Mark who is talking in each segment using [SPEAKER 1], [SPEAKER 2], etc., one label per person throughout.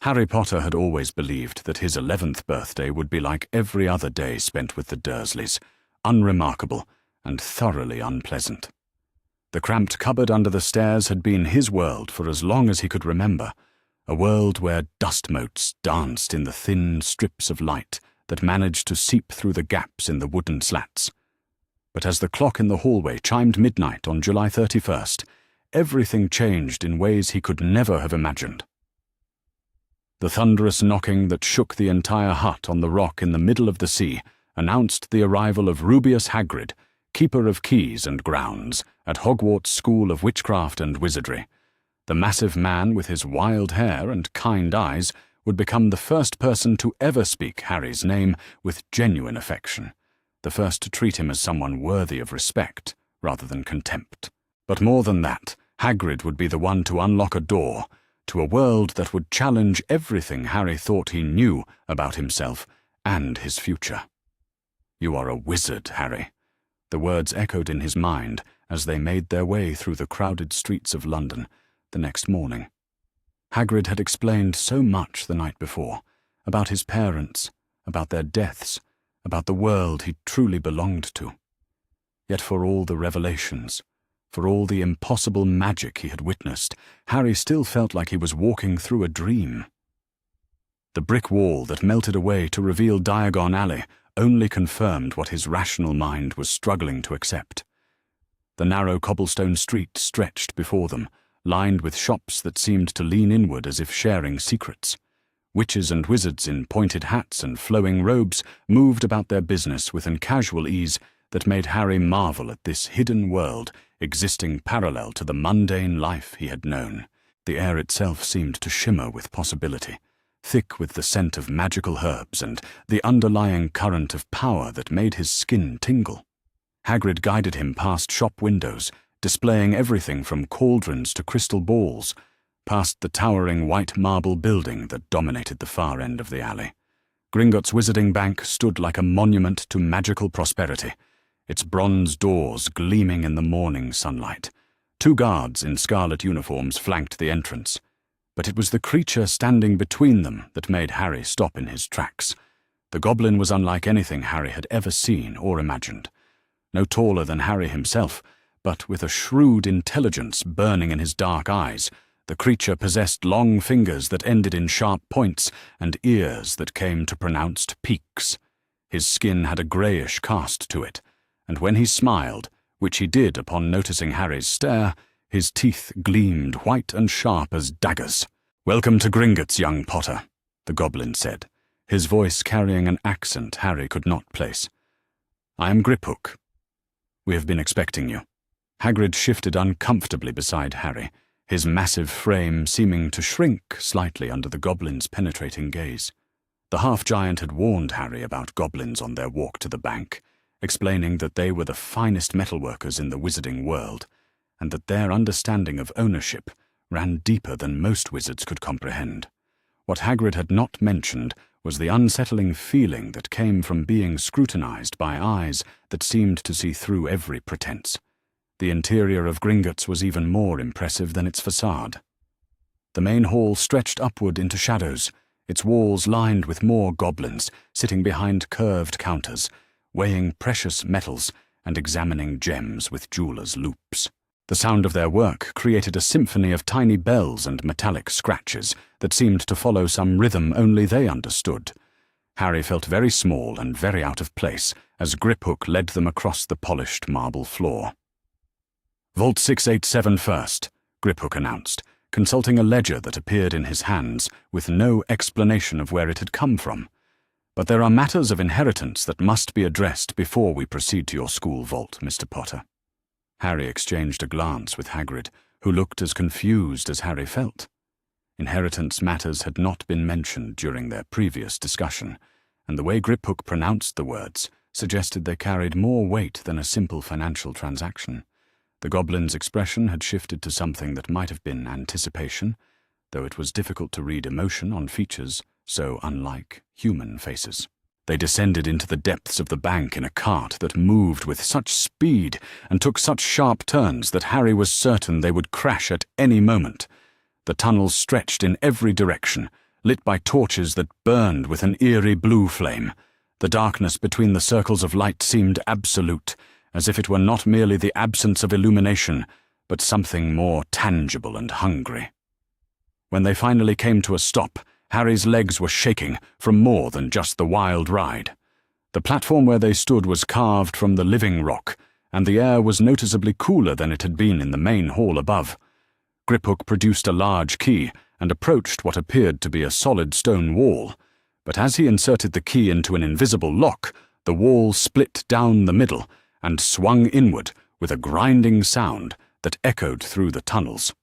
[SPEAKER 1] Harry Potter had always believed that his 11th birthday would be like every other day spent with the Dursleys, unremarkable and thoroughly unpleasant. The cramped cupboard under the stairs had been his world for as long as he could remember, a world where dust motes danced in the thin strips of light that managed to seep through the gaps in the wooden slats. But as the clock in the hallway chimed midnight on July 31st, everything changed in ways he could never have imagined. The thunderous knocking that shook the entire hut on the rock in the middle of the sea announced the arrival of Rubeus Hagrid, Keeper of Keys and Grounds, at Hogwarts School of Witchcraft and Wizardry. The massive man with his wild hair and kind eyes would become the first person to ever speak Harry's name with genuine affection, the first to treat him as someone worthy of respect rather than contempt. But more than that, Hagrid would be the one to unlock a door to a world that would challenge everything Harry thought he knew about himself and his future. "You are a wizard, Harry." The words echoed in his mind as they made their way through the crowded streets of London the next morning. Hagrid had explained so much the night before, about his parents, about their deaths, about the world he truly belonged to. Yet for all the revelations, for all the impossible magic he had witnessed, Harry still felt like he was walking through a dream. The brick wall that melted away to reveal Diagon Alley only confirmed what his rational mind was struggling to accept. The narrow cobblestone street stretched before them, lined with shops that seemed to lean inward as if sharing secrets. Witches and wizards in pointed hats and flowing robes moved about their business with an casual ease that made Harry marvel at this hidden world existing parallel to the mundane life he had known. The air itself seemed to shimmer with possibility, thick with the scent of magical herbs and the underlying current of power that made his skin tingle. Hagrid guided him past shop windows, displaying everything from cauldrons to crystal balls, past the towering white marble building that dominated the far end of the alley. Gringotts Wizarding Bank stood like a monument to magical prosperity, its bronze doors gleaming in the morning sunlight. 2 guards in scarlet uniforms flanked the entrance, but it was the creature standing between them that made Harry stop in his tracks. The goblin was unlike anything Harry had ever seen or imagined. No taller than Harry himself, but with a shrewd intelligence burning in his dark eyes, the creature possessed long fingers that ended in sharp points and ears that came to pronounced peaks. His skin had a greyish cast to it, and when he smiled, which he did upon noticing Harry's stare, his teeth gleamed white and sharp as daggers. "Welcome to Gringotts, young Potter," the goblin said, his voice carrying an accent Harry could not place. "I am Griphook. We have been expecting you." Hagrid shifted uncomfortably beside Harry, his massive frame seeming to shrink slightly under the goblin's penetrating gaze. The half-giant had warned Harry about goblins on their walk to the bank, explaining that they were the finest metalworkers in the wizarding world, and that their understanding of ownership ran deeper than most wizards could comprehend. What Hagrid had not mentioned was the unsettling feeling that came from being scrutinized by eyes that seemed to see through every pretense. The interior of Gringotts was even more impressive than its facade. The main hall stretched upward into shadows, its walls lined with more goblins, sitting behind curved counters, weighing precious metals and examining gems with jewelers' loupes. The sound of their work created a symphony of tiny bells and metallic scratches that seemed to follow some rhythm only they understood. Harry felt very small and very out of place as Griphook led them across the polished marble floor. "Vault 687 first," Griphook announced, consulting a ledger that appeared in his hands with no explanation of where it had come from. "But there are matters of inheritance that must be addressed before we proceed to your school vault, Mr. Potter." Harry exchanged a glance with Hagrid, who looked as confused as Harry felt. Inheritance matters had not been mentioned during their previous discussion, and the way Griphook pronounced the words suggested they carried more weight than a simple financial transaction. The goblin's expression had shifted to something that might have been anticipation, though it was difficult to read emotion on features so unlike human faces. They descended into the depths of the bank in a cart that moved with such speed and took such sharp turns that Harry was certain they would crash at any moment. The tunnels stretched in every direction, lit by torches that burned with an eerie blue flame. The darkness between the circles of light seemed absolute, as if it were not merely the absence of illumination, but something more tangible and hungry. When they finally came to a stop, Harry's legs were shaking from more than just the wild ride. The platform where they stood was carved from the living rock, and the air was noticeably cooler than it had been in the main hall above. Griphook produced a large key and approached what appeared to be a solid stone wall, but as he inserted the key into an invisible lock, the wall split down the middle and swung inward with a grinding sound that echoed through the tunnels.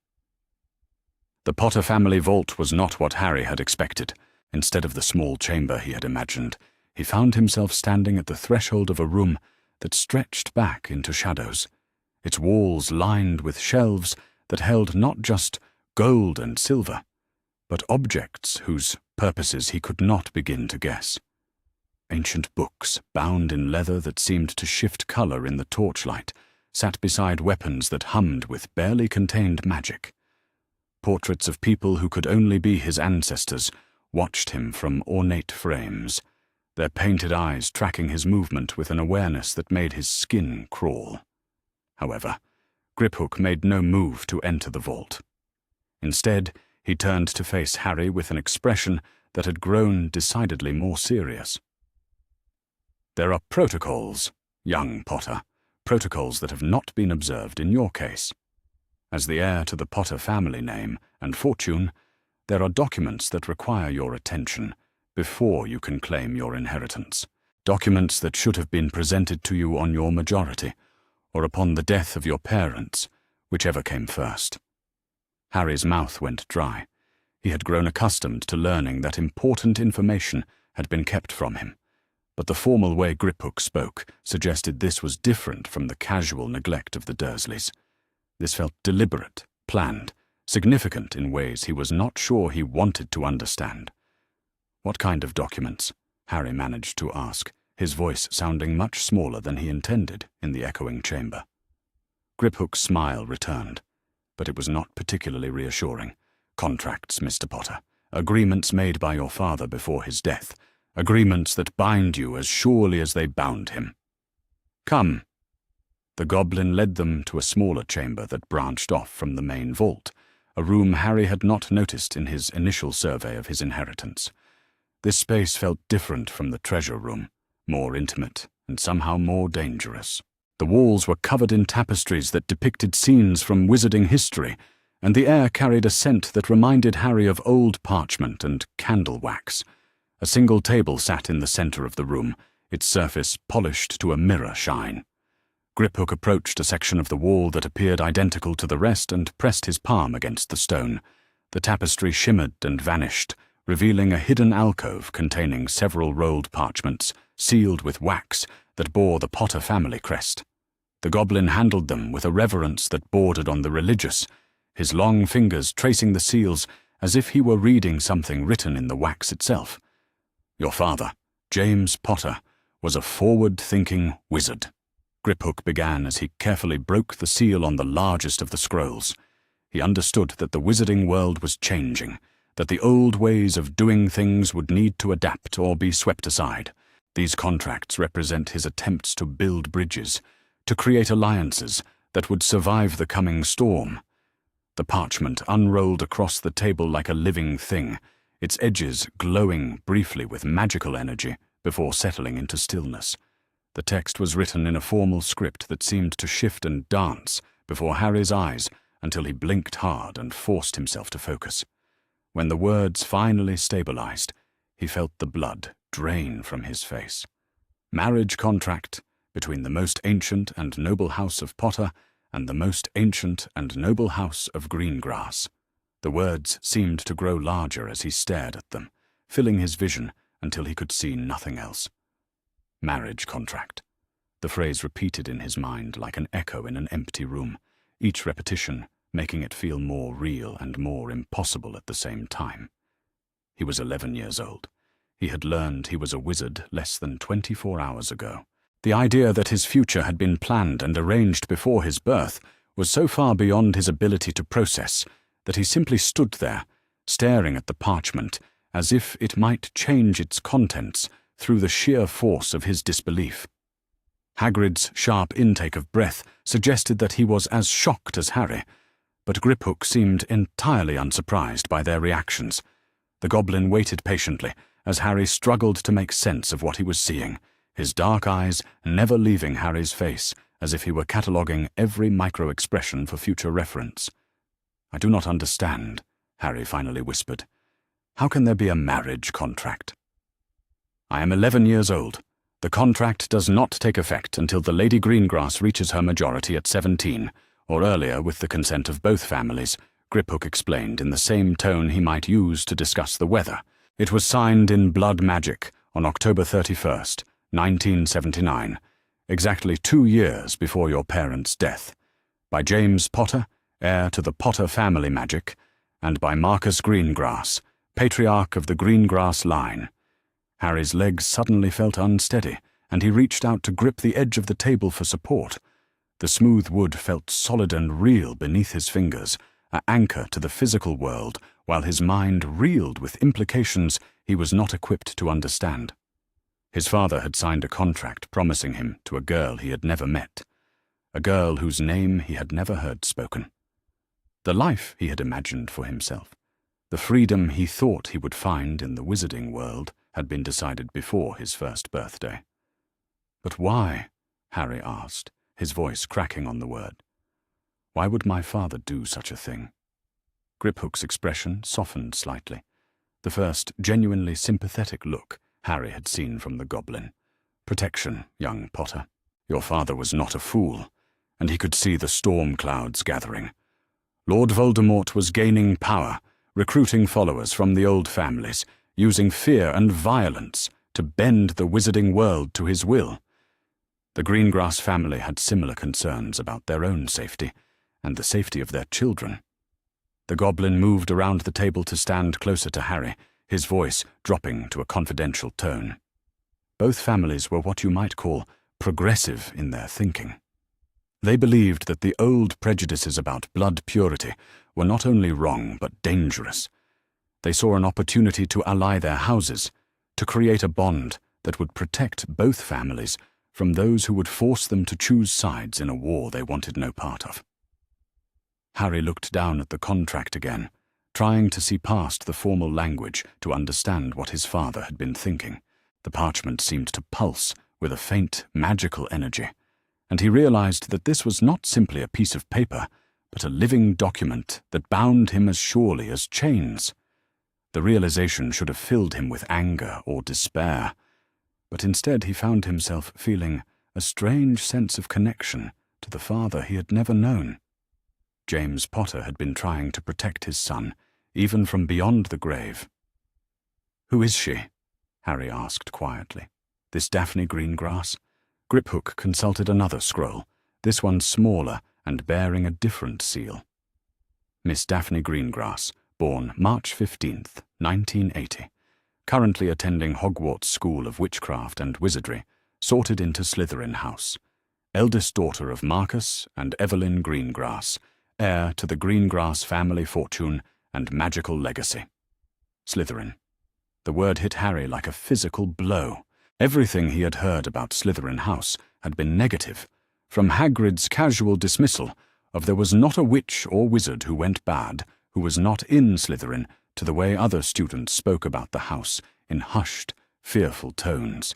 [SPEAKER 1] The Potter family vault was not what Harry had expected. Instead of the small chamber he had imagined, he found himself standing at the threshold of a room that stretched back into shadows, its walls lined with shelves that held not just gold and silver, but objects whose purposes he could not begin to guess. Ancient books, bound in leather that seemed to shift color in the torchlight, sat beside weapons that hummed with barely contained magic. Portraits of people who could only be his ancestors watched him from ornate frames, their painted eyes tracking his movement with an awareness that made his skin crawl. However, Griphook made no move to enter the vault. Instead, he turned to face Harry with an expression that had grown decidedly more serious. "There are protocols, young Potter, protocols that have not been observed in your case. As the heir to the Potter family name and fortune, there are documents that require your attention before you can claim your inheritance. Documents that should have been presented to you on your majority, or upon the death of your parents, whichever came first." Harry's mouth went dry. He had grown accustomed to learning that important information had been kept from him, but the formal way Griphook spoke suggested this was different from the casual neglect of the Dursleys. This felt deliberate, planned, significant in ways he was not sure he wanted to understand. "What kind of documents?" Harry managed to ask, his voice sounding much smaller than he intended in the echoing chamber. Griphook's smile returned, but it was not particularly reassuring. "Contracts, Mr. Potter. Agreements made by your father before his death. Agreements that bind you as surely as they bound him. Come." The goblin led them to a smaller chamber that branched off from the main vault, a room Harry had not noticed in his initial survey of his inheritance. This space felt different from the treasure room, more intimate and somehow more dangerous. The walls were covered in tapestries that depicted scenes from wizarding history, and the air carried a scent that reminded Harry of old parchment and candle wax. A single table sat in the center of the room, its surface polished to a mirror shine. Griphook approached a section of the wall that appeared identical to the rest and pressed his palm against the stone. The tapestry shimmered and vanished, revealing a hidden alcove containing several rolled parchments, sealed with wax, that bore the Potter family crest. The goblin handled them with a reverence that bordered on the religious, his long fingers tracing the seals as if he were reading something written in the wax itself. "Your father, James Potter, was a forward-thinking wizard," Griphook began as he carefully broke the seal on the largest of the scrolls. He understood that the wizarding world was changing, that the old ways of doing things would need to adapt or be swept aside. These contracts represent his attempts to build bridges, to create alliances that would survive the coming storm. The parchment unrolled across the table like a living thing, its edges glowing briefly with magical energy before settling into stillness. The text was written in a formal script that seemed to shift and dance before Harry's eyes until he blinked hard and forced himself to focus. When the words finally stabilized, he felt the blood drain from his face. Marriage contract between the most ancient and noble house of Potter and the most ancient and noble house of Greengrass. The words seemed to grow larger as he stared at them, filling his vision until he could see nothing else. Marriage contract. The phrase repeated in his mind like an echo in an empty room, each repetition making it feel more real and more impossible at the same time. He was 11 years old. He had learned he was a wizard less than 24 hours ago. The idea that his future had been planned and arranged before his birth was so far beyond his ability to process that he simply stood there, staring at the parchment as if it might change its contents through the sheer force of his disbelief. Hagrid's sharp intake of breath suggested that he was as shocked as Harry, but Griphook seemed entirely unsurprised by their reactions. The goblin waited patiently as Harry struggled to make sense of what he was seeing, his dark eyes never leaving Harry's face, as if he were cataloguing every micro-expression for future reference. "I do not understand," Harry finally whispered. "How can there be a marriage contract?" "I am 11 years old. The contract does not take effect until the Lady Greengrass reaches her majority at 17, or earlier with the consent of both families," Griphook explained in the same tone he might use to discuss the weather. "It was signed in blood magic on October 31st, 1979, exactly 2 years before your parents' death, by James Potter, heir to the Potter family magic, and by Marcus Greengrass, patriarch of the Greengrass line." Harry's legs suddenly felt unsteady, and he reached out to grip the edge of the table for support. The smooth wood felt solid and real beneath his fingers, an anchor to the physical world, while his mind reeled with implications he was not equipped to understand. His father had signed a contract promising him to a girl he had never met, a girl whose name he had never heard spoken. The life he had imagined for himself, the freedom he thought he would find in the wizarding world, had been decided before his first birthday. "But why?" Harry asked, his voice cracking on the word. "Why would my father do such a thing?" Griphook's expression softened slightly, the first genuinely sympathetic look Harry had seen from the goblin. "Protection, young Potter. Your father was not a fool, and he could see the storm clouds gathering. Lord Voldemort was gaining power, recruiting followers from the old families, using fear and violence to bend the wizarding world to his will. The Greengrass family had similar concerns about their own safety, and the safety of their children." The goblin moved around the table to stand closer to Harry, his voice dropping to a confidential tone. Both families were what you might call progressive in their thinking. They believed that the old prejudices about blood purity were not only wrong but dangerous. They saw an opportunity to ally their houses, to create a bond that would protect both families from those who would force them to choose sides in a war they wanted no part of. Harry looked down at the contract again, trying to see past the formal language to understand what his father had been thinking. The parchment seemed to pulse with a faint, magical energy, and he realized that this was not simply a piece of paper, but a living document that bound him as surely as chains. The realization should have filled him with anger or despair, but instead he found himself feeling a strange sense of connection to the father he had never known. James Potter had been trying to protect his son, even from beyond the grave. "Who is she?" Harry asked quietly. "This Daphne Greengrass?" Griphook consulted another scroll, this one smaller and bearing a different seal. "Miss Daphne Greengrass, born March 15th, 1980, currently attending Hogwarts School of Witchcraft and Wizardry, sorted into Slytherin House. Eldest daughter of Marcus and Evelyn Greengrass, heir to the Greengrass family fortune and magical legacy." Slytherin. The word hit Harry like a physical blow. Everything he had heard about Slytherin House had been negative, from Hagrid's casual dismissal of there was not a witch or wizard who went bad who was not in Slytherin, to the way other students spoke about the house in hushed, fearful tones.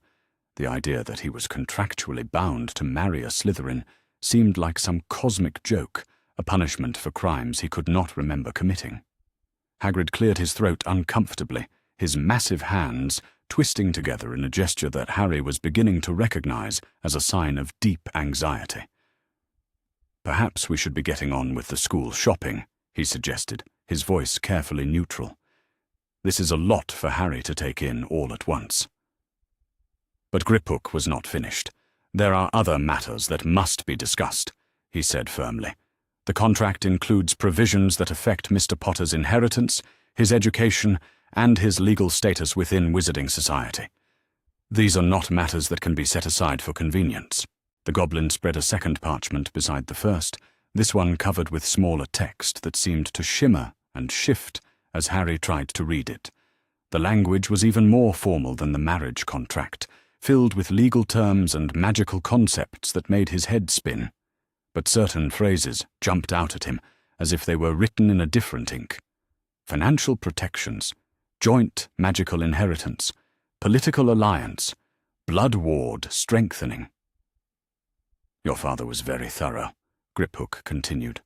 [SPEAKER 1] The idea that he was contractually bound to marry a Slytherin seemed like some cosmic joke, a punishment for crimes he could not remember committing. Hagrid cleared his throat uncomfortably, his massive hands twisting together in a gesture that Harry was beginning to recognize as a sign of deep anxiety. "Perhaps we should be getting on with the school shopping," he suggested, his voice carefully neutral. This is a lot for Harry to take in all at once. But Griphook was not finished. "There are other matters that must be discussed," he said firmly. "The contract includes provisions that affect Mr. Potter's inheritance, his education, and his legal status within Wizarding Society. These are not matters that can be set aside for convenience." The goblin spread a second parchment beside the first, this one covered with smaller text that seemed to shimmer and shift as Harry tried to read it. The language was even more formal than the marriage contract, filled with legal terms and magical concepts that made his head spin. But certain phrases jumped out at him as if they were written in a different ink. Financial protections, joint magical inheritance, political alliance, blood ward strengthening. Your father was very thorough, Griphook continued.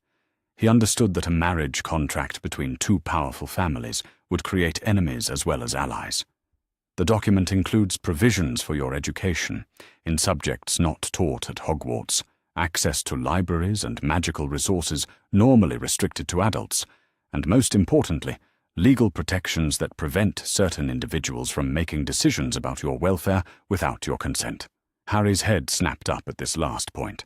[SPEAKER 1] He understood that a marriage contract between two powerful families would create enemies as well as allies. The document includes provisions for your education in subjects not taught at Hogwarts, access to libraries and magical resources normally restricted to adults, and most importantly, legal protections that prevent certain individuals from making decisions about your welfare without your consent. Harry's head snapped up at this last point.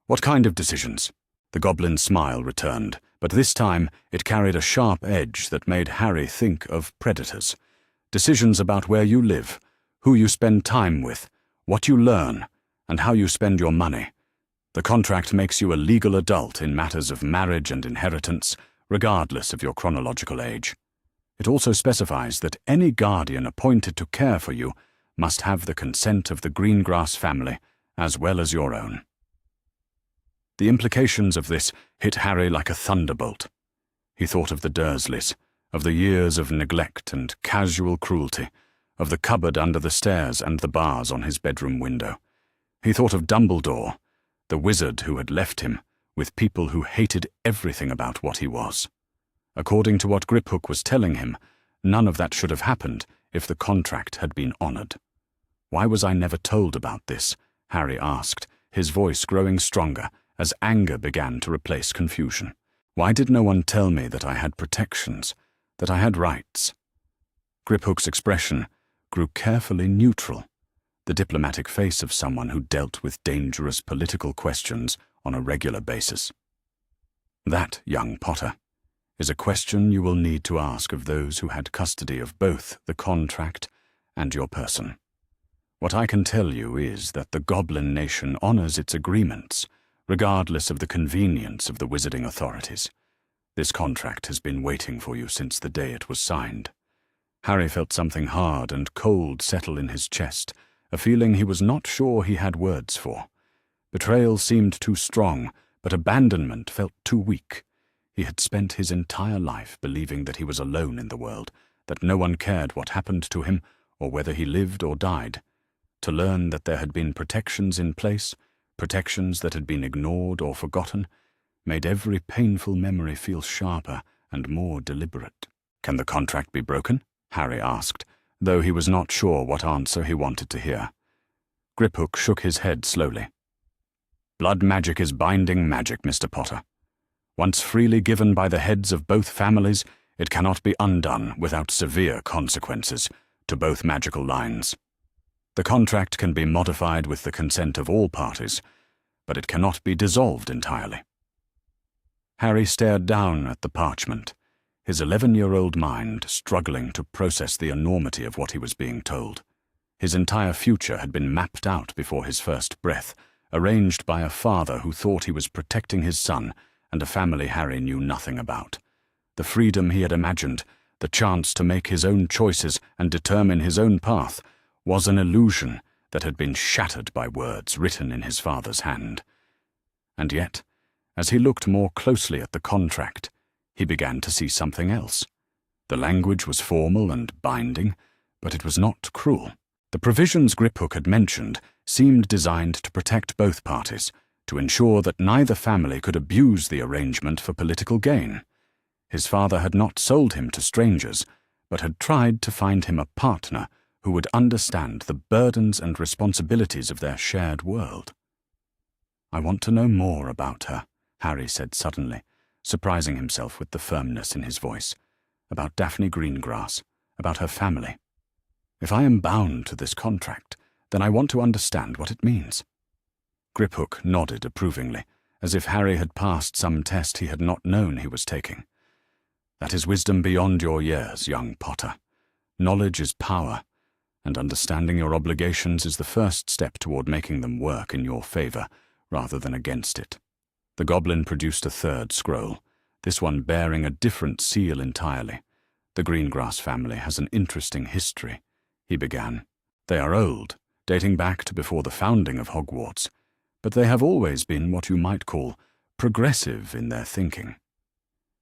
[SPEAKER 1] What kind of decisions? The goblin's smile returned, but this time it carried a sharp edge that made Harry think of predators. Decisions about where you live, who you spend time with, what you learn, and how you spend your money. The contract makes you a legal adult in matters of marriage and inheritance, regardless of your chronological age. It also specifies that any guardian appointed to care for you must have the consent of the Greengrass family, as well as your own. The implications of this hit Harry like a thunderbolt. He thought of the Dursleys, of the years of neglect and casual cruelty, of the cupboard under the stairs and the bars on his bedroom window. He thought of Dumbledore, the wizard who had left him, with people who hated everything about what he was. According to what Griphook was telling him, none of that should have happened if the contract had been honored. Why was I never told about this? Harry asked, his voice growing stronger as anger began to replace confusion. Why did no one tell me that I had protections, that I had rights? Griphook's expression grew carefully neutral, the diplomatic face of someone who dealt with dangerous political questions on a regular basis. That, young Potter, is a question you will need to ask of those who had custody of both the contract and your person. What I can tell you is that the Goblin Nation honors its agreements, regardless of the convenience of the wizarding authorities. This contract has been waiting for you since the day it was signed. Harry felt something hard and cold settle in his chest, a feeling he was not sure he had words for. Betrayal seemed too strong, but abandonment felt too weak. He had spent his entire life believing that he was alone in the world, that no one cared what happened to him or whether he lived or died. To learn that there had been protections in place, protections that had been ignored or forgotten, made every painful memory feel sharper and more deliberate. Can the contract be broken? Harry asked, though he was not sure what answer he wanted to hear. Griphook shook his head slowly. Blood magic is binding magic, Mr. Potter. Once freely given by the heads of both families, it cannot be undone without severe consequences to both magical lines. The contract can be modified with the consent of all parties, but it cannot be dissolved entirely. Harry stared down at the parchment, his 11-year-old mind struggling to process the enormity of what he was being told. His entire future had been mapped out before his first breath, arranged by a father who thought he was protecting his son and a family Harry knew nothing about. The freedom he had imagined, the chance to make his own choices and determine his own path, was an illusion that had been shattered by words written in his father's hand. And yet, as he looked more closely at the contract, he began to see something else. The language was formal and binding, but it was not cruel. The provisions Griphook had mentioned seemed designed to protect both parties, to ensure that neither family could abuse the arrangement for political gain. His father had not sold him to strangers, but had tried to find him a partner who would understand the burdens and responsibilities of their shared world. I want to know more about her, Harry said suddenly, surprising himself with the firmness in his voice. About Daphne Greengrass, about her family. If I am bound to this contract, then I want to understand what it means. Griphook nodded approvingly, as if Harry had passed some test he had not known he was taking. That is wisdom beyond your years, young Potter. Knowledge is power, and understanding your obligations is the first step toward making them work in your favor, rather than against it. The goblin produced a third scroll, this one bearing a different seal entirely, "The Greengrass family has an interesting history," he began. "They are old, dating back to before the founding of Hogwarts, but they have always been what you might call progressive in their thinking.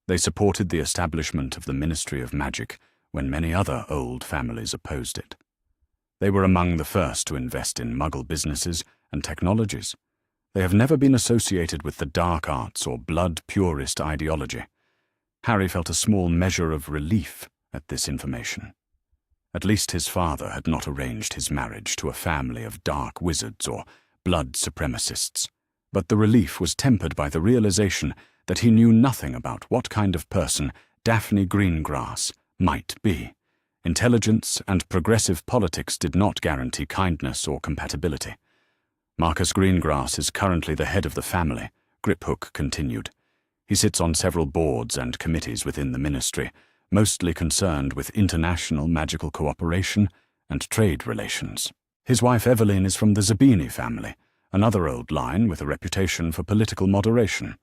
[SPEAKER 1] They supported the establishment of the Ministry of Magic when many other old families opposed it. They were among the first to invest in Muggle businesses and technologies. They have never been associated with the dark arts or blood purist ideology." Harry felt a small measure of relief at this information. At least his father had not arranged his marriage to a family of dark wizards or blood supremacists, but the relief was tempered by the realization that he knew nothing about what kind of person Daphne Greengrass might be. Intelligence and progressive politics did not guarantee kindness or compatibility. "Marcus Greengrass is currently the head of the family," Griphook continued. "He sits on several boards and committees within the ministry, mostly concerned with international magical cooperation and trade relations. His wife Evelyn is from the Zabini family, another old line with a reputation for political moderation.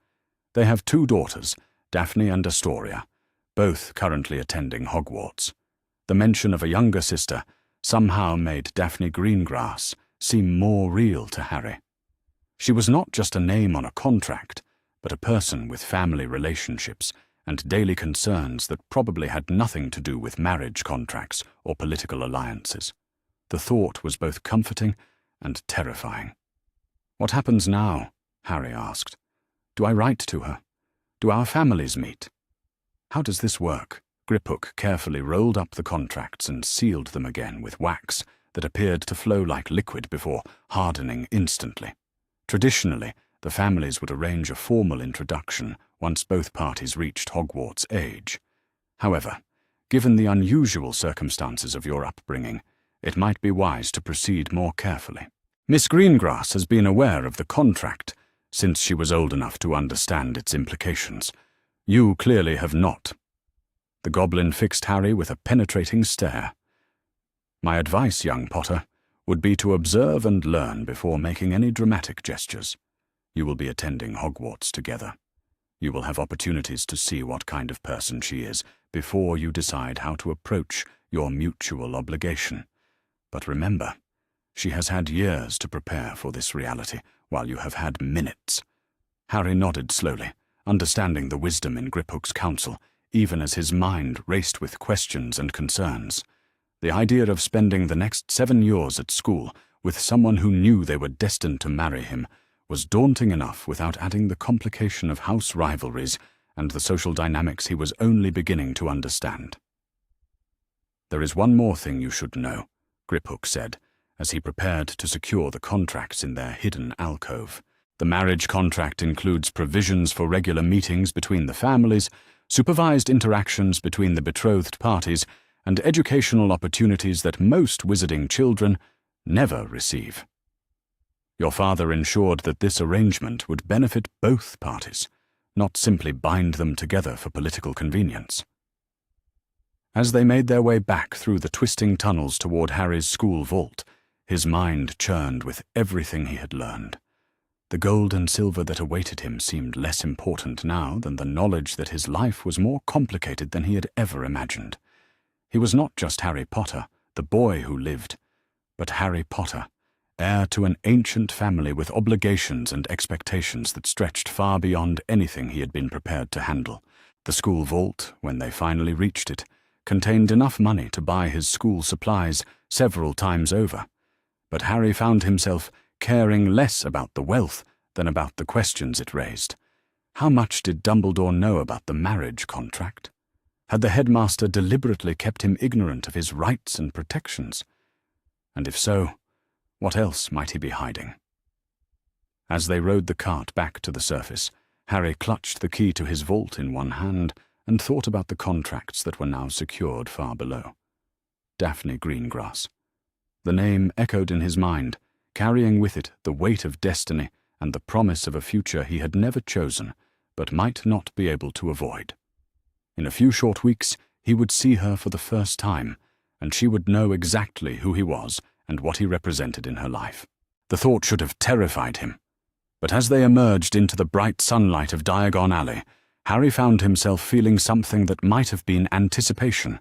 [SPEAKER 1] They have 2 daughters, Daphne and Astoria, both currently attending Hogwarts. The mention of a younger sister somehow made Daphne Greengrass seem more real to Harry. She was not just a name on a contract, but a person with family relationships and daily concerns that probably had nothing to do with marriage contracts or political alliances. The thought was both comforting and terrifying. "What happens now?" Harry asked. "Do I write to her? Do our families meet? How does this work?" Griphook carefully rolled up the contracts and sealed them again with wax that appeared to flow like liquid before hardening instantly. Traditionally, the families would arrange a formal introduction once both parties reached Hogwarts age. However, given the unusual circumstances of your upbringing, it might be wise to proceed more carefully. Miss Greengrass has been aware of the contract since she was old enough to understand its implications. You clearly have not." The goblin fixed Harry with a penetrating stare. "My advice, young Potter, would be to observe and learn before making any dramatic gestures. You will be attending Hogwarts together. You will have opportunities to see what kind of person she is before you decide how to approach your mutual obligation. But remember, she has had years to prepare for this reality, while you have had minutes." Harry nodded slowly, understanding the wisdom in Griphook's counsel, even as his mind raced with questions and concerns. The idea of spending the next 7 years at school with someone who knew they were destined to marry him was daunting enough without adding the complication of house rivalries and the social dynamics he was only beginning to understand. "There is one more thing you should know," Griphook said, as he prepared to secure the contracts in their hidden alcove. "The marriage contract includes provisions for regular meetings between the families, supervised interactions between the betrothed parties, and educational opportunities that most wizarding children never receive. Your father ensured that this arrangement would benefit both parties, not simply bind them together for political convenience." As they made their way back through the twisting tunnels toward Harry's school vault, his mind churned with everything he had learned. The gold and silver that awaited him seemed less important now than the knowledge that his life was more complicated than he had ever imagined. He was not just Harry Potter, the boy who lived, but Harry Potter, heir to an ancient family with obligations and expectations that stretched far beyond anything he had been prepared to handle. The school vault, when they finally reached it, contained enough money to buy his school supplies several times over, but Harry found himself caring less about the wealth than about the questions it raised. How much did Dumbledore know about the marriage contract? Had the headmaster deliberately kept him ignorant of his rights and protections? And if so, what else might he be hiding? As they rode the cart back to the surface, Harry clutched the key to his vault in one hand and thought about the contracts that were now secured far below. Daphne Greengrass. The name echoed in his mind, carrying with it the weight of destiny and the promise of a future he had never chosen, but might not be able to avoid. In a few short weeks, he would see her for the first time, and she would know exactly who he was and what he represented in her life. The thought should have terrified him. But as they emerged into the bright sunlight of Diagon Alley, Harry found himself feeling something that might have been anticipation.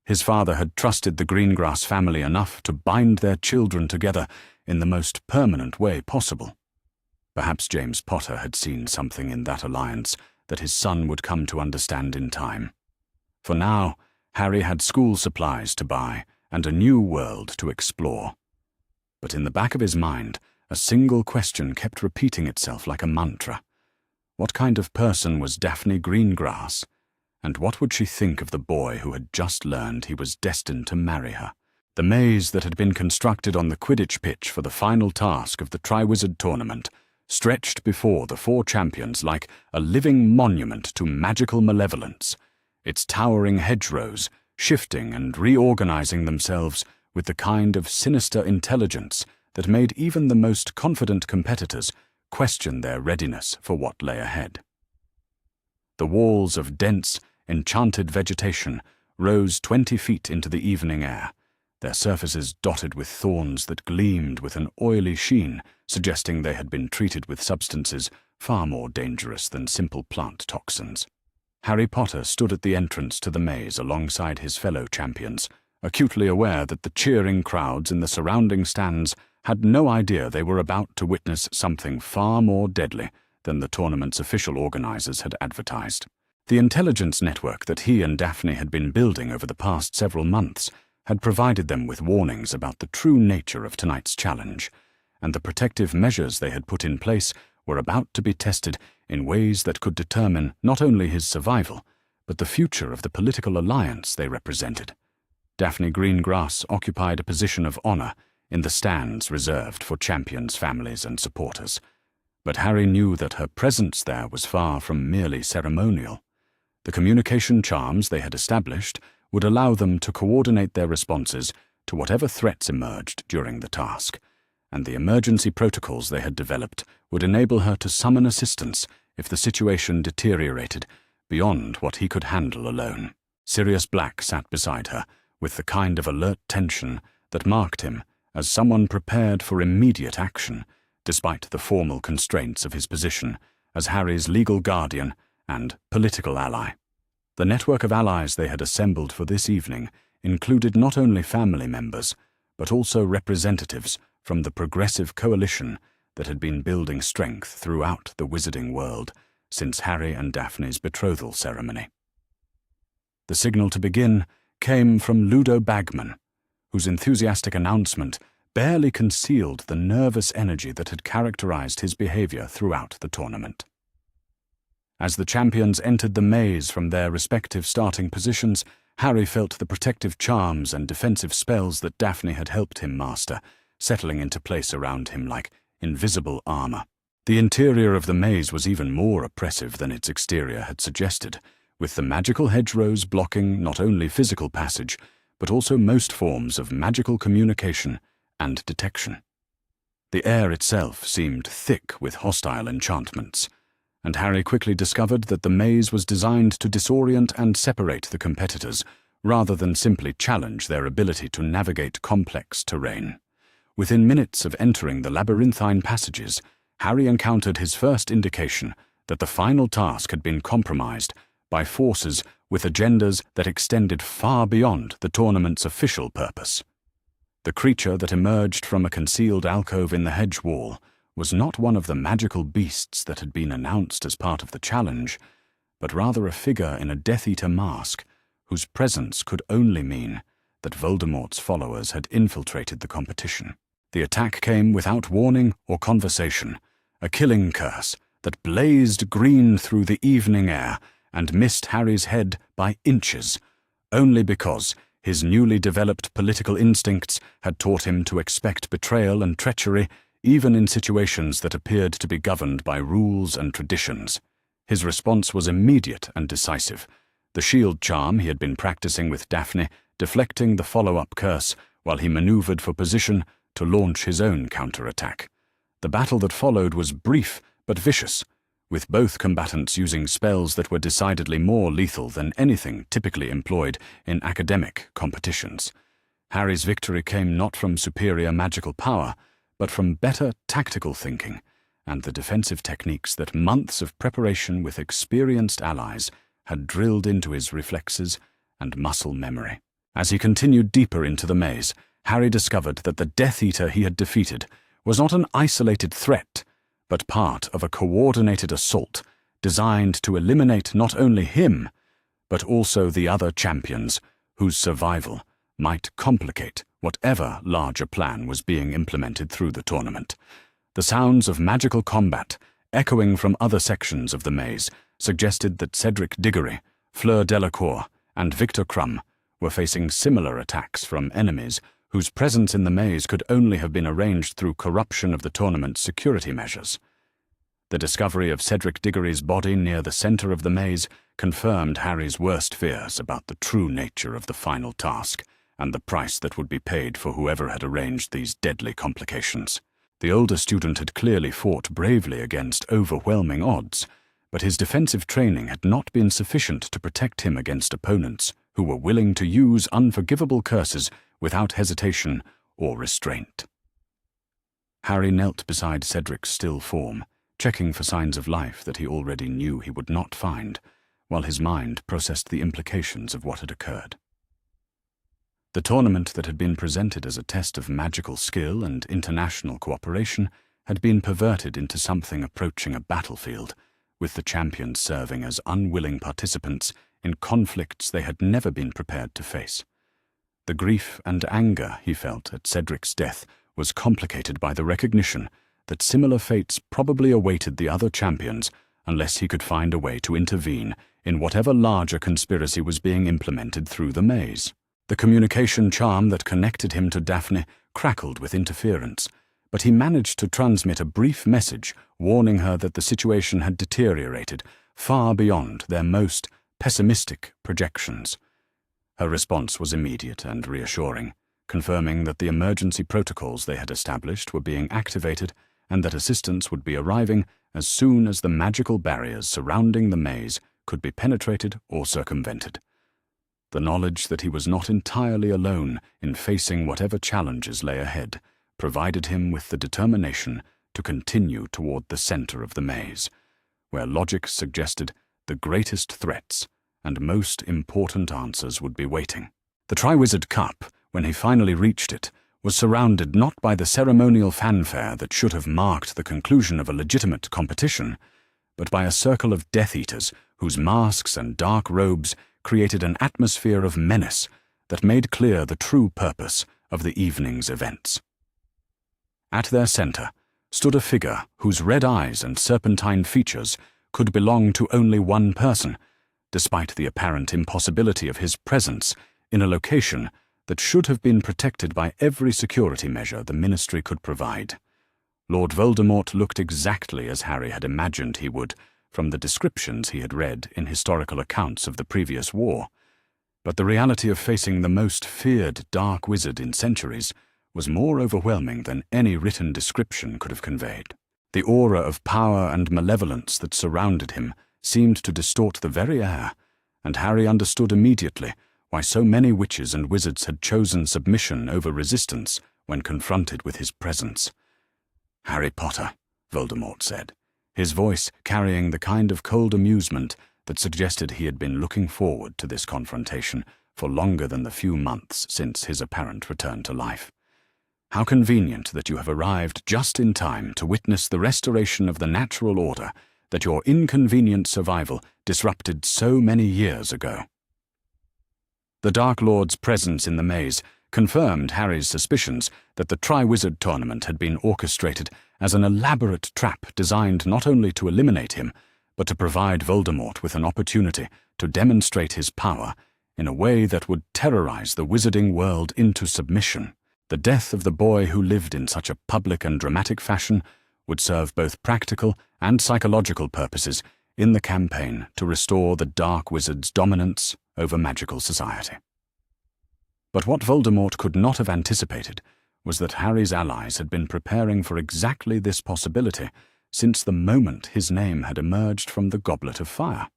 [SPEAKER 1] His father had trusted the Greengrass family enough to bind their children together in the most permanent way possible. Perhaps James Potter had seen something in that alliance that his son would come to understand in time. For now, Harry had school supplies to buy and a new world to explore. But in the back of his mind, a single question kept repeating itself like a mantra. What kind of person was Daphne Greengrass? And what would she think of the boy who had just learned he was destined to marry her? The maze that had been constructed on the Quidditch pitch for the final task of the Triwizard Tournament stretched before the 4 champions like a living monument to magical malevolence, its towering hedgerows shifting and reorganizing themselves with the kind of sinister intelligence that made even the most confident competitors question their readiness for what lay ahead. The walls of dense, enchanted vegetation rose 20 feet into the evening air, their surfaces dotted with thorns that gleamed with an oily sheen, suggesting they had been treated with substances far more dangerous than simple plant toxins. Harry Potter stood at the entrance to the maze alongside his fellow champions, acutely aware that the cheering crowds in the surrounding stands had no idea they were about to witness something far more deadly than the tournament's official organizers had advertised. The intelligence network that he and Daphne had been building over the past several months had provided them with warnings about the true nature of tonight's challenge, and the protective measures they had put in place were about to be tested in ways that could determine not only his survival, but the future of the political alliance they represented. Daphne Greengrass occupied a position of honor in the stands reserved for champions' families and supporters, but Harry knew that her presence there was far from merely ceremonial. The communication charms they had established would allow them to coordinate their responses to whatever threats emerged during the task, and the emergency protocols they had developed would enable her to summon assistance if the situation deteriorated beyond what he could handle alone. Sirius Black sat beside her, with the kind of alert tension that marked him as someone prepared for immediate action, despite the formal constraints of his position as Harry's legal guardian and political ally. The network of allies they had assembled for this evening included not only family members, but also representatives from the progressive coalition that had been building strength throughout the wizarding world since Harry and Daphne's betrothal ceremony. The signal to begin came from Ludo Bagman, whose enthusiastic announcement barely concealed the nervous energy that had characterized his behavior throughout the tournament. As the champions entered the maze from their respective starting positions, Harry felt the protective charms and defensive spells that Daphne had helped him master settling into place around him like invisible armor. The interior of the maze was even more oppressive than its exterior had suggested, with the magical hedgerows blocking not only physical passage, but also most forms of magical communication and detection. The air itself seemed thick with hostile enchantments, and Harry quickly discovered that the maze was designed to disorient and separate the competitors, rather than simply challenge their ability to navigate complex terrain. Within minutes of entering the labyrinthine passages, Harry encountered his first indication that the final task had been compromised by forces with agendas that extended far beyond the tournament's official purpose. The creature that emerged from a concealed alcove in the hedge wall was not one of the magical beasts that had been announced as part of the challenge, but rather a figure in a Death Eater mask, whose presence could only mean that Voldemort's followers had infiltrated the competition. The attack came without warning or conversation, a killing curse that blazed green through the evening air and missed Harry's head by inches, only because his newly developed political instincts had taught him to expect betrayal and treachery even in situations that appeared to be governed by rules and traditions. His response was immediate and decisive, the shield charm he had been practicing with Daphne deflecting the follow-up curse while he maneuvered for position to launch his own counterattack. The battle that followed was brief but vicious, with both combatants using spells that were decidedly more lethal than anything typically employed in academic competitions. Harry's victory came not from superior magical power, but from better tactical thinking and the defensive techniques that months of preparation with experienced allies had drilled into his reflexes and muscle memory. As he continued deeper into the maze, Harry discovered that the Death Eater he had defeated was not an isolated threat, but part of a coordinated assault designed to eliminate not only him, but also the other champions whose survival might complicate whatever larger plan was being implemented through the tournament. The sounds of magical combat, echoing from other sections of the maze, suggested that Cedric Diggory, Fleur Delacour, and Victor Crumb were facing similar attacks from enemies whose presence in the maze could only have been arranged through corruption of the tournament's security measures. The discovery of Cedric Diggory's body near the center of the maze confirmed Harry's worst fears about the true nature of the final task and the price that would be paid for whoever had arranged these deadly complications. The older student had clearly fought bravely against overwhelming odds, but his defensive training had not been sufficient to protect him against opponents who were willing to use unforgivable curses without hesitation or restraint. Harry knelt beside Cedric's still form, checking for signs of life that he already knew he would not find, while his mind processed the implications of what had occurred. The tournament that had been presented as a test of magical skill and international cooperation had been perverted into something approaching a battlefield, with the champions serving as unwilling participants in conflicts they had never been prepared to face. The grief and anger he felt at Cedric's death was complicated by the recognition that similar fates probably awaited the other champions unless he could find a way to intervene in whatever larger conspiracy was being implemented through the maze. The communication charm that connected him to Daphne crackled with interference, but he managed to transmit a brief message warning her that the situation had deteriorated far beyond their most pessimistic projections. Her response was immediate and reassuring, confirming that the emergency protocols they had established were being activated and that assistance would be arriving as soon as the magical barriers surrounding the maze could be penetrated or circumvented. The knowledge that he was not entirely alone in facing whatever challenges lay ahead provided him with the determination to continue toward the center of the maze, where logic suggested the greatest threats and most important answers would be waiting. The Triwizard Cup, when he finally reached it, was surrounded not by the ceremonial fanfare that should have marked the conclusion of a legitimate competition, but by a circle of Death Eaters whose masks and dark robes created an atmosphere of menace that made clear the true purpose of the evening's events. At their center stood a figure whose red eyes and serpentine features could belong to only one person, despite the apparent impossibility of his presence in a location that should have been protected by every security measure the Ministry could provide. Lord Voldemort looked exactly as Harry had imagined he would from the descriptions he had read in historical accounts of the previous war, but the reality of facing the most feared dark wizard in centuries was more overwhelming than any written description could have conveyed. The aura of power and malevolence that surrounded him seemed to distort the very air, and Harry understood immediately why so many witches and wizards had chosen submission over resistance when confronted with his presence. "Harry Potter," Voldemort said, his voice carrying the kind of cold amusement that suggested he had been looking forward to this confrontation for longer than the few months since his apparent return to life. "How convenient that you have arrived just in time to witness the restoration of the natural order that your inconvenient survival disrupted so many years ago." The Dark Lord's presence in the maze confirmed Harry's suspicions that the Triwizard Tournament had been orchestrated as an elaborate trap designed not only to eliminate him, but to provide Voldemort with an opportunity to demonstrate his power in a way that would terrorize the wizarding world into submission. The death of the boy who lived in such a public and dramatic fashion would serve both practical and psychological purposes in the campaign to restore the Dark Wizard's dominance over magical society. But what Voldemort could not have anticipated was that Harry's allies had been preparing for exactly this possibility since the moment his name had emerged from the Goblet of Fire.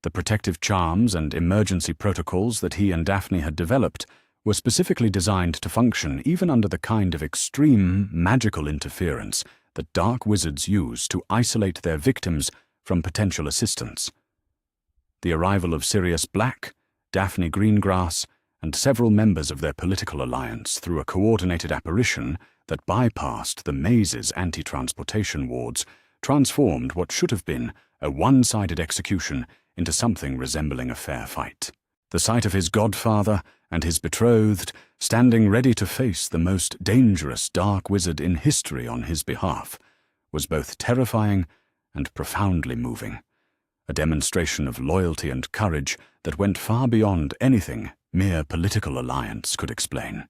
[SPEAKER 1] The protective charms and emergency protocols that he and Daphne had developed were specifically designed to function even under the kind of extreme magical interference that dark wizards use to isolate their victims from potential assistance. The arrival of Sirius Black, Daphne Greengrass, and several members of their political alliance through a coordinated apparition that bypassed the maze's anti-transportation wards transformed what should have been a one-sided execution into something resembling a fair fight. The sight of his godfather and his betrothed standing ready to face the most dangerous dark wizard in history on his behalf was both terrifying and profoundly moving, a demonstration of loyalty and courage that went far beyond anything mere political alliance could explain.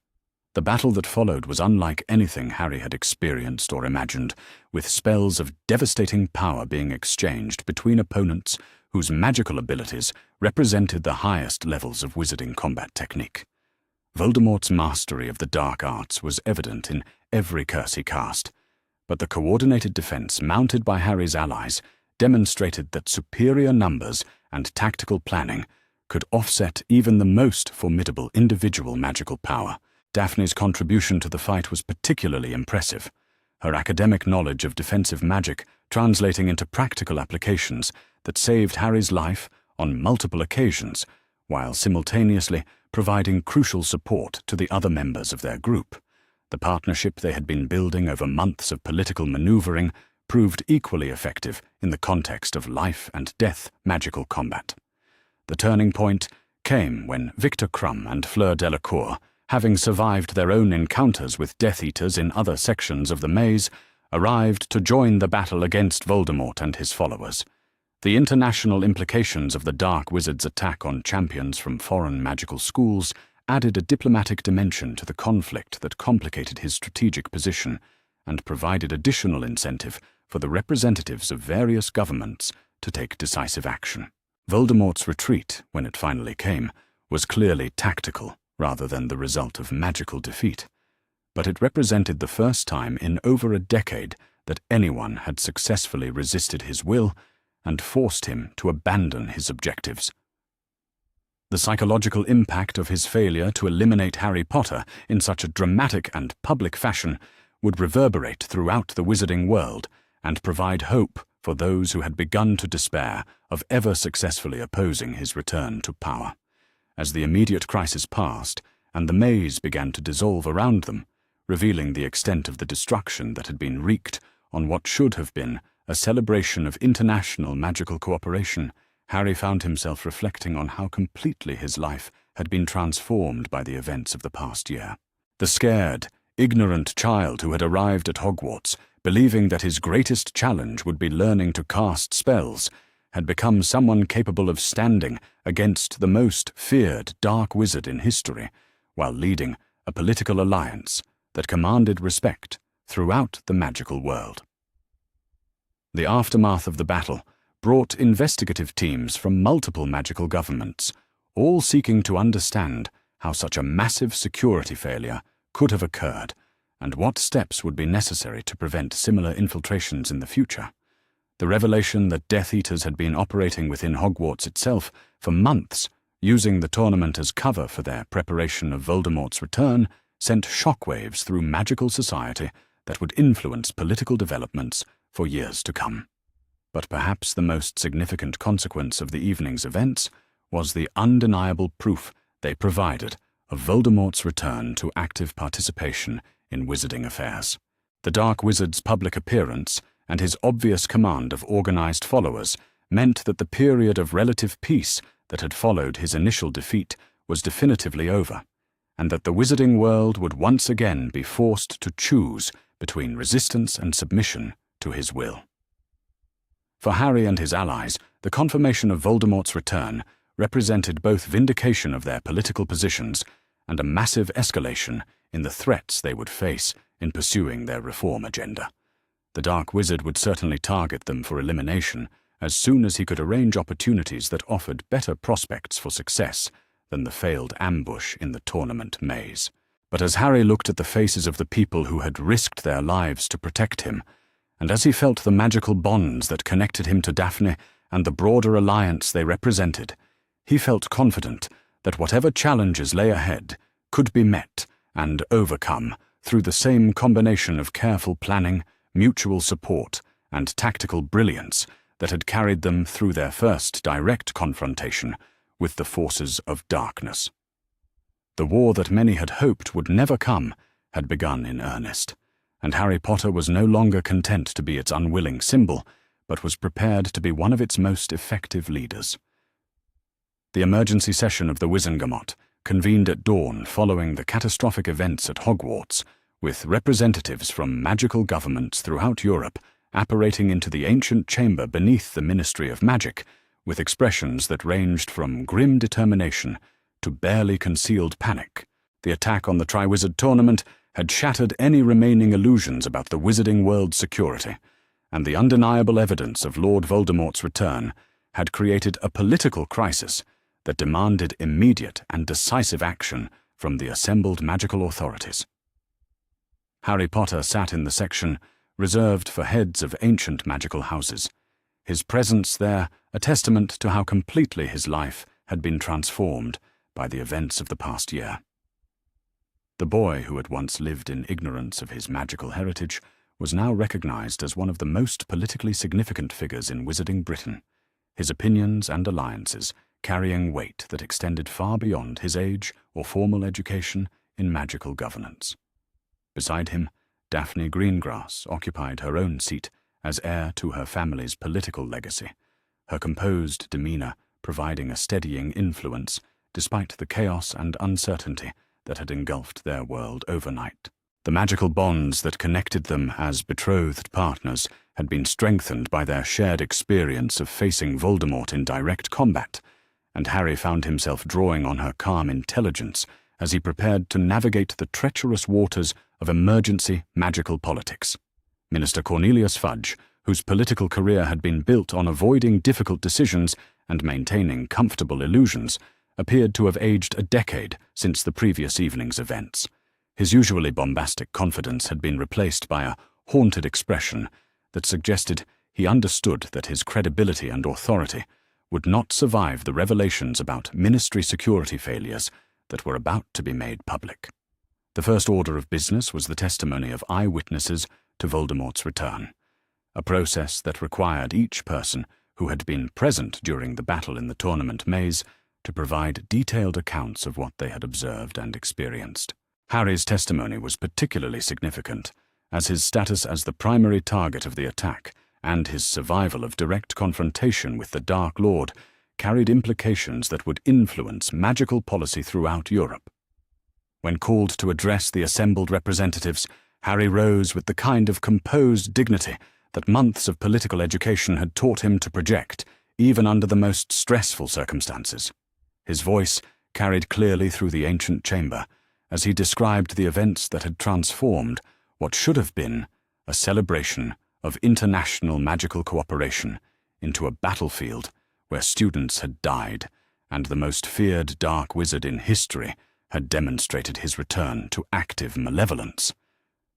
[SPEAKER 1] The battle that followed was unlike anything Harry had experienced or imagined, with spells of devastating power being exchanged between opponents whose magical abilities represented the highest levels of wizarding combat technique. Voldemort's mastery of the dark arts was evident in every curse he cast, but the coordinated defense mounted by Harry's allies demonstrated that superior numbers and tactical planning could offset even the most formidable individual magical power. Daphne's contribution to the fight was particularly impressive, her academic knowledge of defensive magic translating into practical applications that saved Harry's life on multiple occasions, while simultaneously providing crucial support to the other members of their group. The partnership they had been building over months of political maneuvering proved equally effective in the context of life-and-death magical combat. The turning point came when Victor Crumb and Fleur Delacour, having survived their own encounters with Death Eaters in other sections of the maze, arrived to join the battle against Voldemort and his followers. The international implications of the Dark Wizard's attack on champions from foreign magical schools added a diplomatic dimension to the conflict that complicated his strategic position and provided additional incentive for the representatives of various governments to take decisive action. Voldemort's retreat, when it finally came, was clearly tactical rather than the result of magical defeat, but it represented the first time in over a decade that anyone had successfully resisted his will and forced him to abandon his objectives. The psychological impact of his failure to eliminate Harry Potter in such a dramatic and public fashion would reverberate throughout the wizarding world and provide hope for those who had begun to despair of ever successfully opposing his return to power. As the immediate crisis passed and the maze began to dissolve around them, revealing the extent of the destruction that had been wreaked on what should have been a celebration of international magical cooperation, Harry found himself reflecting on how completely his life had been transformed by the events of the past year. The scared, ignorant child who had arrived at Hogwarts, believing that his greatest challenge would be learning to cast spells, had become someone capable of standing against the most feared dark wizard in history, while leading a political alliance that commanded respect throughout the magical world. The aftermath of the battle brought investigative teams from multiple magical governments, all seeking to understand how such a massive security failure could have occurred and what steps would be necessary to prevent similar infiltrations in the future. The revelation that Death Eaters had been operating within Hogwarts itself for months, using the tournament as cover for their preparation of Voldemort's return, sent shockwaves through magical society that would influence political developments for years to come. But perhaps the most significant consequence of the evening's events was the undeniable proof they provided of Voldemort's return to active participation in wizarding affairs. The Dark Wizard's public appearance and his obvious command of organized followers meant that the period of relative peace that had followed his initial defeat was definitively over, and that the wizarding world would once again be forced to choose between resistance and submission to his will. For Harry and his allies, the confirmation of Voldemort's return represented both vindication of their political positions and a massive escalation in the threats they would face in pursuing their reform agenda. The Dark Wizard would certainly target them for elimination as soon as he could arrange opportunities that offered better prospects for success than the failed ambush in the tournament maze. But as Harry looked at the faces of the people who had risked their lives to protect him, and as he felt the magical bonds that connected him to Daphne and the broader alliance they represented, he felt confident that whatever challenges lay ahead could be met and overcome through the same combination of careful planning, mutual support, and tactical brilliance that had carried them through their first direct confrontation with the forces of darkness. The war that many had hoped would never come had begun in earnest, and Harry Potter was no longer content to be its unwilling symbol, but was prepared to be one of its most effective leaders. The emergency session of the Wizengamot convened at dawn following the catastrophic events at Hogwarts, with representatives from magical governments throughout Europe apparating into the ancient chamber beneath the Ministry of Magic, with expressions that ranged from grim determination to barely concealed panic. The attack on the Triwizard Tournament had shattered any remaining illusions about the wizarding world's security, and the undeniable evidence of Lord Voldemort's return had created a political crisis that demanded immediate and decisive action from the assembled magical authorities. Harry Potter sat in the section reserved for heads of ancient magical houses, his presence there a testament to how completely his life had been transformed by the events of the past year. The boy who had once lived in ignorance of his magical heritage was now recognized as one of the most politically significant figures in Wizarding Britain, his opinions and alliances carrying weight that extended far beyond his age or formal education in magical governance. Beside him, Daphne Greengrass occupied her own seat as heir to her family's political legacy, her composed demeanor providing a steadying influence despite the chaos and uncertainty that had engulfed their world overnight. The magical bonds that connected them as betrothed partners had been strengthened by their shared experience of facing Voldemort in direct combat, and Harry found himself drawing on her calm intelligence as he prepared to navigate the treacherous waters of emergency magical politics. Minister Cornelius Fudge, whose political career had been built on avoiding difficult decisions and maintaining comfortable illusions, appeared to have aged a decade since the previous evening's events. His usually bombastic confidence had been replaced by a haunted expression that suggested he understood that his credibility and authority would not survive the revelations about ministry security failures that were about to be made public. The first order of business was the testimony of eyewitnesses to Voldemort's return, a process that required each person who had been present during the battle in the tournament maze to provide detailed accounts of what they had observed and experienced. Harry's testimony was particularly significant, as his status as the primary target of the attack and his survival of direct confrontation with the Dark Lord carried implications that would influence magical policy throughout Europe. When called to address the assembled representatives, Harry rose with the kind of composed dignity that months of political education had taught him to project, even under the most stressful circumstances. His voice carried clearly through the ancient chamber as he described the events that had transformed what should have been a celebration of international magical cooperation into a battlefield where students had died and the most feared dark wizard in history had demonstrated his return to active malevolence.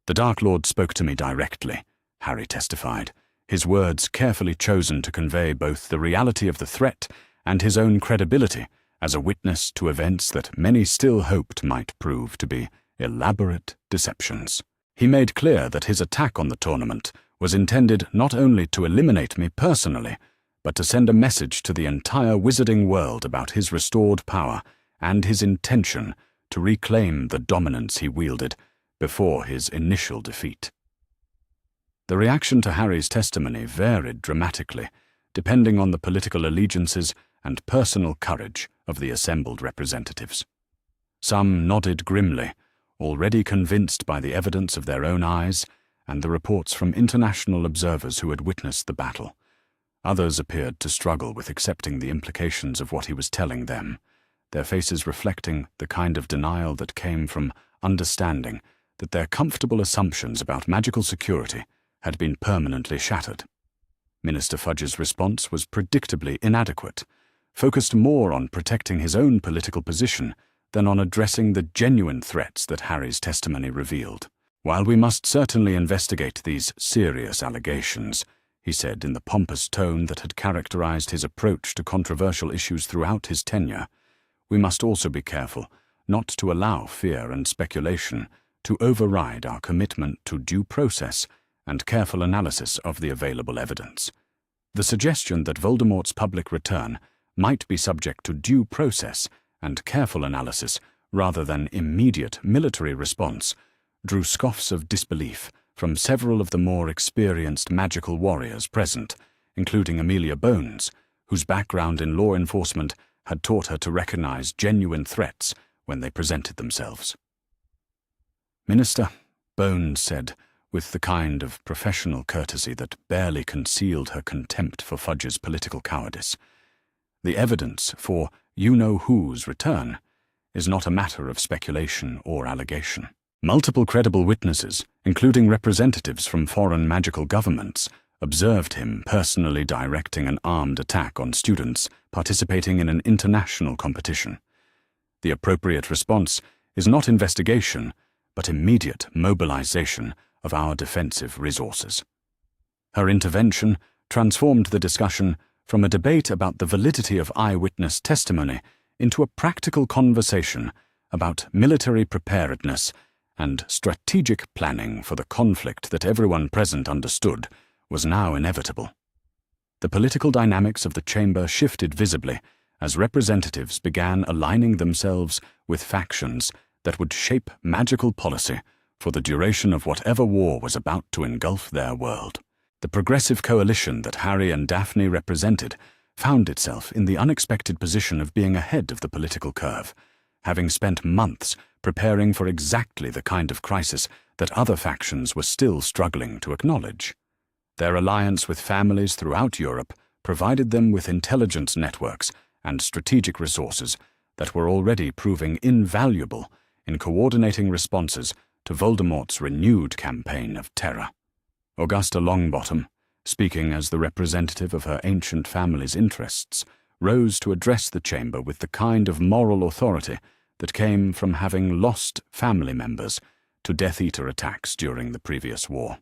[SPEAKER 1] "The Dark Lord spoke to me directly," Harry testified, his words carefully chosen to convey both the reality of the threat and his own credibility as a witness to events that many still hoped might prove to be elaborate deceptions. He made clear that his attack on the tournament was intended not only to eliminate me personally, but to send a message to the entire wizarding world about his restored power and his intention to reclaim the dominance he wielded before his initial defeat. The reaction to Harry's testimony varied dramatically, depending on the political allegiances and personal courage of the assembled representatives. Some nodded grimly, already convinced by the evidence of their own eyes and the reports from international observers who had witnessed the battle. Others appeared to struggle with accepting the implications of what he was telling them, their faces reflecting the kind of denial that came from understanding that their comfortable assumptions about magical security had been permanently shattered. Minister Fudge's response was predictably inadequate, focused more on protecting his own political position than on addressing the genuine threats that Harry's testimony revealed. "While we must certainly investigate these serious allegations," he said in the pompous tone that had characterized his approach to controversial issues throughout his tenure, "we must also be careful not to allow fear and speculation to override our commitment to due process and careful analysis of the available evidence. The suggestion that Voldemort's public return might be subject to due process and careful analysis rather than immediate military response drew scoffs of disbelief from several of the more experienced magical warriors present, including Amelia Bones, whose background in law enforcement had taught her to recognize genuine threats when they presented themselves. "Minister," Bones said, with the kind of professional courtesy that barely concealed her contempt for Fudge's political cowardice, "the evidence for you-know-who's return is not a matter of speculation or allegation. Multiple credible witnesses, including representatives from foreign magical governments, observed him personally directing an armed attack on students participating in an international competition. The appropriate response is not investigation, but immediate mobilization of our defensive resources." Her intervention transformed the discussion from a debate about the validity of eyewitness testimony into a practical conversation about military preparedness and strategic planning for the conflict that everyone present understood was now inevitable. The political dynamics of the chamber shifted visibly as representatives began aligning themselves with factions that would shape magical policy for the duration of whatever war was about to engulf their world. The progressive coalition that Harry and Daphne represented found itself in the unexpected position of being ahead of the political curve, having spent months preparing for exactly the kind of crisis that other factions were still struggling to acknowledge. Their alliance with families throughout Europe provided them with intelligence networks and strategic resources that were already proving invaluable in coordinating responses to Voldemort's renewed campaign of terror. Augusta Longbottom, speaking as the representative of her ancient family's interests, rose to address the chamber with the kind of moral authority that came from having lost family members to Death Eater attacks during the previous war.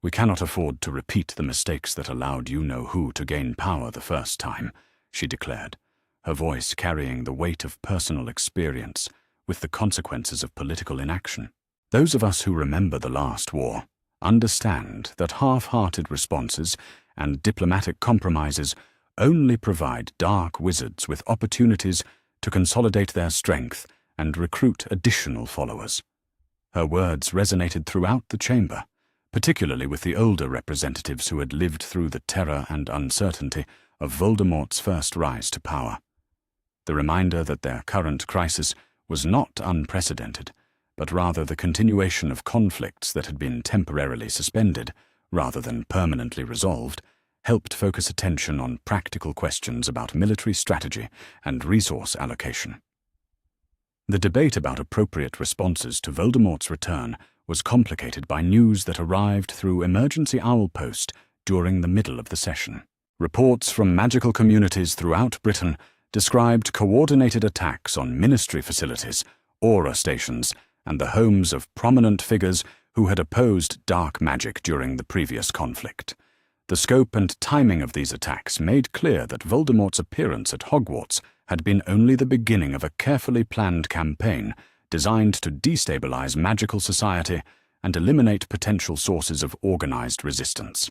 [SPEAKER 1] "We cannot afford to repeat the mistakes that allowed you-know-who to gain power the first time," she declared, her voice carrying the weight of personal experience with the consequences of political inaction. "Those of us who remember the last war understand that half-hearted responses and diplomatic compromises only provide dark wizards with opportunities to consolidate their strength and recruit additional followers." Her words resonated throughout the chamber, particularly with the older representatives who had lived through the terror and uncertainty of Voldemort's first rise to power. The reminder that their current crisis was not unprecedented, but rather the continuation of conflicts that had been temporarily suspended, rather than permanently resolved, helped focus attention on practical questions about military strategy and resource allocation. The debate about appropriate responses to Voldemort's return was complicated by news that arrived through Emergency Owl Post during the middle of the session. Reports from magical communities throughout Britain described coordinated attacks on ministry facilities, aura stations, and the homes of prominent figures who had opposed dark magic during the previous conflict. The scope and timing of these attacks made clear that Voldemort's appearance at Hogwarts had been only the beginning of a carefully planned campaign designed to destabilize magical society and eliminate potential sources of organized resistance.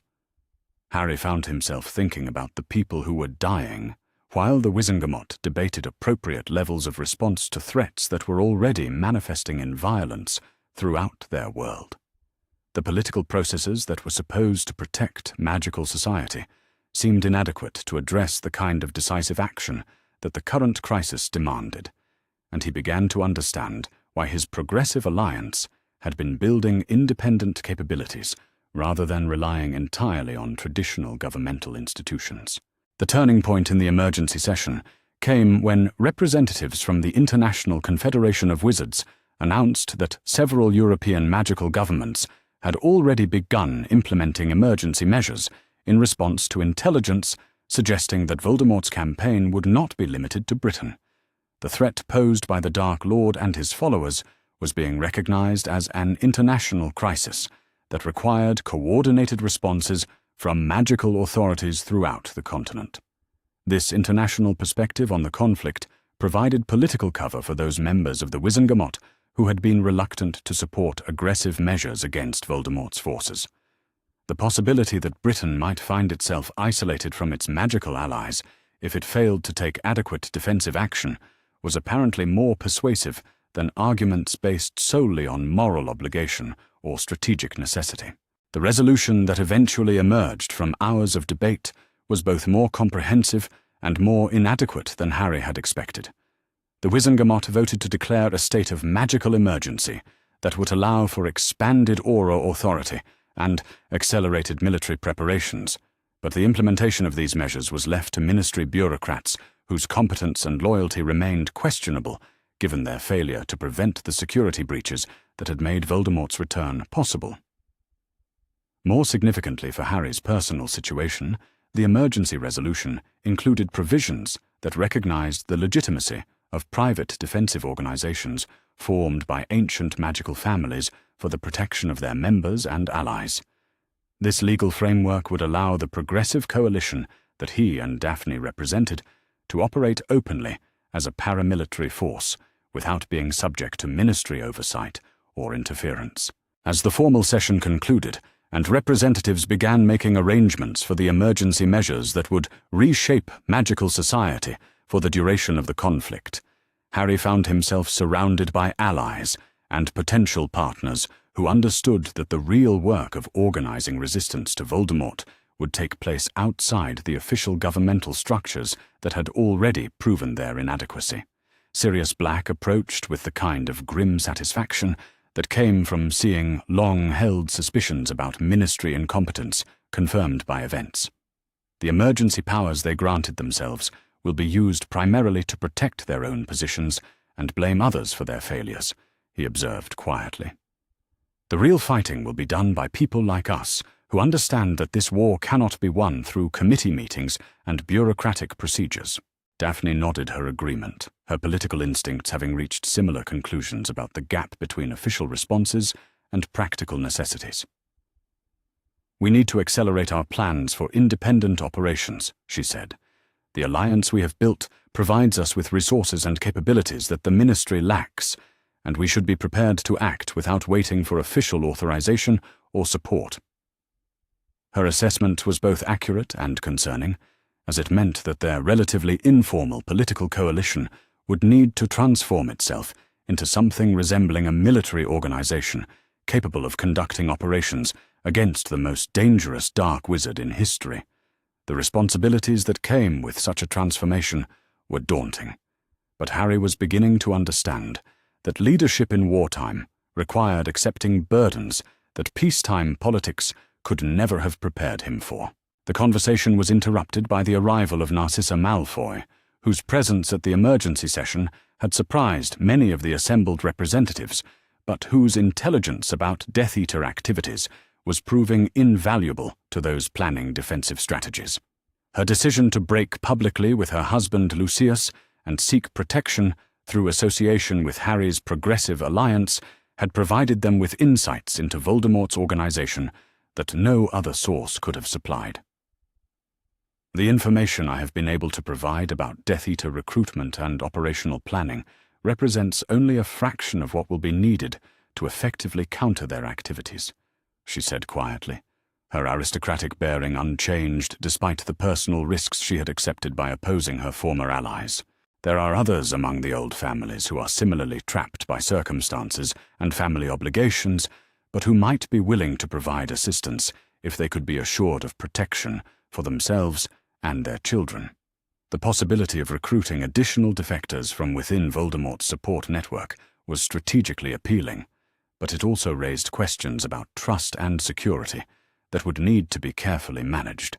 [SPEAKER 1] Harry found himself thinking about the people who were dying, while the Wizengamot debated appropriate levels of response to threats that were already manifesting in violence throughout their world. The political processes that were supposed to protect magical society seemed inadequate to address the kind of decisive action that the current crisis demanded, and he began to understand why his progressive alliance had been building independent capabilities rather than relying entirely on traditional governmental institutions. The turning point in the emergency session came when representatives from the International Confederation of Wizards announced that several European magical governments had already begun implementing emergency measures in response to intelligence suggesting that Voldemort's campaign would not be limited to Britain. The threat posed by the Dark Lord and his followers was being recognized as an international crisis that required coordinated responses from magical authorities throughout the continent. This international perspective on the conflict provided political cover for those members of the Wizengamot who had been reluctant to support aggressive measures against Voldemort's forces. The possibility that Britain might find itself isolated from its magical allies if it failed to take adequate defensive action was apparently more persuasive than arguments based solely on moral obligation or strategic necessity. The resolution that eventually emerged from hours of debate was both more comprehensive and more inadequate than Harry had expected. The Wizengamot voted to declare a state of magical emergency that would allow for expanded aura authority and accelerated military preparations, but the implementation of these measures was left to ministry bureaucrats whose competence and loyalty remained questionable given their failure to prevent the security breaches that had made Voldemort's return possible. More significantly for Harry's personal situation, the emergency resolution included provisions that recognized the legitimacy of private defensive organizations formed by ancient magical families for the protection of their members and allies. This legal framework would allow the progressive coalition that he and Daphne represented to operate openly as a paramilitary force without being subject to ministry oversight or interference. As the formal session concluded, and representatives began making arrangements for the emergency measures that would reshape magical society for the duration of the conflict, Harry found himself surrounded by allies and potential partners who understood that the real work of organizing resistance to Voldemort would take place outside the official governmental structures that had already proven their inadequacy. Sirius Black approached with the kind of grim satisfaction that came from seeing long-held suspicions about ministry incompetence confirmed by events. The emergency powers they granted themselves will be used primarily to protect their own positions and blame others for their failures, he observed quietly. The real fighting will be done by people like us, who understand that this war cannot be won through committee meetings and bureaucratic procedures. Daphne nodded her agreement, her political instincts having reached similar conclusions about the gap between official responses and practical necessities. "We need to accelerate our plans for independent operations," she said. "The alliance we have built provides us with resources and capabilities that the ministry lacks, and we should be prepared to act without waiting for official authorization or support." Her assessment was both accurate and concerning, as it meant that their relatively informal political coalition would need to transform itself into something resembling a military organization capable of conducting operations against the most dangerous dark wizard in history. The responsibilities that came with such a transformation were daunting, but Harry was beginning to understand that leadership in wartime required accepting burdens that peacetime politics could never have prepared him for. The conversation was interrupted by the arrival of Narcissa Malfoy, whose presence at the emergency session had surprised many of the assembled representatives, but whose intelligence about Death Eater activities was proving invaluable to those planning defensive strategies. Her decision to break publicly with her husband Lucius and seek protection through association with Harry's progressive alliance had provided them with insights into Voldemort's organization that no other source could have supplied. "The information I have been able to provide about Death Eater recruitment and operational planning represents only a fraction of what will be needed to effectively counter their activities," she said quietly, her aristocratic bearing unchanged despite the personal risks she had accepted by opposing her former allies. "There are others among the old families who are similarly trapped by circumstances and family obligations, but who might be willing to provide assistance if they could be assured of protection for themselves and their children." The possibility of recruiting additional defectors from within Voldemort's support network was strategically appealing, but it also raised questions about trust and security that would need to be carefully managed.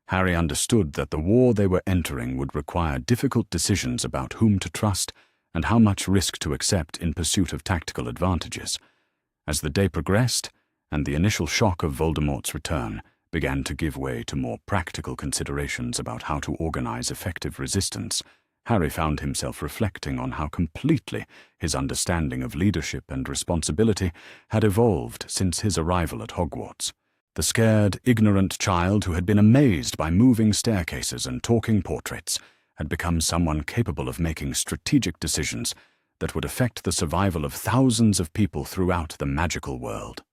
[SPEAKER 1] Harry understood that the war they were entering would require difficult decisions about whom to trust and how much risk to accept in pursuit of tactical advantages. As the day progressed, and the initial shock of Voldemort's return began to give way to more practical considerations about how to organize effective resistance, Harry found himself reflecting on how completely his understanding of leadership and responsibility had evolved since his arrival at Hogwarts. The scared, ignorant child who had been amazed by moving staircases and talking portraits had become someone capable of making strategic decisions that would affect the survival of thousands of people throughout the magical world.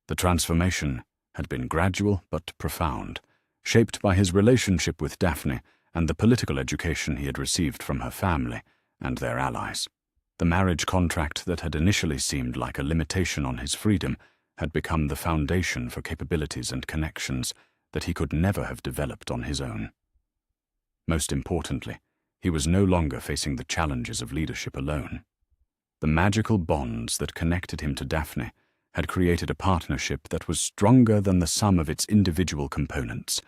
[SPEAKER 1] The transformation had been gradual but profound, shaped by his relationship with Daphne and the political education he had received from her family and their allies. The marriage contract that had initially seemed like a limitation on his freedom had become the foundation for capabilities and connections that he could never have developed on his own. Most importantly, he was no longer facing the challenges of leadership alone. The magical bonds that connected him to Daphne had created a partnership that was stronger than the sum of its individual components,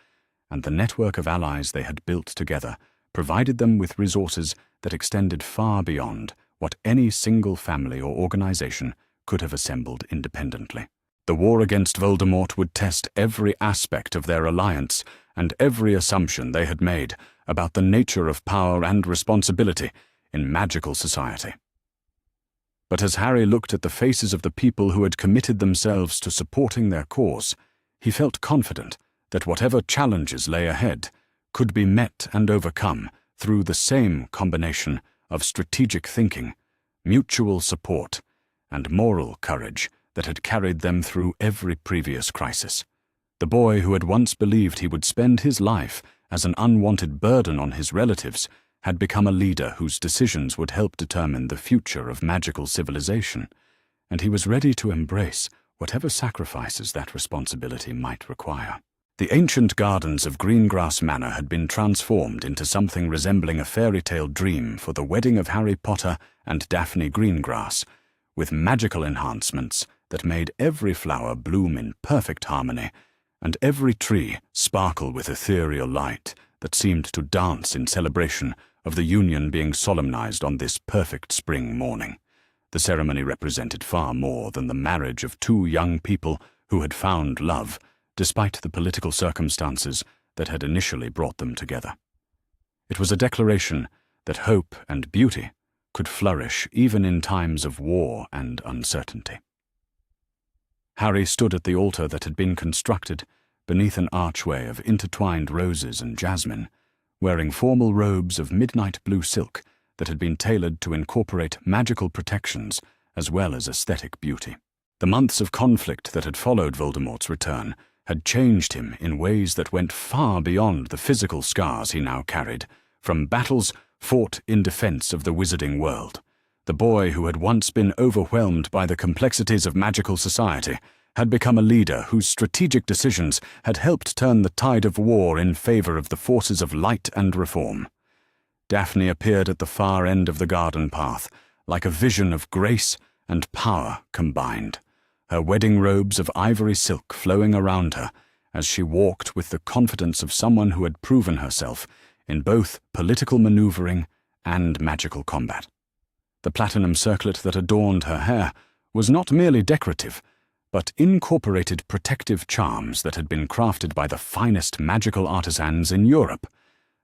[SPEAKER 1] and the network of allies they had built together provided them with resources that extended far beyond what any single family or organization could have assembled independently. The war against Voldemort would test every aspect of their alliance and every assumption they had made about the nature of power and responsibility in magical society. But as Harry looked at the faces of the people who had committed themselves to supporting their cause, he felt confident that whatever challenges lay ahead could be met and overcome through the same combination of strategic thinking, mutual support, and moral courage that had carried them through every previous crisis. The boy who had once believed he would spend his life as an unwanted burden on his relatives had become a leader whose decisions would help determine the future of magical civilization, and he was ready to embrace whatever sacrifices that responsibility might require. The ancient gardens of Greengrass Manor had been transformed into something resembling a fairy tale dream for the wedding of Harry Potter and Daphne Greengrass, with magical enhancements that made every flower bloom in perfect harmony, and every tree sparkle with ethereal light that seemed to dance in celebration of the union being solemnized on this perfect spring morning. The ceremony represented far more than the marriage of two young people who had found love, despite the political circumstances that had initially brought them together. It was a declaration that hope and beauty could flourish even in times of war and uncertainty. Harry stood at the altar that had been constructed beneath an archway of intertwined roses and jasmine, wearing formal robes of midnight blue silk that had been tailored to incorporate magical protections as well as aesthetic beauty. The months of conflict that had followed Voldemort's return had changed him in ways that went far beyond the physical scars he now carried from battles fought in defense of the wizarding world. The boy who had once been overwhelmed by the complexities of magical society had become a leader whose strategic decisions had helped turn the tide of war in favor of the forces of light and reform. Daphne appeared at the far end of the garden path, like a vision of grace and power combined, her wedding robes of ivory silk flowing around her as she walked with the confidence of someone who had proven herself in both political maneuvering and magical combat. The platinum circlet that adorned her hair was not merely decorative, but incorporated protective charms that had been crafted by the finest magical artisans in Europe,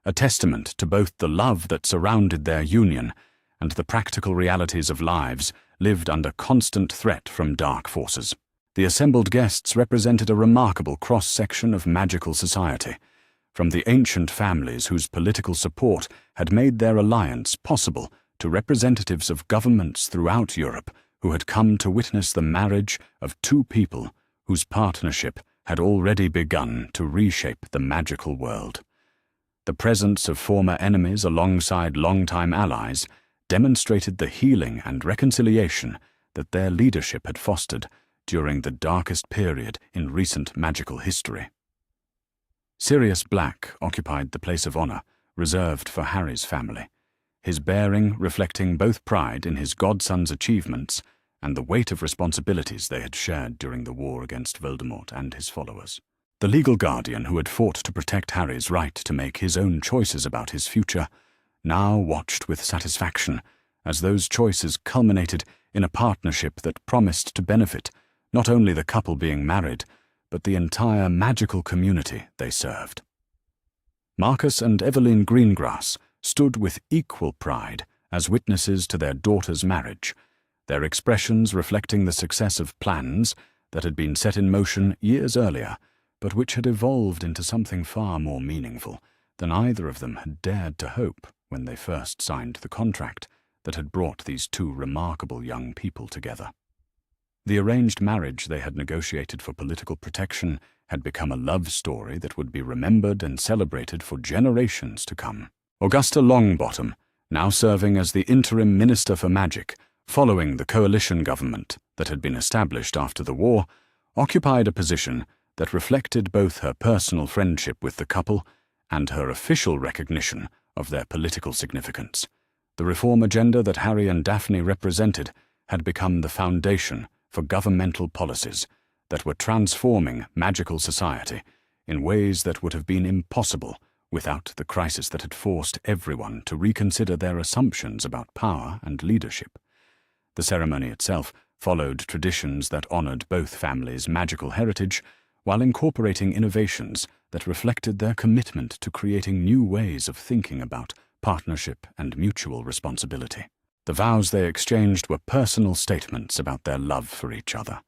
[SPEAKER 1] a testament to both the love that surrounded their union and the practical realities of lives lived under constant threat from dark forces. The assembled guests represented a remarkable cross-section of magical society, from the ancient families whose political support had made their alliance possible to representatives of governments throughout Europe who had come to witness the marriage of two people whose partnership had already begun to reshape the magical world. The presence of former enemies alongside longtime allies demonstrated the healing and reconciliation that their leadership had fostered during the darkest period in recent magical history. Sirius Black occupied the place of honor reserved for Harry's family, his bearing reflecting both pride in his godson's achievements and the weight of responsibilities they had shared during the war against Voldemort and his followers. The legal guardian who had fought to protect Harry's right to make his own choices about his future now watched with satisfaction as those choices culminated in a partnership that promised to benefit not only the couple being married, but the entire magical community they served. Marcus and Eveline Greengrass stood with equal pride as witnesses to their daughter's marriage, their expressions reflecting the success of plans that had been set in motion years earlier, but which had evolved into something far more meaningful than either of them had dared to hope when they first signed the contract that had brought these two remarkable young people together. The arranged marriage they had negotiated for political protection had become a love story that would be remembered and celebrated for generations to come. Augusta Longbottom, now serving as the interim Minister for Magic, following the coalition government that had been established after the war, occupied a position that reflected both her personal friendship with the couple and her official recognition of their political significance. The reform agenda that Harry and Daphne represented had become the foundation for governmental policies that were transforming magical society in ways that would have been impossible without the crisis that had forced everyone to reconsider their assumptions about power and leadership. The ceremony itself followed traditions that honored both families' magical heritage while incorporating innovations that reflected their commitment to creating new ways of thinking about partnership and mutual responsibility. The vows they exchanged were personal statements about their love for each other,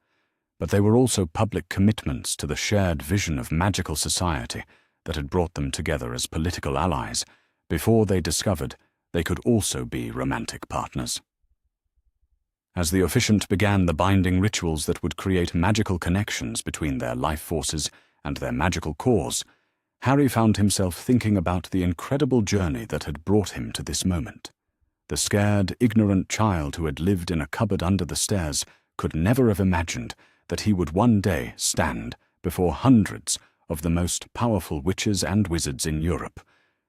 [SPEAKER 1] but they were also public commitments to the shared vision of magical society that had brought them together as political allies before they discovered they could also be romantic partners. As the officiant began the binding rituals that would create magical connections between their life forces and their magical cores, Harry found himself thinking about the incredible journey that had brought him to this moment. The scared, ignorant child who had lived in a cupboard under the stairs could never have imagined that he would one day stand before hundreds of the most powerful witches and wizards in Europe,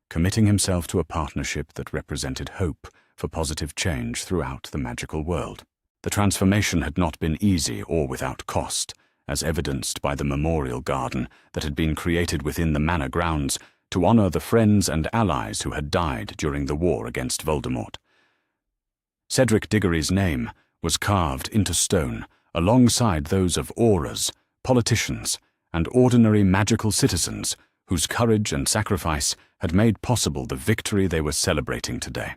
[SPEAKER 1] committing himself to a partnership that represented hope for positive change throughout the magical world. The transformation had not been easy or without cost, as evidenced by the memorial garden that had been created within the manor grounds to honor the friends and allies who had died during the war against Voldemort. Cedric Diggory's name was carved into stone alongside those of aurors, politicians, and ordinary magical citizens whose courage and sacrifice had made possible the victory they were celebrating today.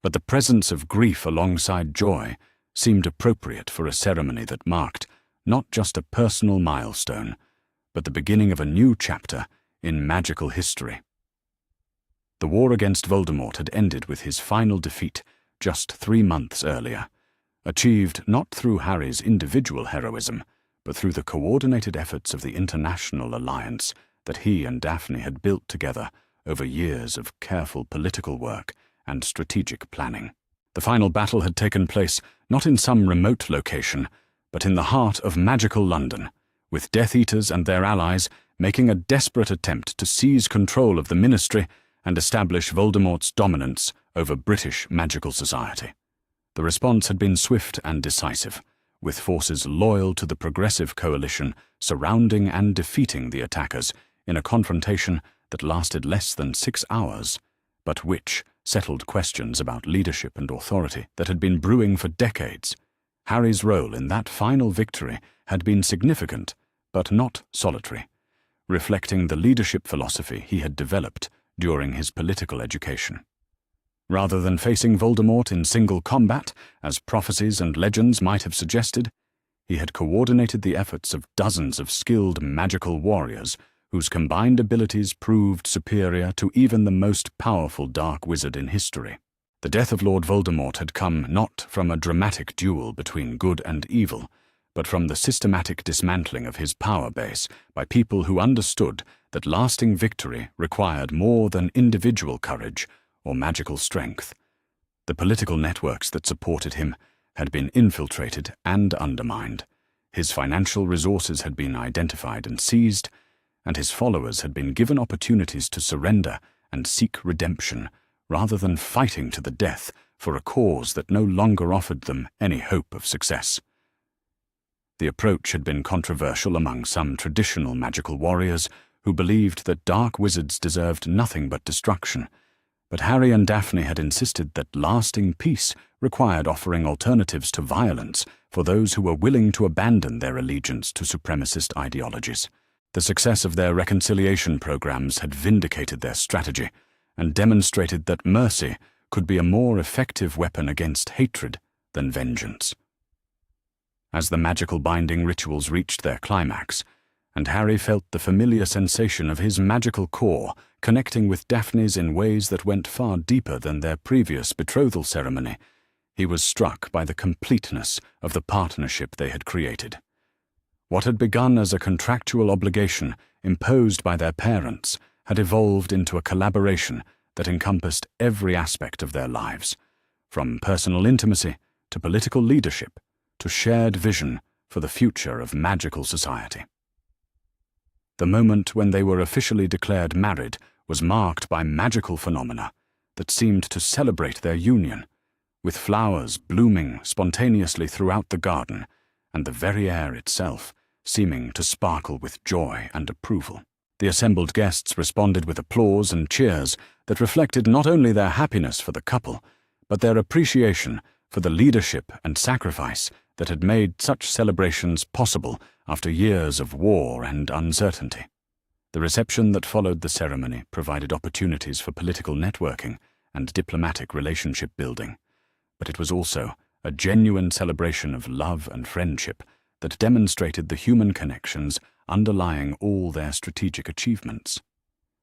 [SPEAKER 1] But the presence of grief alongside joy seemed appropriate for a ceremony that marked not just a personal milestone, but the beginning of a new chapter in magical history. The war against Voldemort had ended with his final defeat just 3 months earlier, achieved not through Harry's individual heroism, but through the coordinated efforts of the international alliance that he and Daphne had built together over years of careful political work and strategic planning. The final battle had taken place not in some remote location, but in the heart of magical London, with Death Eaters and their allies making a desperate attempt to seize control of the Ministry and establish Voldemort's dominance over British magical society. The response had been swift and decisive, with forces loyal to the Progressive Coalition surrounding and defeating the attackers in a confrontation that lasted less than 6 hours, but which settled questions about leadership and authority that had been brewing for decades. Harry's role in that final victory had been significant, but not solitary, reflecting the leadership philosophy he had developed during his political education. Rather than facing Voldemort in single combat, as prophecies and legends might have suggested, he had coordinated the efforts of dozens of skilled magical warriors whose combined abilities proved superior to even the most powerful dark wizard in history. The death of Lord Voldemort had come not from a dramatic duel between good and evil, but from the systematic dismantling of his power base by people who understood that lasting victory required more than individual courage or magical strength. The political networks that supported him had been infiltrated and undermined. His financial resources had been identified and seized, and his followers had been given opportunities to surrender and seek redemption, rather than fighting to the death for a cause that no longer offered them any hope of success. The approach had been controversial among some traditional magical warriors who believed that dark wizards deserved nothing but destruction, but Harry and Daphne had insisted that lasting peace required offering alternatives to violence for those who were willing to abandon their allegiance to supremacist ideologies. The success of their reconciliation programs had vindicated their strategy and demonstrated that mercy could be a more effective weapon against hatred than vengeance. As the magical binding rituals reached their climax, and Harry felt the familiar sensation of his magical core connecting with Daphne's in ways that went far deeper than their previous betrothal ceremony, He was struck by the completeness of the partnership they had created. What had begun as a contractual obligation imposed by their parents had evolved into a collaboration that encompassed every aspect of their lives, from personal intimacy to political leadership to shared vision for the future of magical society. The moment when they were officially declared married was marked by magical phenomena that seemed to celebrate their union, with flowers blooming spontaneously throughout the garden and the very air itself seeming to sparkle with joy and approval. The assembled guests responded with applause and cheers that reflected not only their happiness for the couple, but their appreciation for the leadership and sacrifice that had made such celebrations possible after years of war and uncertainty. The reception that followed the ceremony provided opportunities for political networking and diplomatic relationship building, but it was also a genuine celebration of love and friendship that demonstrated the human connections underlying all their strategic achievements.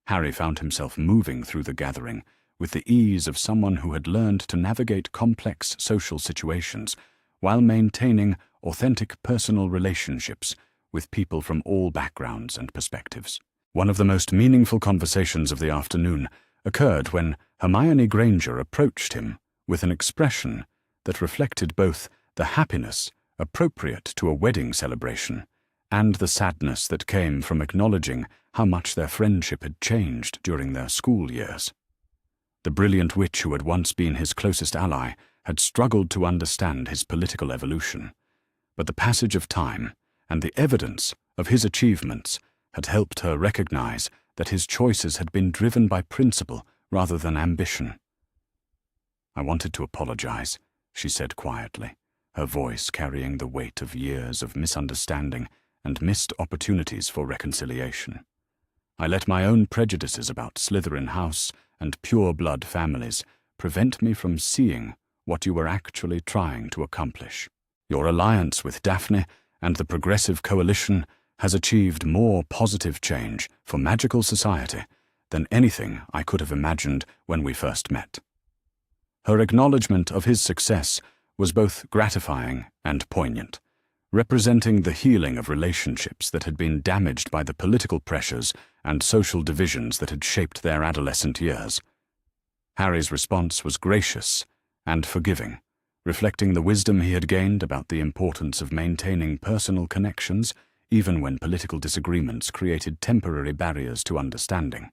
[SPEAKER 1] Harry found himself moving through the gathering with the ease of someone who had learned to navigate complex social situations while maintaining authentic personal relationships with people from all backgrounds and perspectives. One of the most meaningful conversations of the afternoon occurred when Hermione Granger approached him with an expression that reflected both the happiness appropriate to a wedding celebration and the sadness that came from acknowledging how much their friendship had changed during their school years. The brilliant witch who had once been his closest ally had struggled to understand his political evolution, but the passage of time and the evidence of his achievements had helped her recognize that his choices had been driven by principle rather than ambition. "I wanted to apologize," she said quietly, her voice carrying the weight of years of misunderstanding and missed opportunities for reconciliation. "I let my own prejudices about Slytherin House and pure-blood families prevent me from seeing what you were actually trying to accomplish. Your alliance with Daphne and the Progressive Coalition has achieved more positive change for magical society than anything I could have imagined when we first met." Her acknowledgement of his success was both gratifying and poignant, representing the healing of relationships that had been damaged by the political pressures and social divisions that had shaped their adolescent years. Harry's response was gracious and forgiving, reflecting the wisdom he had gained about the importance of maintaining personal connections even when political disagreements created temporary barriers to understanding.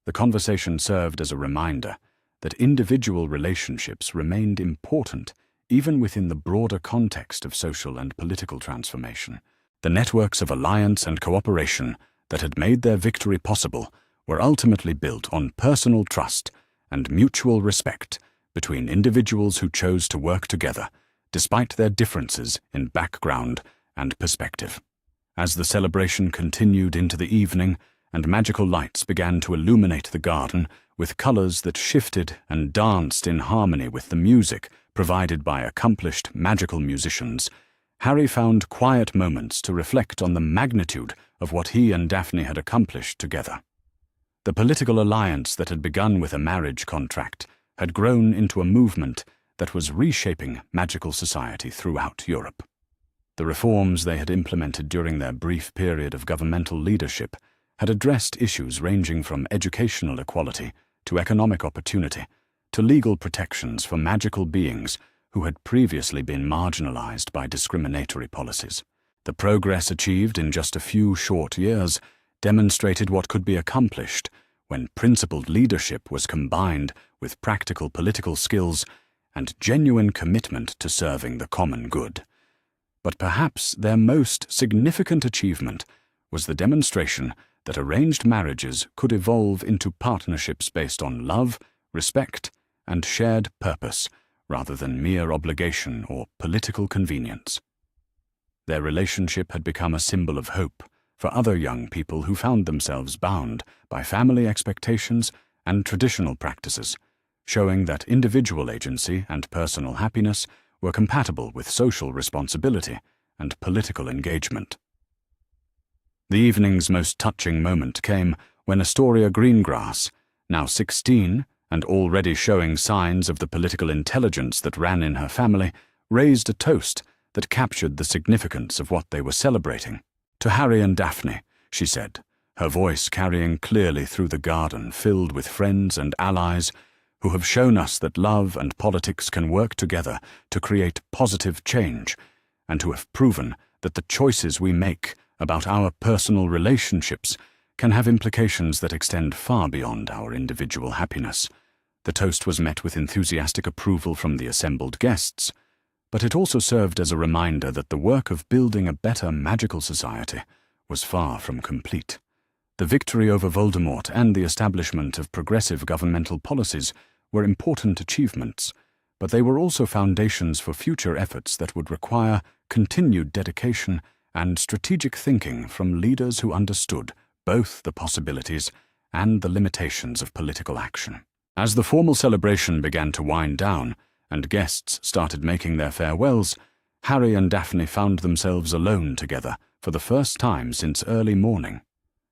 [SPEAKER 1] The conversation served as a reminder that individual relationships remained important even within the broader context of social and political transformation. The networks of alliance and cooperation that had made their victory possible were ultimately built on personal trust and mutual respect between individuals who chose to work together, despite their differences in background and perspective. As the celebration continued into the evening and magical lights began to illuminate the garden with colors that shifted and danced in harmony with the music provided by accomplished magical musicians, Harry found quiet moments to reflect on the magnitude of what he and Daphne had accomplished together. The political alliance that had begun with a marriage contract had grown into a movement that was reshaping magical society throughout Europe. The reforms they had implemented during their brief period of governmental leadership had addressed issues ranging from educational equality to economic opportunity to legal protections for magical beings who had previously been marginalized by discriminatory policies. The progress achieved in just a few short years demonstrated what could be accomplished when principled leadership was combined with practical political skills and genuine commitment to serving the common good. But perhaps their most significant achievement was the demonstration that arranged marriages could evolve into partnerships based on love, respect, and shared purpose, rather than mere obligation or political convenience. Their relationship had become a symbol of hope for other young people who found themselves bound by family expectations and traditional practices, showing that individual agency and personal happiness were compatible with social responsibility and political engagement. The evening's most touching moment came when Astoria Greengrass, now 16 and already showing signs of the political intelligence that ran in her family, raised a toast that captured the significance of what they were celebrating. "To Harry and Daphne," she said, her voice carrying clearly through the garden filled with friends and allies who have shown us that love and politics can work together to create positive change, and who have proven that the choices we make about our personal relationships can have implications that extend far beyond our individual happiness. The toast was met with enthusiastic approval from the assembled guests, but it also served as a reminder that the work of building a better magical society was far from complete. The victory over Voldemort and the establishment of progressive governmental policies were important achievements, but they were also foundations for future efforts that would require continued dedication and strategic thinking from leaders who understood both the possibilities and the limitations of political action. As the formal celebration began to wind down and guests started making their farewells, Harry and Daphne found themselves alone together for the first time since early morning.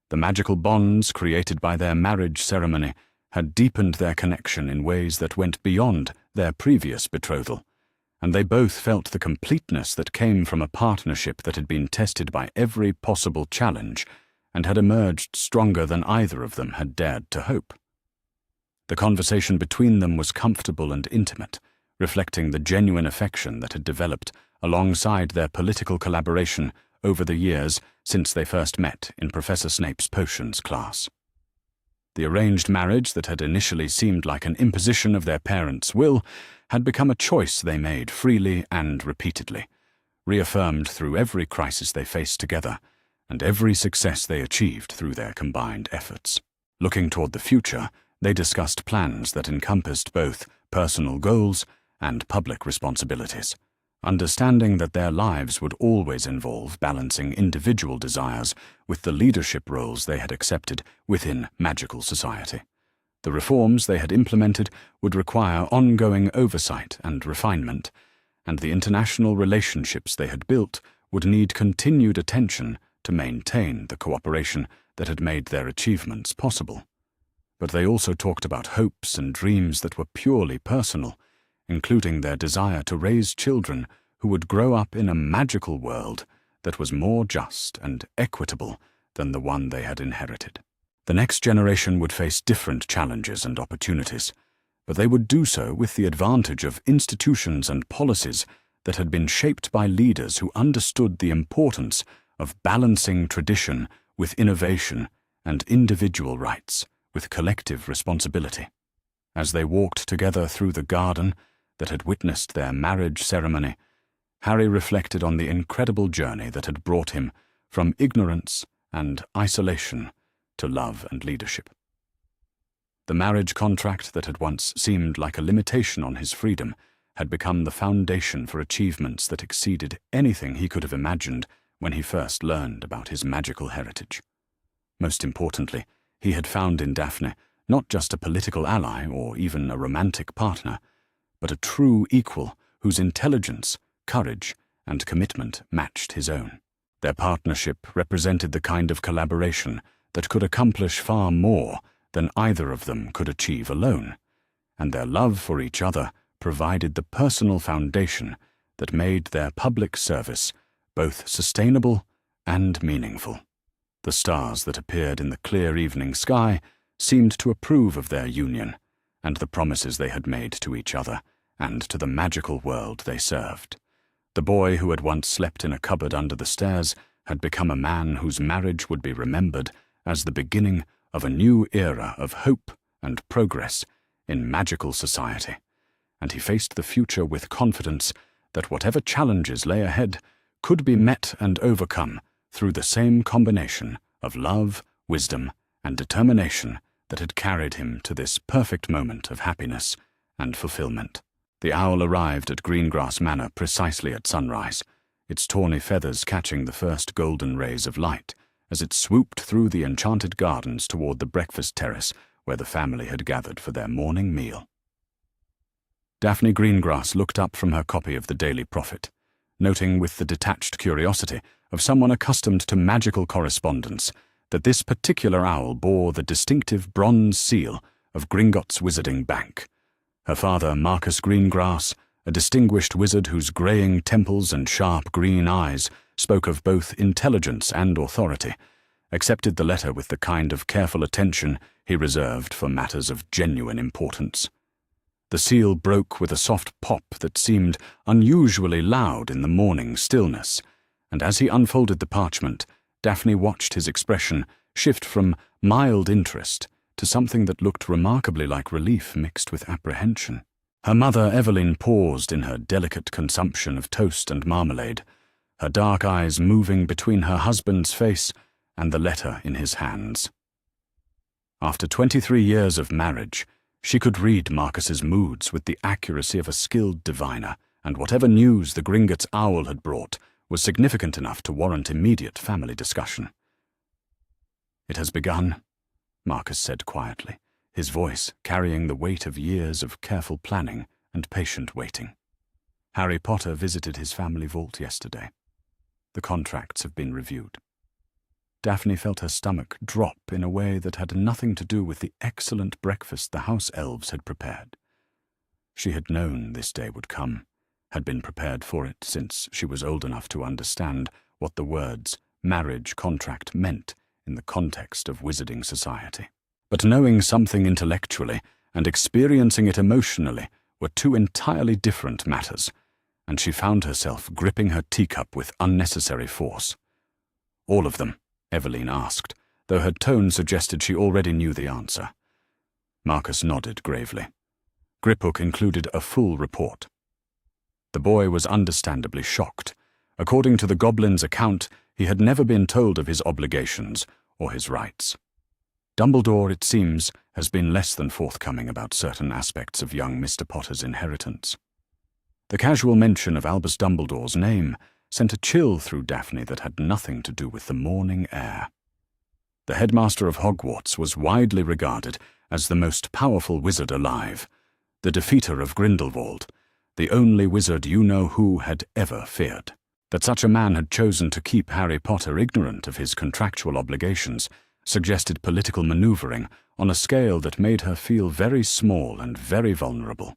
[SPEAKER 1] The magical bonds created by their marriage ceremony had deepened their connection in ways that went beyond their previous betrothal, and they both felt the completeness that came from a partnership that had been tested by every possible challenge and had emerged stronger than either of them had dared to hope. The conversation between them was comfortable and intimate, reflecting the genuine affection that had developed alongside their political collaboration over the years since they first met in Professor Snape's potions class. The arranged marriage that had initially seemed like an imposition of their parents' will had become a choice they made freely and repeatedly, reaffirmed through every crisis they faced together and every success they achieved through their combined efforts. Looking toward the future, they discussed plans that encompassed both personal goals and public responsibilities, understanding that their lives would always involve balancing individual desires with the leadership roles they had accepted within magical society. The reforms they had implemented would require ongoing oversight and refinement, and the international relationships they had built would need continued attention to maintain the cooperation that had made their achievements possible. But they also talked about hopes and dreams that were purely personal, including their desire to raise children who would grow up in a magical world that was more just and equitable than the one they had inherited. The next generation would face different challenges and opportunities, but they would do so with the advantage of institutions and policies that had been shaped by leaders who understood the importance of balancing tradition with innovation and individual rights with collective responsibility. As they walked together through the garden that had witnessed their marriage ceremony, Harry reflected on the incredible journey that had brought him from ignorance and isolation to love and leadership. The marriage contract that had once seemed like a limitation on his freedom had become the foundation for achievements that exceeded anything he could have imagined when he first learned about his magical heritage. Most importantly, he had found in Daphne not just a political ally or even a romantic partner, but a true equal whose intelligence, courage, and commitment matched his own. Their partnership represented the kind of collaboration that could accomplish far more than either of them could achieve alone, and their love for each other provided the personal foundation that made their public service both sustainable and meaningful. The stars that appeared in the clear evening sky seemed to approve of their union and the promises they had made to each other and to the magical world they served. The boy who had once slept in a cupboard under the stairs had become a man whose marriage would be remembered as the beginning of a new era of hope and progress in magical society, and he faced the future with confidence that whatever challenges lay ahead could be met and overcome through the same combination of love, wisdom, and determination that had carried him to this perfect moment of happiness and fulfillment. The owl arrived at Greengrass Manor precisely at sunrise, its tawny feathers catching the first golden rays of light as it swooped through the enchanted gardens toward the breakfast terrace where the family had gathered for their morning meal. Daphne Greengrass looked up from her copy of the Daily Prophet, noting with the detached curiosity of someone accustomed to magical correspondence that this particular owl bore the distinctive bronze seal of Gringotts Wizarding Bank. Her father, Marcus Greengrass, a distinguished wizard whose greying temples and sharp green eyes spoke of both intelligence and authority, accepted the letter with the kind of careful attention he reserved for matters of genuine importance. The seal broke with a soft pop that seemed unusually loud in the morning stillness, and as he unfolded the parchment, Daphne watched his expression shift from mild interest to something that looked remarkably like relief mixed with apprehension. Her mother, Evelyn, paused in her delicate consumption of toast and marmalade, her dark eyes moving between her husband's face and the letter in his hands. After 23 years of marriage, she could read Marcus's moods with the accuracy of a skilled diviner, and whatever news the Gringotts owl had brought was significant enough to warrant immediate family discussion. "It has begun," Marcus said quietly, his voice carrying the weight of years of careful planning and patient waiting. "Harry Potter visited his family vault yesterday. The contracts have been reviewed." Daphne felt her stomach drop in a way that had nothing to do with the excellent breakfast the house elves had prepared. She had known this day would come, had been prepared for it since she was old enough to understand what the words marriage contract meant in the context of wizarding society. But knowing something intellectually and experiencing it emotionally were two entirely different matters, and she found herself gripping her teacup with unnecessary force. "All of them?" Evelyn asked, though her tone suggested she already knew the answer. Marcus nodded gravely. Griphook included a full report. The boy was understandably shocked. According to the goblin's account, he had never been told of his obligations or his rights. Dumbledore, it seems, has been less than forthcoming about certain aspects of young Mr. Potter's inheritance. The casual mention of Albus Dumbledore's name sent a chill through Daphne that had nothing to do with the morning air. The headmaster of Hogwarts was widely regarded as the most powerful wizard alive, the defeater of Grindelwald, the only wizard you know who had ever feared. That such a man had chosen to keep Harry Potter ignorant of his contractual obligations suggested political maneuvering on a scale that made her feel very small and very vulnerable.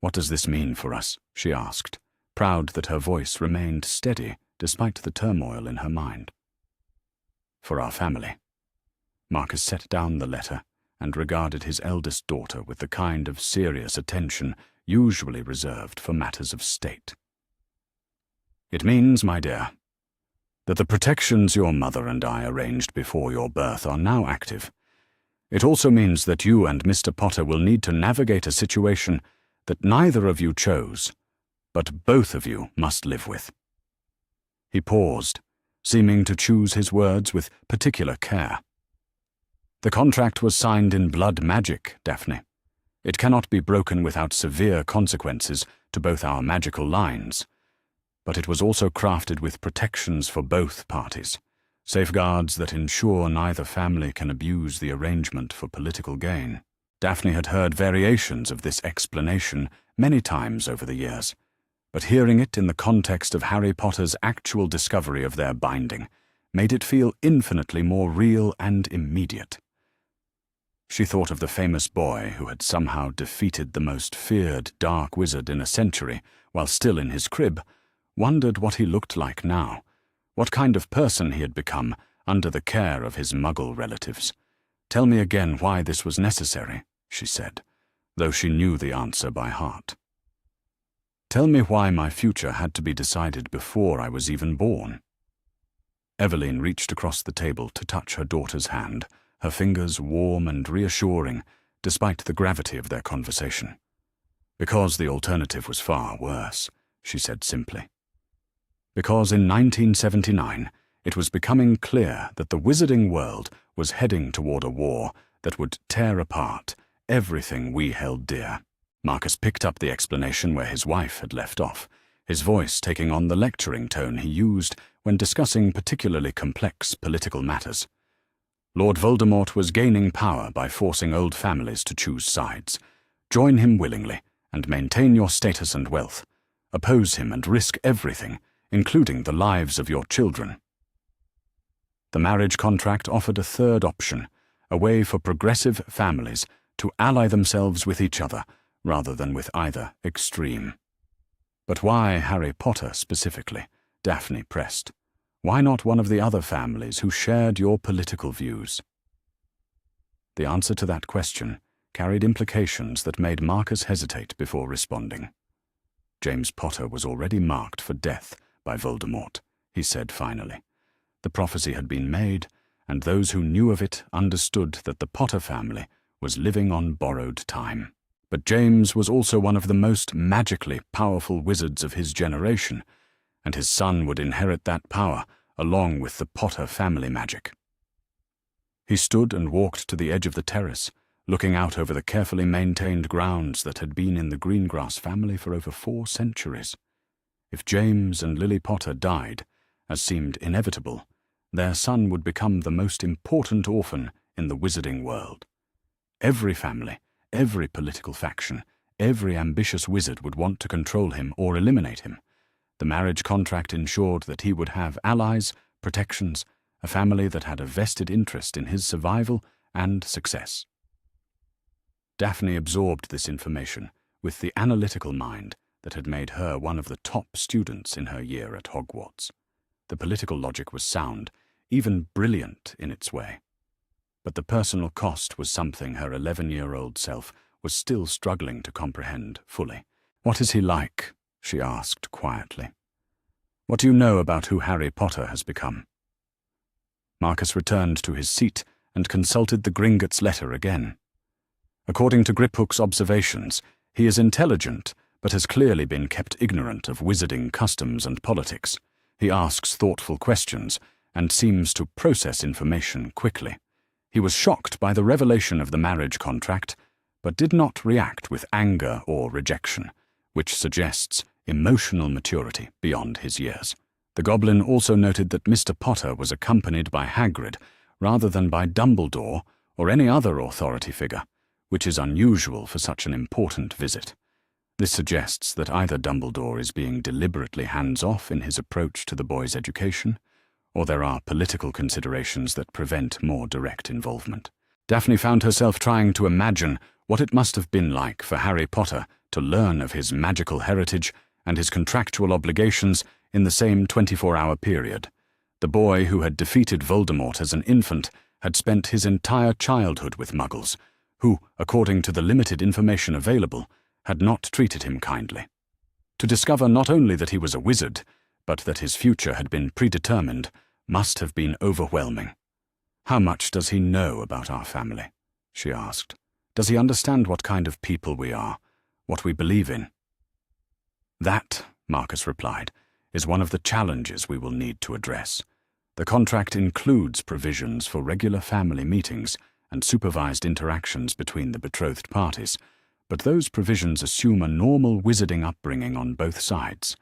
[SPEAKER 1] "What does this mean for us?" she asked, proud that her voice remained steady despite the turmoil in her mind. "For our family." Marcus set down the letter and regarded his eldest daughter with the kind of serious attention usually reserved for matters of state. "It means, my dear, that the protections your mother and I arranged before your birth are now active. It also means that you and Mr. Potter will need to navigate a situation that neither of you chose, but both of you must live with." He paused, seeming to choose his words with particular care. "The contract was signed in blood magic, Daphne. It cannot be broken without severe consequences to both our magical lines. But it was also crafted with protections for both parties, safeguards that ensure neither family can abuse the arrangement for political gain." Daphne had heard variations of this explanation many times over the years, but hearing it in the context of Harry Potter's actual discovery of their binding made it feel infinitely more real and immediate. She thought of the famous boy who had somehow defeated the most feared dark wizard in a century while still in his crib, wondered what he looked like now, what kind of person he had become under the care of his Muggle relatives. "Tell me again why this was necessary," she said, though she knew the answer by heart. "Tell me why my future had to be decided before I was even born." Evelyn reached across the table to touch her daughter's hand, her fingers warm and reassuring despite the gravity of their conversation. "Because the alternative was far worse," she said simply. "Because in 1979 it was becoming clear that the wizarding world was heading toward a war that would tear apart everything we held dear." Marcus picked up the explanation where his wife had left off, his voice taking on the lecturing tone he used when discussing particularly complex political matters. Lord Voldemort was gaining power by forcing old families to choose sides. Join him willingly and maintain your status and wealth. Oppose him and risk everything, including the lives of your children. The marriage contract offered a third option, a way for progressive families to ally themselves with each other rather than with either extreme. But why Harry Potter specifically? Daphne pressed. Why not one of the other families who shared your political views? The answer to that question carried implications that made Marcus hesitate before responding. James Potter was already marked for death by Voldemort, he said finally. The prophecy had been made, and those who knew of it understood that the Potter family was living on borrowed time. But James was also one of the most magically powerful wizards of his generation, and his son would inherit that power along with the Potter family magic. He stood and walked to the edge of the terrace, looking out over the carefully maintained grounds that had been in the Greengrass family for over 4 centuries. If James and Lily Potter died, as seemed inevitable, their son would become the most important orphan in the wizarding world. Every family, every political faction, every ambitious wizard would want to control him or eliminate him. The marriage contract ensured that he would have allies, protections, a family that had a vested interest in his survival and success. Daphne absorbed this information with the analytical mind that had made her one of the top students in her year at Hogwarts. The political logic was sound, even brilliant in its way. But the personal cost was something her 11-year-old self was still struggling to comprehend fully. "What is he like?" she asked quietly. "What do you know about who Harry Potter has become?" Marcus returned to his seat and consulted the Gringotts letter again. According to Griphook's observations, he is intelligent, but has clearly been kept ignorant of wizarding customs and politics. He asks thoughtful questions and seems to process information quickly. He was shocked by the revelation of the marriage contract, but did not react with anger or rejection, which suggests emotional maturity beyond his years. The goblin also noted that Mr. Potter was accompanied by Hagrid rather than by Dumbledore or any other authority figure, which is unusual for such an important visit. This suggests that either Dumbledore is being deliberately hands-off in his approach to the boy's education, or there are political considerations that prevent more direct involvement. Daphne found herself trying to imagine what it must have been like for Harry Potter to learn of his magical heritage and his contractual obligations in the same 24-hour period. The boy who had defeated Voldemort as an infant had spent his entire childhood with Muggles, who, according to the limited information available, had not treated him kindly. To discover not only that he was a wizard, but that his future had been predetermined, must have been overwhelming. "How much does he know about our family?" she asked. "Does he understand what kind of people we are, what we believe in?" "That," Marcus replied, "is one of the challenges we will need to address. The contract includes provisions for regular family meetings and supervised interactions between the betrothed parties, but those provisions assume a normal wizarding upbringing on both sides.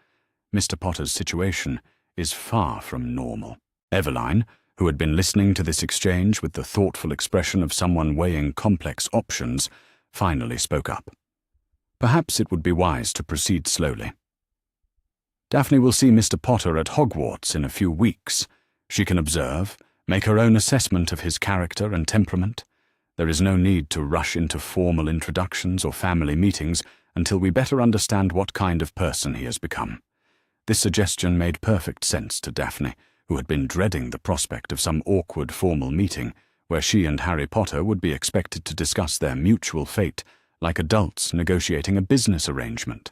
[SPEAKER 1] Mr. Potter's situation is far from normal." Eveline, who had been listening to this exchange with the thoughtful expression of someone weighing complex options, finally spoke up. Perhaps it would be wise to proceed slowly. "Daphne will see Mr. Potter at Hogwarts in a few weeks. She can observe, make her own assessment of his character and temperament. There is no need to rush into formal introductions or family meetings until we better understand what kind of person he has become." This suggestion made perfect sense to Daphne, who had been dreading the prospect of some awkward formal meeting where she and Harry Potter would be expected to discuss their mutual fate like adults negotiating a business arrangement.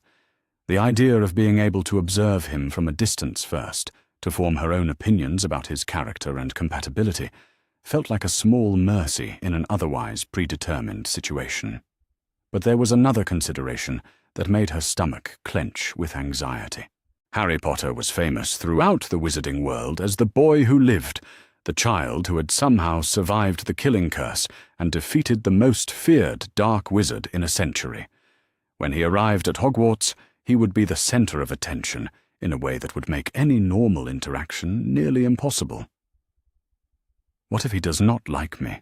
[SPEAKER 1] The idea of being able to observe him from a distance first, to form her own opinions about his character and compatibility, felt like a small mercy in an otherwise predetermined situation. But there was another consideration that made her stomach clench with anxiety. Harry Potter was famous throughout the wizarding world as the boy who lived, the child who had somehow survived the killing curse and defeated the most feared dark wizard in a century. When he arrived at Hogwarts, he would be the center of attention in a way that would make any normal interaction nearly impossible. "What if he does not like me?"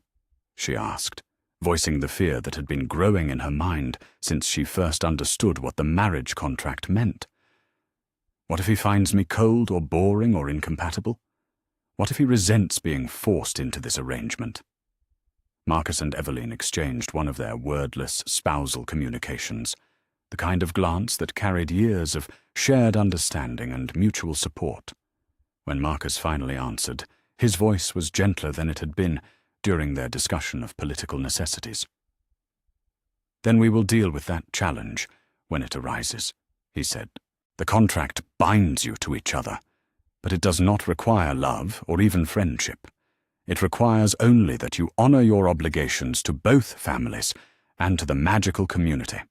[SPEAKER 1] she asked, voicing the fear that had been growing in her mind since she first understood what the marriage contract meant. "What if he finds me cold or boring or incompatible? What if he resents being forced into this arrangement?" Marcus and Eveline exchanged one of their wordless spousal communications, the kind of glance that carried years of shared understanding and mutual support. When Marcus finally answered, his voice was gentler than it had been during their discussion of political necessities. "Then we will deal with that challenge when it arises," he said. "The contract binds you to each other, but it does not require love or even friendship. It requires only that you honor your obligations to both families and to the magical community.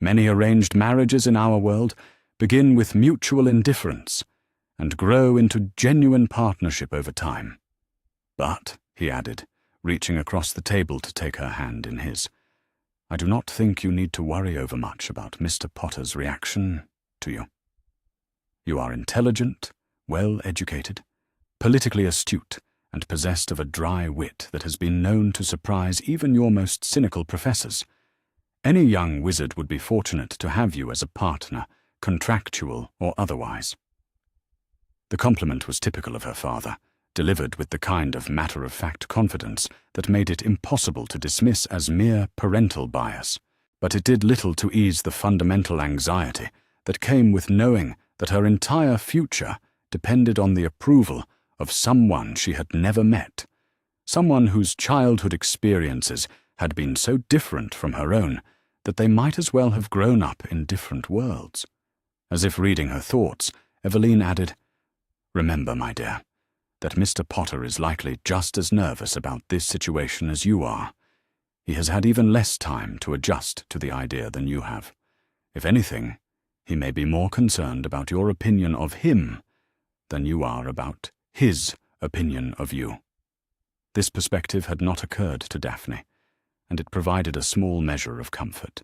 [SPEAKER 1] Many arranged marriages in our world begin with mutual indifference and grow into genuine partnership over time. But," he added, reaching across the table to take her hand in his, "I do not think you need to worry overmuch about Mr. Potter's reaction to you. You are intelligent, well-educated, politically astute, and possessed of a dry wit that has been known to surprise even your most cynical professors. Any young wizard would be fortunate to have you as a partner, contractual or otherwise." The compliment was typical of her father, delivered with the kind of matter-of-fact confidence that made it impossible to dismiss as mere parental bias, but it did little to ease the fundamental anxiety that came with knowing that her entire future depended on the approval of someone she had never met, someone whose childhood experiences had been so different from her own that they might as well have grown up in different worlds. As if reading her thoughts, Eveline added, "Remember, my dear, that Mr. Potter is likely just as nervous about this situation as you are. He has had even less time to adjust to the idea than you have. If anything, he may be more concerned about your opinion of him than you are about his opinion of you." This perspective had not occurred to Daphne, and it provided a small measure of comfort.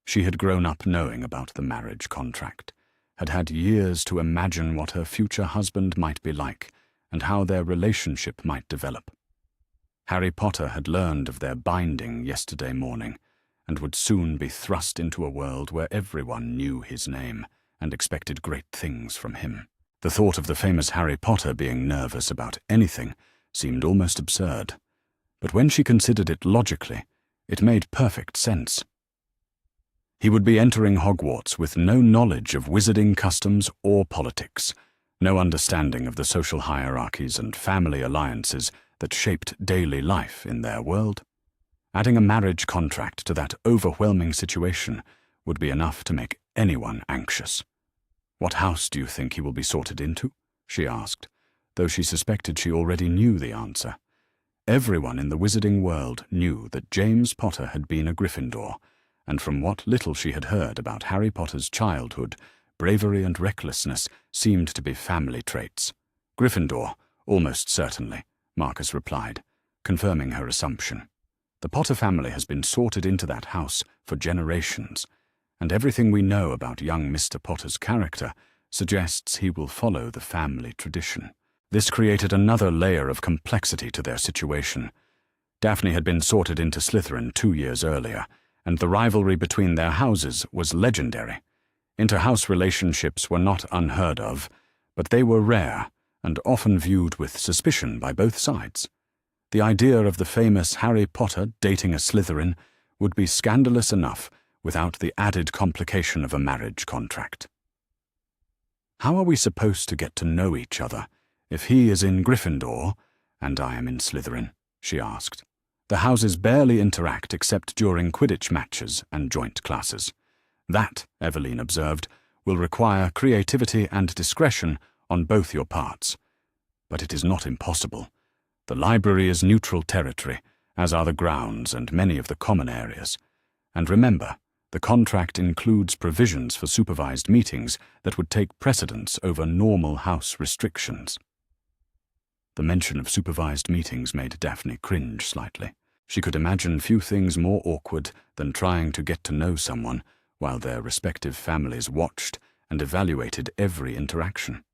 [SPEAKER 1] She had grown up knowing about the marriage contract, had had years to imagine what her future husband might be like and how their relationship might develop. Harry Potter had learned of their binding yesterday morning, and would soon be thrust into a world where everyone knew his name and expected great things from him. The thought of the famous Harry Potter being nervous about anything seemed almost absurd, but when she considered it logically, it made perfect sense. He would be entering Hogwarts with no knowledge of wizarding customs or politics, no understanding of the social hierarchies and family alliances that shaped daily life in their world. Adding a marriage contract to that overwhelming situation would be enough to make anyone anxious. "What house do you think he will be sorted into?" she asked, though she suspected she already knew the answer. Everyone in the wizarding world knew that James Potter had been a Gryffindor, and from what little she had heard about Harry Potter's childhood, bravery and recklessness seemed to be family traits. "Gryffindor, almost certainly," Marcus replied, confirming her assumption. "The Potter family has been sorted into that house for generations, and everything we know about young Mr. Potter's character suggests he will follow the family tradition." This created another layer of complexity to their situation. Daphne had been sorted into Slytherin 2 years earlier, and the rivalry between their houses was legendary. Inter-house relationships were not unheard of, but they were rare and often viewed with suspicion by both sides. The idea of the famous Harry Potter dating a Slytherin would be scandalous enough without the added complication of a marriage contract. "How are we supposed to get to know each other if he is in Gryffindor and I am in Slytherin?" she asked. "The houses barely interact except during Quidditch matches and joint classes. That," Eveline observed, "will require creativity and discretion on both your parts. But it is not impossible. The library is neutral territory, as are the grounds and many of the common areas. And remember, the contract includes provisions for supervised meetings that would take precedence over normal house restrictions." The mention of supervised meetings made Daphne cringe slightly. She could imagine few things more awkward than trying to get to know someone while their respective families watched and evaluated every interaction.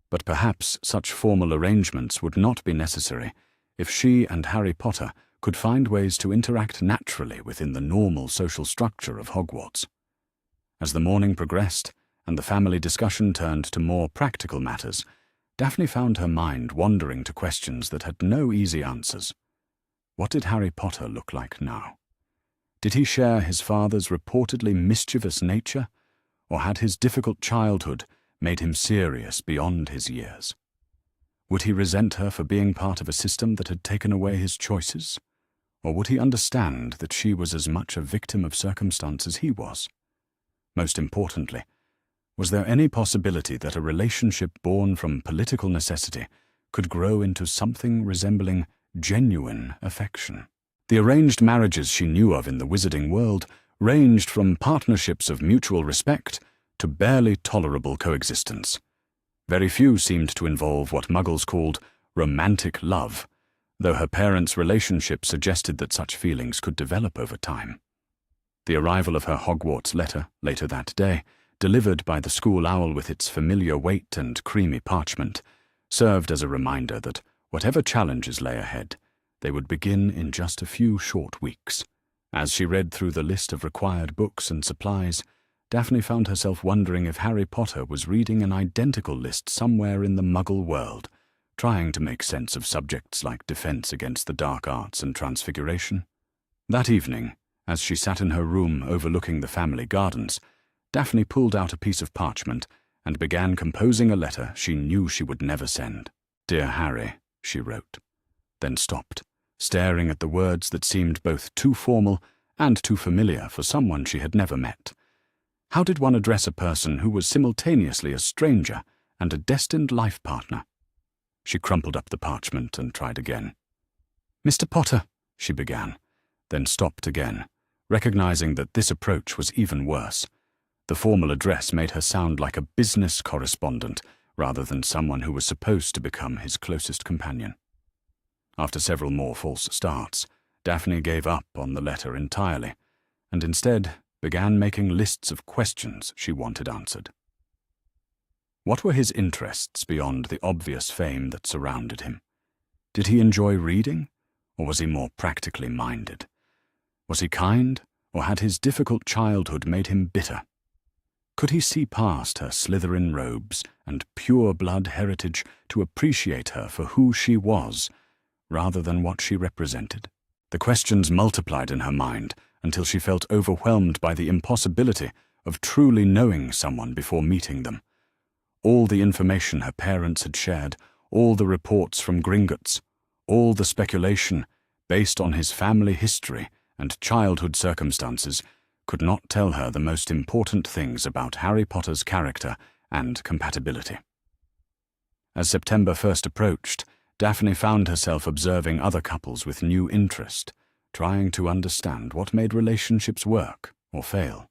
[SPEAKER 1] But perhaps such formal arrangements would not be necessary if she and Harry Potter could find ways to interact naturally within the normal social structure of Hogwarts. As the morning progressed and the family discussion turned to more practical matters, Daphne found her mind wandering to questions that had no easy answers. What did Harry Potter look like now? Did he share his father's reportedly mischievous nature, or had his difficult childhood made him serious beyond his years? Would he resent her for being part of a system that had taken away his choices? Or would he understand that she was as much a victim of circumstance as he was? Most importantly, was there any possibility that a relationship born from political necessity could grow into something resembling genuine affection? The arranged marriages she knew of in the wizarding world ranged from partnerships of mutual respect to barely tolerable coexistence. Very few seemed to involve what Muggles called romantic love, though her parents' relationship suggested that such feelings could develop over time. The arrival of her Hogwarts letter later that day, delivered by the school owl with its familiar weight and creamy parchment, served as a reminder that whatever challenges lay ahead, they would begin in just a few short weeks. As she read through the list of required books and supplies, Daphne found herself wondering if Harry Potter was reading an identical list somewhere in the Muggle world, trying to make sense of subjects like defense against the dark arts and transfiguration. That evening, as she sat in her room overlooking the family gardens, Daphne pulled out a piece of parchment and began composing a letter she knew she would never send. "Dear Harry," she wrote, then stopped, staring at the words that seemed both too formal and too familiar for someone she had never met. How did one address a person who was simultaneously a stranger and a destined life partner? She crumpled up the parchment and tried again. "Mr. Potter," she began, then stopped again, recognizing that this approach was even worse. The formal address made her sound like a business correspondent rather than someone who was supposed to become his closest companion. After several more false starts, Daphne gave up on the letter entirely, and instead began making lists of questions she wanted answered. What were his interests beyond the obvious fame that surrounded him? Did he enjoy reading, or was he more practically minded? Was he kind, or had his difficult childhood made him bitter? Could he see past her Slytherin robes and pure-blood heritage to appreciate her for who she was, rather than what she represented? The questions multiplied in her mind until she felt overwhelmed by the impossibility of truly knowing someone before meeting them. All the information her parents had shared, all the reports from Gringotts, all the speculation based on his family history and childhood circumstances could not tell her the most important things about Harry Potter's character and compatibility. As September first approached, Daphne found herself observing other couples with new interest, trying to understand what made relationships work or fail.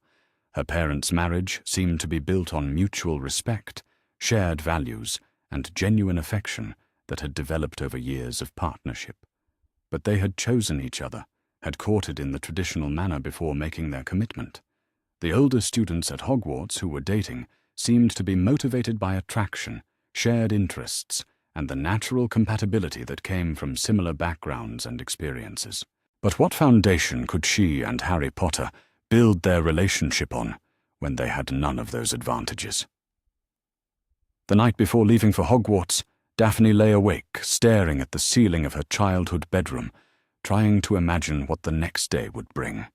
[SPEAKER 1] Her parents' marriage seemed to be built on mutual respect, shared values, and genuine affection that had developed over years of partnership. But they had chosen each other, had courted in the traditional manner before making their commitment. The older students at Hogwarts who were dating seemed to be motivated by attraction, shared interests, and the natural compatibility that came from similar backgrounds and experiences. But what foundation could she and Harry Potter build their relationship on when they had none of those advantages? The night before leaving for Hogwarts, Daphne lay awake, staring at the ceiling of her childhood bedroom, trying to imagine what the next day would bring.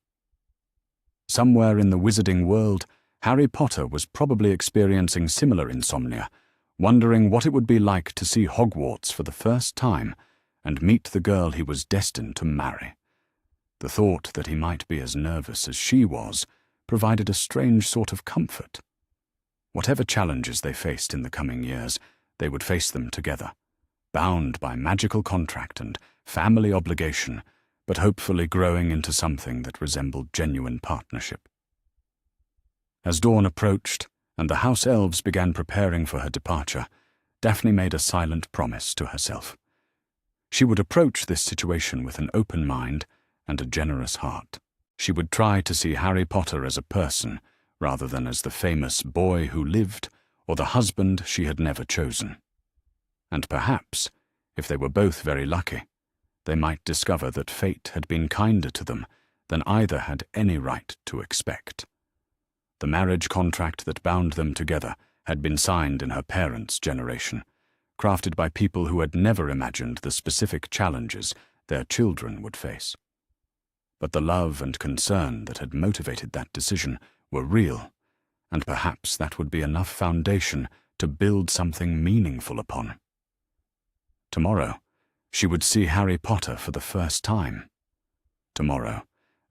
[SPEAKER 1] Somewhere in the wizarding world, Harry Potter was probably experiencing similar insomnia, wondering what it would be like to see Hogwarts for the first time and meet the girl he was destined to marry. The thought that he might be as nervous as she was provided a strange sort of comfort. Whatever challenges they faced in the coming years, they would face them together, bound by magical contract and family obligation, but hopefully growing into something that resembled genuine partnership. As dawn approached, and the house elves began preparing for her departure, Daphne made a silent promise to herself. She would approach this situation with an open mind and a generous heart. She would try to see Harry Potter as a person, rather than as the famous boy who lived or the husband she had never chosen. And perhaps, if they were both very lucky, they might discover that fate had been kinder to them than either had any right to expect. The marriage contract that bound them together had been signed in her parents' generation, crafted by people who had never imagined the specific challenges their children would face. But the love and concern that had motivated that decision were real, and perhaps that would be enough foundation to build something meaningful upon. Tomorrow, she would see Harry Potter for the first time. Tomorrow,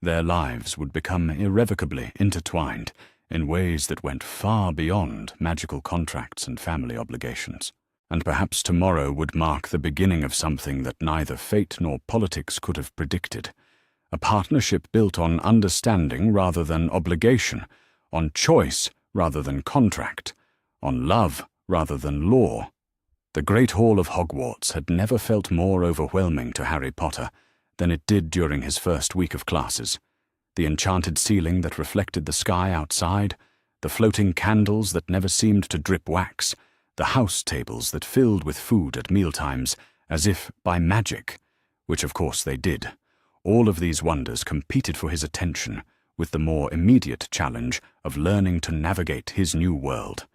[SPEAKER 1] their lives would become irrevocably intertwined in ways that went far beyond magical contracts and family obligations. And perhaps tomorrow would mark the beginning of something that neither fate nor politics could have predicted. A partnership built on understanding rather than obligation, on choice rather than contract, on love rather than law. The Great Hall of Hogwarts had never felt more overwhelming to Harry Potter than it did during his first week of classes. The enchanted ceiling that reflected the sky outside, the floating candles that never seemed to drip wax, the house tables that filled with food at mealtimes as if by magic, which of course they did. All of these wonders competed for his attention with the more immediate challenge of learning to navigate his new world.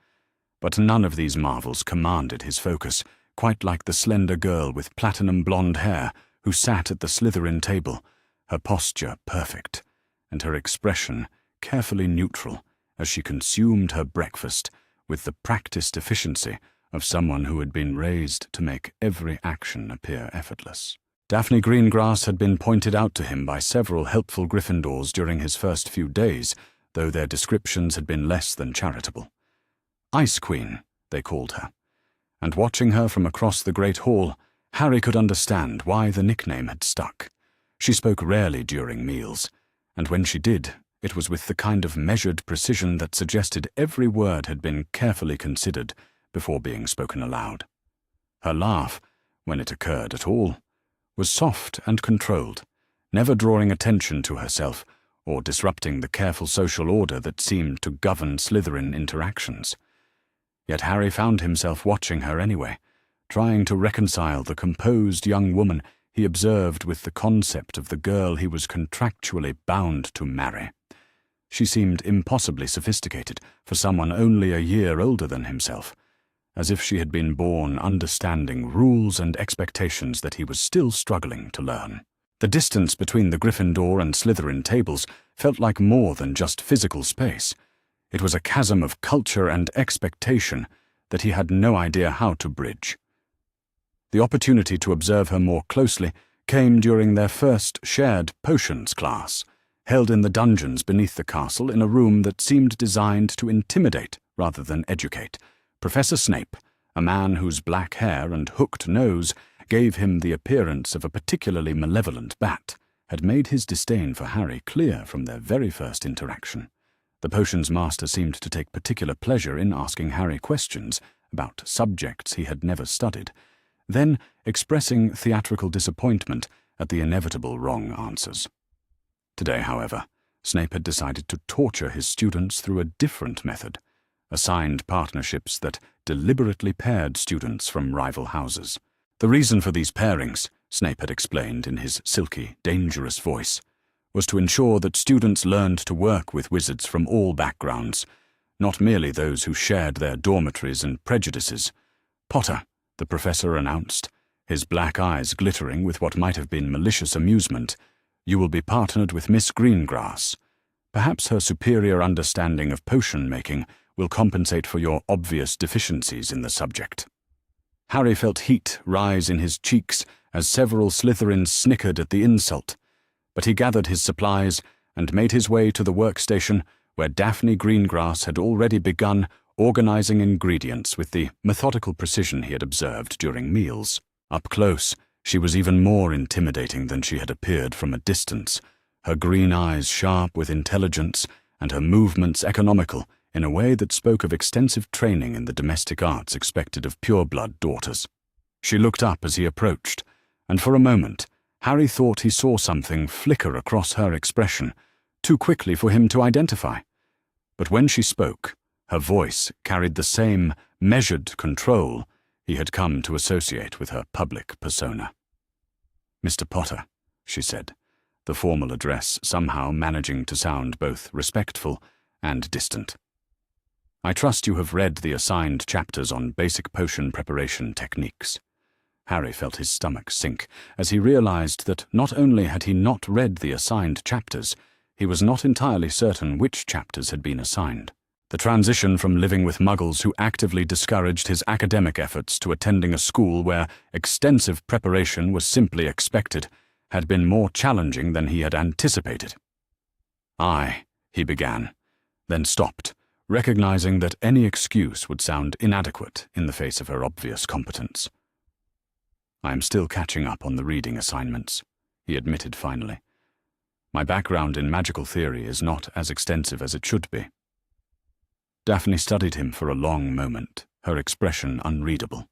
[SPEAKER 1] But none of these marvels commanded his focus, quite like the slender girl with platinum blonde hair who sat at the Slytherin table, her posture perfect, and her expression carefully neutral as she consumed her breakfast with the practiced efficiency of someone who had been raised to make every action appear effortless. Daphne Greengrass had been pointed out to him by several helpful Gryffindors during his first few days, though their descriptions had been less than charitable. Ice Queen, they called her, and watching her from across the Great Hall, Harry could understand why the nickname had stuck. She spoke rarely during meals, and when she did, it was with the kind of measured precision that suggested every word had been carefully considered before being spoken aloud. Her laugh, when it occurred at all, was soft and controlled, never drawing attention to herself or disrupting the careful social order that seemed to govern Slytherin interactions. Yet Harry found himself watching her anyway, trying to reconcile the composed young woman he observed with the concept of the girl he was contractually bound to marry. She seemed impossibly sophisticated for someone only a year older than himself, as if she had been born understanding rules and expectations that he was still struggling to learn. The distance between the Gryffindor and Slytherin tables felt like more than just physical space. It was a chasm of culture and expectation that he had no idea how to bridge. The opportunity to observe her more closely came during their first shared potions class, held in the dungeons beneath the castle in a room that seemed designed to intimidate rather than educate. Professor Snape, a man whose black hair and hooked nose gave him the appearance of a particularly malevolent bat, had made his disdain for Harry clear from their very first interaction. The potions master seemed to take particular pleasure in asking Harry questions about subjects he had never studied, then expressing theatrical disappointment at the inevitable wrong answers. Today, however, Snape had decided to torture his students through a different method, assigned partnerships that deliberately paired students from rival houses. The reason for these pairings, Snape had explained in his silky, dangerous voice, was to ensure that students learned to work with wizards from all backgrounds, not merely those who shared their dormitories and prejudices. "Potter," the professor announced, his black eyes glittering with what might have been malicious amusement, "you will be partnered with Miss Greengrass. Perhaps her superior understanding of potion-making will compensate for your obvious deficiencies in the subject." Harry felt heat rise in his cheeks as several Slytherins snickered at the insult, but he gathered his supplies and made his way to the workstation where Daphne Greengrass had already begun organizing ingredients with the methodical precision he had observed during meals. Up close, she was even more intimidating than she had appeared from a distance, her green eyes sharp with intelligence and her movements economical in a way that spoke of extensive training in the domestic arts expected of pure-blood daughters. She looked up as he approached, and for a moment, Harry thought he saw something flicker across her expression, too quickly for him to identify. But when she spoke, her voice carried the same measured control he had come to associate with her public persona. "Mr. Potter," she said, the formal address somehow managing to sound both respectful and distant. "I trust you have read the assigned chapters on basic potion preparation techniques. Harry felt his stomach sink as he realized that not only had he not read the assigned chapters, he was not entirely certain which chapters had been assigned. The transition from living with muggles who actively discouraged his academic efforts to attending a school where extensive preparation was simply expected had been more challenging than he had anticipated. He began, then stopped, recognizing that any excuse would sound inadequate in the face of her obvious competence. "I am still catching up on the reading assignments," he admitted finally. "My background in magical theory is not as extensive as it should be." Daphne studied him for a long moment, her expression unreadable.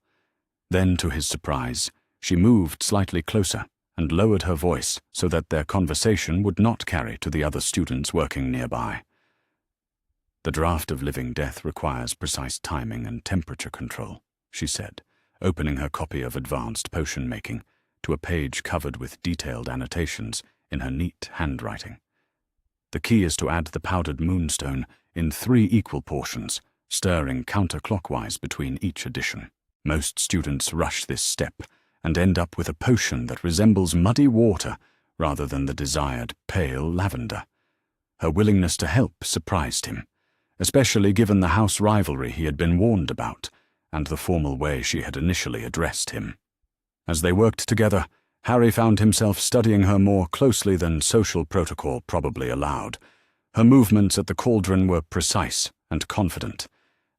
[SPEAKER 1] Then, to his surprise, she moved slightly closer and lowered her voice so that their conversation would not carry to the other students working nearby. "The draft of Living Death requires precise timing and temperature control," she said, opening her copy of Advanced Potion Making to a page covered with detailed annotations in her neat handwriting. "The key is to add the powdered moonstone in 3 equal portions, stirring counterclockwise between each addition. Most students rush this step and end up with a potion that resembles muddy water rather than the desired pale lavender." Her willingness to help surprised him, especially given the house rivalry he had been warned about and the formal way she had initially addressed him. As they worked together, Harry found himself studying her more closely than social protocol probably allowed. Her movements at the cauldron were precise and confident,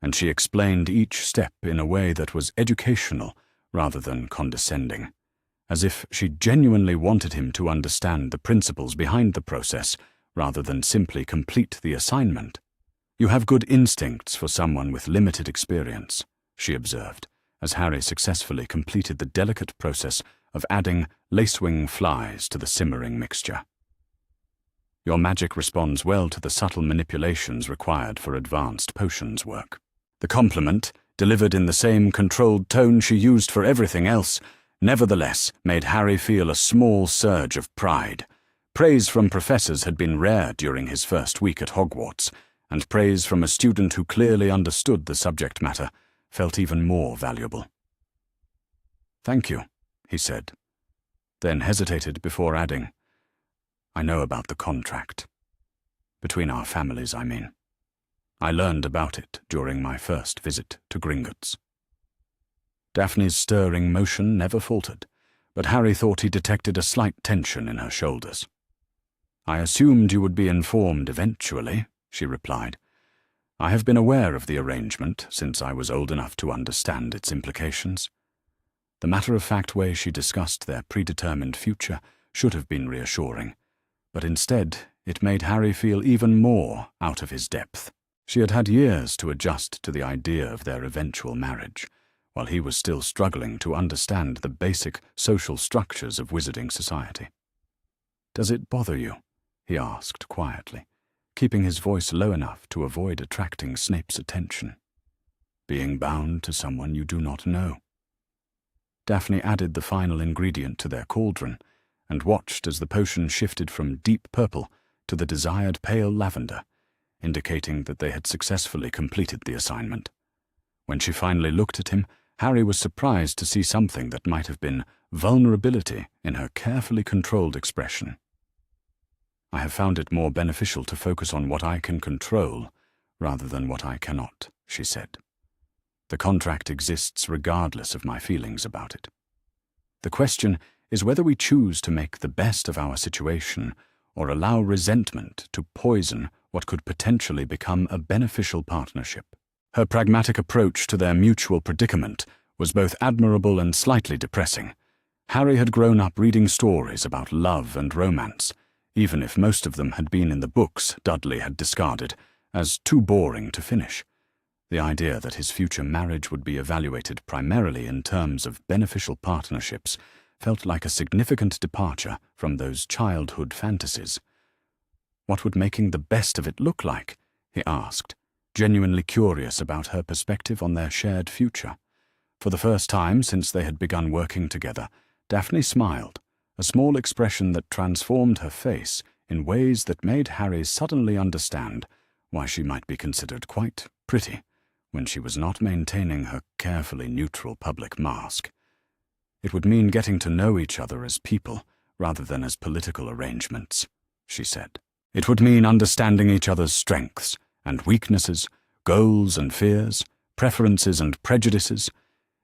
[SPEAKER 1] and she explained each step in a way that was educational rather than condescending, as if she genuinely wanted him to understand the principles behind the process rather than simply complete the assignment. "You have good instincts for someone with limited experience," she observed, as Harry successfully completed the delicate process of adding lacewing flies to the simmering mixture. "Your magic responds well to the subtle manipulations required for advanced potions work." The compliment, delivered in the same controlled tone she used for everything else, nevertheless made Harry feel a small surge of pride. Praise from professors had been rare during his first week at Hogwarts, and praise from a student who clearly understood the subject matter felt even more valuable. "Thank you," he said, then hesitated before adding, "I know about the contract. Between our families, I mean. I learned about it during my first visit to Gringotts." Daphne's stirring motion never faltered, but Harry thought he detected a slight tension in her shoulders. "I assumed you would be informed eventually," she replied. "I have been aware of the arrangement since I was old enough to understand its implications." The matter-of-fact way she discussed their predetermined future should have been reassuring, but instead it made Harry feel even more out of his depth. She had had years to adjust to the idea of their eventual marriage, while he was still struggling to understand the basic social structures of wizarding society. "Does it bother you?" he asked quietly, keeping his voice low enough to avoid attracting Snape's attention. "Being bound to someone you do not know." Daphne added the final ingredient to their cauldron and watched as the potion shifted from deep purple to the desired pale lavender, indicating that they had successfully completed the assignment. When she finally looked at him, Harry was surprised to see something that might have been vulnerability in her carefully controlled expression. "I have found it more beneficial to focus on what I can control rather than what I cannot," she said. "The contract exists regardless of my feelings about it. The question is whether we choose to make the best of our situation or allow resentment to poison what could potentially become a beneficial partnership." Her pragmatic approach to their mutual predicament was both admirable and slightly depressing. Harry had grown up reading stories about love and romance, even if most of them had been in the books Dudley had discarded as too boring to finish. The idea that his future marriage would be evaluated primarily in terms of beneficial partnerships felt like a significant departure from those childhood fantasies. What would making the best of it look like? He asked, genuinely curious about her perspective on their shared future. For the first time since they had begun working together, Daphne smiled, a small expression that transformed her face in ways that made Harry suddenly understand why she might be considered quite pretty when she was not maintaining her carefully neutral public mask. It would mean getting to know each other as people, rather than as political arrangements, she said. It would mean understanding each other's strengths and weaknesses, goals and fears, preferences and prejudices.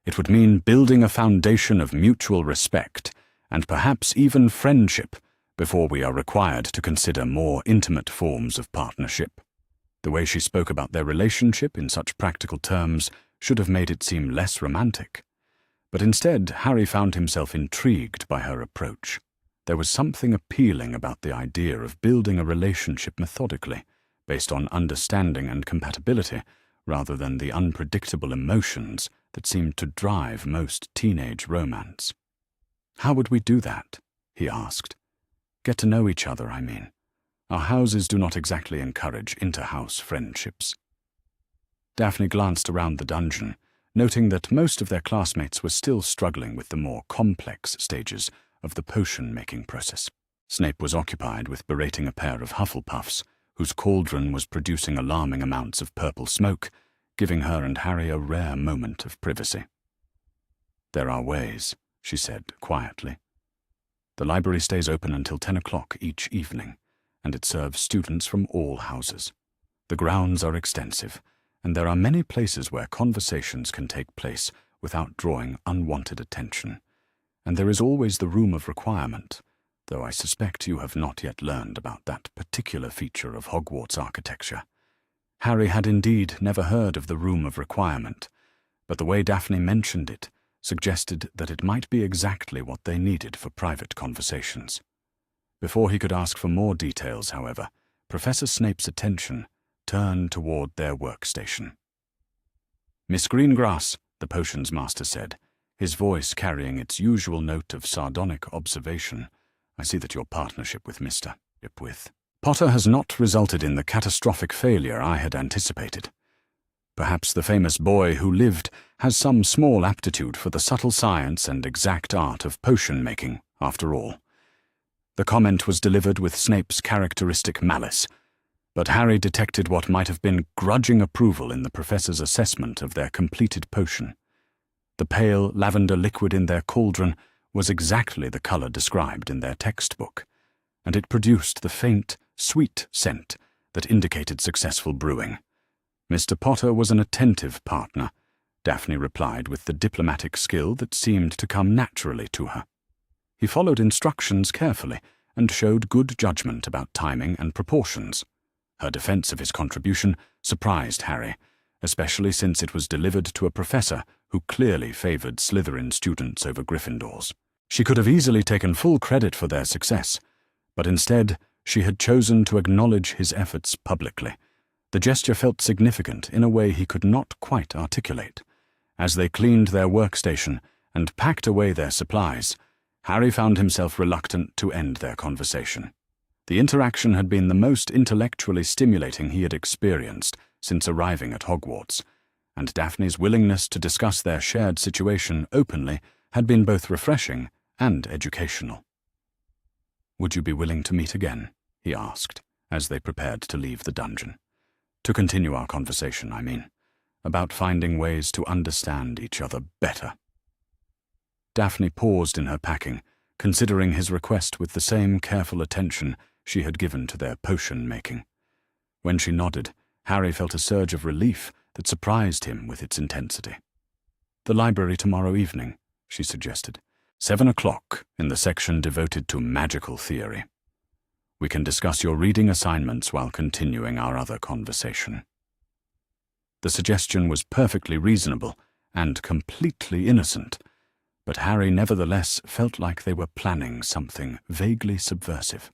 [SPEAKER 1] It would mean building a foundation of mutual respect, and perhaps even friendship, before we are required to consider more intimate forms of partnership. The way she spoke about their relationship in such practical terms should have made it seem less romantic. But instead, Harry found himself intrigued by her approach. There was something appealing about the idea of building a relationship methodically, based on understanding and compatibility, rather than the unpredictable emotions that seemed to drive most teenage romance. "How would we do that?" he asked. "Get to know each other, I mean. Our houses do not exactly encourage inter-house friendships." Daphne glanced around the dungeon, noting that most of their classmates were still struggling with the more complex stages of the potion-making process. Snape was occupied with berating a pair of Hufflepuffs, whose cauldron was producing alarming amounts of purple smoke, giving her and Harry a rare moment of privacy. "There are ways," she said quietly. "The library stays open until 10 o'clock each evening, and it serves students from all houses. The grounds are extensive, and there are many places where conversations can take place without drawing unwanted attention. And there is always the room of requirement, though I suspect you have not yet learned about that particular feature of Hogwarts architecture." Harry had indeed never heard of the room of requirement, but the way Daphne mentioned it suggested that it might be exactly what they needed for private conversations. Before he could ask for more details, however, Professor Snape's attention turned toward their workstation. "Miss Greengrass," the potions master said, his voice carrying its usual note of sardonic observation, "I see that your partnership with Mr. Potter has not resulted in the catastrophic failure I had anticipated. Perhaps the famous boy who lived has some small aptitude for the subtle science and exact art of potion-making, after all." The comment was delivered with Snape's characteristic malice, but Harry detected what might have been grudging approval in the professor's assessment of their completed potion. The pale lavender liquid in their cauldron was exactly the color described in their textbook, and it produced the faint, sweet scent that indicated successful brewing. "Mr. Potter was an attentive partner," Daphne replied with the diplomatic skill that seemed to come naturally to her. "He followed instructions carefully and showed good judgment about timing and proportions." Her defense of his contribution surprised Harry, especially since it was delivered to a professor who clearly favored Slytherin students over Gryffindors. She could have easily taken full credit for their success, but instead she had chosen to acknowledge his efforts publicly. The gesture felt significant in a way he could not quite articulate. As they cleaned their workstation and packed away their supplies, Harry found himself reluctant to end their conversation. The interaction had been the most intellectually stimulating he had experienced since arriving at Hogwarts, and Daphne's willingness to discuss their shared situation openly had been both refreshing and educational. "Would you be willing to meet again?" he asked, as they prepared to leave the dungeon. "To continue our conversation, I mean, about finding ways to understand each other better." Daphne paused in her packing, considering his request with the same careful attention she had given to their potion-making. When she nodded, Harry felt a surge of relief that surprised him with its intensity. "The library tomorrow evening," she suggested. 7 o'clock in the section devoted to magical theory. We can discuss your reading assignments while continuing our other conversation." The suggestion was perfectly reasonable and completely innocent, but Harry nevertheless felt like they were planning something vaguely subversive.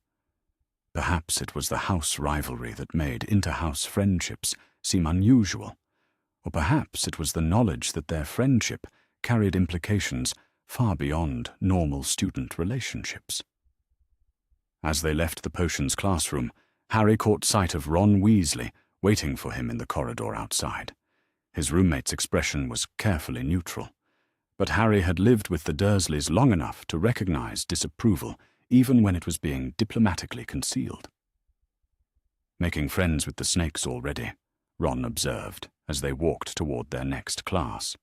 [SPEAKER 1] Perhaps it was the house rivalry that made inter-house friendships seem unusual, or perhaps it was the knowledge that their friendship carried implications far beyond normal student relationships. As they left the potions classroom, Harry caught sight of Ron Weasley waiting for him in the corridor outside. His roommate's expression was carefully neutral, but Harry had lived with the Dursleys long enough to recognize disapproval even when it was being diplomatically concealed. "Making friends with the snakes already," Ron observed as they walked toward their next class.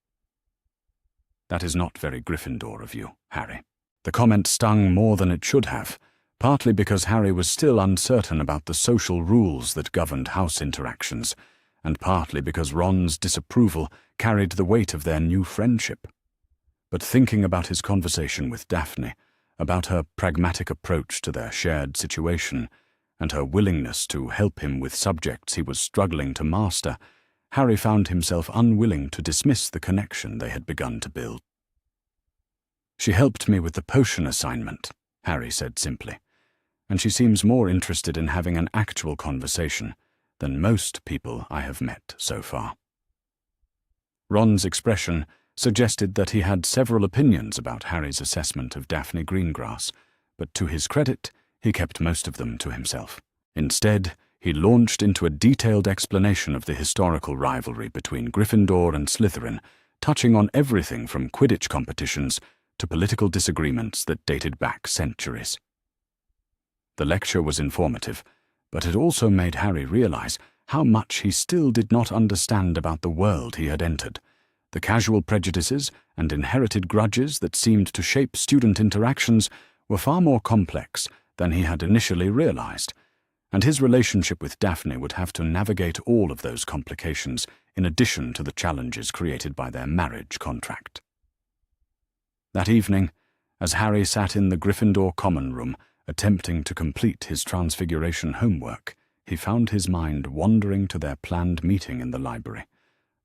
[SPEAKER 1] "That is not very Gryffindor of you, Harry." The comment stung more than it should have, partly because Harry was still uncertain about the social rules that governed house interactions, and partly because Ron's disapproval carried the weight of their new friendship. But thinking about his conversation with Daphne, about her pragmatic approach to their shared situation, and her willingness to help him with subjects he was struggling to master, Harry found himself unwilling to dismiss the connection they had begun to build. "She helped me with the potion assignment," Harry said simply, "and she seems more interested in having an actual conversation than most people I have met so far." Ron's expression suggested that he had several opinions about Harry's assessment of Daphne Greengrass, but to his credit, he kept most of them to himself. Instead, he launched into a detailed explanation of the historical rivalry between Gryffindor and Slytherin, touching on everything from Quidditch competitions to political disagreements that dated back centuries. The lecture was informative, but it also made Harry realize how much he still did not understand about the world he had entered. The casual prejudices and inherited grudges that seemed to shape student interactions were far more complex than he had initially realized, and his relationship with Daphne would have to navigate all of those complications in addition to the challenges created by their marriage contract. That evening, as Harry sat in the Gryffindor common room attempting to complete his Transfiguration homework, he found his mind wandering to their planned meeting in the library.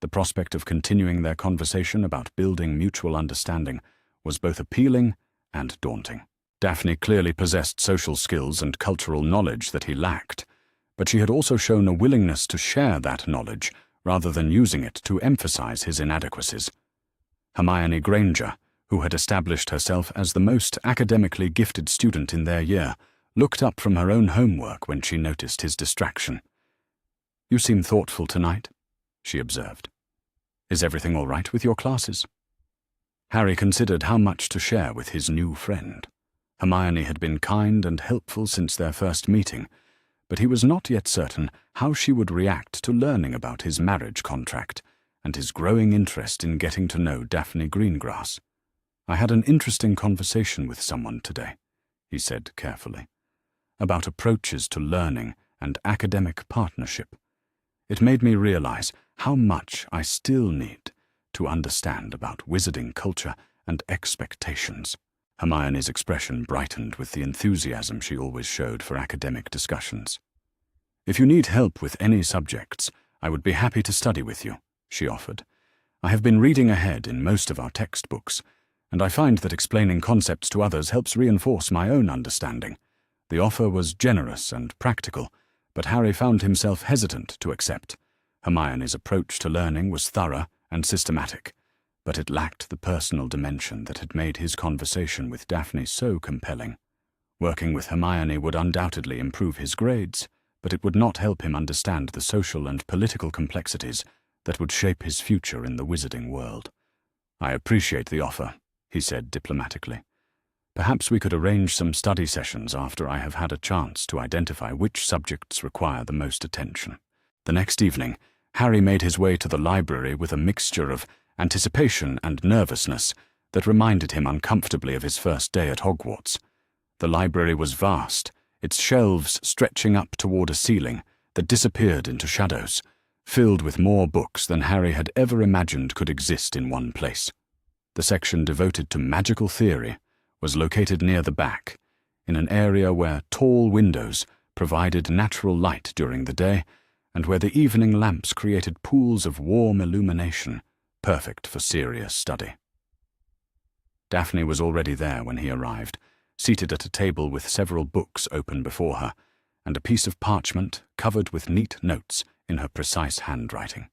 [SPEAKER 1] The prospect of continuing their conversation about building mutual understanding was both appealing and daunting. Daphne clearly possessed social skills and cultural knowledge that he lacked, but she had also shown a willingness to share that knowledge rather than using it to emphasize his inadequacies. Hermione Granger, who had established herself as the most academically gifted student in their year, looked up from her own homework when she noticed his distraction. "You seem thoughtful tonight," she observed. "Is everything all right with your classes?" Harry considered how much to share with his new friend. Hermione had been kind and helpful since their first meeting, but he was not yet certain how she would react to learning about his marriage contract and his growing interest in getting to know Daphne Greengrass. "I had an interesting conversation with someone today," he said carefully, "about approaches to learning and academic partnership. It made me realize how much I still need to understand about wizarding culture and expectations." Hermione's expression brightened with the enthusiasm she always showed for academic discussions. "If you need help with any subjects, I would be happy to study with you," she offered. "I have been reading ahead in most of our textbooks, and I find that explaining concepts to others helps reinforce my own understanding." The offer was generous and practical, but Harry found himself hesitant to accept. Hermione's approach to learning was thorough and systematic, but it lacked the personal dimension that had made his conversation with Daphne so compelling. Working with Hermione would undoubtedly improve his grades, but it would not help him understand the social and political complexities that would shape his future in the wizarding world. "I appreciate the offer," he said diplomatically. "Perhaps we could arrange some study sessions after I have had a chance to identify which subjects require the most attention." The next evening, Harry made his way to the library with a mixture of anticipation and nervousness that reminded him uncomfortably of his first day at Hogwarts. The library was vast, its shelves stretching up toward a ceiling that disappeared into shadows, filled with more books than Harry had ever imagined could exist in one place. The section devoted to magical theory was located near the back, in an area where tall windows provided natural light during the day and where the evening lamps created pools of warm illumination, perfect for serious study. Daphne was already there when he arrived, seated at a table with several books open before her, and a piece of parchment covered with neat notes in her precise handwriting.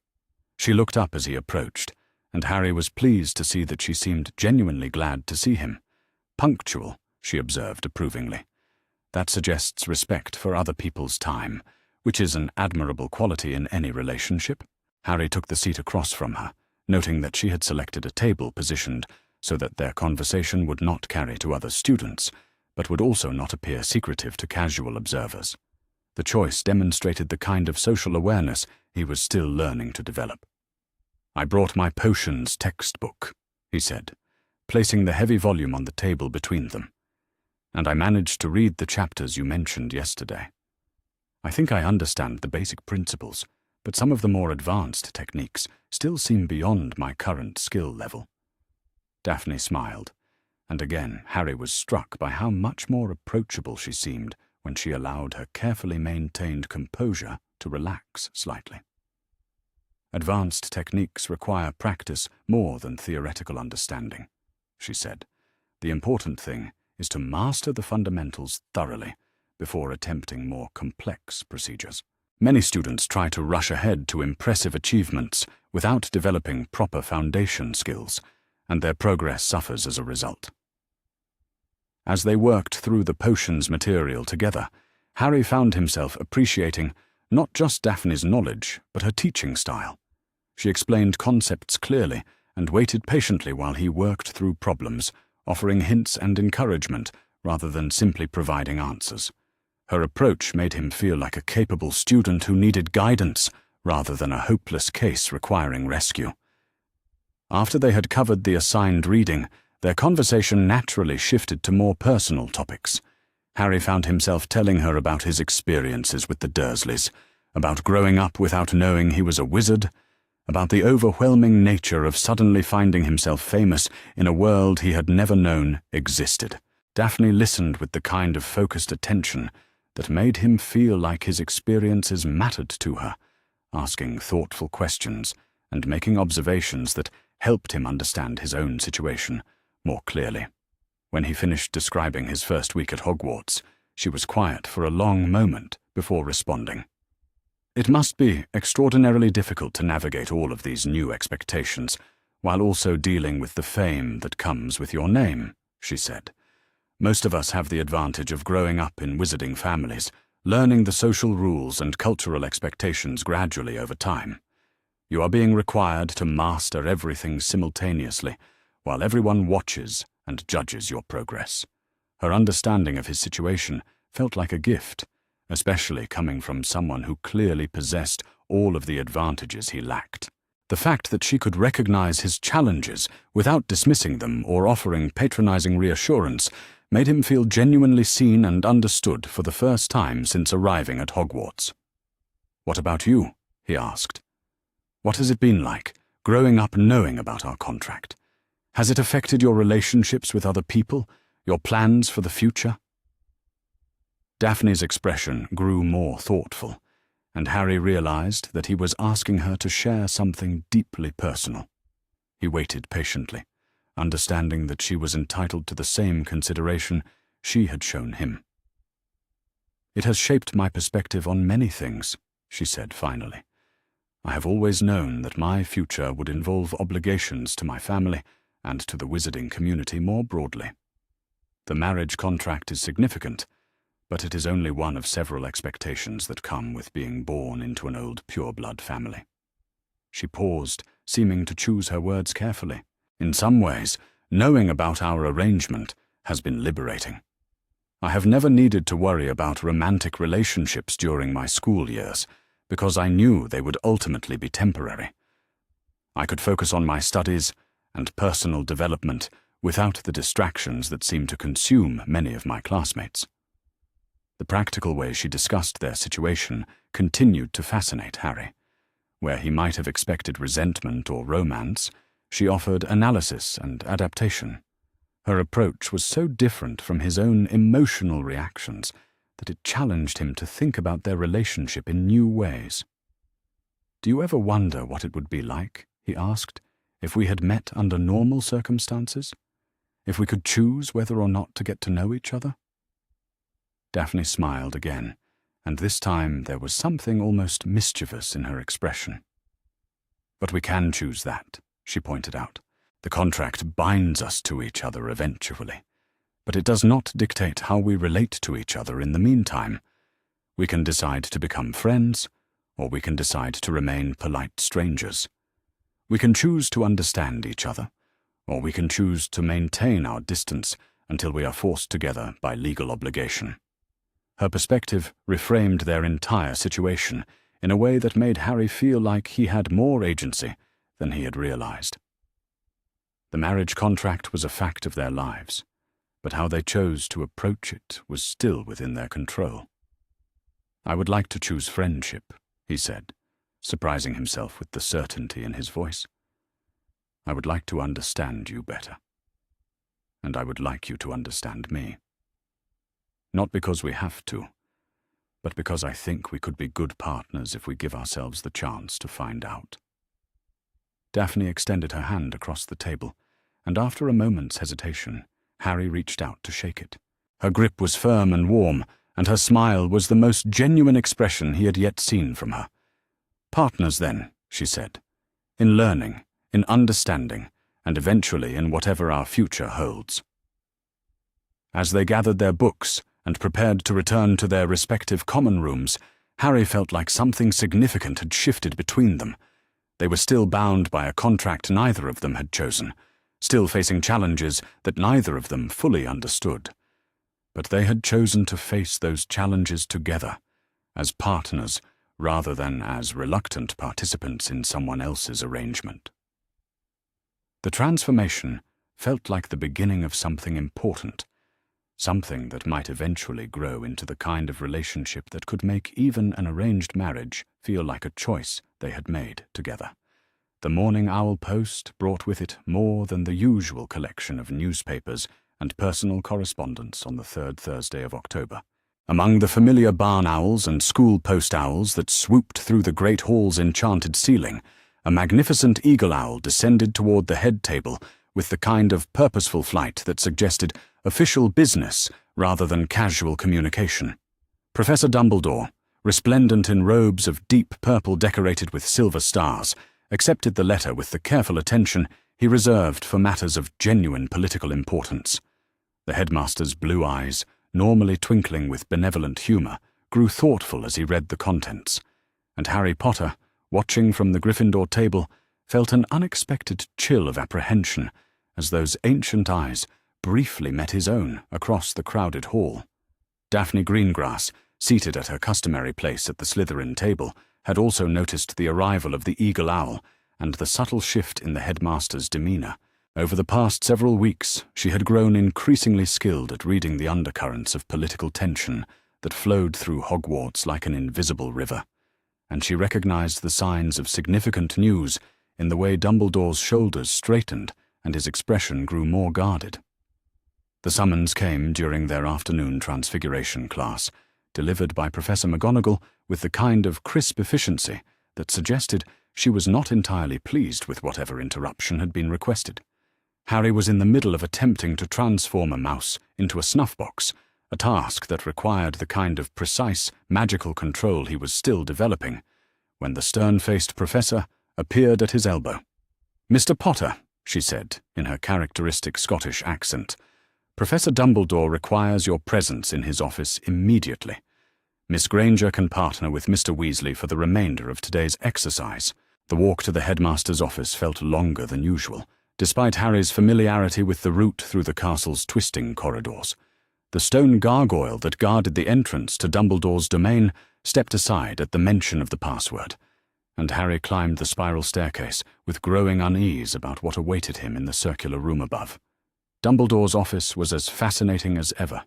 [SPEAKER 1] She looked up as he approached, and Harry was pleased to see that she seemed genuinely glad to see him. "Punctual," she observed approvingly. "That suggests respect for other people's time, which is an admirable quality in any relationship." Harry took the seat across from her, noting that she had selected a table positioned so that their conversation would not carry to other students, but would also not appear secretive to casual observers. The choice demonstrated the kind of social awareness he was still learning to develop. "I brought my potions textbook," he said, placing the heavy volume on the table between them. "And I managed to read the chapters you mentioned yesterday. I think I understand the basic principles, but some of the more advanced techniques still seem beyond my current skill level." Daphne smiled, and again Harry was struck by how much more approachable she seemed when she allowed her carefully maintained composure to relax slightly. "Advanced techniques require practice more than theoretical understanding," she said. "The important thing is to master the fundamentals thoroughly before attempting more complex procedures. Many students try to rush ahead to impressive achievements without developing proper foundation skills, and their progress suffers as a result." As they worked through the potions material together, Harry found himself appreciating not just Daphne's knowledge, but her teaching style. She explained concepts clearly and waited patiently while he worked through problems, offering hints and encouragement rather than simply providing answers. Her approach made him feel like a capable student who needed guidance rather than a hopeless case requiring rescue. After they had covered the assigned reading, their conversation naturally shifted to more personal topics. Harry found himself telling her about his experiences with the Dursleys, about growing up without knowing he was a wizard, about the overwhelming nature of suddenly finding himself famous in a world he had never known existed. Daphne listened with the kind of focused attention that made him feel like his experiences mattered to her, asking thoughtful questions and making observations that helped him understand his own situation more clearly. When he finished describing his first week at Hogwarts, she was quiet for a long moment before responding. "It must be extraordinarily difficult to navigate all of these new expectations, while also dealing with the fame that comes with your name," she said. "Most of us have the advantage of growing up in wizarding families, learning the social rules and cultural expectations gradually over time. You are being required to master everything simultaneously, while everyone watches and judges your progress." Her understanding of his situation felt like a gift, especially coming from someone who clearly possessed all of the advantages he lacked. The fact that she could recognize his challenges without dismissing them or offering patronizing reassurance made him feel genuinely seen and understood for the first time since arriving at Hogwarts. "What about you?" he asked. "What has it been like, growing up knowing about our contract? Has it affected your relationships with other people, your plans for the future?" Daphne's expression grew more thoughtful, and Harry realized that he was asking her to share something deeply personal. He waited patiently, understanding that she was entitled to the same consideration she had shown him. "It has shaped my perspective on many things," she said finally. "I have always known that my future would involve obligations to my family and to the wizarding community more broadly. The marriage contract is significant, but it is only one of several expectations that come with being born into an old pureblood family." She paused, seeming to choose her words carefully. "In some ways, knowing about our arrangement has been liberating. I have never needed to worry about romantic relationships during my school years, because I knew they would ultimately be temporary. I could focus on my studies and personal development without the distractions that seem to consume many of my classmates." The practical way she discussed their situation continued to fascinate Harry. Where he might have expected resentment or romance, she offered analysis and adaptation. Her approach was so different from his own emotional reactions that it challenged him to think about their relationship in new ways. "Do you ever wonder what it would be like," he asked, "if we had met under normal circumstances? If we could choose whether or not to get to know each other?" Daphne smiled again, and this time there was something almost mischievous in her expression. "But we can choose that," she pointed out. "The contract binds us to each other eventually, but it does not dictate how we relate to each other in the meantime. We can decide to become friends, or we can decide to remain polite strangers. We can choose to understand each other, or we can choose to maintain our distance until we are forced together by legal obligation." Her perspective reframed their entire situation in a way that made Harry feel like he had more agency than he had realized. The marriage contract was a fact of their lives, but how they chose to approach it was still within their control. "I would like to choose friendship," he said, surprising himself with the certainty in his voice. "I would like to understand you better. And I would like you to understand me. Not because we have to, but because I think we could be good partners if we give ourselves the chance to find out." Daphne extended her hand across the table, and after a moment's hesitation, Harry reached out to shake it. Her grip was firm and warm, and her smile was the most genuine expression he had yet seen from her. "Partners, then," she said, "in learning, in understanding, and eventually in whatever our future holds." As they gathered their books and prepared to return to their respective common rooms, Harry felt like something significant had shifted between them. They were still bound by a contract neither of them had chosen, still facing challenges that neither of them fully understood. But they had chosen to face those challenges together, as partners rather than as reluctant participants in someone else's arrangement. The transformation felt like the beginning of something important, something that might eventually grow into the kind of relationship that could make even an arranged marriage feel like a choice they had made together. The Morning Owl Post brought with it more than the usual collection of newspapers and personal correspondence on the third Thursday of October. Among the familiar barn owls and school post owls that swooped through the great hall's enchanted ceiling, a magnificent eagle owl descended toward the head table with the kind of purposeful flight that suggested official business rather than casual communication. Professor Dumbledore, resplendent in robes of deep purple decorated with silver stars, accepted the letter with the careful attention he reserved for matters of genuine political importance. The headmaster's blue eyes, normally twinkling with benevolent humor, grew thoughtful as he read the contents, and Harry Potter, watching from the Gryffindor table, felt an unexpected chill of apprehension as those ancient eyes briefly met his own across the crowded hall. Daphne Greengrass, seated at her customary place at the Slytherin table, had also noticed the arrival of the eagle owl and the subtle shift in the headmaster's demeanor. Over the past several weeks, she had grown increasingly skilled at reading the undercurrents of political tension that flowed through Hogwarts like an invisible river, and she recognized the signs of significant news in the way Dumbledore's shoulders straightened and his expression grew more guarded. The summons came during their afternoon transfiguration class, delivered by Professor McGonagall with the kind of crisp efficiency that suggested she was not entirely pleased with whatever interruption had been requested. Harry was in the middle of attempting to transform a mouse into a snuff-box, a task that required the kind of precise, magical control he was still developing, when the stern-faced professor appeared at his elbow. "Mr. Potter," she said, in her characteristic Scottish accent, "Professor Dumbledore requires your presence in his office immediately. Miss Granger can partner with Mr. Weasley for the remainder of today's exercise." The walk to the headmaster's office felt longer than usual, despite Harry's familiarity with the route through the castle's twisting corridors. The stone gargoyle that guarded the entrance to Dumbledore's domain stepped aside at the mention of the password, and Harry climbed the spiral staircase with growing unease about what awaited him in the circular room above. Dumbledore's office was as fascinating as ever,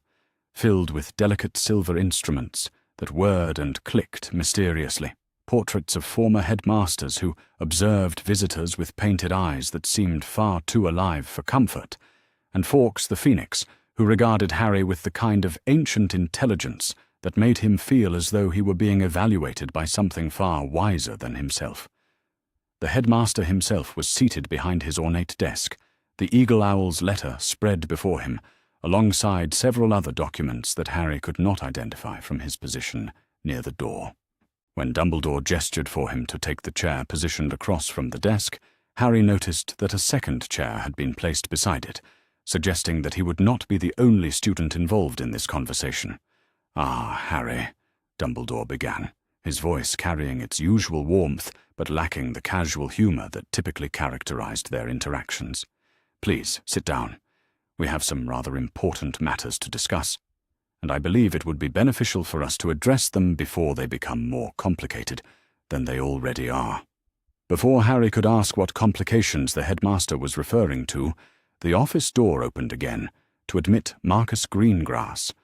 [SPEAKER 1] filled with delicate silver instruments that whirred and clicked mysteriously, portraits of former headmasters who observed visitors with painted eyes that seemed far too alive for comfort, and Fawkes the Phoenix, who regarded Harry with the kind of ancient intelligence that made him feel as though he were being evaluated by something far wiser than himself. The headmaster himself was seated behind his ornate desk, the eagle owl's letter spread before him, alongside several other documents that Harry could not identify from his position near the door. When Dumbledore gestured for him to take the chair positioned across from the desk, Harry noticed that a second chair had been placed beside it, suggesting that he would not be the only student involved in this conversation. "Ah, Harry," Dumbledore began, his voice carrying its usual warmth but lacking the casual humor that typically characterized their interactions. "Please, sit down. We have some rather important matters to discuss, and I believe it would be beneficial for us to address them before they become more complicated than they already are." Before Harry could ask what complications the headmaster was referring to, the office door opened again to admit Marcus Greengrass,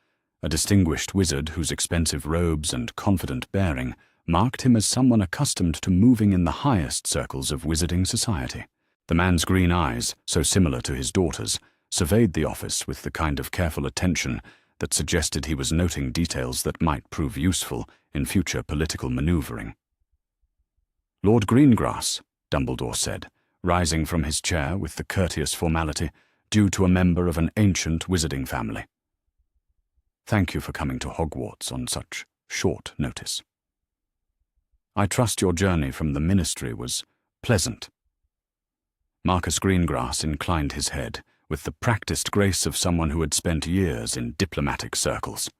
[SPEAKER 1] a distinguished wizard whose expensive robes and confident bearing marked him as someone accustomed to moving in the highest circles of wizarding society. The man's green eyes, so similar to his daughter's, surveyed the office with the kind of careful attention that suggested he was noting details that might prove useful in future political maneuvering. "Lord Greengrass," Dumbledore said, rising from his chair with the courteous formality due to a member of an ancient wizarding family. "Thank you for coming to Hogwarts on such short notice. I trust your journey from the Ministry was pleasant." Marcus Greengrass inclined his head with the practiced grace of someone who had spent years in diplomatic circles.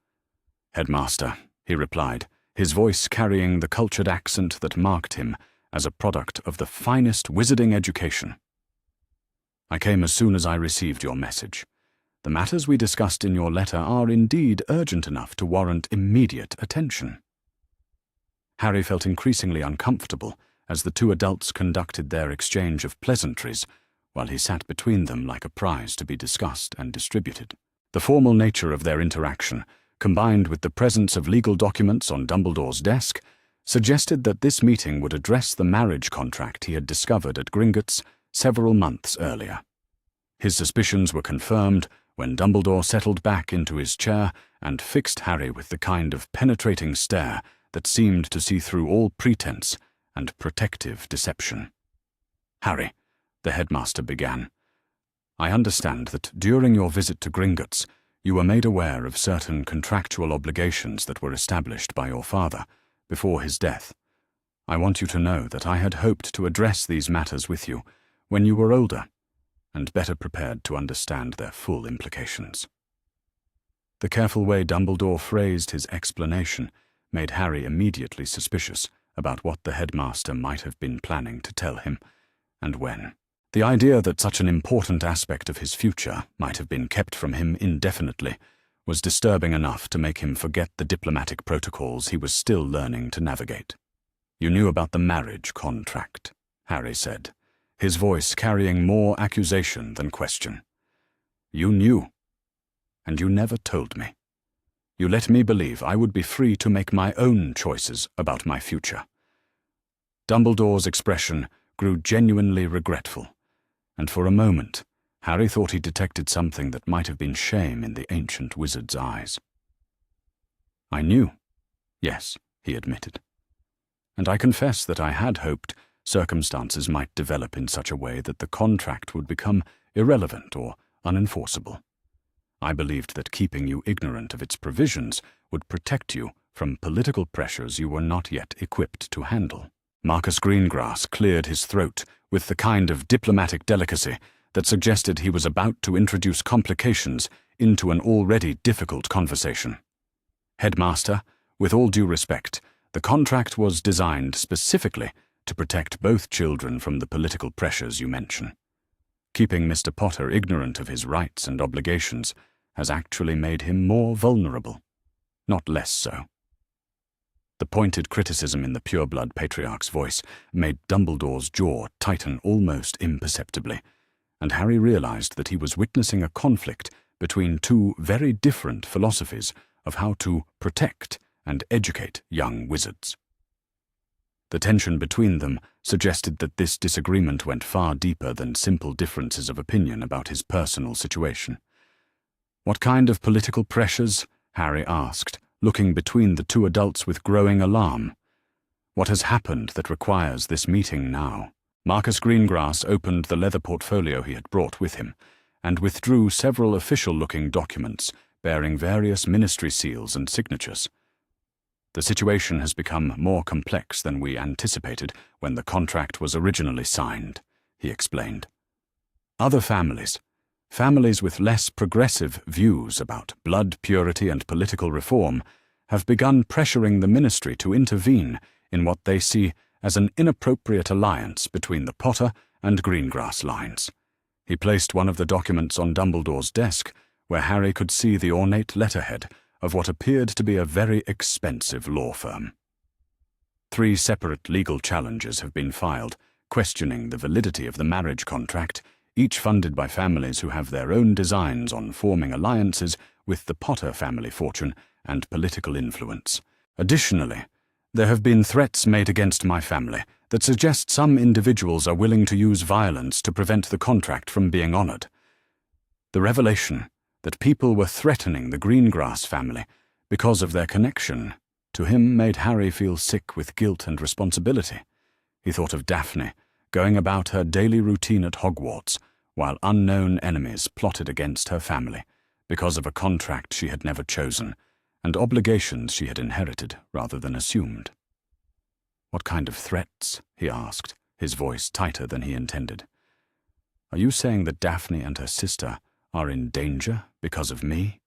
[SPEAKER 1] "Headmaster," he replied, his voice carrying the cultured accent that marked him as a product of the finest wizarding education. "I came as soon as I received your message. The matters we discussed in your letter are indeed urgent enough to warrant immediate attention." Harry felt increasingly uncomfortable as the two adults conducted their exchange of pleasantries, while he sat between them like a prize to be discussed and distributed. The formal nature of their interaction, combined with the presence of legal documents on Dumbledore's desk, suggested that this meeting would address the marriage contract he had discovered at Gringotts several months earlier. His suspicions were confirmed when Dumbledore settled back into his chair and fixed Harry with the kind of penetrating stare that seemed to see through all pretense and protective deception. "Harry," the headmaster began, "I understand that during your visit to Gringotts, you were made aware of certain contractual obligations that were established by your father before his death. I want you to know that I had hoped to address these matters with you when you were older and better prepared to understand their full implications." The careful way Dumbledore phrased his explanation made Harry immediately suspicious about what the headmaster might have been planning to tell him, and when. The idea that such an important aspect of his future might have been kept from him indefinitely was disturbing enough to make him forget the diplomatic protocols he was still learning to navigate. "You knew about the marriage contract," Harry said, his voice carrying more accusation than question. "You knew, and you never told me. You let me believe I would be free to make my own choices about my future." Dumbledore's expression grew genuinely regretful, and for a moment Harry thought he detected something that might have been shame in the ancient wizard's eyes. "I knew, yes," he admitted, "and I confess that I had hoped circumstances might develop in such a way that the contract would become irrelevant or unenforceable. I believed that keeping you ignorant of its provisions would protect you from political pressures you were not yet equipped to handle." Marcus Greengrass cleared his throat with the kind of diplomatic delicacy that suggested he was about to introduce complications into an already difficult conversation. "Headmaster, with all due respect, the contract was designed specifically to protect both children from the political pressures you mention. Keeping Mr. Potter ignorant of his rights and obligations has actually made him more vulnerable, not less so." The pointed criticism in the pureblood patriarch's voice made Dumbledore's jaw tighten almost imperceptibly, and Harry realized that he was witnessing a conflict between two very different philosophies of how to protect and educate young wizards. The tension between them suggested that this disagreement went far deeper than simple differences of opinion about his personal situation. "What kind of political pressures?" Harry asked, looking between the two adults with growing alarm. "What has happened that requires this meeting now?" Marcus Greengrass opened the leather portfolio he had brought with him and withdrew several official-looking documents bearing various ministry seals and signatures. "The situation has become more complex than we anticipated when the contract was originally signed," he explained. "Other families with less progressive views about blood purity and political reform, have begun pressuring the ministry to intervene in what they see as an inappropriate alliance between the Potter and Greengrass lines." He placed one of the documents on Dumbledore's desk, where Harry could see the ornate letterhead of what appeared to be a very expensive law firm. 3 separate legal challenges have been filed, questioning the validity of the marriage contract, each funded by families who have their own designs on forming alliances with the Potter family fortune and political influence. Additionally, there have been threats made against my family that suggest some individuals are willing to use violence to prevent the contract from being honored. The revelation that people were threatening the Greengrass family because of their connection to him made Harry feel sick with guilt and responsibility. He thought of Daphne, going about her daily routine at Hogwarts, while unknown enemies plotted against her family because of a contract she had never chosen and obligations she had inherited rather than assumed. "What kind of threats?" he asked, his voice tighter than he intended. "Are you saying that Daphne and her sister are in danger because of me?"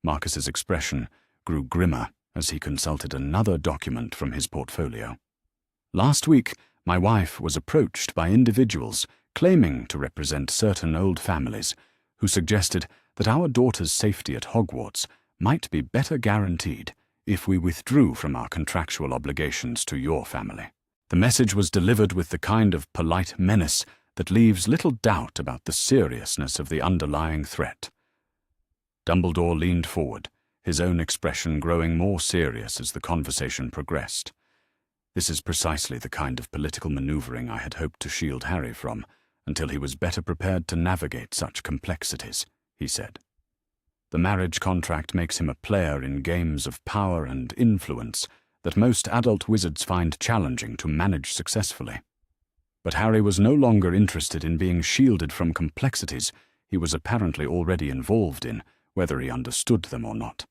[SPEAKER 1] Marcus's expression grew grimmer as he consulted another document from his portfolio. "Last week, my wife was approached by individuals claiming to represent certain old families who suggested that our daughter's safety at Hogwarts might be better guaranteed if we withdrew from our contractual obligations to your family. The message was delivered with the kind of polite menace that leaves little doubt about the seriousness of the underlying threat." Dumbledore leaned forward, his own expression growing more serious as the conversation progressed. "This is precisely the kind of political maneuvering I had hoped to shield Harry from, until he was better prepared to navigate such complexities," he said. "The marriage contract makes him a player in games of power and influence that most adult wizards find challenging to manage successfully. But Harry was no longer interested in being shielded from complexities he was apparently already involved in, whether he understood them or not.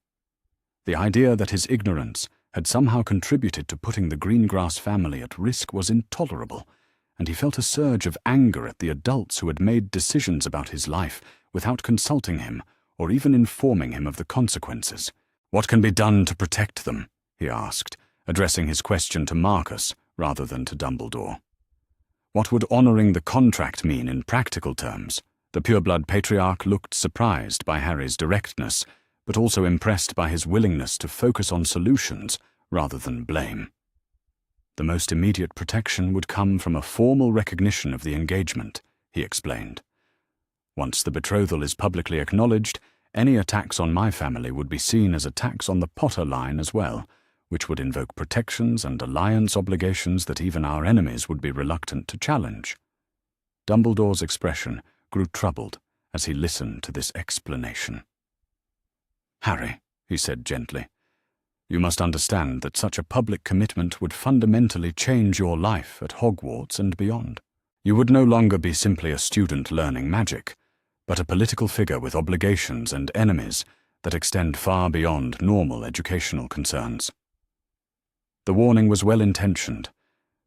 [SPEAKER 1] The idea that his ignorance had somehow contributed to putting the Greengrass family at risk was intolerable, and he felt a surge of anger at the adults who had made decisions about his life without consulting him or even informing him of the consequences. "What can be done to protect them?" he asked, addressing his question to Marcus rather than to Dumbledore. "What would honoring the contract mean in practical terms?" The pureblood patriarch looked surprised by Harry's directness, but also impressed by his willingness to focus on solutions rather than blame. "The most immediate protection would come from a formal recognition of the engagement," he explained. "Once the betrothal is publicly acknowledged, any attacks on my family would be seen as attacks on the Potter line as well, which would invoke protections and alliance obligations that even our enemies would be reluctant to challenge." Dumbledore's expression grew troubled as he listened to this explanation. "Harry," he said gently, "you must understand that such a public commitment would fundamentally change your life at Hogwarts and beyond. You would no longer be simply a student learning magic, but a political figure with obligations and enemies that extend far beyond normal educational concerns." The warning was well-intentioned,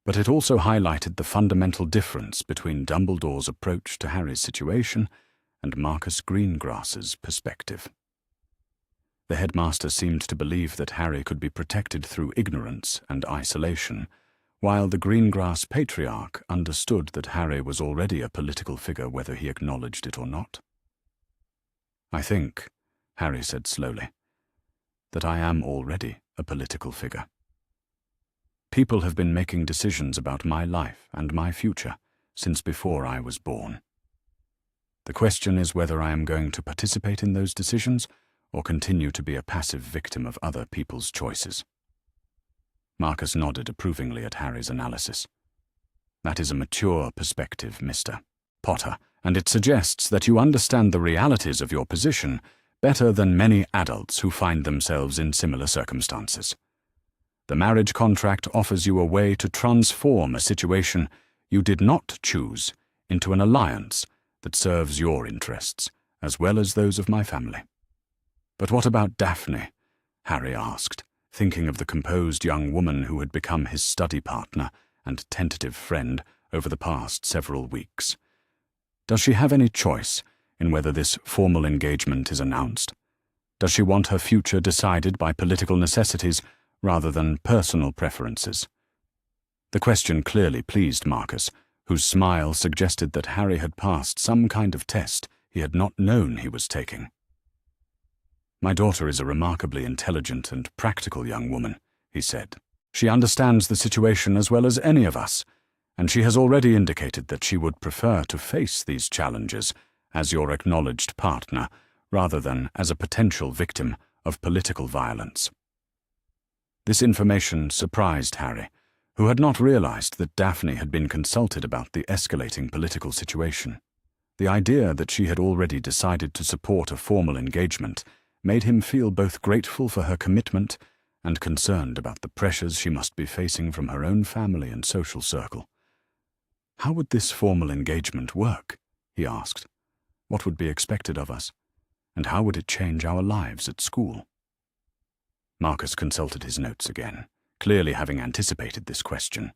[SPEAKER 1] but it also highlighted the fundamental difference between Dumbledore's approach to Harry's situation and Marcus Greengrass's perspective. The headmaster seemed to believe that Harry could be protected through ignorance and isolation, while the Greengrass patriarch understood that Harry was already a political figure whether he acknowledged it or not. "I think," Harry said slowly, "that I am already a political figure. People have been making decisions about my life and my future since before I was born. The question is whether I am going to participate in those decisions or continue to be a passive victim of other people's choices." Marcus nodded approvingly at Harry's analysis. "That is a mature perspective, Mr. Potter, and it suggests that you understand the realities of your position better than many adults who find themselves in similar circumstances. The marriage contract offers you a way to transform a situation you did not choose into an alliance that serves your interests, as well as those of my family." "But what about Daphne?" Harry asked, thinking of the composed young woman who had become his study partner and tentative friend over the past several weeks. "Does she have any choice in whether this formal engagement is announced? Does she want her future decided by political necessities rather than personal preferences?" The question clearly pleased Marcus, whose smile suggested that Harry had passed some kind of test he had not known he was taking. "My daughter is a remarkably intelligent and practical young woman," he said. "She understands the situation as well as any of us, and she has already indicated that she would prefer to face these challenges as your acknowledged partner rather than as a potential victim of political violence. This information surprised Harry, who had not realized that Daphne had been consulted about the escalating political situation. The idea that she had already decided to support a formal engagement made him feel both grateful for her commitment and concerned about the pressures she must be facing from her own family and social circle. "How would this formal engagement work?" he asked. "What would be expected of us? And how would it change our lives at school?" Marcus consulted his notes again, clearly having anticipated this question.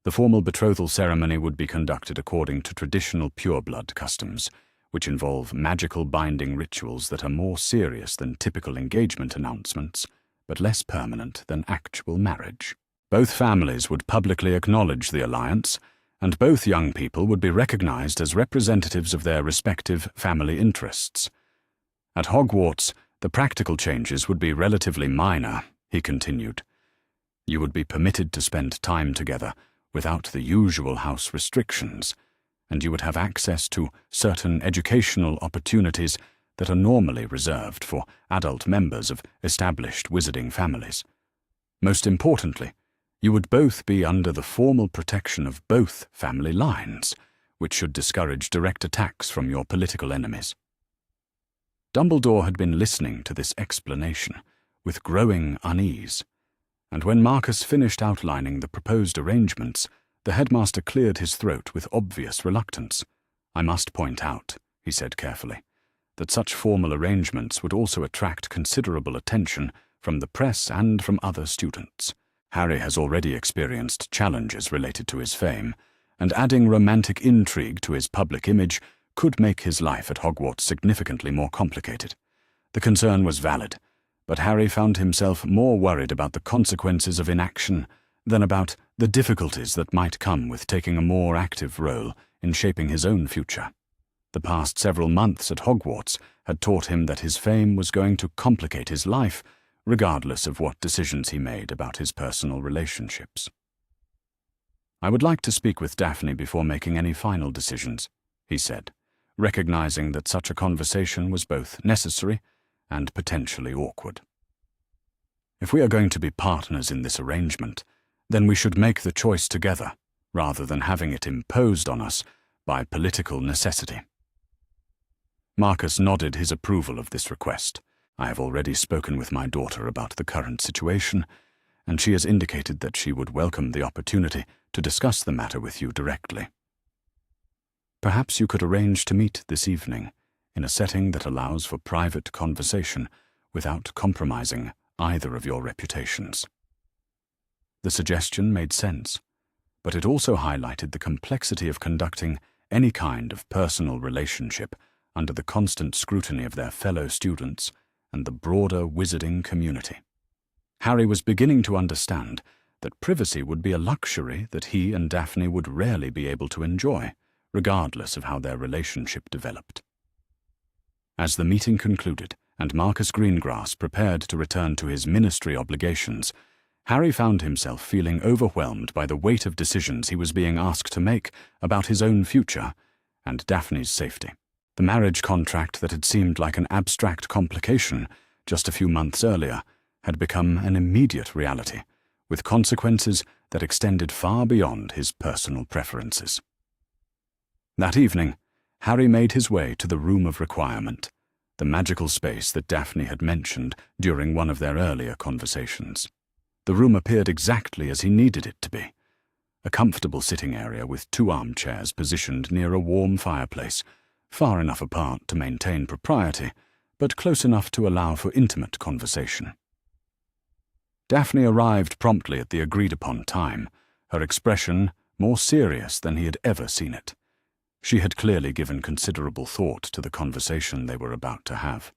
[SPEAKER 1] The formal betrothal ceremony would be conducted according to traditional pureblood customs, which involve magical binding rituals that are more serious than typical engagement announcements, but less permanent than actual marriage. Both families would publicly acknowledge the alliance, and both young people would be recognized as representatives of their respective family interests. At Hogwarts, the practical changes would be relatively minor, he continued. You would be permitted to spend time together without the usual house restrictions, and you would have access to certain educational opportunities that are normally reserved for adult members of established wizarding families. Most importantly, you would both be under the formal protection of both family lines, which should discourage direct attacks from your political enemies. Dumbledore had been listening to this explanation with growing unease, and when Marcus finished outlining the proposed arrangements, the headmaster cleared his throat with obvious reluctance. "I must point out," he said carefully, "that such formal arrangements would also attract considerable attention from the press and from other students. Harry has already experienced challenges related to his fame, and adding romantic intrigue to his public image could make his life at Hogwarts significantly more complicated." The concern was valid, but Harry found himself more worried about the consequences of inaction than about the difficulties that might come with taking a more active role in shaping his own future. The past several months at Hogwarts had taught him that his fame was going to complicate his life, regardless of what decisions he made about his personal relationships. "I would like to speak with Daphne before making any final decisions," he said, recognizing that such a conversation was both necessary and potentially awkward. "If we are going to be partners in this arrangement, then we should make the choice together, rather than having it imposed on us by political necessity." Marcus nodded his approval of this request. "I have already spoken with my daughter about the current situation, and she has indicated that she would welcome the opportunity to discuss the matter with you directly. Perhaps you could arrange to meet this evening in a setting that allows for private conversation without compromising either of your reputations." The suggestion made sense, but it also highlighted the complexity of conducting any kind of personal relationship under the constant scrutiny of their fellow students and the broader wizarding community. Harry was beginning to understand that privacy would be a luxury that he and Daphne would rarely be able to enjoy, regardless of how their relationship developed. As the meeting concluded and Marcus Greengrass prepared to return to his ministry obligations, Harry found himself feeling overwhelmed by the weight of decisions he was being asked to make about his own future and Daphne's safety. The marriage contract that had seemed like an abstract complication just a few months earlier had become an immediate reality, with consequences that extended far beyond his personal preferences. That evening, Harry made his way to the Room of Requirement, the magical space that Daphne had mentioned during one of their earlier conversations. The room appeared exactly as he needed it to be, a comfortable sitting area with 2 armchairs positioned near a warm fireplace, far enough apart to maintain propriety, but close enough to allow for intimate conversation. Daphne arrived promptly at the agreed-upon time, her expression more serious than he had ever seen it. She had clearly given considerable thought to the conversation they were about to have,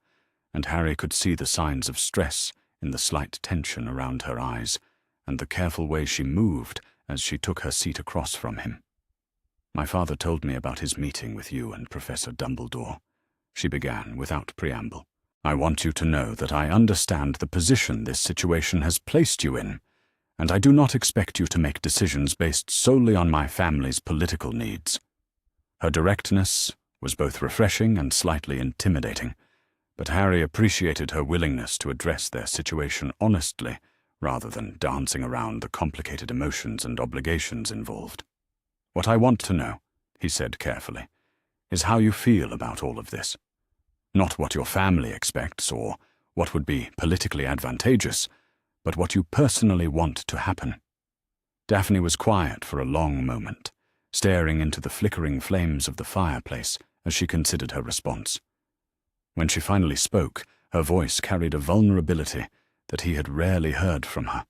[SPEAKER 1] and Harry could see the signs of stress in the slight tension around her eyes and the careful way she moved as she took her seat across from him. "My father told me about his meeting with you and Professor Dumbledore," she began without preamble. "I want you to know that I understand the position this situation has placed you in, and I do not expect you to make decisions based solely on my family's political needs." Her directness was both refreshing and slightly intimidating, but Harry appreciated her willingness to address their situation honestly rather than dancing around the complicated emotions and obligations involved. "What I want to know," he said carefully, "is how you feel about all of this. Not what your family expects or what would be politically advantageous, but what you personally want to happen." Daphne was quiet for a long moment, staring into the flickering flames of the fireplace as she considered her response. When she finally spoke, her voice carried a vulnerability that he had rarely heard from her.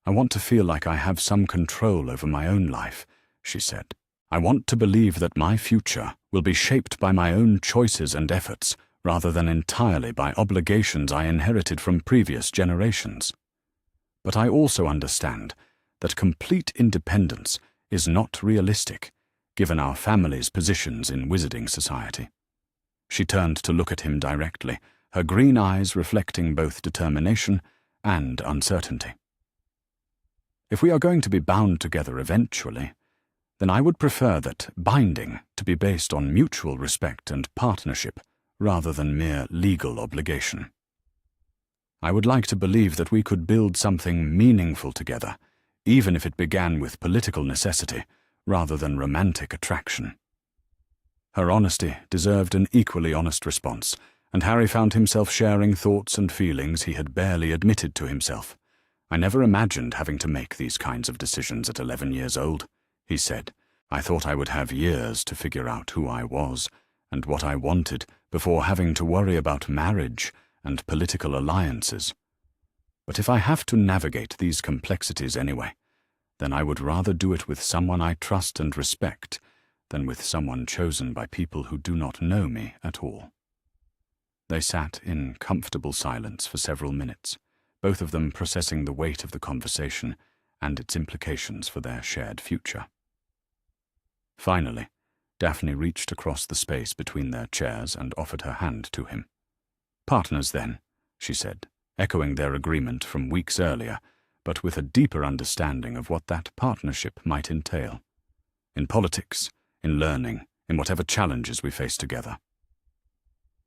[SPEAKER 1] "I want to feel like I have some control over my own life," she said. "I want to believe that my future will be shaped by my own choices and efforts rather than entirely by obligations I inherited from previous generations. But I also understand that complete independence is not realistic, given our family's positions in wizarding society." She turned to look at him directly, her green eyes reflecting both determination and uncertainty. "If we are going to be bound together eventually, then I would prefer that binding to be based on mutual respect and partnership rather than mere legal obligation. I would like to believe that we could build something meaningful together, even if it began with political necessity rather than romantic attraction." Her honesty deserved an equally honest response, and Harry found himself sharing thoughts and feelings he had barely admitted to himself. "I never imagined having to make these kinds of decisions at 11 years old," he said. "I thought I would have years to figure out who I was and what I wanted before having to worry about marriage and political alliances. But if I have to navigate these complexities anyway, then I would rather do it with someone I trust and respect than with someone chosen by people who do not know me at all." They sat in comfortable silence for several minutes, both of them processing the weight of the conversation and its implications for their shared future. Finally, Daphne reached across the space between their chairs and offered her hand to him. "Partners, then," she said, echoing their agreement from weeks earlier, but with a deeper understanding of what that partnership might entail. In politics, in learning, in whatever challenges we face together.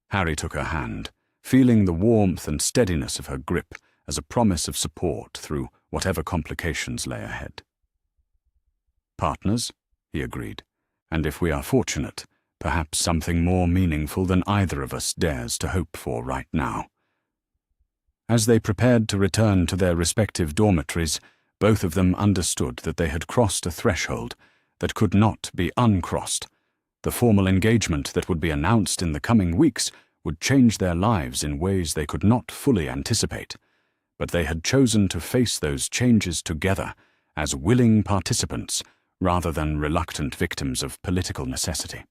[SPEAKER 1] Harry took her hand, feeling the warmth and steadiness of her grip as a promise of support through whatever complications lay ahead. "Partners," he agreed, "and if we are fortunate, perhaps something more meaningful than either of us dares to hope for right now." As they prepared to return to their respective dormitories, both of them understood that they had crossed a threshold that could not be uncrossed. The formal engagement that would be announced in the coming weeks would change their lives in ways they could not fully anticipate, but they had chosen to face those changes together as willing participants rather than reluctant victims of political necessity.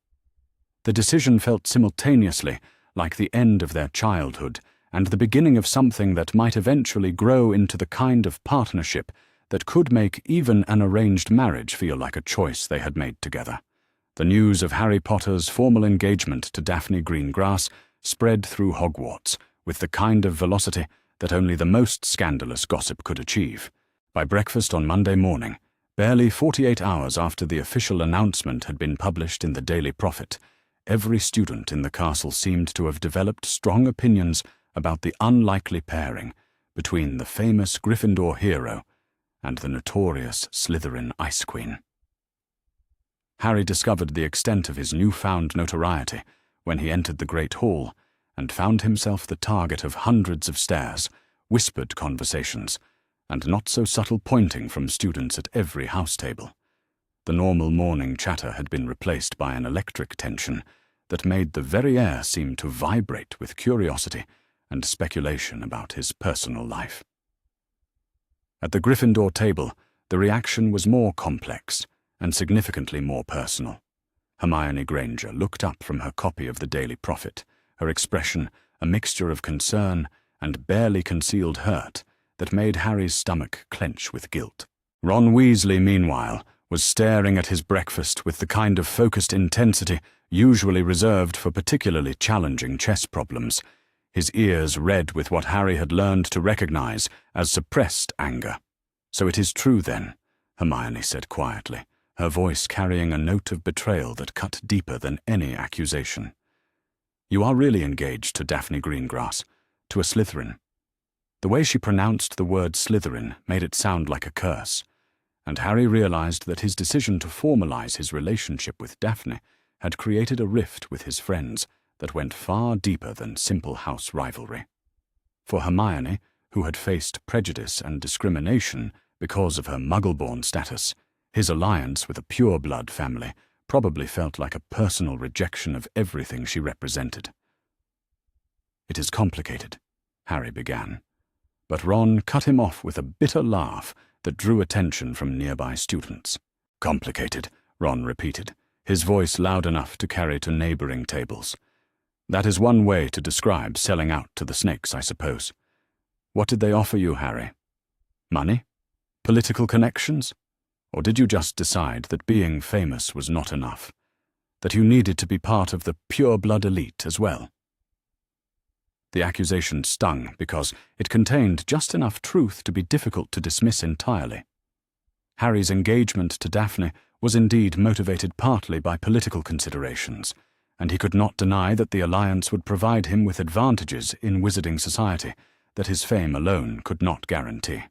[SPEAKER 1] The decision felt simultaneously like the end of their childhood and the beginning of something that might eventually grow into the kind of partnership that could make even an arranged marriage feel like a choice they had made together. The news of Harry Potter's formal engagement to Daphne Greengrass spread through Hogwarts with the kind of velocity that only the most scandalous gossip could achieve. By breakfast on Monday morning, barely 48 hours after the official announcement had been published in the Daily Prophet, every student in the castle seemed to have developed strong opinions about the unlikely pairing between the famous Gryffindor hero and the notorious Slytherin Ice Queen. Harry discovered the extent of his newfound notoriety when he entered the Great Hall and found himself the target of hundreds of stares, whispered conversations, and not-so-subtle pointing from students at every house table. The normal morning chatter had been replaced by an electric tension that made the very air seem to vibrate with curiosity and speculation about his personal life. At the Gryffindor table, the reaction was more complex and significantly more personal. Hermione Granger looked up from her copy of the Daily Prophet, her expression a mixture of concern and barely concealed hurt that made Harry's stomach clench with guilt. Ron Weasley, meanwhile, was staring at his breakfast with the kind of focused intensity usually reserved for particularly challenging chess problems, his ears red with what Harry had learned to recognize as suppressed anger. "So it is true, then," Hermione said quietly, her voice carrying a note of betrayal that cut deeper than any accusation. "You are really engaged to Daphne Greengrass, to a Slytherin." The way she pronounced the word Slytherin made it sound like a curse, and Harry realized that his decision to formalize his relationship with Daphne had created a rift with his friends that went far deeper than simple house rivalry. For Hermione, who had faced prejudice and discrimination because of her Muggle-born status, his alliance with a pure-blood family probably felt like a personal rejection of everything she represented. "It is complicated," Harry began, but Ron cut him off with a bitter laugh that drew attention from nearby students. "Complicated," Ron repeated, his voice loud enough to carry to neighboring tables. "That is one way to describe selling out to the snakes, I suppose. What did they offer you, Harry? Money? Political connections? Or did you just decide that being famous was not enough? That you needed to be part of the pure-blood elite as well?" The accusation stung because it contained just enough truth to be difficult to dismiss entirely. Harry's engagement to Daphne was indeed motivated partly by political considerations, and he could not deny that the alliance would provide him with advantages in wizarding society that his fame alone could not guarantee.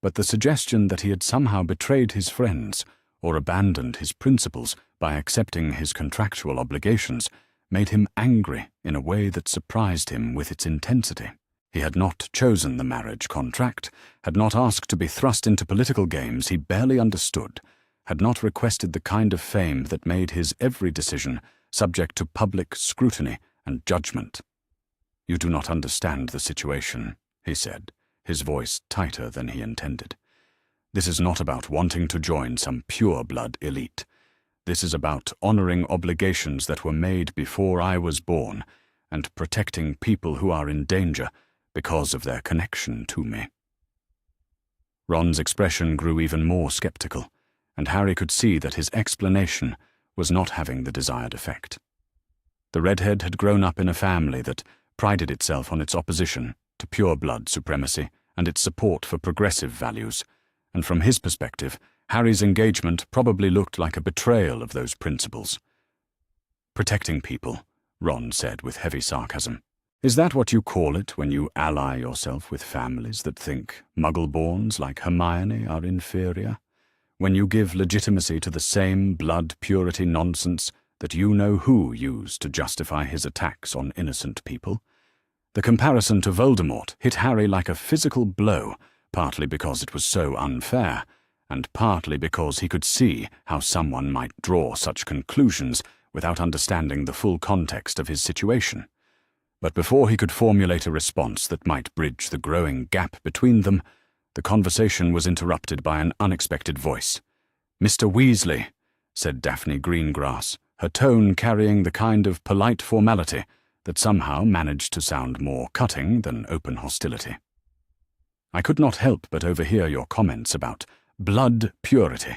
[SPEAKER 1] But the suggestion that he had somehow betrayed his friends or abandoned his principles by accepting his contractual obligations made him angry in a way that surprised him with its intensity. He had not chosen the marriage contract, had not asked to be thrust into political games he barely understood, had not requested the kind of fame that made his every decision subject to public scrutiny and judgment. "You do not understand the situation," he said, his voice tighter than he intended. "This is not about wanting to join some pure-blood elite. This is about honoring obligations that were made before I was born and protecting people who are in danger because of their connection to me." Ron's expression grew even more skeptical, and Harry could see that his explanation was not having the desired effect. The redhead had grown up in a family that prided itself on its opposition to pure-blood supremacy and its support for progressive values, and from his perspective, Harry's engagement probably looked like a betrayal of those principles. "Protecting people," Ron said with heavy sarcasm. "Is that what you call it when you ally yourself with families that think Muggle-borns like Hermione are inferior? When you give legitimacy to the same blood purity nonsense that you know who used to justify his attacks on innocent people?" The comparison to Voldemort hit Harry like a physical blow, partly because it was so unfair, and partly because he could see how someone might draw such conclusions without understanding the full context of his situation. But before he could formulate a response that might bridge the growing gap between them, the conversation was interrupted by an unexpected voice. "Mr. Weasley," said Daphne Greengrass, her tone carrying the kind of polite formality that somehow managed to sound more cutting than open hostility. "I could not help but overhear your comments about blood purity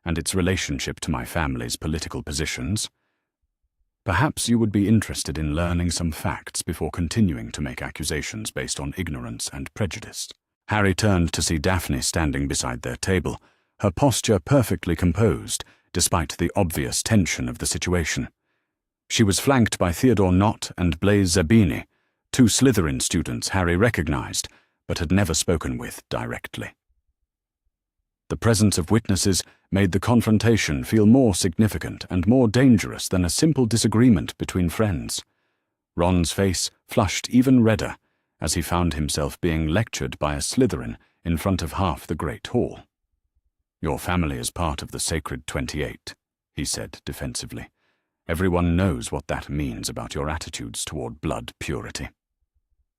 [SPEAKER 1] and its relationship to my family's political positions. Perhaps you would be interested in learning some facts before continuing to make accusations based on ignorance and prejudice." Harry turned to see Daphne standing beside their table, her posture perfectly composed, despite the obvious tension of the situation. She was flanked by Theodore Nott and Blaise Zabini, two Slytherin students Harry recognized, but had never spoken with directly. The presence of witnesses made the confrontation feel more significant and more dangerous than a simple disagreement between friends. Ron's face flushed even redder as he found himself being lectured by a Slytherin in front of half the Great Hall. "Your family is part of the Sacred 28, he said defensively. "Everyone knows what that means about your attitudes toward blood purity."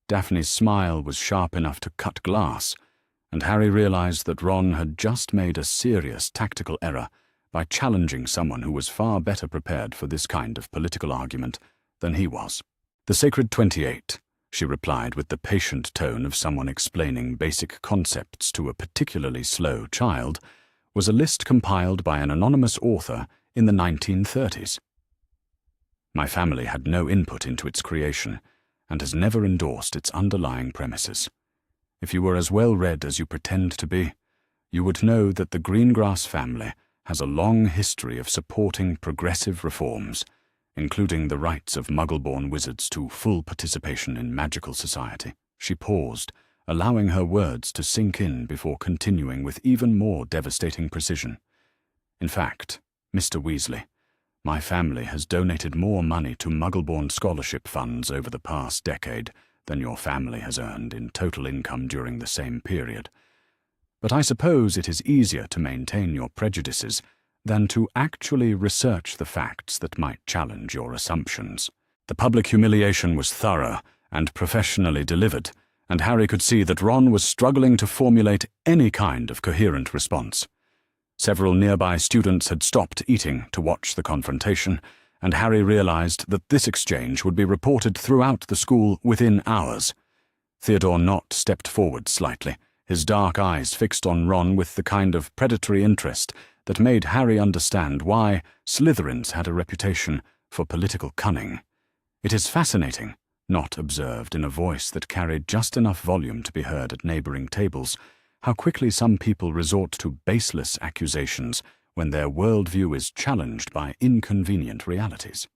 [SPEAKER 1] Daphne's smile was sharp enough to cut glass, and Harry realized that Ron had just made a serious tactical error by challenging someone who was far better prepared for this kind of political argument than he was. "The Sacred 28, she replied with the patient tone of someone explaining basic concepts to a particularly slow child, was a list compiled by an anonymous author in the 1930s. My family had no input into its creation and has never endorsed its underlying premises. If you were as well-read as you pretend to be, you would know that the Greengrass family has a long history of supporting progressive reforms, including the rights of Muggle-born wizards to full participation in magical society. She paused, allowing her words to sink in before continuing with even more devastating precision. In fact, Mr. Weasley, my family has donated more money to Muggle-born scholarship funds over the past decade than your family has earned in total income during the same period. But I suppose it is easier to maintain your prejudices than to actually research the facts that might challenge your assumptions. The public humiliation was thorough and professionally delivered, and Harry could see that Ron was struggling to formulate any kind of coherent response. Several nearby students had stopped eating to watch the confrontation, and Harry realized that this exchange would be reported throughout the school within hours. Theodore Nott stepped forward slightly, his dark eyes fixed on Ron with the kind of predatory interest that made Harry understand why Slytherins had a reputation for political cunning. "It is fascinating," Nott observed in a voice that carried just enough volume to be heard at neighboring tables, "how quickly some people resort to baseless accusations when their worldview is challenged by inconvenient realities.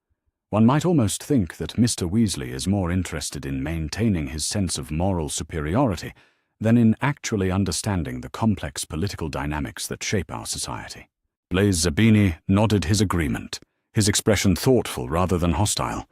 [SPEAKER 1] One might almost think that Mr. Weasley is more interested in maintaining his sense of moral superiority than in actually understanding the complex political dynamics that shape our society." Blaise Zabini nodded his agreement, his expression thoughtful rather than hostile.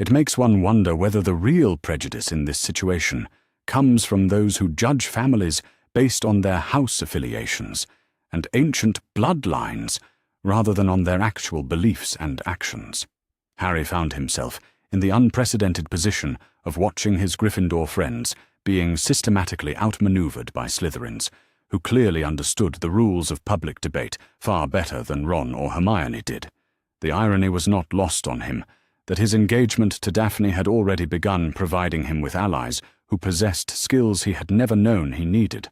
[SPEAKER 1] It makes one wonder whether the real prejudice in this situation comes from those who judge families based on their house affiliations and ancient bloodlines rather than on their actual beliefs and actions. Harry found himself in the unprecedented position of watching his Gryffindor friends being systematically outmaneuvered by Slytherins, who clearly understood the rules of public debate far better than Ron or Hermione did. The irony was not lost on him that his engagement to Daphne had already begun providing him with allies who possessed skills he had never known he needed.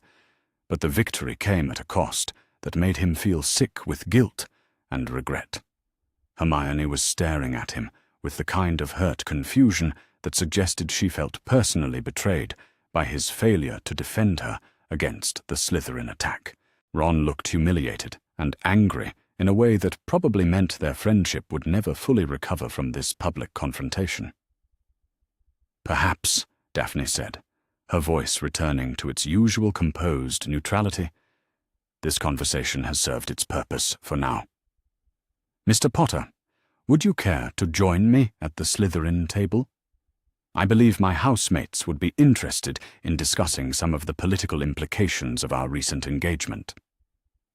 [SPEAKER 1] But the victory came at a cost that made him feel sick with guilt and regret. Hermione was staring at him with the kind of hurt confusion that suggested she felt personally betrayed by his failure to defend her against the Slytherin attack. Ron looked humiliated and angry in a way that probably meant their friendship would never fully recover from this public confrontation. "Perhaps," Daphne said, her voice returning to its usual composed neutrality, "this conversation has served its purpose for now. Mr. Potter, would you care to join me at the Slytherin table? I believe my housemates would be interested in discussing some of the political implications of our recent engagement."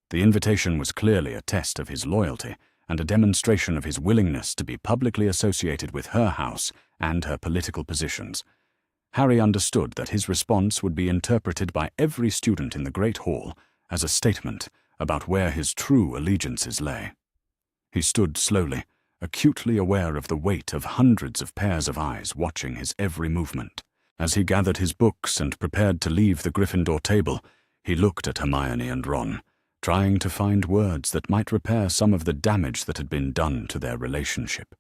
[SPEAKER 1] The invitation was clearly a test of his loyalty and a demonstration of his willingness to be publicly associated with her house and her political positions. Harry understood that his response would be interpreted by every student in the Great Hall as a statement about where his true allegiances lay. He stood slowly, acutely aware of the weight of hundreds of pairs of eyes watching his every movement. As he gathered his books and prepared to leave the Gryffindor table, he looked at Hermione and Ron, trying to find words that might repair some of the damage that had been done to their relationship.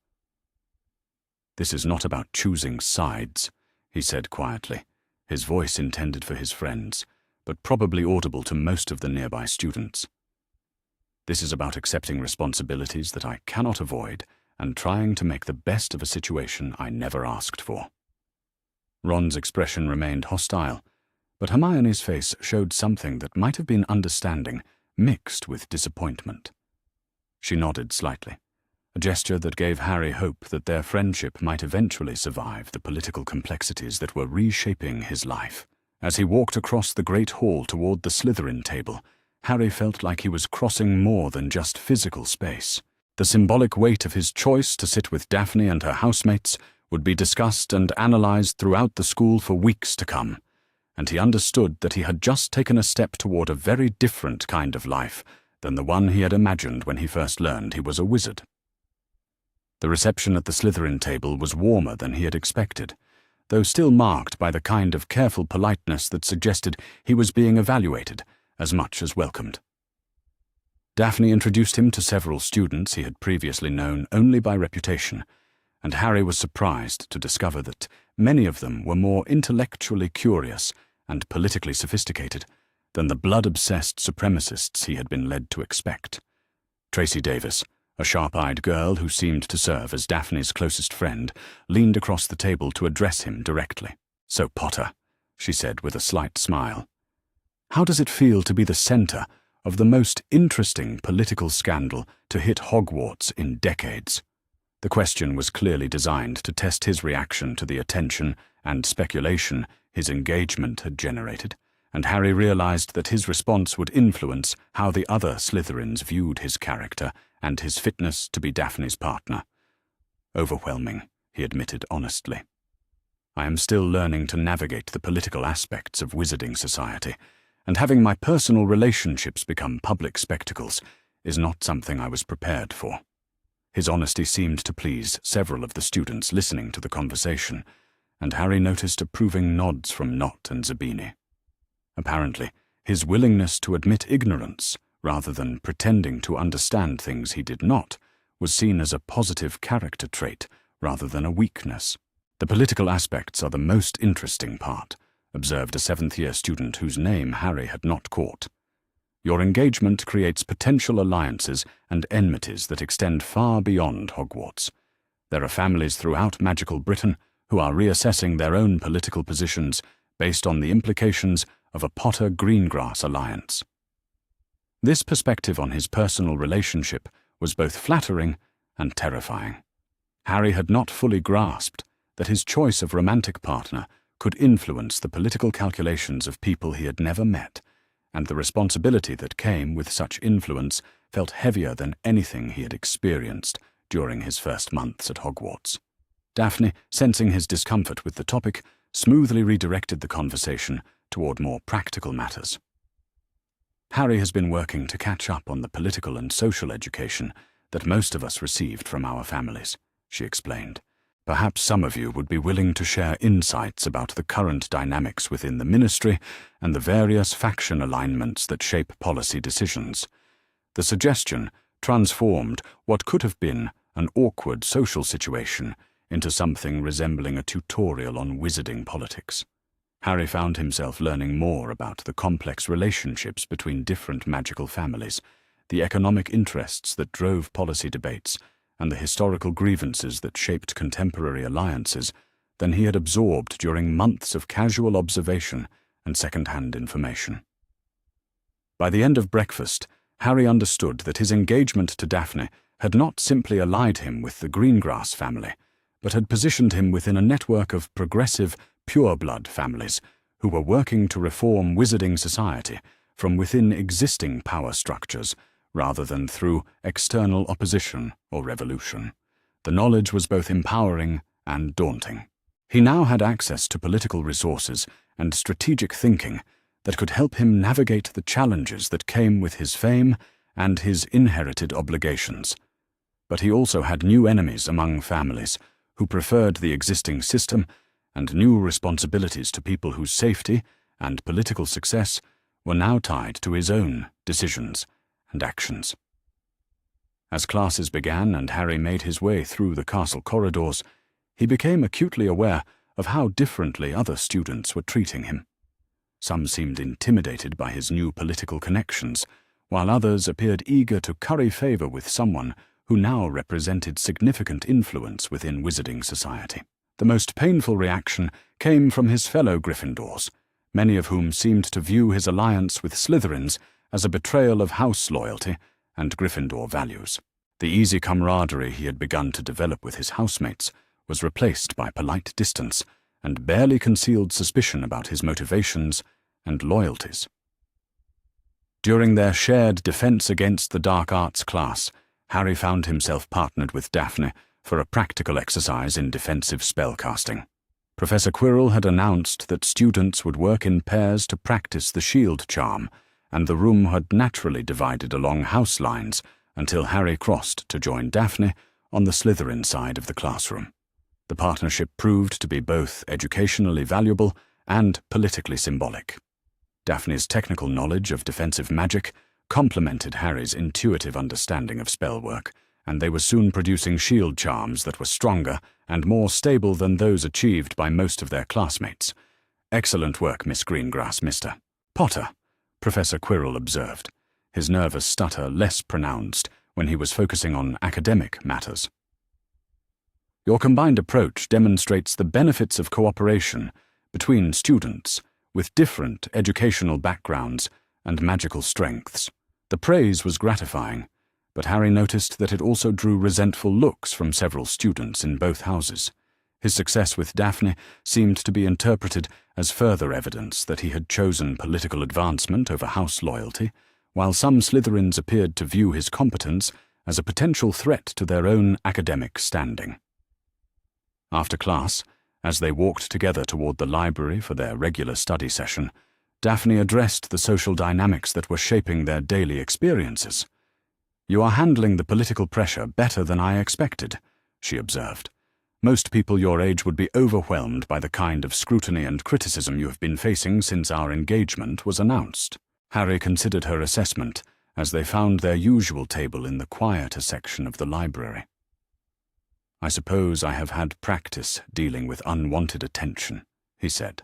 [SPEAKER 1] "This is not about choosing sides," he said quietly, his voice intended for his friends, but probably audible to most of the nearby students. "This is about accepting responsibilities that I cannot avoid and trying to make the best of a situation I never asked for." Ron's expression remained hostile, but Hermione's face showed something that might have been understanding mixed with disappointment. She nodded slightly, a gesture that gave Harry hope that their friendship might eventually survive the political complexities that were reshaping his life. As he walked across the Great Hall toward the Slytherin table, Harry felt like he was crossing more than just physical space. The symbolic weight of his choice to sit with Daphne and her housemates would be discussed and analyzed throughout the school for weeks to come, and he understood that he had just taken a step toward a very different kind of life than the one he had imagined when he first learned he was a wizard. The reception at the Slytherin table was warmer than he had expected, though still marked by the kind of careful politeness that suggested he was being evaluated as much as welcomed. Daphne introduced him to several students he had previously known only by reputation, and Harry was surprised to discover that many of them were more intellectually curious and politically sophisticated than the blood-obsessed supremacists he had been led to expect. Tracy Davis, a sharp-eyed girl who seemed to serve as Daphne's closest friend, leaned across the table to address him directly. "So, Potter," she said with a slight smile, "how does it feel to be the center of the most interesting political scandal to hit Hogwarts in decades?" The question was clearly designed to test his reaction to the attention and speculation his engagement had generated, and Harry realized that his response would influence how the other Slytherins viewed his character and his fitness to be Daphne's partner. "Overwhelming," he admitted honestly. "I am still learning to navigate the political aspects of Wizarding Society, and having my personal relationships become public spectacles is not something I was prepared for." His honesty seemed to please several of the students listening to the conversation, and Harry noticed approving nods from Nott and Zabini. Apparently, his willingness to admit ignorance, rather than pretending to understand things he did not, was seen as a positive character trait rather than a weakness. "The political aspects are the most interesting part," observed a seventh-year student whose name Harry had not caught. "Your engagement creates potential alliances and enmities that extend far beyond Hogwarts. There are families throughout magical Britain who are reassessing their own political positions based on the implications of a Potter-Greengrass alliance." This perspective on his personal relationship was both flattering and terrifying. Harry had not fully grasped that his choice of romantic partner could influence the political calculations of people he had never met, and the responsibility that came with such influence felt heavier than anything he had experienced during his first months at Hogwarts. Daphne, sensing his discomfort with the topic, smoothly redirected the conversation toward more practical matters. "Harry has been working to catch up on the political and social education that most of us received from our families," she explained. "Perhaps some of you would be willing to share insights about the current dynamics within the Ministry and the various faction alignments that shape policy decisions." The suggestion transformed what could have been an awkward social situation into something resembling a tutorial on wizarding politics. Harry found himself learning more about the complex relationships between different magical families, the economic interests that drove policy debates, and the historical grievances that shaped contemporary alliances than he had absorbed during months of casual observation and second-hand information. By the end of breakfast, Harry understood that his engagement to Daphne had not simply allied him with the Greengrass family, but had positioned him within a network of progressive, pure-blood families who were working to reform Wizarding Society from within existing power structures rather than through external opposition or revolution. The knowledge was both empowering and daunting. He now had access to political resources and strategic thinking that could help him navigate the challenges that came with his fame and his inherited obligations. But he also had new enemies among families who preferred the existing system and new responsibilities to people whose safety and political success were now tied to his own decisions and actions. As classes began and Harry made his way through the castle corridors, he became acutely aware of how differently other students were treating him. Some seemed intimidated by his new political connections, while others appeared eager to curry favor with someone who now represented significant influence within Wizarding Society. The most painful reaction came from his fellow Gryffindors, many of whom seemed to view his alliance with Slytherins as a betrayal of house loyalty and Gryffindor values. The easy camaraderie he had begun to develop with his housemates was replaced by polite distance and barely concealed suspicion about his motivations and loyalties. During their shared defense against the dark arts class, Harry found himself partnered with Daphne for a practical exercise in defensive spellcasting. Professor Quirrell had announced that students would work in pairs to practice the shield charm, and the room had naturally divided along house lines until Harry crossed to join Daphne on the Slytherin side of the classroom. The partnership proved to be both educationally valuable and politically symbolic. Daphne's technical knowledge of defensive magic complemented Harry's intuitive understanding of spellwork, and they were soon producing shield charms that were stronger and more stable than those achieved by most of their classmates. "Excellent work, Miss Greengrass, Mr. Potter," Professor Quirrell observed, his nervous stutter less pronounced when he was focusing on academic matters. "Your combined approach demonstrates the benefits of cooperation between students with different educational backgrounds and magical strengths." The praise was gratifying, but Harry noticed that it also drew resentful looks from several students in both houses. His success with Daphne seemed to be interpreted as further evidence that he had chosen political advancement over house loyalty, while some Slytherins appeared to view his competence as a potential threat to their own academic standing. After class, as they walked together toward the library for their regular study session, Daphne addressed the social dynamics that were shaping their daily experiences. "You are handling the political pressure better than I expected," she observed. "Most people your age would be overwhelmed by the kind of scrutiny and criticism you have been facing since our engagement was announced." Harry considered her assessment as they found their usual table in the quieter section of the library. "I suppose I have had practice dealing with unwanted attention," he said.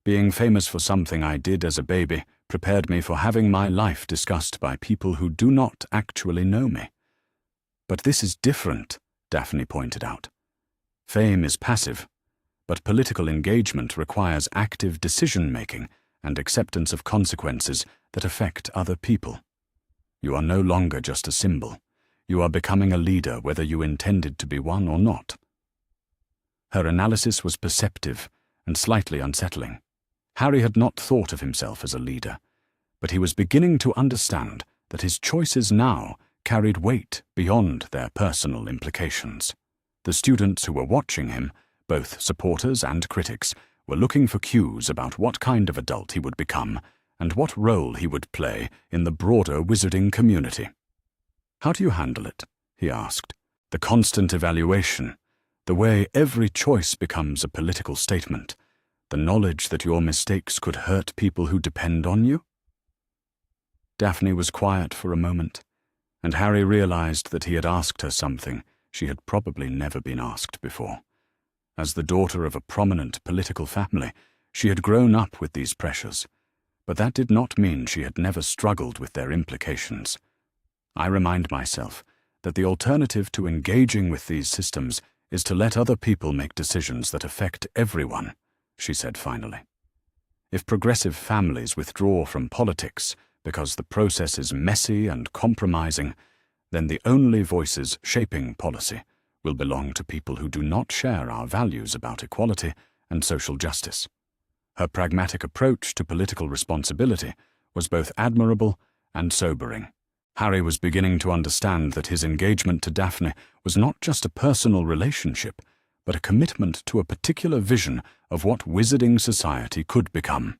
[SPEAKER 1] "Being famous for something I did as a baby prepared me for having my life discussed by people who do not actually know me." "But this is different," Daphne pointed out. "Fame is passive, but political engagement requires active decision-making and acceptance of consequences that affect other people. You are no longer just a symbol. You are becoming a leader whether you intended to be one or not." Her analysis was perceptive and slightly unsettling. Harry had not thought of himself as a leader, but he was beginning to understand that his choices now carried weight beyond their personal implications. The students who were watching him, both supporters and critics, were looking for cues about what kind of adult he would become and what role he would play in the broader wizarding community. "How do you handle it?" he asked. "The constant evaluation, the way every choice becomes a political statement, the knowledge that your mistakes could hurt people who depend on you?" Daphne was quiet for a moment, and Harry realized that he had asked her something she had probably never been asked before. As the daughter of a prominent political family, she had grown up with these pressures, but that did not mean she had never struggled with their implications. "I remind myself that the alternative to engaging with these systems is to let other people make decisions that affect everyone," she said finally. "If progressive families withdraw from politics because the process is messy and compromising, then the only voices shaping policy will belong to people who do not share our values about equality and social justice." Her pragmatic approach to political responsibility was both admirable and sobering. Harry was beginning to understand that his engagement to Daphne was not just a personal relationship, but a commitment to a particular vision of what wizarding society could become.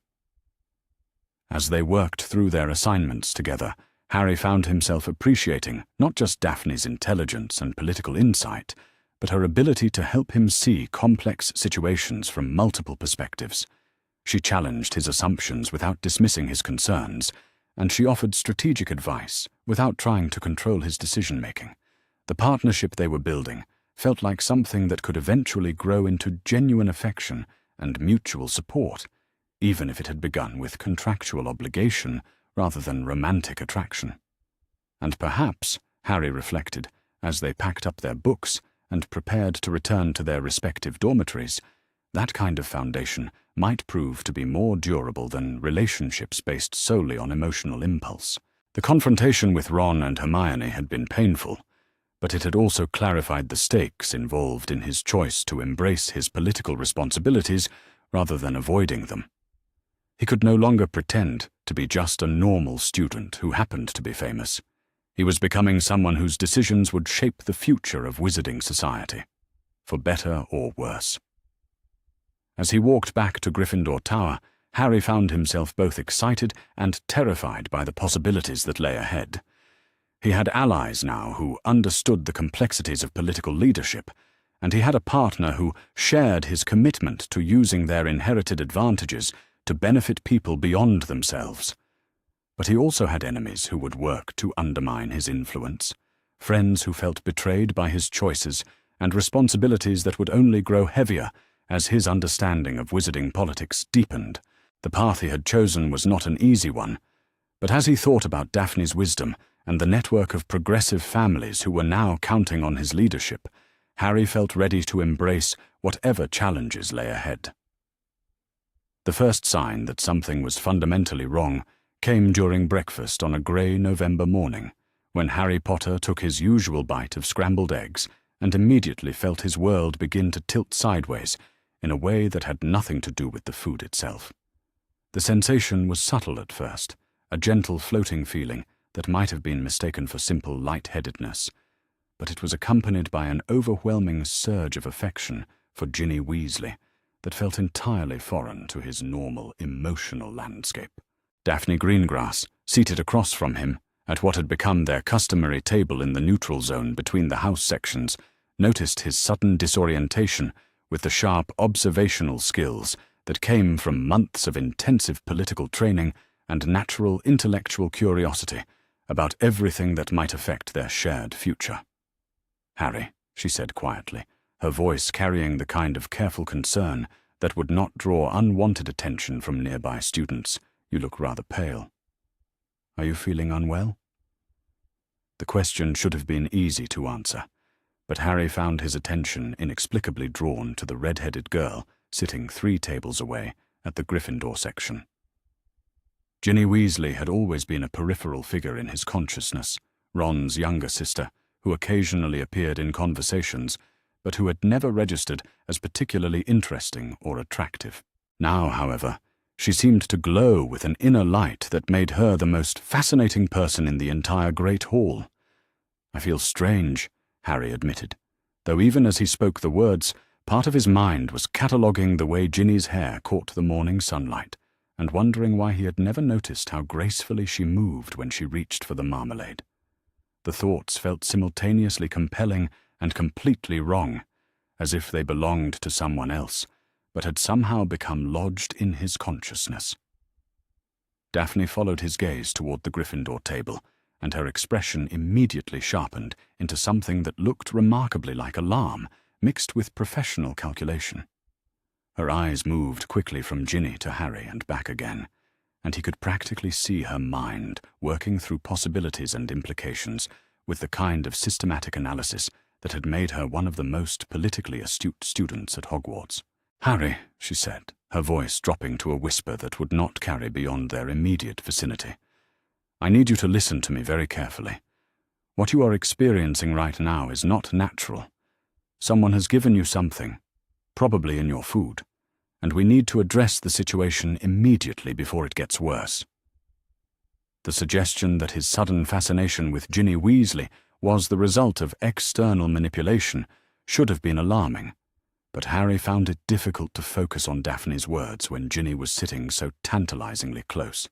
[SPEAKER 1] As they worked through their assignments together, Harry found himself appreciating not just Daphne's intelligence and political insight, but her ability to help him see complex situations from multiple perspectives. She challenged his assumptions without dismissing his concerns, and she offered strategic advice without trying to control his decision-making. The partnership they were building felt like something that could eventually grow into genuine affection and mutual support, even if it had begun with contractual obligation rather than romantic attraction. And perhaps, Harry reflected, as they packed up their books and prepared to return to their respective dormitories, that kind of foundation might prove to be more durable than relationships based solely on emotional impulse. The confrontation with Ron and Hermione had been painful, but it had also clarified the stakes involved in his choice to embrace his political responsibilities rather than avoiding them. He could no longer pretend to be just a normal student who happened to be famous. He was becoming someone whose decisions would shape the future of wizarding society, for better or worse. As he walked back to Gryffindor Tower, Harry found himself both excited and terrified by the possibilities that lay ahead. He had allies now who understood the complexities of political leadership, and he had a partner who shared his commitment to using their inherited advantages to benefit people beyond themselves. But he also had enemies who would work to undermine his influence, friends who felt betrayed by his choices, and responsibilities that would only grow heavier as his understanding of wizarding politics deepened. The path he had chosen was not an easy one, but as he thought about Daphne's wisdom and the network of progressive families who were now counting on his leadership, Harry felt ready to embrace whatever challenges lay ahead. The first sign that something was fundamentally wrong came during breakfast on a grey November morning, when Harry Potter took his usual bite of scrambled eggs and immediately felt his world begin to tilt sideways in a way that had nothing to do with the food itself. The sensation was subtle at first, a gentle floating feeling that might have been mistaken for simple lightheadedness, but it was accompanied by an overwhelming surge of affection for Ginny Weasley that felt entirely foreign to his normal emotional landscape. Daphne Greengrass, seated across from him, at what had become their customary table in the neutral zone between the house sections, noticed his sudden disorientation with the sharp observational skills that came from months of intensive political training and natural intellectual curiosity about everything that might affect their shared future. "Harry," she said quietly, her voice carrying the kind of careful concern that would not draw unwanted attention from nearby students, "you look rather pale. Are you feeling unwell?" The question should have been easy to answer, but Harry found his attention inexplicably drawn to the red-headed girl sitting 3 tables away at the Gryffindor section. Ginny Weasley had always been a peripheral figure in his consciousness, Ron's younger sister, who occasionally appeared in conversations, but who had never registered as particularly interesting or attractive. Now, however, she seemed to glow with an inner light that made her the most fascinating person in the entire Great Hall. "I feel strange," Harry admitted, though even as he spoke the words, part of his mind was cataloguing the way Ginny's hair caught the morning sunlight, and wondering why he had never noticed how gracefully she moved when she reached for the marmalade. The thoughts felt simultaneously compelling and completely wrong, as if they belonged to someone else, but had somehow become lodged in his consciousness. Daphne followed his gaze toward the Gryffindor table, and her expression immediately sharpened into something that looked remarkably like alarm, mixed with professional calculation. Her eyes moved quickly from Ginny to Harry and back again, and he could practically see her mind working through possibilities and implications with the kind of systematic analysis that had made her one of the most politically astute students at Hogwarts. "Harry," she said, her voice dropping to a whisper that would not carry beyond their immediate vicinity, "I need you to listen to me very carefully. What you are experiencing right now is not natural. Someone has given you something, probably in your food, and we need to address the situation immediately before it gets worse." The suggestion that his sudden fascination with Ginny Weasley was the result of external manipulation should have been alarming, but Harry found it difficult to focus on Daphne's words when Ginny was sitting so tantalizingly close.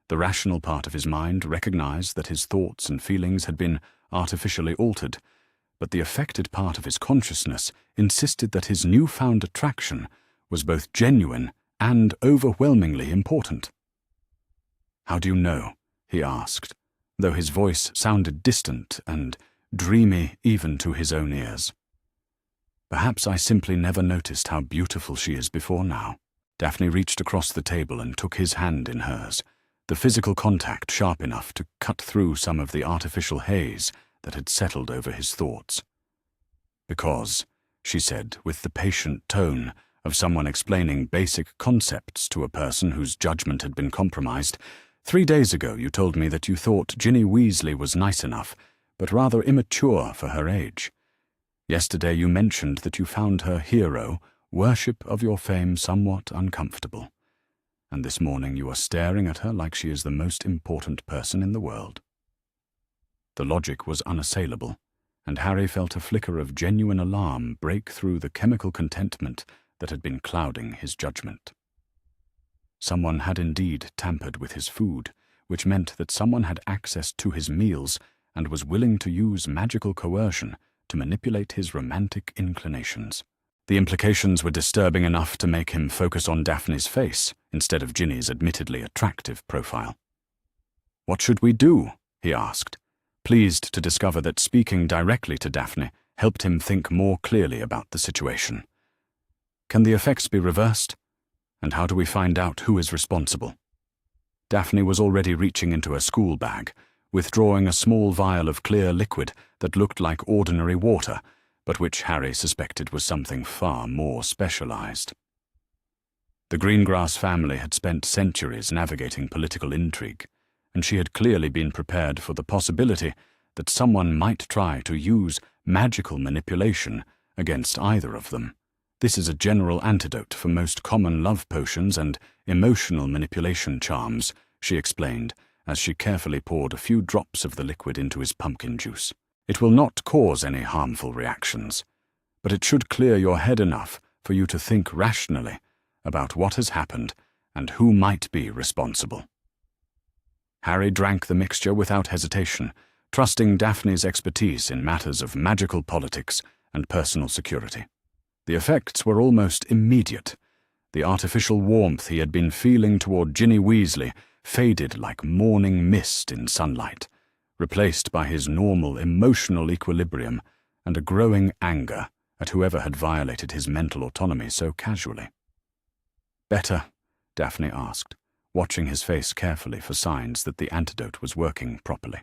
[SPEAKER 1] The rational part of his mind recognized that his thoughts and feelings had been artificially altered, but the affected part of his consciousness insisted that his newfound attraction was both genuine and overwhelmingly important. "How do you know?" he asked, though his voice sounded distant and dreamy even to his own ears. "Perhaps I simply never noticed how beautiful she is before now." Daphne reached across the table and took his hand in hers, the physical contact sharp enough to cut through some of the artificial haze that had settled over his thoughts. "Because," she said with the patient tone of someone explaining basic concepts to a person whose judgment had been compromised, 3 days ago you told me that you thought Ginny Weasley was nice enough, but rather immature for her age. Yesterday you mentioned that you found her hero, worship of your fame, somewhat uncomfortable. And this morning you are staring at her like she is the most important person in the world." The logic was unassailable, and Harry felt a flicker of genuine alarm break through the chemical contentment that had been clouding his judgment. Someone had indeed tampered with his food, which meant that someone had access to his meals and was willing to use magical coercion to manipulate his romantic inclinations. The implications were disturbing enough to make him focus on Daphne's face instead of Ginny's admittedly attractive profile. "What should we do?" he asked, pleased to discover that speaking directly to Daphne helped him think more clearly about the situation. Can the effects be reversed? And how do we find out who is responsible? Daphne was already reaching into her school bag, withdrawing a small vial of clear liquid that looked like ordinary water, but which Harry suspected was something far more specialized. The Greengrass family had spent centuries navigating political intrigue, and she had clearly been prepared for the possibility that someone might try to use magical manipulation against either of them. This is a general antidote for most common love potions and emotional manipulation charms, she explained, as she carefully poured a few drops of the liquid into his pumpkin juice. It will not cause any harmful reactions, but it should clear your head enough for you to think rationally about what has happened and who might be responsible. Harry drank the mixture without hesitation, trusting Daphne's expertise in matters of magical politics and personal security. The effects were almost immediate. The artificial warmth he had been feeling toward Ginny Weasley faded like morning mist in sunlight, replaced by his normal emotional equilibrium and a growing anger at whoever had violated his mental autonomy so casually. "Better?" Daphne asked, watching his face carefully for signs that the antidote was working properly.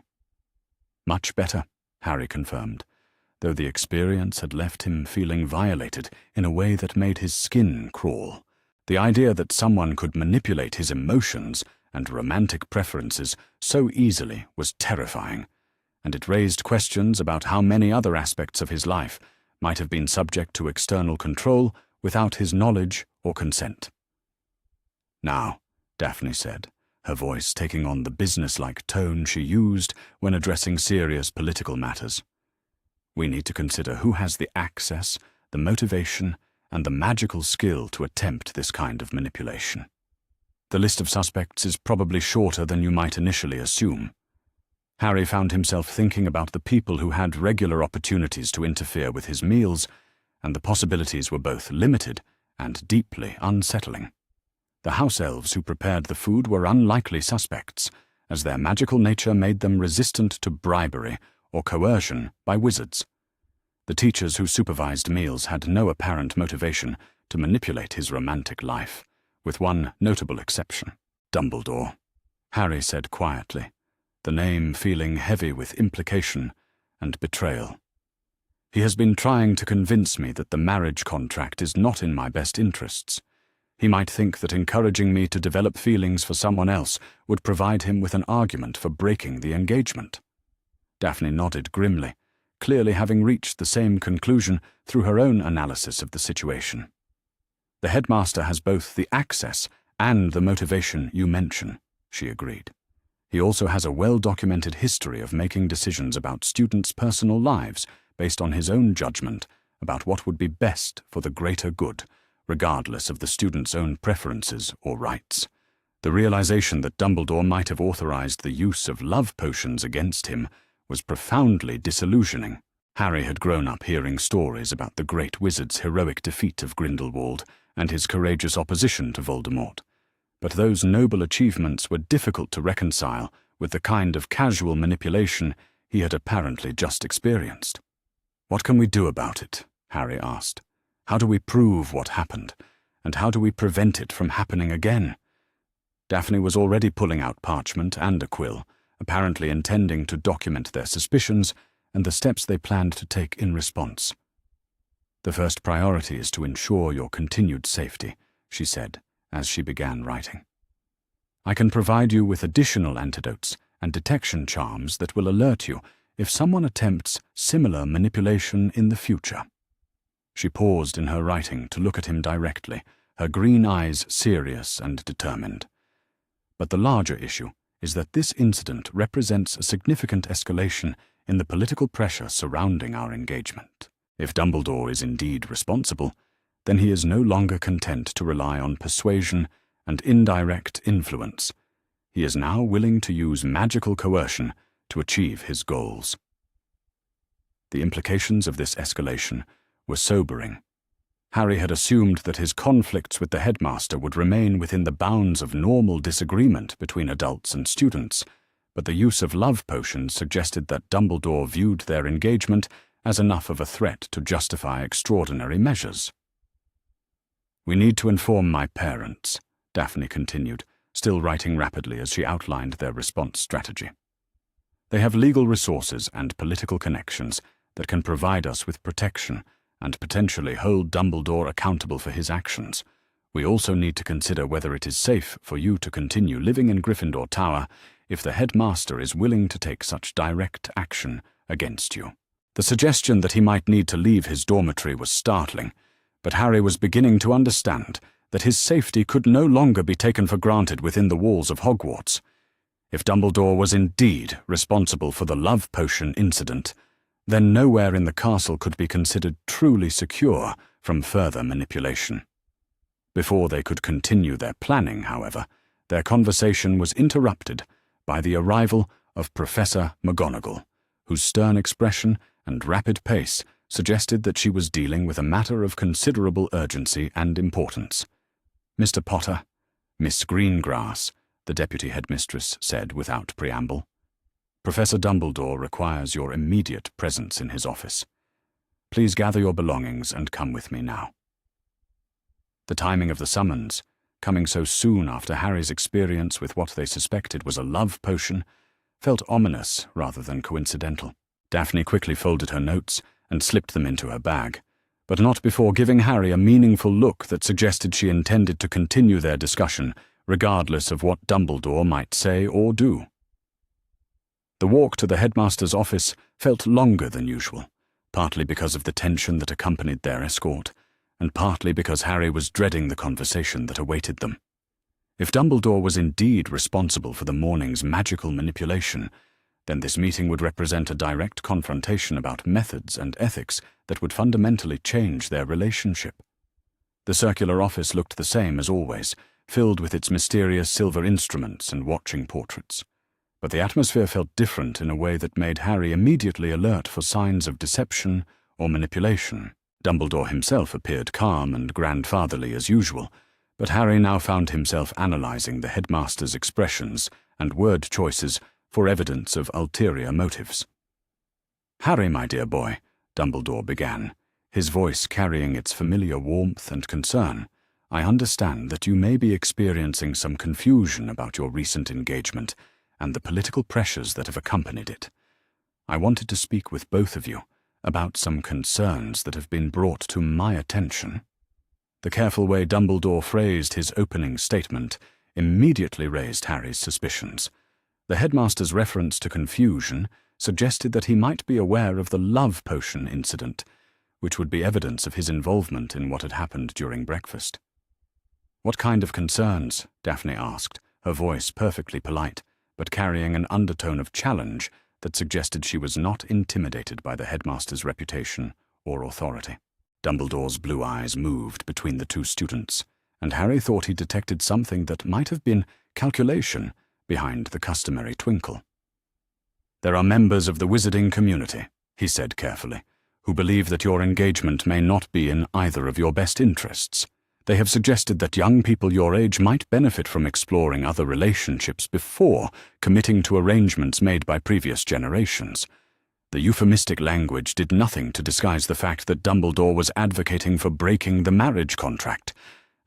[SPEAKER 1] "Much better," Harry confirmed, though the experience had left him feeling violated in a way that made his skin crawl. The idea that someone could manipulate his emotions and romantic preferences so easily was terrifying, and it raised questions about how many other aspects of his life might have been subject to external control without his knowledge or consent. "Now," Daphne said, her voice taking on the businesslike tone she used when addressing serious political matters, "we need to consider who has the access, the motivation, and the magical skill to attempt this kind of manipulation. The list of suspects is probably shorter than you might initially assume." Harry found himself thinking about the people who had regular opportunities to interfere with his meals, and the possibilities were both limited and deeply unsettling. The house elves who prepared the food were unlikely suspects, as their magical nature made them resistant to bribery or coercion by wizards. The teachers who supervised meals had no apparent motivation to manipulate his romantic life, with one notable exception: Dumbledore, Harry said quietly, the name feeling heavy with implication and betrayal. "He has been trying to convince me that the marriage contract is not in my best interests. He might think that encouraging me to develop feelings for someone else would provide him with an argument for breaking the engagement." Daphne nodded grimly, clearly having reached the same conclusion through her own analysis of the situation. "The headmaster has both the access and the motivation you mention," she agreed. "He also has a well-documented history of making decisions about students' personal lives based on his own judgment about what would be best for the greater good, regardless of the student's own preferences or rights. The realization that Dumbledore might have authorized the use of love potions against him was profoundly disillusioning. Harry had grown up hearing stories about the great wizard's heroic defeat of Grindelwald and his courageous opposition to Voldemort, but those noble achievements were difficult to reconcile with the kind of casual manipulation he had apparently just experienced. "What can we do about it?" Harry asked. "How do we prove what happened, and how do we prevent it from happening again?" Daphne was already pulling out parchment and a quill, apparently intending to document their suspicions and the steps they planned to take in response. "The first priority is to ensure your continued safety," she said, as she began writing. "I can provide you with additional antidotes and detection charms that will alert you if someone attempts similar manipulation in the future." She paused in her writing to look at him directly, her green eyes serious and determined. "But the larger issue is that this incident represents a significant escalation in the political pressure surrounding our engagement. If Dumbledore is indeed responsible, then he is no longer content to rely on persuasion and indirect influence. He is now willing to use magical coercion to achieve his goals." The implications of this escalation were sobering. Harry had assumed that his conflicts with the headmaster would remain within the bounds of normal disagreement between adults and students, but the use of love potions suggested that Dumbledore viewed their engagement as enough of a threat to justify extraordinary measures. "We need to inform my parents," Daphne continued, still writing rapidly as she outlined their response strategy. "They have legal resources and political connections that can provide us with protection and potentially hold Dumbledore accountable for his actions. We also need to consider whether it is safe for you to continue living in Gryffindor Tower if the headmaster is willing to take such direct action against you." The suggestion that he might need to leave his dormitory was startling, but Harry was beginning to understand that his safety could no longer be taken for granted within the walls of Hogwarts. If Dumbledore was indeed responsible for the love potion incident, then nowhere in the castle could be considered truly secure from further manipulation. Before they could continue their planning, however, their conversation was interrupted by the arrival of Professor McGonagall, whose stern expression and rapid pace suggested that she was dealing with a matter of considerable urgency and importance. "Mr. Potter, Miss Greengrass," the deputy headmistress said without preamble, "Professor Dumbledore requires your immediate presence in his office. Please gather your belongings and come with me now." The timing of the summons, coming so soon after Harry's experience with what they suspected was a love potion, felt ominous rather than coincidental. Daphne quickly folded her notes and slipped them into her bag, but not before giving Harry a meaningful look that suggested she intended to continue their discussion, regardless of what Dumbledore might say or do. The walk to the headmaster's office felt longer than usual, partly because of the tension that accompanied their escort, and partly because Harry was dreading the conversation that awaited them. If Dumbledore was indeed responsible for the morning's magical manipulation, then this meeting would represent a direct confrontation about methods and ethics that would fundamentally change their relationship. The circular office looked the same as always, filled with its mysterious silver instruments and watching portraits. But the atmosphere felt different in a way that made Harry immediately alert for signs of deception or manipulation. Dumbledore himself appeared calm and grandfatherly as usual, but Harry now found himself analyzing the headmaster's expressions and word choices for evidence of ulterior motives. "Harry, my dear boy," Dumbledore began, his voice carrying its familiar warmth and concern, "I understand that you may be experiencing some confusion about your recent engagement and the political pressures that have accompanied it. I wanted to speak with both of you about some concerns that have been brought to my attention." The careful way Dumbledore phrased his opening statement immediately raised Harry's suspicions. The headmaster's reference to confusion suggested that he might be aware of the love potion incident, which would be evidence of his involvement in what had happened during breakfast. "What kind of concerns?" Daphne asked, her voice perfectly polite, but carrying an undertone of challenge that suggested she was not intimidated by the headmaster's reputation or authority. Dumbledore's blue eyes moved between the two students, and Harry thought he detected something that might have been calculation behind the customary twinkle. "There are members of the wizarding community," he said carefully, "who believe that your engagement may not be in either of your best interests. They have suggested that young people your age might benefit from exploring other relationships before committing to arrangements made by previous generations." The euphemistic language did nothing to disguise the fact that Dumbledore was advocating for breaking the marriage contract,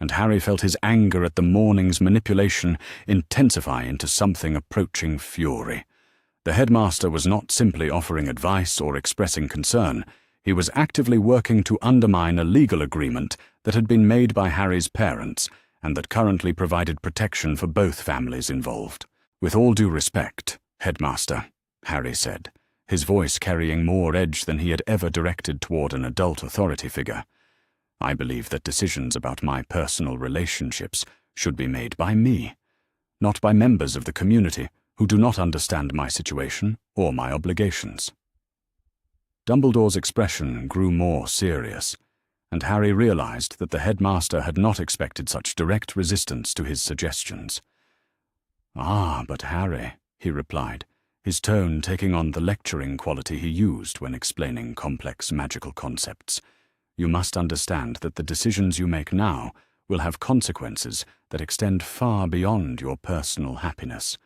[SPEAKER 1] and Harry felt his anger at the morning's manipulation intensify into something approaching fury. The headmaster was not simply offering advice or expressing concern. He was actively working to undermine a legal agreement that had been made by Harry's parents and that currently provided protection for both families involved. "With all due respect, Headmaster," Harry said, his voice carrying more edge than he had ever directed toward an adult authority figure, "I believe that decisions about my personal relationships should be made by me, not by members of the community who do not understand my situation or my obligations." Dumbledore's expression grew more serious, and Harry realized that the headmaster had not expected such direct resistance to his suggestions. "Ah, but Harry," he replied, his tone taking on the lecturing quality he used when explaining complex magical concepts, "you must understand that the decisions you make now will have consequences that extend far beyond your personal happiness.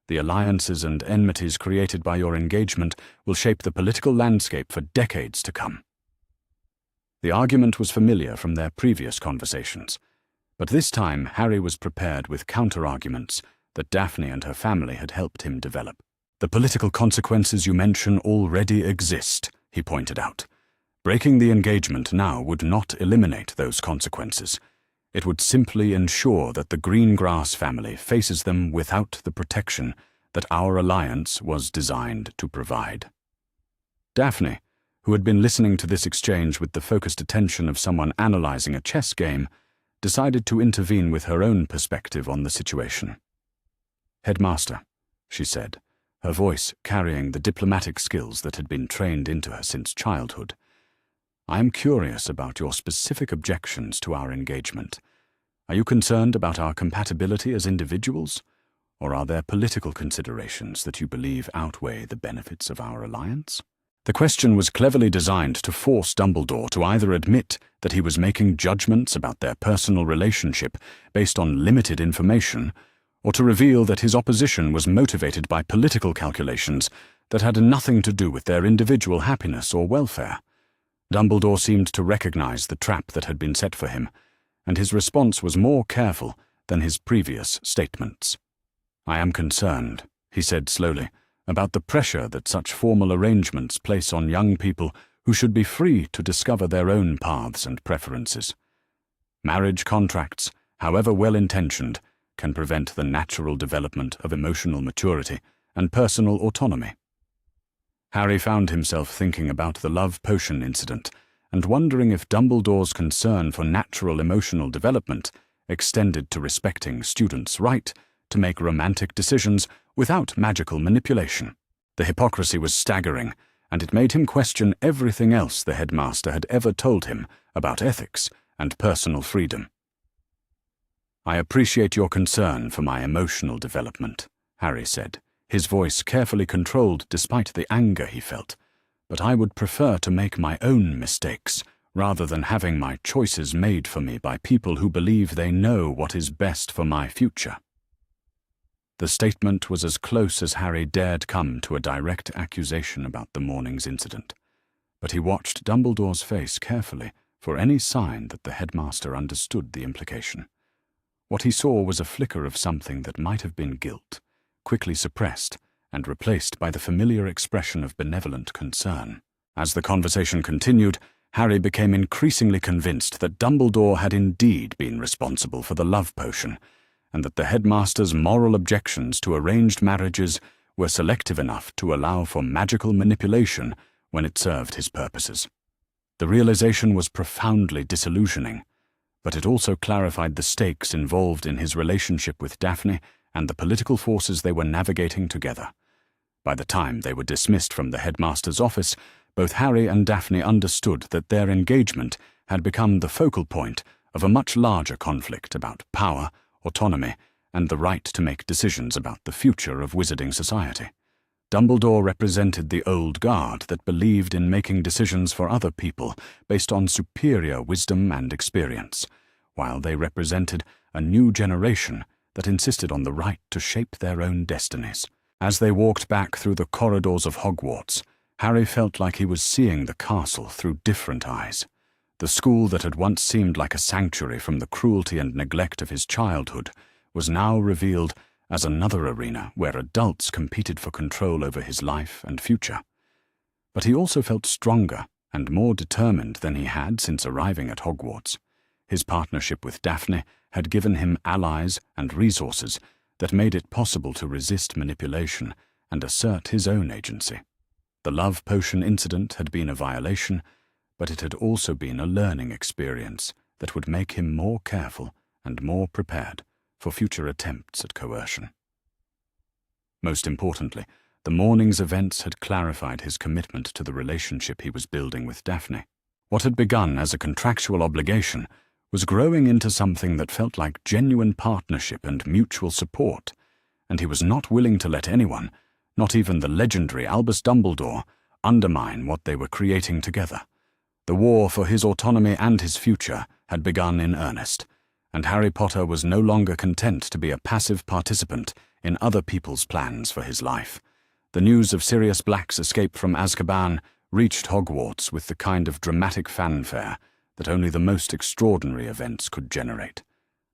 [SPEAKER 1] The alliances and enmities created by your engagement will shape the political landscape for decades to come." The argument was familiar from their previous conversations, but this time Harry was prepared with counter-arguments that Daphne and her family had helped him develop. "The political consequences you mention already exist," he pointed out. "Breaking the engagement now would not eliminate those consequences. It would simply ensure that the Greengrass family faces them without the protection that our alliance was designed to provide." Daphne, who had been listening to this exchange with the focused attention of someone analyzing a chess game, decided to intervene with her own perspective on the situation. "Headmaster," she said, her voice carrying the diplomatic skills that had been trained into her since childhood, "I am curious about your specific objections to our engagement. Are you concerned about our compatibility as individuals, or are there political considerations that you believe outweigh the benefits of our alliance?" The question was cleverly designed to force Dumbledore to either admit that he was making judgments about their personal relationship based on limited information, or to reveal that his opposition was motivated by political calculations that had nothing to do with their individual happiness or welfare. Dumbledore seemed to recognize the trap that had been set for him, and his response was more careful than his previous statements. "I am concerned," he said slowly, "about the pressure that such formal arrangements place on young people who should be free to discover their own paths and preferences. Marriage contracts, however well-intentioned, can prevent the natural development of emotional maturity and personal autonomy." Harry found himself thinking about the love potion incident and wondering if Dumbledore's concern for natural emotional development extended to respecting students' right to make romantic decisions without magical manipulation. The hypocrisy was staggering, and it made him question everything else the headmaster had ever told him about ethics and personal freedom. "I appreciate your concern for my emotional development," Harry said, his voice carefully controlled despite the anger he felt, "but I would prefer to make my own mistakes rather than having my choices made for me by people who believe they know what is best for my future." The statement was as close as Harry dared come to a direct accusation about the morning's incident, but he watched Dumbledore's face carefully for any sign that the headmaster understood the implication. What he saw was a flicker of something that might have been guilt, quickly suppressed and replaced by the familiar expression of benevolent concern. As the conversation continued, Harry became increasingly convinced that Dumbledore had indeed been responsible for the love potion, and that the headmaster's moral objections to arranged marriages were selective enough to allow for magical manipulation when it served his purposes. The realization was profoundly disillusioning, but it also clarified the stakes involved in his relationship with Daphne and the political forces they were navigating together. By the time they were dismissed from the headmaster's office, both Harry and Daphne understood that their engagement had become the focal point of a much larger conflict about power, autonomy, and the right to make decisions about the future of wizarding society. Dumbledore represented the old guard that believed in making decisions for other people based on superior wisdom and experience, while they represented a new generation that insisted on the right to shape their own destinies. As they walked back through the corridors of Hogwarts, Harry felt like he was seeing the castle through different eyes. The school that had once seemed like a sanctuary from the cruelty and neglect of his childhood was now revealed as another arena where adults competed for control over his life and future. But he also felt stronger and more determined than he had since arriving at Hogwarts. His partnership with Daphne had given him allies and resources that made it possible to resist manipulation and assert his own agency. The love potion incident had been a violation, but it had also been a learning experience that would make him more careful and more prepared for future attempts at coercion. Most importantly, the morning's events had clarified his commitment to the relationship he was building with Daphne. What had begun as a contractual obligation was growing into something that felt like genuine partnership and mutual support, and he was not willing to let anyone, not even the legendary Albus Dumbledore, undermine what they were creating together. The war for his autonomy and his future had begun in earnest, and Harry Potter was no longer content to be a passive participant in other people's plans for his life. The news of Sirius Black's escape from Azkaban reached Hogwarts with the kind of dramatic fanfare that only the most extraordinary events could generate.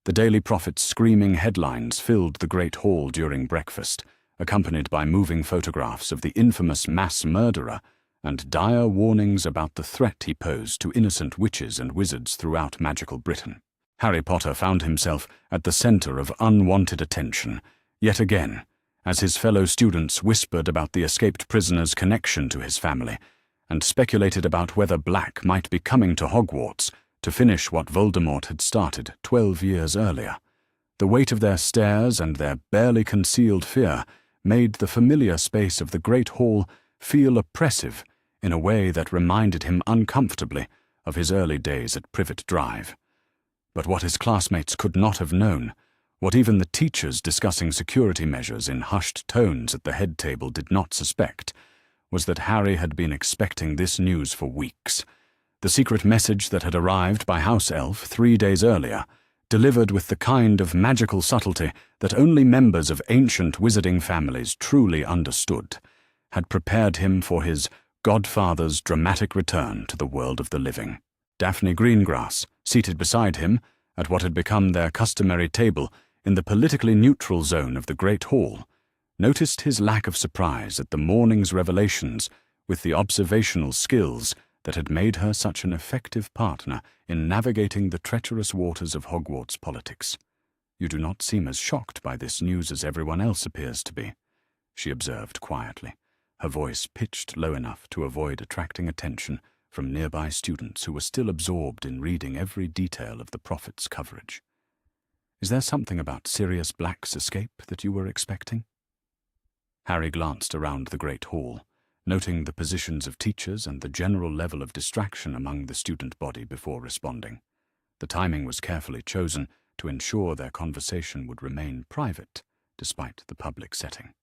[SPEAKER 1] The Daily Prophet's screaming headlines filled the great hall during breakfast, accompanied by moving photographs of the infamous mass murderer and dire warnings about the threat he posed to innocent witches and wizards throughout magical Britain. Harry Potter found himself at the center of unwanted attention, yet again, as his fellow students whispered about the escaped prisoner's connection to his family and speculated about whether Black might be coming to Hogwarts to finish what Voldemort had started 12 years earlier. The weight of their stares and their barely concealed fear made the familiar space of the Great Hall feel oppressive in a way that reminded him uncomfortably of his early days at Privet Drive. But what his classmates could not have known, what even the teachers discussing security measures in hushed tones at the head table did not suspect, was that Harry had been expecting this news for weeks. The secret message that had arrived by House Elf 3 days earlier, delivered with the kind of magical subtlety that only members of ancient wizarding families truly understood, had prepared him for his godfather's dramatic return to the world of the living. Daphne Greengrass, seated beside him, at what had become their customary table in the politically neutral zone of the Great Hall, noticed his lack of surprise at the morning's revelations with the observational skills that had made her such an effective partner in navigating the treacherous waters of Hogwarts politics. "You do not seem as shocked by this news as everyone else appears to be," she observed quietly, her voice pitched low enough to avoid attracting attention from nearby students who were still absorbed in reading every detail of the Prophet's coverage. "Is there something about Sirius Black's escape that you were expecting?" Harry glanced around the Great Hall, noting the positions of teachers and the general level of distraction among the student body before responding. The timing was carefully chosen to ensure their conversation would remain private, despite the public setting.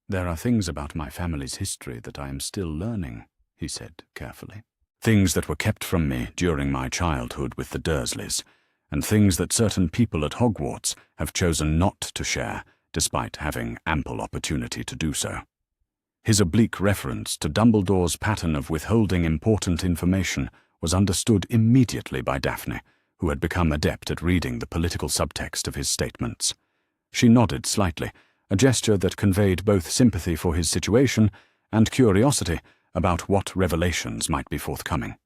[SPEAKER 1] "There are things about my family's history that I am still learning," he said carefully. "Things that were kept from me during my childhood with the Dursleys, and things that certain people at Hogwarts have chosen not to share, despite having ample opportunity to do so." His oblique reference to Dumbledore's pattern of withholding important information was understood immediately by Daphne, who had become adept at reading the political subtext of his statements. She nodded slightly, a gesture that conveyed both sympathy for his situation and curiosity about what revelations might be forthcoming.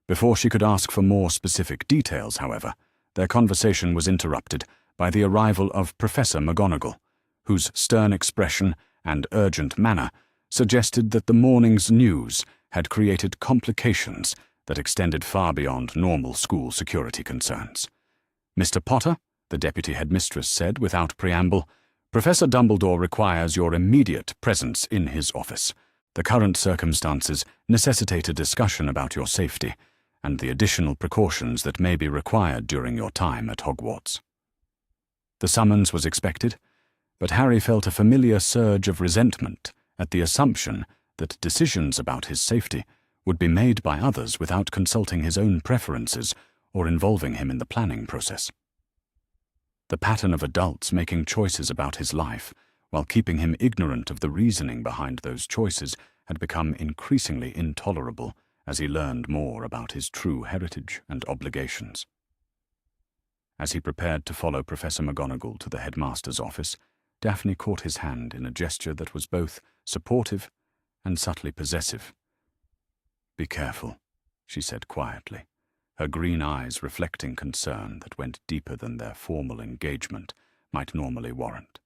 [SPEAKER 1] Before she could ask for more specific details, however, their conversation was interrupted by the arrival of Professor McGonagall, whose stern expression and urgent manner suggested that the morning's news had created complications that extended far beyond normal school security concerns. "Mr. Potter," the deputy headmistress said without preamble, "Professor Dumbledore requires your immediate presence in his office. The current circumstances necessitate a discussion about your safety and the additional precautions that may be required during your time at Hogwarts." The summons was expected, but Harry felt a familiar surge of resentment at the assumption that decisions about his safety would be made by others without consulting his own preferences or involving him in the planning process. The pattern of adults making choices about his life, while keeping him ignorant of the reasoning behind those choices, had become increasingly intolerable as he learned more about his true heritage and obligations. As he prepared to follow Professor McGonagall to the headmaster's office, Daphne caught his hand in a gesture that was both supportive and subtly possessive. "Be careful," she said quietly, her green eyes reflecting concern that went deeper than their formal engagement might normally warrant.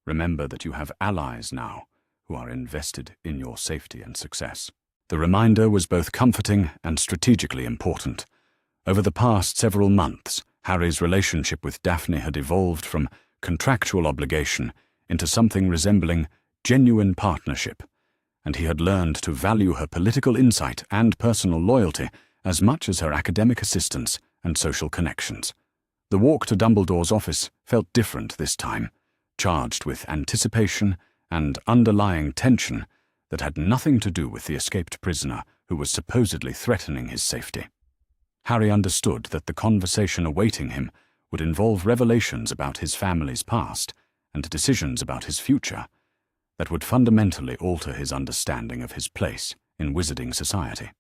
[SPEAKER 1] "Remember that you have allies now who are invested in your safety and success." The reminder was both comforting and strategically important. Over the past several months, Harry's relationship with Daphne had evolved from contractual obligation into something resembling genuine partnership, and he had learned to value her political insight and personal loyalty as much as her academic assistance and social connections. The walk to Dumbledore's office felt different this time, charged with anticipation and underlying tension that had nothing to do with the escaped prisoner who was supposedly threatening his safety. Harry understood that the conversation awaiting him would involve revelations about his family's past and decisions about his future that would fundamentally alter his understanding of his place in wizarding society.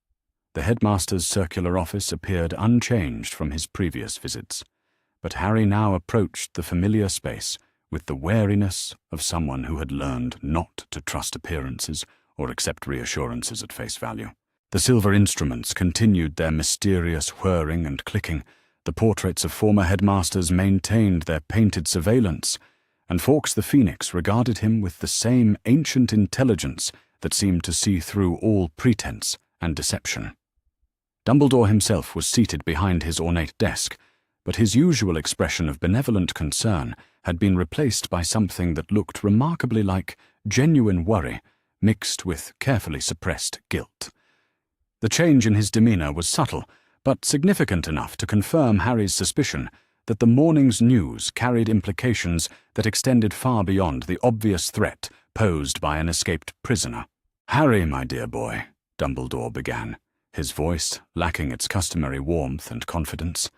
[SPEAKER 1] The headmaster's circular office appeared unchanged from his previous visits, but Harry now approached the familiar space with the wariness of someone who had learned not to trust appearances or accept reassurances at face value. The silver instruments continued their mysterious whirring and clicking, the portraits of former headmasters maintained their painted surveillance, and Fawkes the Phoenix regarded him with the same ancient intelligence that seemed to see through all pretense and deception. Dumbledore himself was seated behind his ornate desk, but his usual expression of benevolent concern had been replaced by something that looked remarkably like genuine worry mixed with carefully suppressed guilt. The change in his demeanour was subtle, but significant enough to confirm Harry's suspicion that the morning's news carried implications that extended far beyond the obvious threat posed by an escaped prisoner. "Harry, my dear boy," Dumbledore began, his voice lacking its customary warmth and confidence,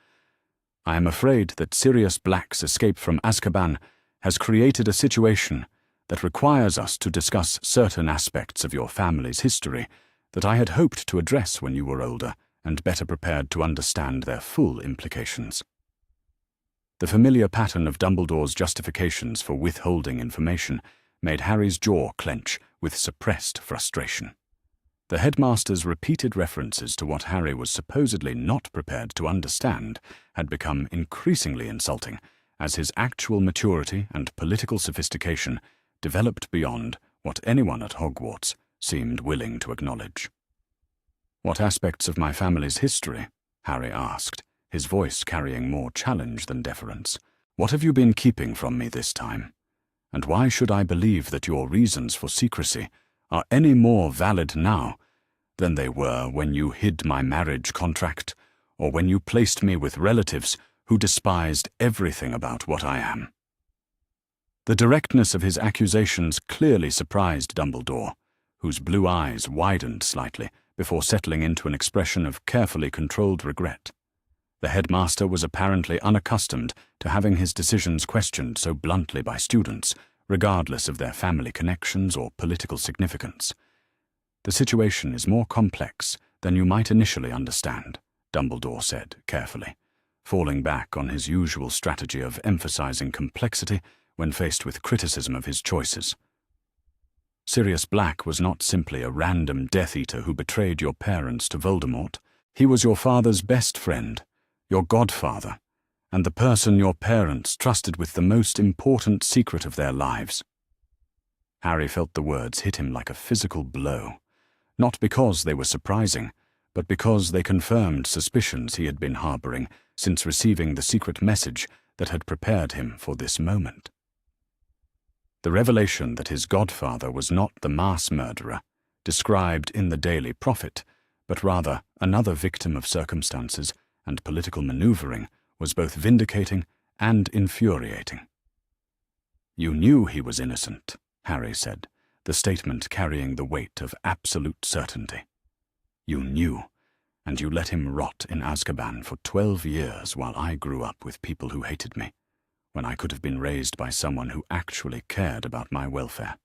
[SPEAKER 1] "I am afraid that Sirius Black's escape from Azkaban has created a situation that requires us to discuss certain aspects of your family's history that I had hoped to address when you were older and better prepared to understand their full implications." The familiar pattern of Dumbledore's justifications for withholding information made Harry's jaw clench with suppressed frustration. The headmaster's repeated references to what Harry was supposedly not prepared to understand had become increasingly insulting as his actual maturity and political sophistication developed beyond what anyone at Hogwarts seemed willing to acknowledge. "What aspects of my family's history?" Harry asked, his voice carrying more challenge than deference. "What have you been keeping from me this time? And why should I believe that your reasons for secrecy are any more valid now than they were when you hid my marriage contract or when you placed me with relatives who despised everything about what I am?" The directness of his accusations clearly surprised Dumbledore, whose blue eyes widened slightly before settling into an expression of carefully controlled regret. The headmaster was apparently unaccustomed to having his decisions questioned so bluntly by students, regardless of their family connections or political significance. "The situation is more complex than you might initially understand," Dumbledore said carefully, falling back on his usual strategy of emphasizing complexity when faced with criticism of his choices. "Sirius Black was not simply a random Death Eater who betrayed your parents to Voldemort. He was your father's best friend, your godfather, and the person your parents trusted with the most important secret of their lives." Harry felt the words hit him like a physical blow, not because they were surprising, but because they confirmed suspicions he had been harboring since receiving the secret message that had prepared him for this moment. The revelation that his godfather was not the mass murderer described in the Daily Prophet, but rather another victim of circumstances and political maneuvering, was both vindicating and infuriating. "You knew he was innocent," Harry said, the statement carrying the weight of absolute certainty. "You knew, and you let him rot in Azkaban for 12 years while I grew up with people who hated me, when I could have been raised by someone who actually cared about my welfare."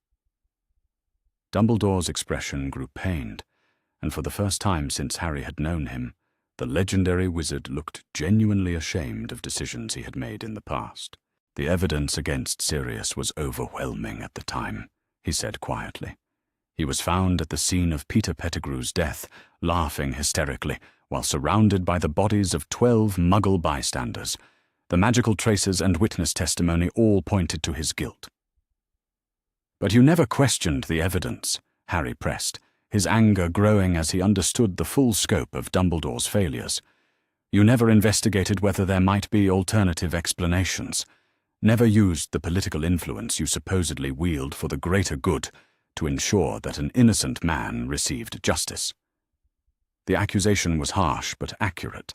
[SPEAKER 1] Dumbledore's expression grew pained, and for the first time since Harry had known him, the legendary wizard looked genuinely ashamed of decisions he had made in the past. "The evidence against Sirius was overwhelming at the time," he said quietly. "He was found at the scene of Peter Pettigrew's death, laughing hysterically, while surrounded by the bodies of 12 Muggle bystanders. The magical traces and witness testimony all pointed to his guilt." "But you never questioned the evidence," Harry pressed, his anger growing as he understood the full scope of Dumbledore's failures. "You never investigated whether there might be alternative explanations, never used the political influence you supposedly wield for the greater good to ensure that an innocent man received justice." The accusation was harsh but accurate,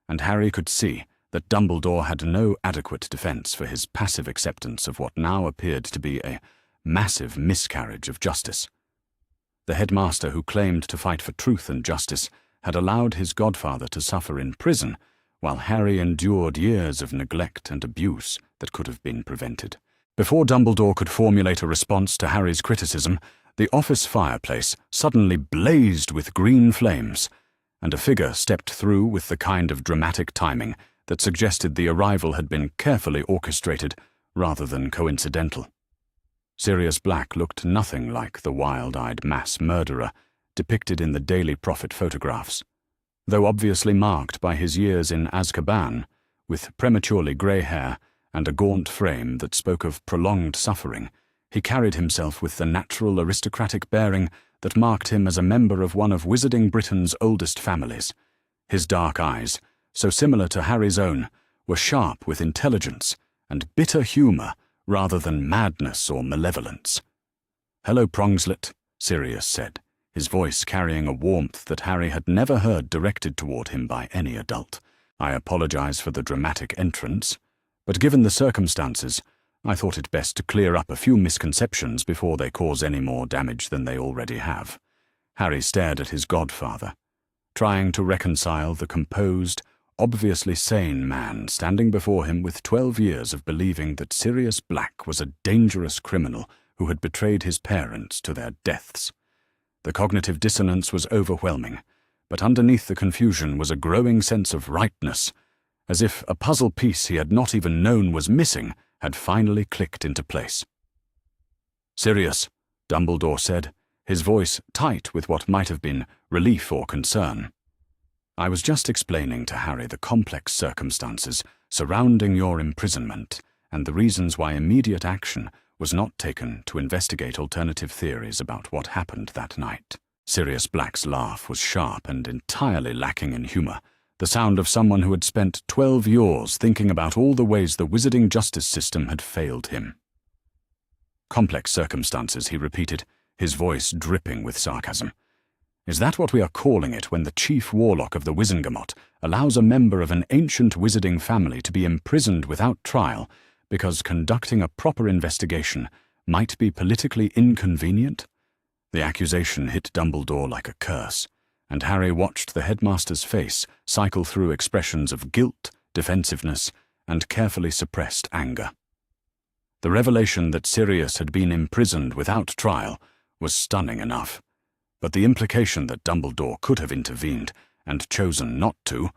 [SPEAKER 1] and Harry could see that Dumbledore had no adequate defense for his passive acceptance of what now appeared to be a massive miscarriage of justice. The headmaster who claimed to fight for truth and justice had allowed his godfather to suffer in prison, while Harry endured years of neglect and abuse that could have been prevented. Before Dumbledore could formulate a response to Harry's criticism, the office fireplace suddenly blazed with green flames, and a figure stepped through with the kind of dramatic timing that suggested the arrival had been carefully orchestrated rather than coincidental. Sirius Black looked nothing like the wild-eyed mass murderer depicted in the Daily Prophet photographs. Though obviously marked by his years in Azkaban, with prematurely grey hair and a gaunt frame that spoke of prolonged suffering, he carried himself with the natural aristocratic bearing that marked him as a member of one of Wizarding Britain's oldest families. His dark eyes, so similar to Harry's own, were sharp with intelligence and bitter humour rather than madness or malevolence. "Hello, Prongslet," Sirius said, his voice carrying a warmth that Harry had never heard directed toward him by any adult. "I apologize for the dramatic entrance, but given the circumstances, I thought it best to clear up a few misconceptions before they cause any more damage than they already have." Harry stared at his godfather, trying to reconcile the composed, obviously sane man standing before him with 12 years of believing that Sirius Black was a dangerous criminal who had betrayed his parents to their deaths. The cognitive dissonance was overwhelming, but underneath the confusion was a growing sense of rightness, as if a puzzle piece he had not even known was missing had finally clicked into place. "Sirius," Dumbledore said, his voice tight with what might have been relief or concern. "I was just explaining to Harry the complex circumstances surrounding your imprisonment and the reasons why immediate action was not taken to investigate alternative theories about what happened that night." Sirius Black's laugh was sharp and entirely lacking in humour, the sound of someone who had spent 12 years thinking about all the ways the wizarding justice system had failed him. "Complex circumstances," he repeated, his voice dripping with sarcasm. "Is that what we are calling it when the chief warlock of the Wizengamot allows a member of an ancient wizarding family to be imprisoned without trial because conducting a proper investigation might be politically inconvenient?" The accusation hit Dumbledore like a curse, and Harry watched the headmaster's face cycle through expressions of guilt, defensiveness, and carefully suppressed anger. The revelation that Sirius had been imprisoned without trial was stunning enough, but the implication that Dumbledore could have intervened, and chosen not to,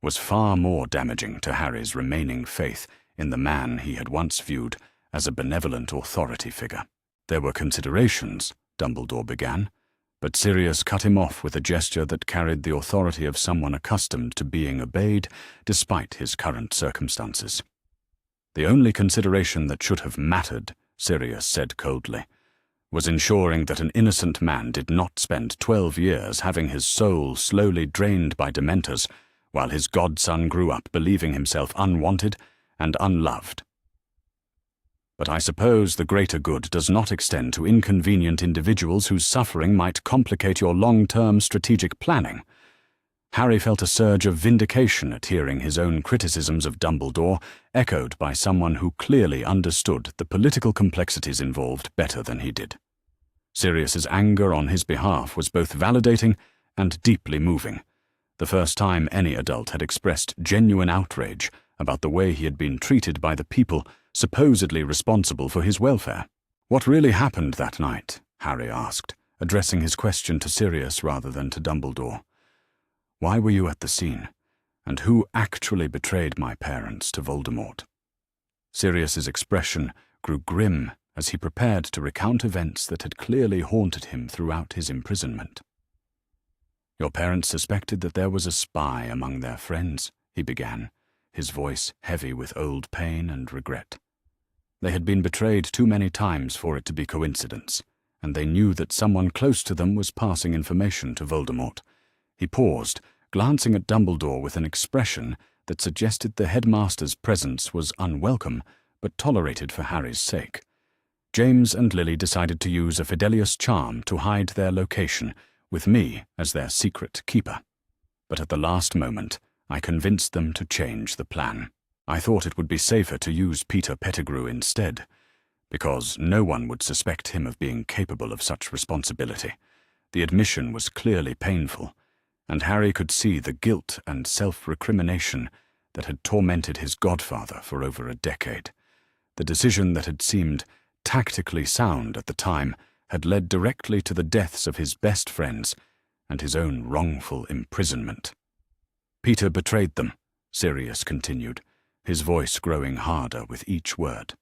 [SPEAKER 1] was far more damaging to Harry's remaining faith in the man he had once viewed as a benevolent authority figure. "There were considerations," Dumbledore began, but Sirius cut him off with a gesture that carried the authority of someone accustomed to being obeyed despite his current circumstances. "The only consideration that should have mattered," Sirius said coldly, "was ensuring that an innocent man did not spend 12 years having his soul slowly drained by Dementors while his godson grew up believing himself unwanted and unloved. But I suppose the greater good does not extend to inconvenient individuals whose suffering might complicate your long-term strategic planning." Harry felt a surge of vindication at hearing his own criticisms of Dumbledore echoed by someone who clearly understood the political complexities involved better than he did. Sirius's anger on his behalf was both validating and deeply moving, the first time any adult had expressed genuine outrage about the way he had been treated by the people supposedly responsible for his welfare. "What really happened that night?" Harry asked, addressing his question to Sirius rather than to Dumbledore. "Why were you at the scene, and who actually betrayed my parents to Voldemort?" Sirius's expression grew grim as he prepared to recount events that had clearly haunted him throughout his imprisonment. "Your parents suspected that there was a spy among their friends," he began, his voice heavy with old pain and regret. "They had been betrayed too many times for it to be coincidence, and they knew that someone close to them was passing information to Voldemort." He paused, glancing at Dumbledore with an expression that suggested the headmaster's presence was unwelcome but tolerated for Harry's sake. "James and Lily decided to use a Fidelius charm to hide their location, with me as their secret keeper. But at the last moment, I convinced them to change the plan. I thought it would be safer to use Peter Pettigrew instead, because no one would suspect him of being capable of such responsibility. The admission was clearly painful, and Harry could see the guilt and self-recrimination that had tormented his godfather for over a decade. The decision that had seemed tactically sound at the time had led directly to the deaths of his best friends, and his own wrongful imprisonment. Peter betrayed them, Sirius continued, his voice growing harder with each word.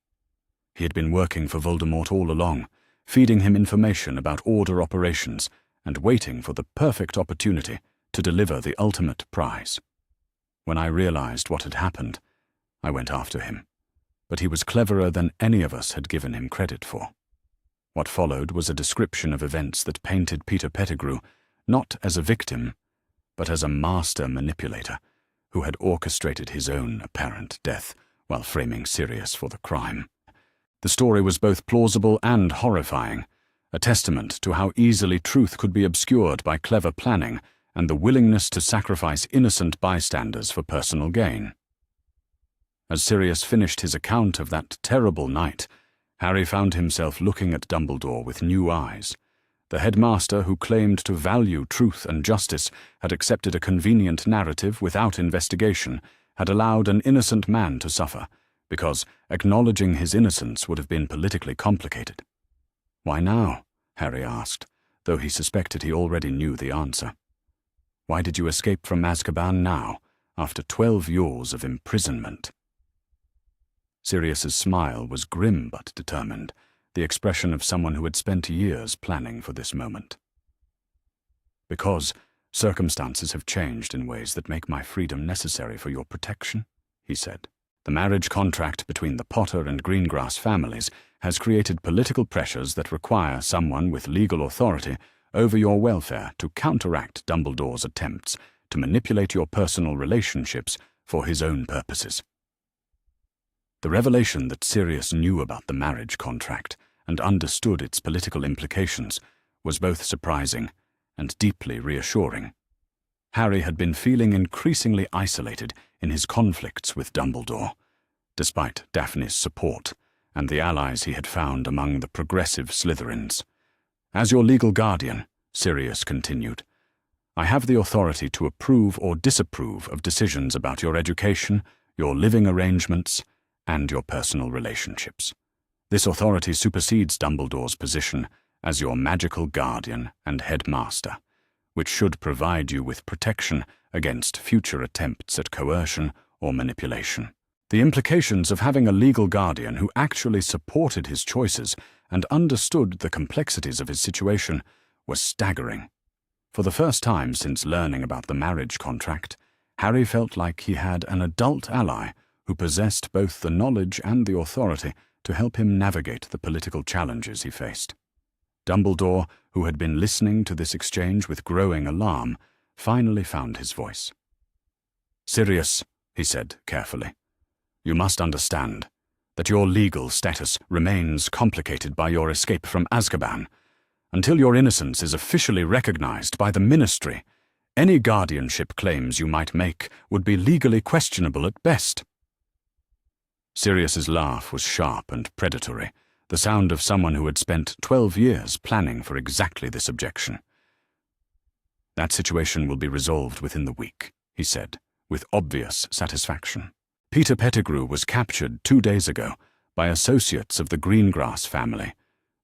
[SPEAKER 1] He had been working for Voldemort all along, feeding him information about Order operations and waiting for the perfect opportunity to deliver the ultimate prize. When I realized what had happened, I went after him, but he was cleverer than any of us had given him credit for. What followed was a description of events that painted Peter Pettigrew not as a victim, but as a master manipulator who had orchestrated his own apparent death while framing Sirius for the crime. The story was both plausible and horrifying, a testament to how easily truth could be obscured by clever planning and the willingness to sacrifice innocent bystanders for personal gain. As Sirius finished his account of that terrible night, Harry found himself looking at Dumbledore with new eyes. The headmaster, who claimed to value truth and justice, had accepted a convenient narrative without investigation, had allowed an innocent man to suffer, because acknowledging his innocence would have been politically complicated. "Why now?" Harry asked, though he suspected he already knew the answer. "Why did you escape from Azkaban now, after 12 years of imprisonment?" Sirius's smile was grim but determined, the expression of someone who had spent years planning for this moment. "Because circumstances have changed in ways that make my freedom necessary for your protection," he said. "The marriage contract between the Potter and Greengrass families has created political pressures that require someone with legal authority over your welfare to counteract Dumbledore's attempts to manipulate your personal relationships for his own purposes." The revelation that Sirius knew about the marriage contract and understood its political implications was both surprising and deeply reassuring. Harry had been feeling increasingly isolated in his conflicts with Dumbledore, despite Daphne's support and the allies he had found among the progressive Slytherins. "As your legal guardian," Sirius continued, "I have the authority to approve or disapprove of decisions about your education, your living arrangements, and your personal relationships. This authority supersedes Dumbledore's position as your magical guardian and headmaster, which should provide you with protection against future attempts at coercion or manipulation." The implications of having a legal guardian who actually supported his choices and understood the complexities of his situation were staggering. For the first time since learning about the marriage contract, Harry felt like he had an adult ally who possessed both the knowledge and the authority to help him navigate the political challenges he faced. Dumbledore, who had been listening to this exchange with growing alarm, finally found his voice. "Sirius," he said carefully, "you must understand that your legal status remains complicated by your escape from Azkaban. Until your innocence is officially recognized by the Ministry, any guardianship claims you might make would be legally questionable at best." Sirius's laugh was sharp and predatory, the sound of someone who had spent 12 years planning for exactly this objection. "That situation will be resolved within the week," he said, with obvious satisfaction. "Peter Pettigrew was captured 2 days ago by associates of the Greengrass family,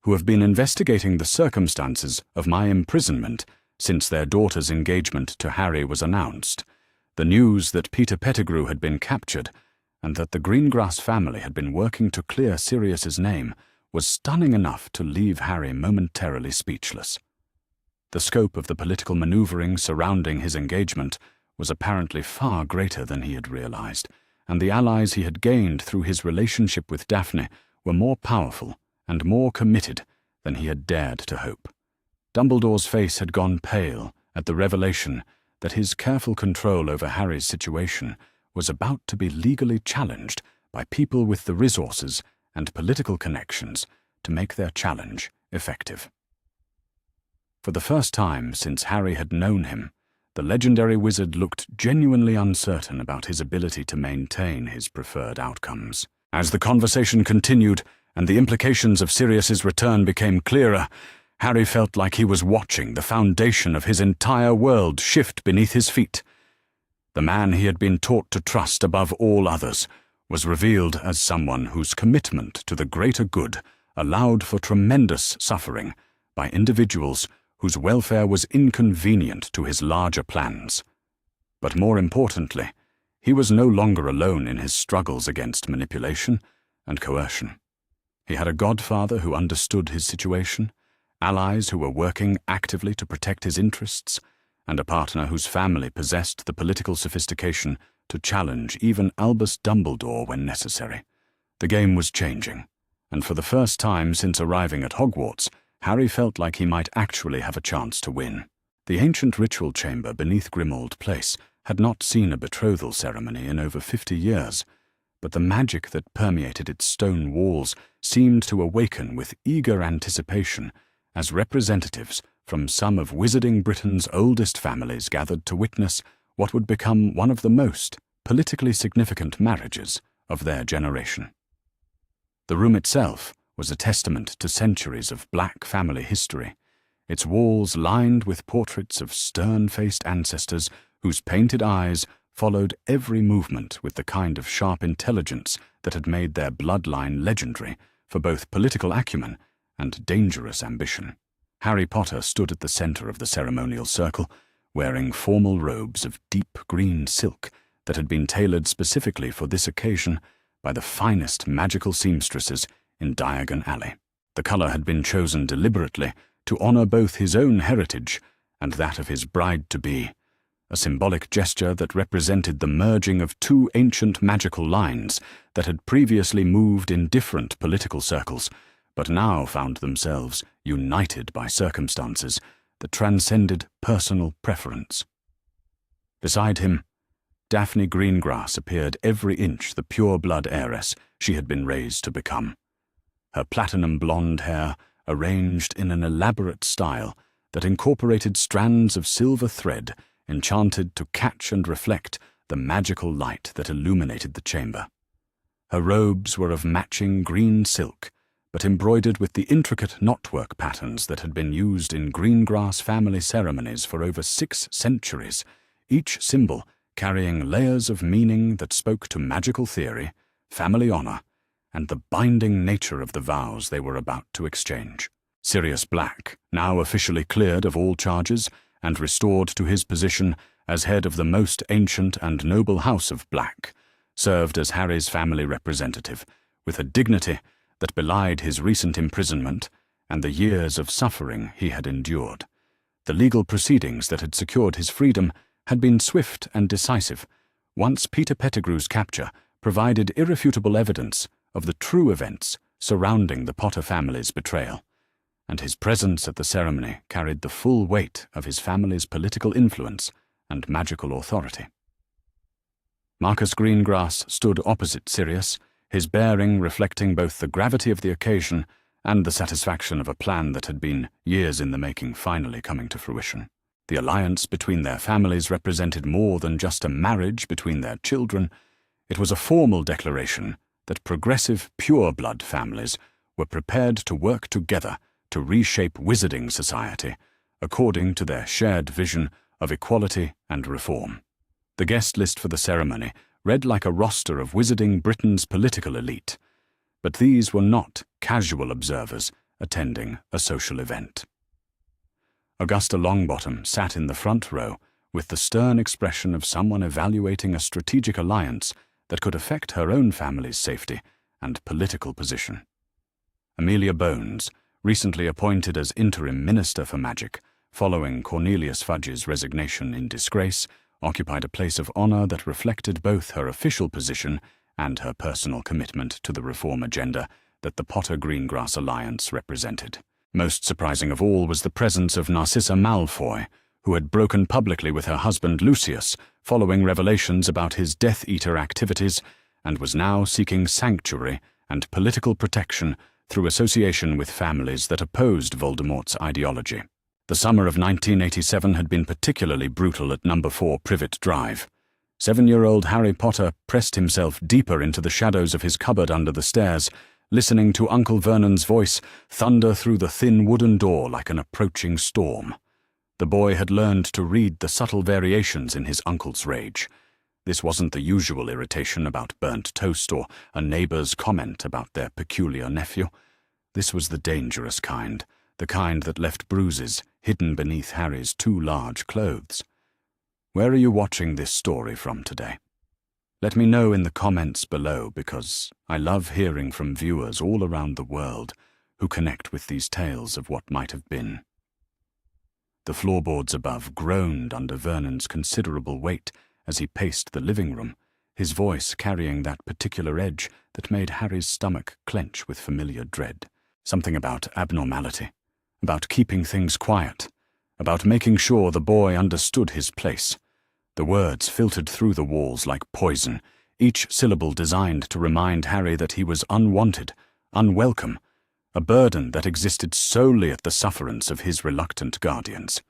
[SPEAKER 1] who have been investigating the circumstances of my imprisonment since their daughter's engagement to Harry was announced. The news that Peter Pettigrew had been captured and that the Greengrass family had been working to clear Sirius's name was stunning enough to leave Harry momentarily speechless. The scope of the political maneuvering surrounding his engagement was apparently far greater than he had realized, and the allies he had gained through his relationship with Daphne were more powerful and more committed than he had dared to hope. Dumbledore's face had gone pale at the revelation that his careful control over Harry's situation was about to be legally challenged by people with the resources and political connections to make their challenge effective. For the first time since Harry had known him, the legendary wizard looked genuinely uncertain about his ability to maintain his preferred outcomes. As the conversation continued and the implications of Sirius's return became clearer, Harry felt like he was watching the foundation of his entire world shift beneath his feet. The man he had been taught to trust above all others was revealed as someone whose commitment to the greater good allowed for tremendous suffering by individuals whose welfare was inconvenient to his larger plans. But more importantly, he was no longer alone in his struggles against manipulation and coercion. He had a godfather who understood his situation, allies who were working actively to protect his interests, and a partner whose family possessed the political sophistication to challenge even Albus Dumbledore when necessary. The game was changing, and for the first time since arriving at Hogwarts, Harry felt like he might actually have a chance to win. The ancient ritual chamber beneath Grimmauld Place had not seen a betrothal ceremony in over 50 years, but the magic that permeated its stone walls seemed to awaken with eager anticipation as representatives from some of Wizarding Britain's oldest families gathered to witness what would become one of the most politically significant marriages of their generation. The room itself was a testament to centuries of Black family history, its walls lined with portraits of stern-faced ancestors whose painted eyes followed every movement with the kind of sharp intelligence that had made their bloodline legendary for both political acumen and dangerous ambition. Harry Potter stood at the center of the ceremonial circle, wearing formal robes of deep green silk that had been tailored specifically for this occasion by the finest magical seamstresses in Diagon Alley. The color had been chosen deliberately to honor both his own heritage and that of his bride-to-be, a symbolic gesture that represented the merging of two ancient magical lines that had previously moved in different political circles, but now found themselves united by circumstances that transcended personal preference. Beside him, Daphne Greengrass appeared every inch the pure-blood heiress she had been raised to become. Her platinum blonde hair arranged in an elaborate style that incorporated strands of silver thread enchanted to catch and reflect the magical light that illuminated the chamber. Her robes were of matching green silk, but embroidered with the intricate knotwork patterns that had been used in Greengrass family ceremonies for over 6 centuries, each symbol carrying layers of meaning that spoke to magical theory, family honor, and the binding nature of the vows they were about to exchange. Sirius Black, now officially cleared of all charges and restored to his position as head of the most ancient and noble house of Black, served as Harry's family representative, with a dignity that belied his recent imprisonment and the years of suffering he had endured. The legal proceedings that had secured his freedom had been swift and decisive. Once Peter Pettigrew's capture provided irrefutable evidence of the true events surrounding the Potter family's betrayal, and his presence at the ceremony carried the full weight of his family's political influence and magical authority. Marcus Greengrass stood opposite Sirius, his bearing reflecting both the gravity of the occasion and the satisfaction of a plan that had been years in the making finally coming to fruition. The alliance between their families represented more than just a marriage between their children. It was a formal declaration that progressive, pure-blood families were prepared to work together to reshape wizarding society according to their shared vision of equality and reform. The guest list for the ceremony read like a roster of Wizarding Britain's political elite, but these were not casual observers attending a social event. Augusta Longbottom sat in the front row with the stern expression of someone evaluating a strategic alliance that could affect her own family's safety and political position. Amelia Bones, recently appointed as interim Minister for Magic, following Cornelius Fudge's resignation in disgrace, occupied a place of honor that reflected both her official position and her personal commitment to the reform agenda that the Potter-Greengrass alliance represented. Most surprising of all was the presence of Narcissa Malfoy, who had broken publicly with her husband Lucius following revelations about his Death Eater activities and was now seeking sanctuary and political protection through association with families that opposed Voldemort's ideology. The summer of 1987 had been particularly brutal at No. 4 Privet Drive. 7-year-old Harry Potter pressed himself deeper into the shadows of his cupboard under the stairs, listening to Uncle Vernon's voice thunder through the thin wooden door like an approaching storm. The boy had learned to read the subtle variations in his uncle's rage. This wasn't the usual irritation about burnt toast or a neighbor's comment about their peculiar nephew. This was the dangerous kind, the kind that left bruises hidden beneath Harry's too large clothes. Where are you watching this story from today? Let me know in the comments below, because I love hearing from viewers all around the world who connect with these tales of what might have been. The floorboards above groaned under Vernon's considerable weight as he paced the living room, his voice carrying that particular edge that made Harry's stomach clench with familiar dread. Something about abnormality, about keeping things quiet, about making sure the boy understood his place. The words filtered through the walls like poison, each syllable designed to remind Harry that he was unwanted, unwelcome, a burden that existed solely at the sufferance of his reluctant guardians.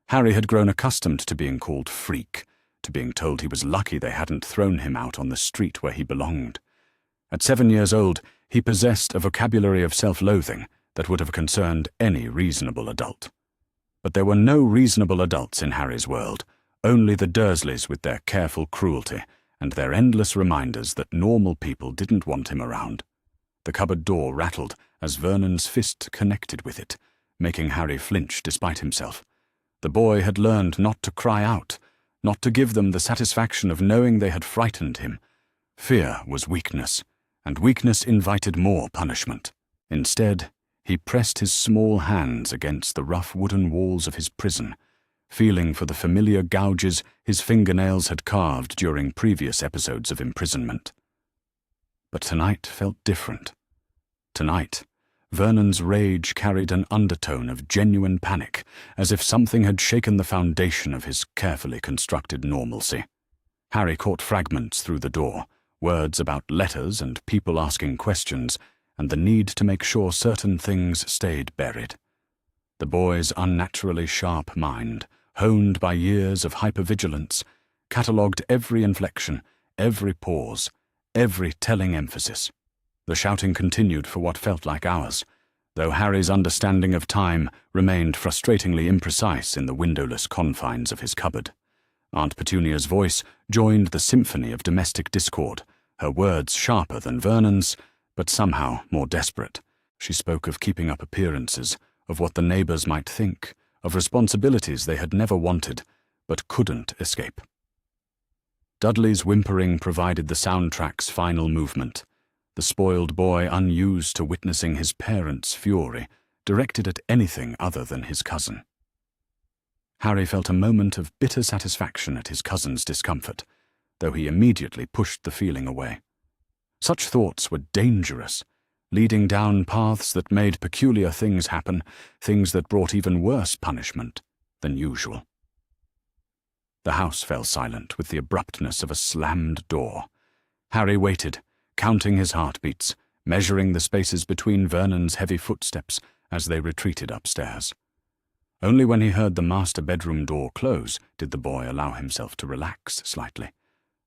[SPEAKER 1] Harry had grown accustomed to being called freak, to being told he was lucky they hadn't thrown him out on the street where he belonged. At 7 years old, he possessed a vocabulary of self-loathing that would have concerned any reasonable adult. But there were no reasonable adults in Harry's world, only the Dursleys with their careful cruelty and their endless reminders that normal people didn't want him around. The cupboard door rattled as Vernon's fist connected with it, making Harry flinch despite himself. The boy had learned not to cry out, not to give them the satisfaction of knowing they had frightened him. Fear was weakness, and weakness invited more punishment. Instead, he pressed his small hands against the rough wooden walls of his prison, feeling for the familiar gouges his fingernails had carved during previous episodes of imprisonment. But tonight felt different. Tonight, Vernon's rage carried an undertone of genuine panic, as if something had shaken the foundation of his carefully constructed normalcy. Harry caught fragments through the door, words about letters and people asking questions, and the need to make sure certain things stayed buried. The boy's unnaturally sharp mind, honed by years of hypervigilance, catalogued every inflection, every pause, every telling emphasis. The shouting continued for what felt like hours, though Harry's understanding of time remained frustratingly imprecise in the windowless confines of his cupboard. Aunt Petunia's voice joined the symphony of domestic discord, her words sharper than Vernon's, but somehow more desperate. She spoke of keeping up appearances, of what the neighbors might think, of responsibilities they had never wanted, but couldn't escape. Dudley's whimpering provided the soundtrack's final movement, the spoiled boy unused to witnessing his parents' fury, directed at anything other than his cousin. Harry felt a moment of bitter satisfaction at his cousin's discomfort, though he immediately pushed the feeling away. Such thoughts were dangerous, leading down paths that made peculiar things happen, things that brought even worse punishment than usual. The house fell silent with the abruptness of a slammed door. Harry waited, counting his heartbeats, measuring the spaces between Vernon's heavy footsteps as they retreated upstairs. Only when he heard the master bedroom door close did the boy allow himself to relax slightly,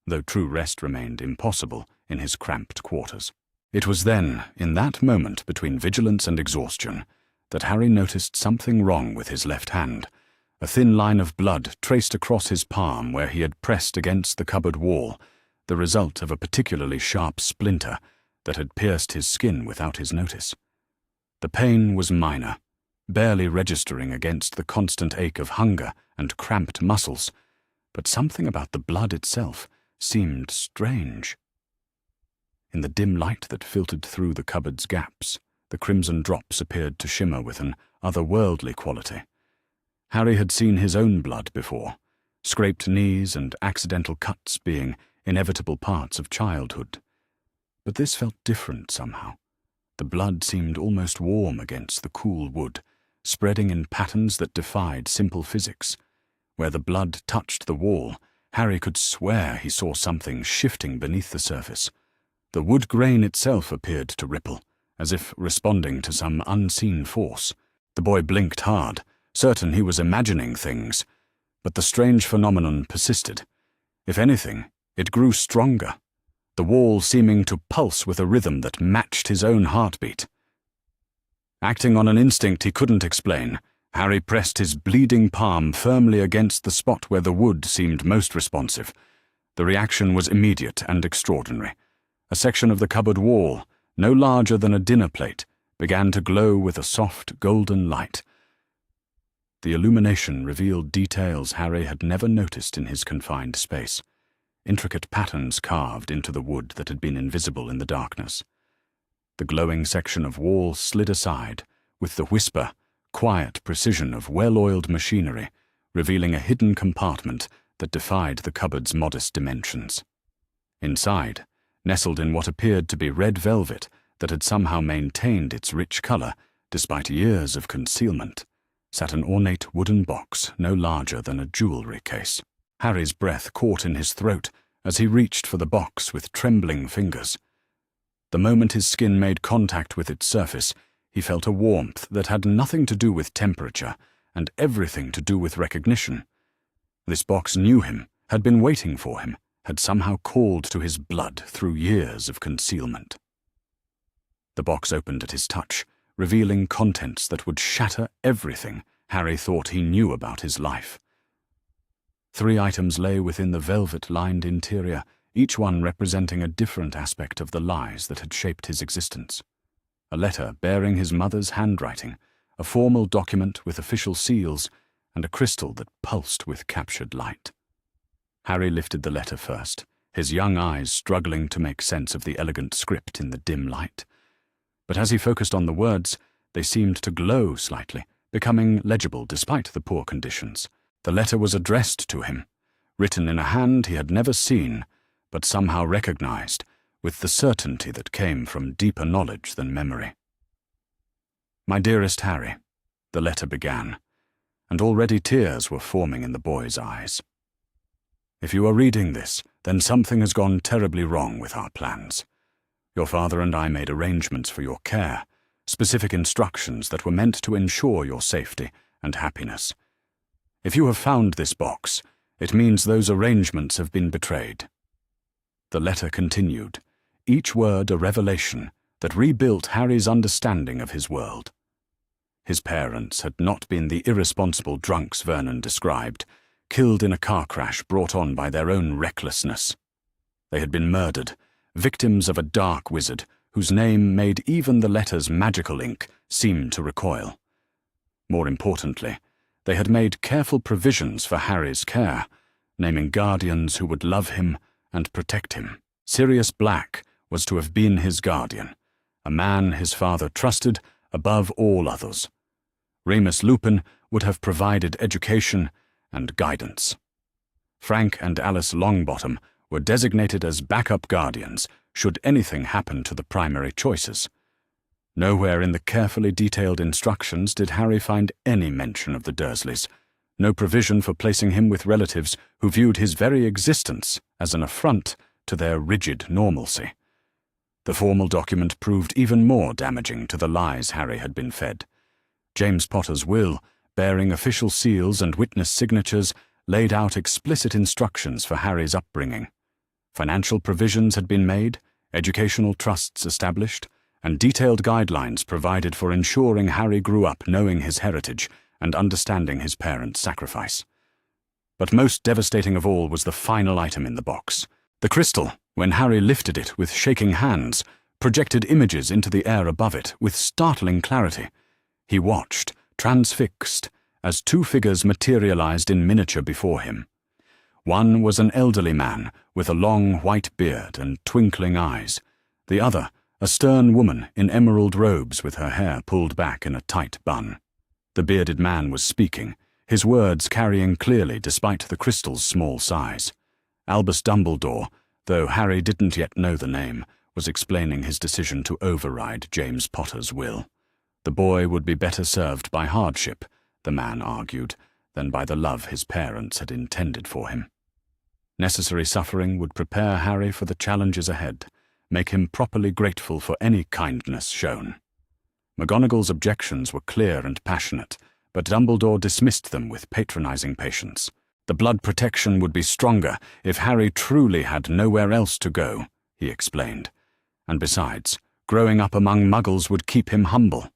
[SPEAKER 1] though true rest remained impossible in his cramped quarters. It was then, in that moment between vigilance and exhaustion, that Harry noticed something wrong with his left hand. A thin line of blood traced across his palm where he had pressed against the cupboard wall, the result of a particularly sharp splinter that had pierced his skin without his notice. The pain was minor, barely registering against the constant ache of hunger and cramped muscles, but something about the blood itself seemed strange. In the dim light that filtered through the cupboard's gaps, the crimson drops appeared to shimmer with an otherworldly quality. Harry had seen his own blood before, scraped knees and accidental cuts being inevitable parts of childhood. But this felt different somehow. The blood seemed almost warm against the cool wood, spreading in patterns that defied simple physics. Where the blood touched the wall, Harry could swear he saw something shifting beneath the surface. The wood grain itself appeared to ripple, as if responding to some unseen force. The boy blinked hard, certain he was imagining things, but the strange phenomenon persisted. If anything, it grew stronger, the wall seeming to pulse with a rhythm that matched his own heartbeat. Acting on an instinct he couldn't explain, Harry pressed his bleeding palm firmly against the spot where the wood seemed most responsive. The reaction was immediate and extraordinary. A section of the cupboard wall, no larger than a dinner plate, began to glow with a soft golden light. The illumination revealed details Harry had never noticed in his confined space, intricate patterns carved into the wood that had been invisible in the darkness. The glowing section of wall slid aside, with the whisper, quiet precision of well-oiled machinery, revealing a hidden compartment that defied the cupboard's modest dimensions. Inside, nestled in what appeared to be red velvet that had somehow maintained its rich color despite years of concealment, sat an ornate wooden box no larger than a jewelry case. Harry's breath caught in his throat as he reached for the box with trembling fingers. The moment his skin made contact with its surface, he felt a warmth that had nothing to do with temperature and everything to do with recognition. This box knew him, had been waiting for him, had somehow called to his blood through years of concealment. The box opened at his touch, revealing contents that would shatter everything Harry thought he knew about his life. 3 items lay within the velvet-lined interior, each one representing a different aspect of the lies that had shaped his existence. A letter bearing his mother's handwriting, a formal document with official seals, and a crystal that pulsed with captured light. Harry lifted the letter first, his young eyes struggling to make sense of the elegant script in the dim light. But as he focused on the words, they seemed to glow slightly, becoming legible despite the poor conditions. The letter was addressed to him, written in a hand he had never seen, but somehow recognized, with the certainty that came from deeper knowledge than memory. "My dearest Harry," the letter began, and already tears were forming in the boy's eyes. "If you are reading this, then something has gone terribly wrong with our plans. Your father and I made arrangements for your care, specific instructions that were meant to ensure your safety and happiness. If you have found this box, it means those arrangements have been betrayed." The letter continued, each word a revelation that rebuilt Harry's understanding of his world. His parents had not been the irresponsible drunks Vernon described, killed in a car crash brought on by their own recklessness. They had been murdered, victims of a dark wizard whose name made even the letter's magical ink seem to recoil. More importantly, they had made careful provisions for Harry's care, naming guardians who would love him and protect him. Sirius Black was to have been his guardian, a man his father trusted above all others. Remus Lupin would have provided education and guidance. Frank and Alice Longbottom were designated as backup guardians should anything happen to the primary choices. Nowhere in the carefully detailed instructions did Harry find any mention of the Dursleys, no provision for placing him with relatives who viewed his very existence as an affront to their rigid normalcy. The formal document proved even more damaging to the lies Harry had been fed. James Potter's will, bearing official seals and witness signatures, laid out explicit instructions for Harry's upbringing. Financial provisions had been made, educational trusts established, and detailed guidelines provided for ensuring Harry grew up knowing his heritage and understanding his parents' sacrifice. But most devastating of all was the final item in the box. The crystal, when Harry lifted it with shaking hands, projected images into the air above it with startling clarity. He watched, transfixed, as 2 figures materialized in miniature before him. One was an elderly man with a long white beard and twinkling eyes. The other, a stern woman in emerald robes with her hair pulled back in a tight bun. The bearded man was speaking, his words carrying clearly despite the crystal's small size. Albus Dumbledore, though Harry didn't yet know the name, was explaining his decision to override James Potter's will. The boy would be better served by hardship, the man argued, than by the love his parents had intended for him. Necessary suffering would prepare Harry for the challenges ahead, make him properly grateful for any kindness shown. McGonagall's objections were clear and passionate, but Dumbledore dismissed them with patronizing patience. The blood protection would be stronger if Harry truly had nowhere else to go, he explained. And besides, growing up among Muggles would keep him humble.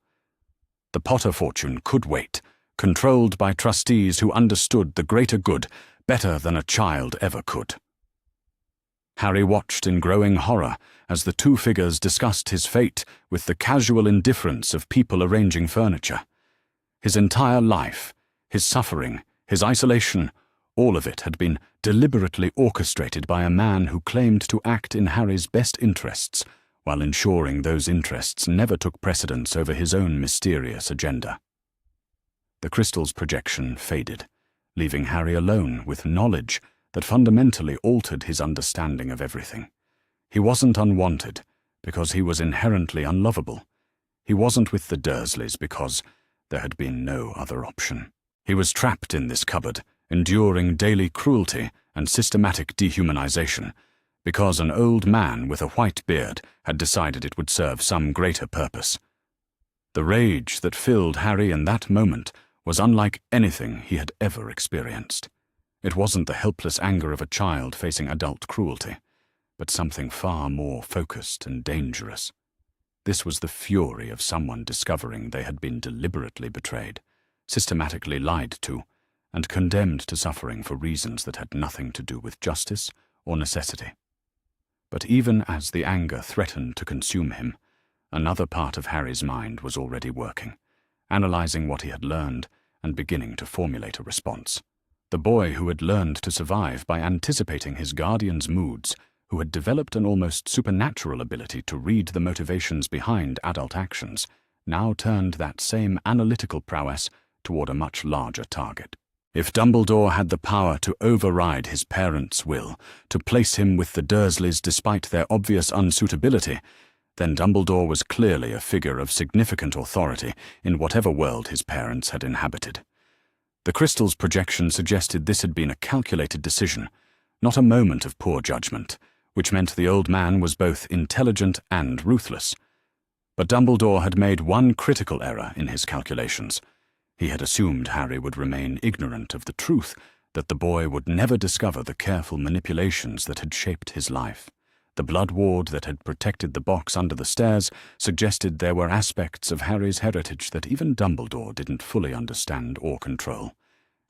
[SPEAKER 1] The Potter fortune could wait, controlled by trustees who understood the greater good better than a child ever could. Harry watched in growing horror as the 2 figures discussed his fate with the casual indifference of people arranging furniture. His entire life, His suffering, his isolation, all of it had been deliberately orchestrated by a man who claimed to act in Harry's best interests, while ensuring those interests never took precedence over his own mysterious agenda. The crystal's projection faded, leaving Harry alone with knowledge that fundamentally altered his understanding of everything. He wasn't unwanted because he was inherently unlovable. He wasn't with the Dursleys because there had been no other option. He was trapped in this cupboard, enduring daily cruelty and systematic dehumanization, because an old man with a white beard had decided it would serve some greater purpose. The rage that filled Harry in that moment was unlike anything he had ever experienced. It wasn't the helpless anger of a child facing adult cruelty, but something far more focused and dangerous. This was the fury of someone discovering they had been deliberately betrayed, systematically lied to, and condemned to suffering for reasons that had nothing to do with justice or necessity. But even as the anger threatened to consume him, another part of Harry's mind was already working, analyzing what he had learned and beginning to formulate a response. The boy who had learned to survive by anticipating his guardian's moods, who had developed an almost supernatural ability to read the motivations behind adult actions, now turned that same analytical prowess toward a much larger target. If Dumbledore had the power to override his parents' will, to place him with the Dursleys despite their obvious unsuitability, then Dumbledore was clearly a figure of significant authority in whatever world his parents had inhabited. The crystal's projection suggested this had been a calculated decision, not a moment of poor judgment, which meant the old man was both intelligent and ruthless. But Dumbledore had made one critical error in his calculations. He had assumed Harry would remain ignorant of the truth, that the boy would never discover the careful manipulations that had shaped his life. The blood ward that had protected the box under the stairs suggested there were aspects of Harry's heritage that even Dumbledore didn't fully understand or control.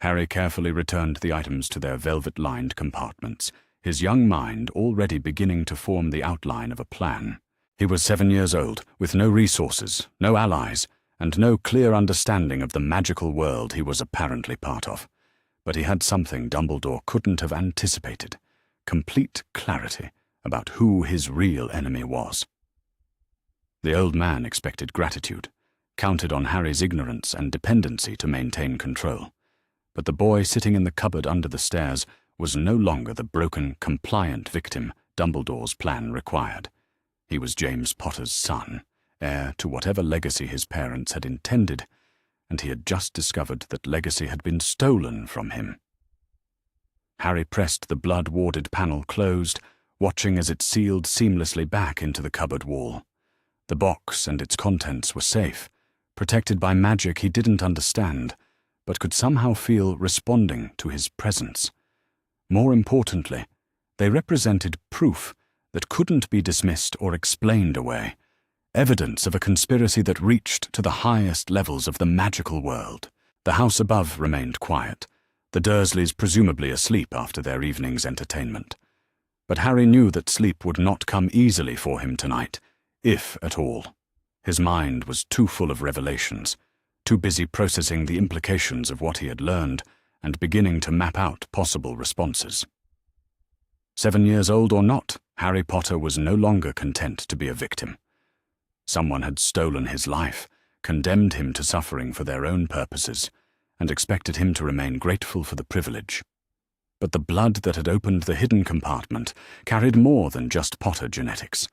[SPEAKER 1] Harry carefully returned the items to their velvet-lined compartments, his young mind already beginning to form the outline of a plan. He was 7 years old, with no resources, no allies, and no clear understanding of the magical world he was apparently part of. But he had something Dumbledore couldn't have anticipated: complete clarity about who his real enemy was. The old man expected gratitude, counted on Harry's ignorance and dependency to maintain control. But the boy sitting in the cupboard under the stairs was no longer the broken, compliant victim Dumbledore's plan required. He was James Potter's son, heir to whatever legacy his parents had intended, and he had just discovered that legacy had been stolen from him. Harry pressed the blood-warded panel closed, watching as it sealed seamlessly back into the cupboard wall. The box and its contents were safe, protected by magic he didn't understand, but could somehow feel responding to his presence. More importantly, they represented proof that couldn't be dismissed or explained away, evidence of a conspiracy that reached to the highest levels of the magical world. The house above remained quiet, the Dursleys presumably asleep after their evening's entertainment. But Harry knew that sleep would not come easily for him tonight, if at all. His mind was too full of revelations, too busy processing the implications of what he had learned and beginning to map out possible responses. 7 years old or not, Harry Potter was no longer content to be a victim. Someone had stolen his life, condemned him to suffering for their own purposes, and expected him to remain grateful for the privilege. But the blood that had opened the hidden compartment carried more than just Potter genetics.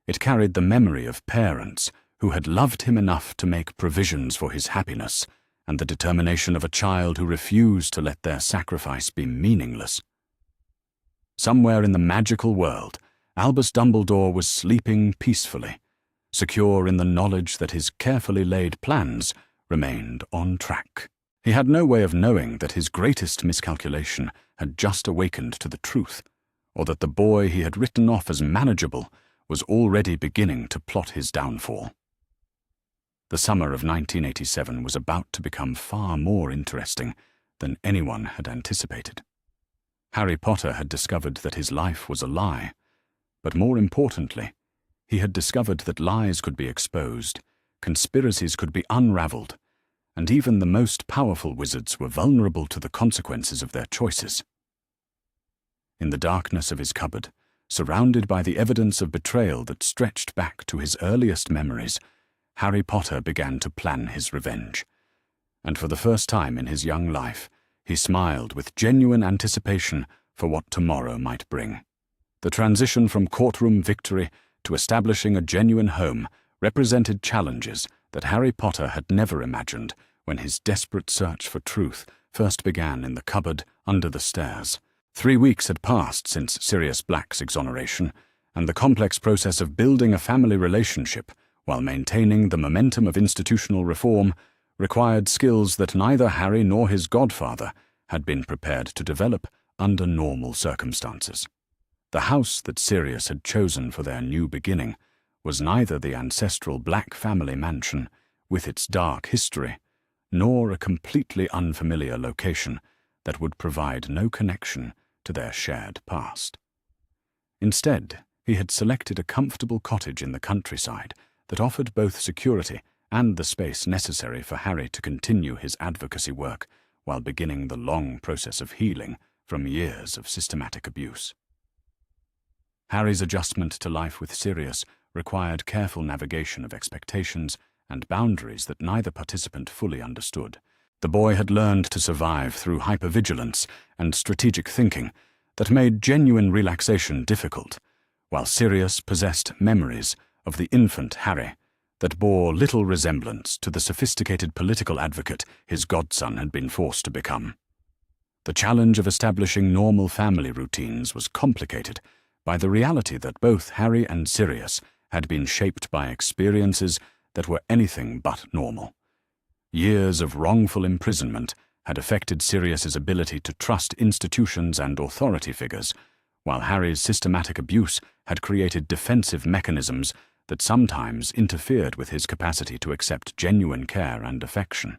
[SPEAKER 1] It carried the memory of parents who had loved him enough to make provisions for his happiness, and the determination of a child who refused to let their sacrifice be meaningless. Somewhere in the magical world, Albus Dumbledore was sleeping peacefully, secure in the knowledge that his carefully laid plans remained on track. He had no way of knowing that his greatest miscalculation had just awakened to the truth, or that the boy he had written off as manageable was already beginning to plot his downfall. The summer of 1987 was about to become far more interesting than anyone had anticipated. Harry Potter had discovered that his life was a lie, but more importantly, he had discovered that lies could be exposed, conspiracies could be unraveled, and even the most powerful wizards were vulnerable to the consequences of their choices. In the darkness of his cupboard, surrounded by the evidence of betrayal that stretched back to his earliest memories, Harry Potter began to plan his revenge. And for the first time in his young life, he smiled with genuine anticipation for what tomorrow might bring. The transition from courtroom victory to establishing a genuine home represented challenges that Harry Potter had never imagined when his desperate search for truth first began in the cupboard under the stairs. 3 weeks had passed since Sirius Black's exoneration, and the complex process of building a family relationship while maintaining the momentum of institutional reform required skills that neither Harry nor his godfather had been prepared to develop under normal circumstances. The house that Sirius had chosen for their new beginning was neither the ancestral Black family mansion, with its dark history, nor a completely unfamiliar location that would provide no connection to their shared past. Instead, he had selected a comfortable cottage in the countryside that offered both security and the space necessary for Harry to continue his advocacy work while beginning the long process of healing from years of systematic abuse. Harry's adjustment to life with Sirius required careful navigation of expectations and boundaries that neither participant fully understood. The boy had learned to survive through hypervigilance and strategic thinking that made genuine relaxation difficult, while Sirius possessed memories of the infant Harry that bore little resemblance to the sophisticated political advocate his godson had been forced to become. The challenge of establishing normal family routines was complicated by the reality that both Harry and Sirius had been shaped by experiences that were anything but normal. Years of wrongful imprisonment had affected Sirius's ability to trust institutions and authority figures, while Harry's systematic abuse had created defensive mechanisms that sometimes interfered with his capacity to accept genuine care and affection.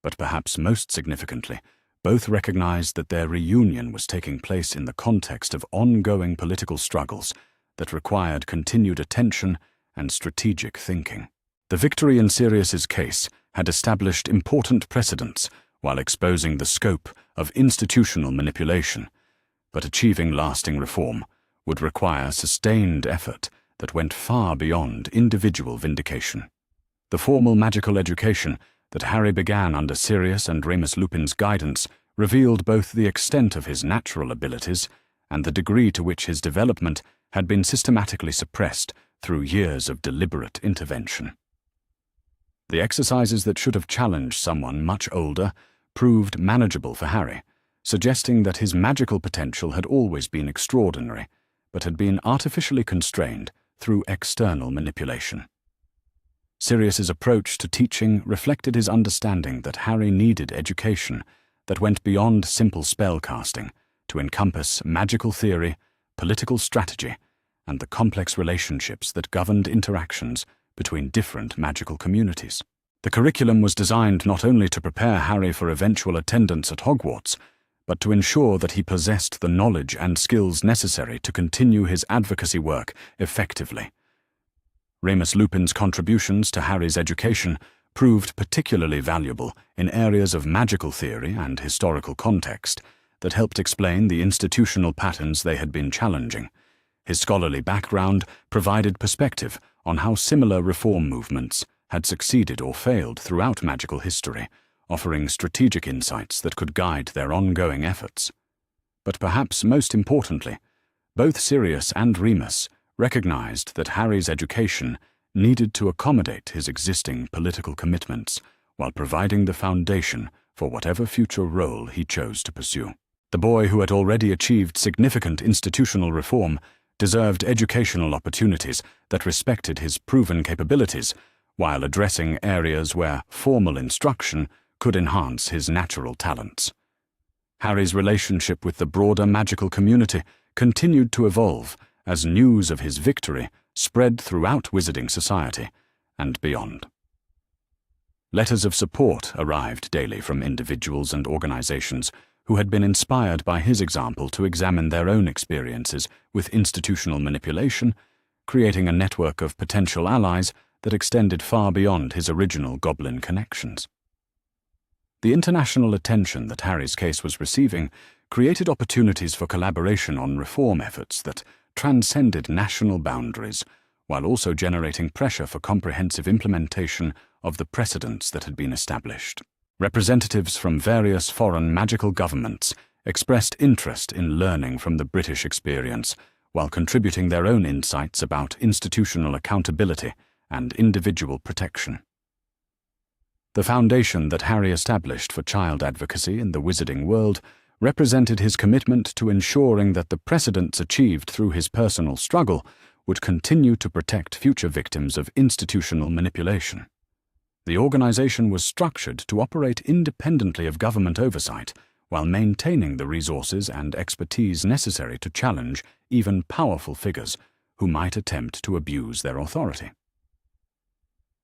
[SPEAKER 1] But perhaps most significantly, both recognized that their reunion was taking place in the context of ongoing political struggles that required continued attention and strategic thinking. The victory in Sirius's case had established important precedents while exposing the scope of institutional manipulation, but achieving lasting reform would require sustained effort that went far beyond individual vindication. The formal magical education that Harry began under Sirius and Remus Lupin's guidance revealed both the extent of his natural abilities and the degree to which his development had been systematically suppressed through years of deliberate intervention. The exercises that should have challenged someone much older proved manageable for Harry, suggesting that his magical potential had always been extraordinary, but had been artificially constrained through external manipulation. Sirius's approach to teaching reflected his understanding that Harry needed education that went beyond simple spell casting to encompass magical theory, political strategy, and the complex relationships that governed interactions between different magical communities. The curriculum was designed not only to prepare Harry for eventual attendance at Hogwarts, but to ensure that he possessed the knowledge and skills necessary to continue his advocacy work effectively. Remus Lupin's contributions to Harry's education proved particularly valuable in areas of magical theory and historical context that helped explain the institutional patterns they had been challenging. His scholarly background provided perspective on how similar reform movements had succeeded or failed throughout magical history, offering strategic insights that could guide their ongoing efforts. But perhaps most importantly, both Sirius and Remus recognized that Harry's education needed to accommodate his existing political commitments while providing the foundation for whatever future role he chose to pursue. The boy who had already achieved significant institutional reform deserved educational opportunities that respected his proven capabilities while addressing areas where formal instruction could enhance his natural talents. Harry's relationship with the broader magical community continued to evolve as news of his victory spread throughout wizarding society and beyond. Letters of support arrived daily from individuals and organizations who had been inspired by his example to examine their own experiences with institutional manipulation, creating a network of potential allies that extended far beyond his original goblin connections. The international attention that Harry's case was receiving created opportunities for collaboration on reform efforts that transcended national boundaries, while also generating pressure for comprehensive implementation of the precedents that had been established. Representatives from various foreign magical governments expressed interest in learning from the British experience, while contributing their own insights about institutional accountability and individual protection. The foundation that Harry established for child advocacy in the wizarding world represented his commitment to ensuring that the precedents achieved through his personal struggle would continue to protect future victims of institutional manipulation. The organization was structured to operate independently of government oversight, while maintaining the resources and expertise necessary to challenge even powerful figures who might attempt to abuse their authority.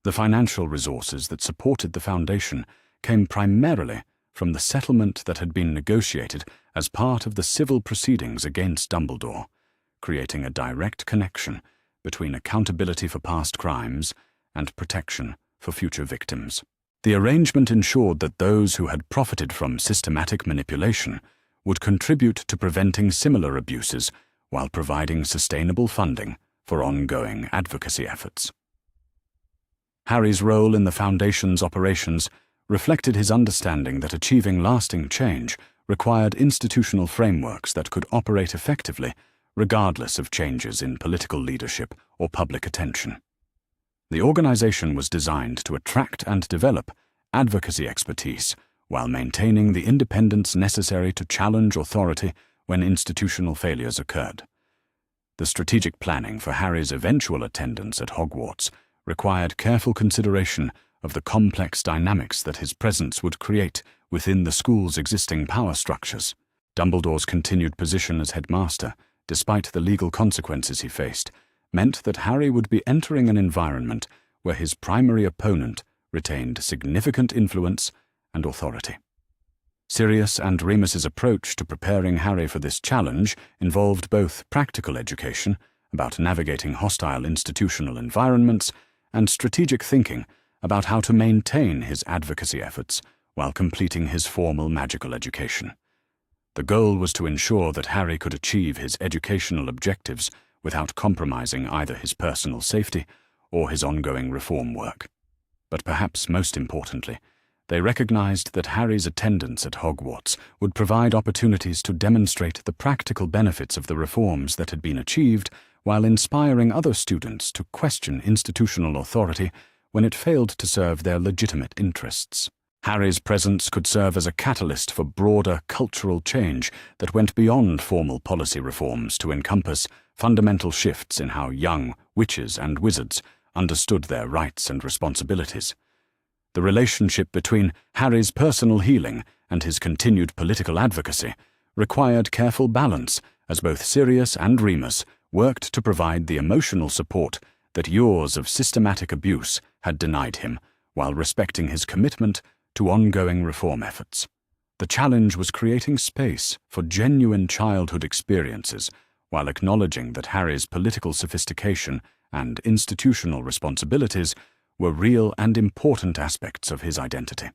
[SPEAKER 1] The financial resources that supported the foundation came primarily from the settlement that had been negotiated as part of the civil proceedings against Dumbledore, creating a direct connection between accountability for past crimes and protection for future victims. The arrangement ensured that those who had profited from systematic manipulation would contribute to preventing similar abuses while providing sustainable funding for ongoing advocacy efforts. Harry's role in the Foundation's operations reflected his understanding that achieving lasting change required institutional frameworks that could operate effectively regardless of changes in political leadership or public attention. The organization was designed to attract and develop advocacy expertise while maintaining the independence necessary to challenge authority when institutional failures occurred. The strategic planning for Harry's eventual attendance at Hogwarts required careful consideration of the complex dynamics that his presence would create within the school's existing power structures. Dumbledore's continued position as headmaster, despite the legal consequences he faced, meant that Harry would be entering an environment where his primary opponent retained significant influence and authority. Sirius and Remus's approach to preparing Harry for this challenge involved both practical education about navigating hostile institutional environments and strategic thinking about how to maintain his advocacy efforts while completing his formal magical education. The goal was to ensure that Harry could achieve his educational objectives without compromising either his personal safety or his ongoing reform work. But perhaps most importantly, they recognized that Harry's attendance at Hogwarts would provide opportunities to demonstrate the practical benefits of the reforms that had been achieved, while inspiring other students to question institutional authority when it failed to serve their legitimate interests. Harry's presence could serve as a catalyst for broader cultural change that went beyond formal policy reforms to encompass fundamental shifts in how young witches and wizards understood their rights and responsibilities. The relationship between Harry's personal healing and his continued political advocacy required careful balance, as both Sirius and Remus worked to provide the emotional support that years of systematic abuse had denied him, while respecting his commitment to ongoing reform efforts. The challenge was creating space for genuine childhood experiences, while acknowledging that Harry's political sophistication and institutional responsibilities were real and important aspects of his identity.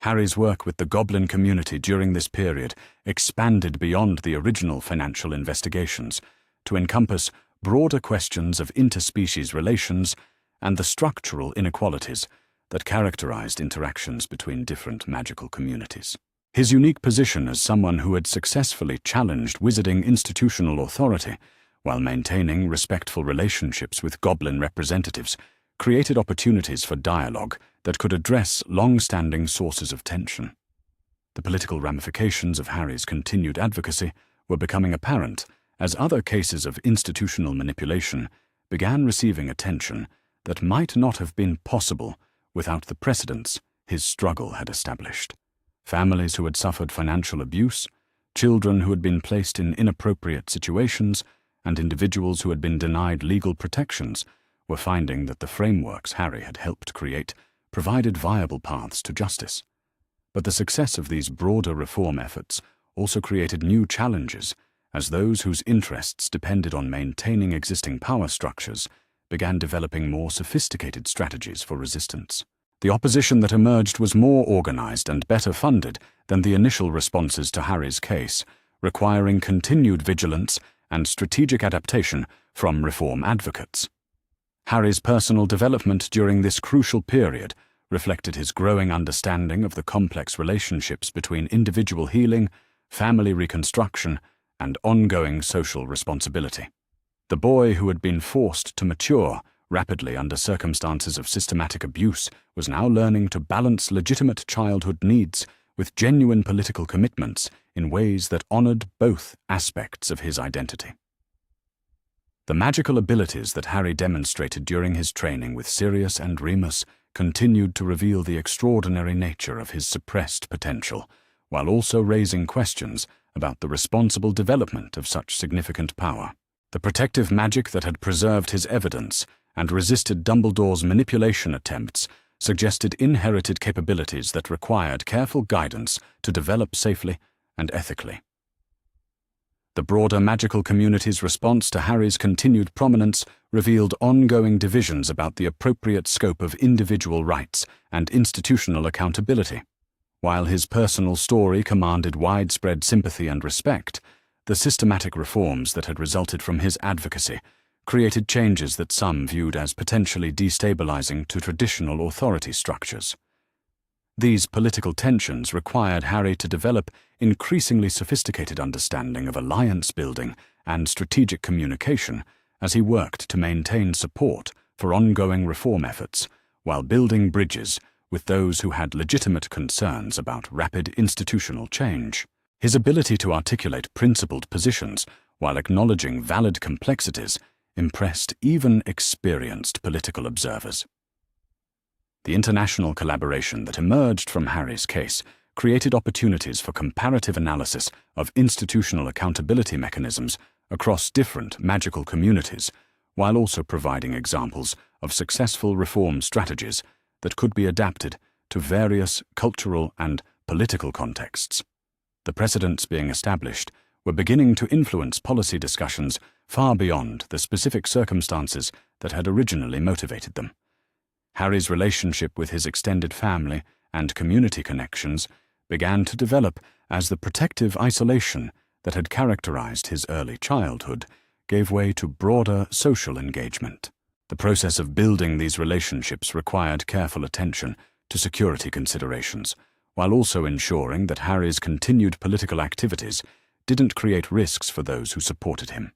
[SPEAKER 1] Harry's work with the Goblin community during this period expanded beyond the original financial investigations to encompass broader questions of interspecies relations and the structural inequalities that characterized interactions between different magical communities. His unique position as someone who had successfully challenged wizarding institutional authority while maintaining respectful relationships with Goblin representatives created opportunities for dialogue that could address long-standing sources of tension. The political ramifications of Harry's continued advocacy were becoming apparent as other cases of institutional manipulation began receiving attention that might not have been possible without the precedents his struggle had established. Families who had suffered financial abuse, children who had been placed in inappropriate situations, and individuals who had been denied legal protections were finding that the frameworks Harry had helped create provided viable paths to justice. But the success of these broader reform efforts also created new challenges, as those whose interests depended on maintaining existing power structures began developing more sophisticated strategies for resistance. The opposition that emerged was more organized and better funded than the initial responses to Harry's case, requiring continued vigilance and strategic adaptation from reform advocates. Harry's personal development during this crucial period reflected his growing understanding of the complex relationships between individual healing, family reconstruction, and ongoing social responsibility. The boy who had been forced to mature rapidly under circumstances of systematic abuse was now learning to balance legitimate childhood needs with genuine political commitments in ways that honored both aspects of his identity. The magical abilities that Harry demonstrated during his training with Sirius and Remus continued to reveal the extraordinary nature of his suppressed potential, while also raising questions about the responsible development of such significant power. The protective magic that had preserved his evidence and resisted Dumbledore's manipulation attempts suggested inherited capabilities that required careful guidance to develop safely and ethically. The broader magical community's response to Harry's continued prominence revealed ongoing divisions about the appropriate scope of individual rights and institutional accountability. While his personal story commanded widespread sympathy and respect, the systematic reforms that had resulted from his advocacy created changes that some viewed as potentially destabilizing to traditional authority structures. These political tensions required Harry to develop increasingly sophisticated understanding of alliance building and strategic communication as he worked to maintain support for ongoing reform efforts while building bridges with those who had legitimate concerns about rapid institutional change. His ability to articulate principled positions while acknowledging valid complexities impressed even experienced political observers. The international collaboration that emerged from Harry's case created opportunities for comparative analysis of institutional accountability mechanisms across different magical communities, while also providing examples of successful reform strategies that could be adapted to various cultural and political contexts. The precedents being established were beginning to influence policy discussions far beyond the specific circumstances that had originally motivated them. Harry's relationship with his extended family and community connections began to develop as the protective isolation that had characterized his early childhood gave way to broader social engagement. The process of building these relationships required careful attention to security considerations, while also ensuring that Harry's continued political activities didn't create risks for those who supported him.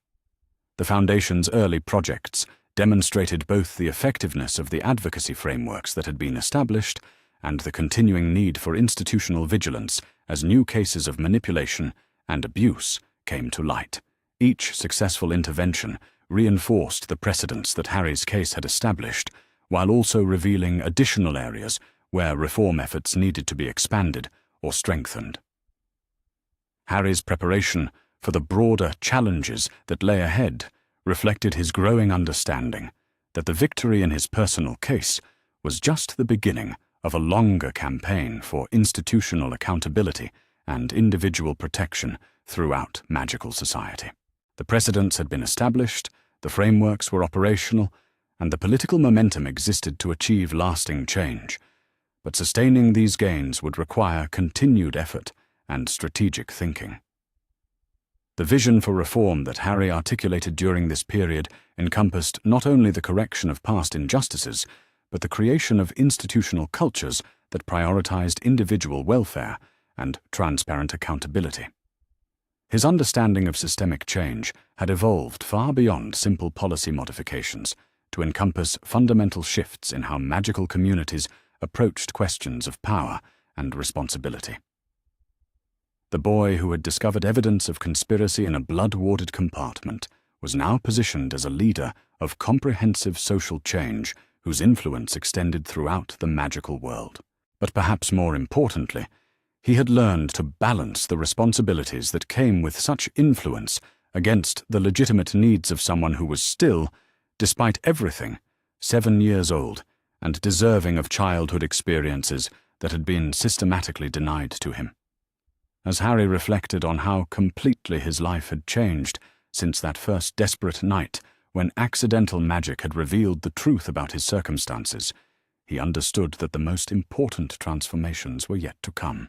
[SPEAKER 1] The Foundation's early projects demonstrated both the effectiveness of the advocacy frameworks that had been established and the continuing need for institutional vigilance as new cases of manipulation and abuse came to light. Each successful intervention reinforced the precedents that Harry's case had established, while also revealing additional areas where reform efforts needed to be expanded or strengthened. Harry's preparation for the broader challenges that lay ahead reflected his growing understanding that the victory in his personal case was just the beginning of a longer campaign for institutional accountability and individual protection throughout magical society. The precedents had been established, the frameworks were operational, and the political momentum existed to achieve lasting change. But sustaining these gains would require continued effort and strategic thinking. The vision for reform that Harry articulated during this period encompassed not only the correction of past injustices, but the creation of institutional cultures that prioritized individual welfare and transparent accountability. His understanding of systemic change had evolved far beyond simple policy modifications to encompass fundamental shifts in how magical communities approached questions of power and responsibility. The boy who had discovered evidence of conspiracy in a blood-warded compartment was now positioned as a leader of comprehensive social change whose influence extended throughout the magical world. But perhaps more importantly, he had learned to balance the responsibilities that came with such influence against the legitimate needs of someone who was still, despite everything, 7 years old and deserving of childhood experiences that had been systematically denied to him. As Harry reflected on how completely his life had changed since that first desperate night when accidental magic had revealed the truth about his circumstances, he understood that the most important transformations were yet to come.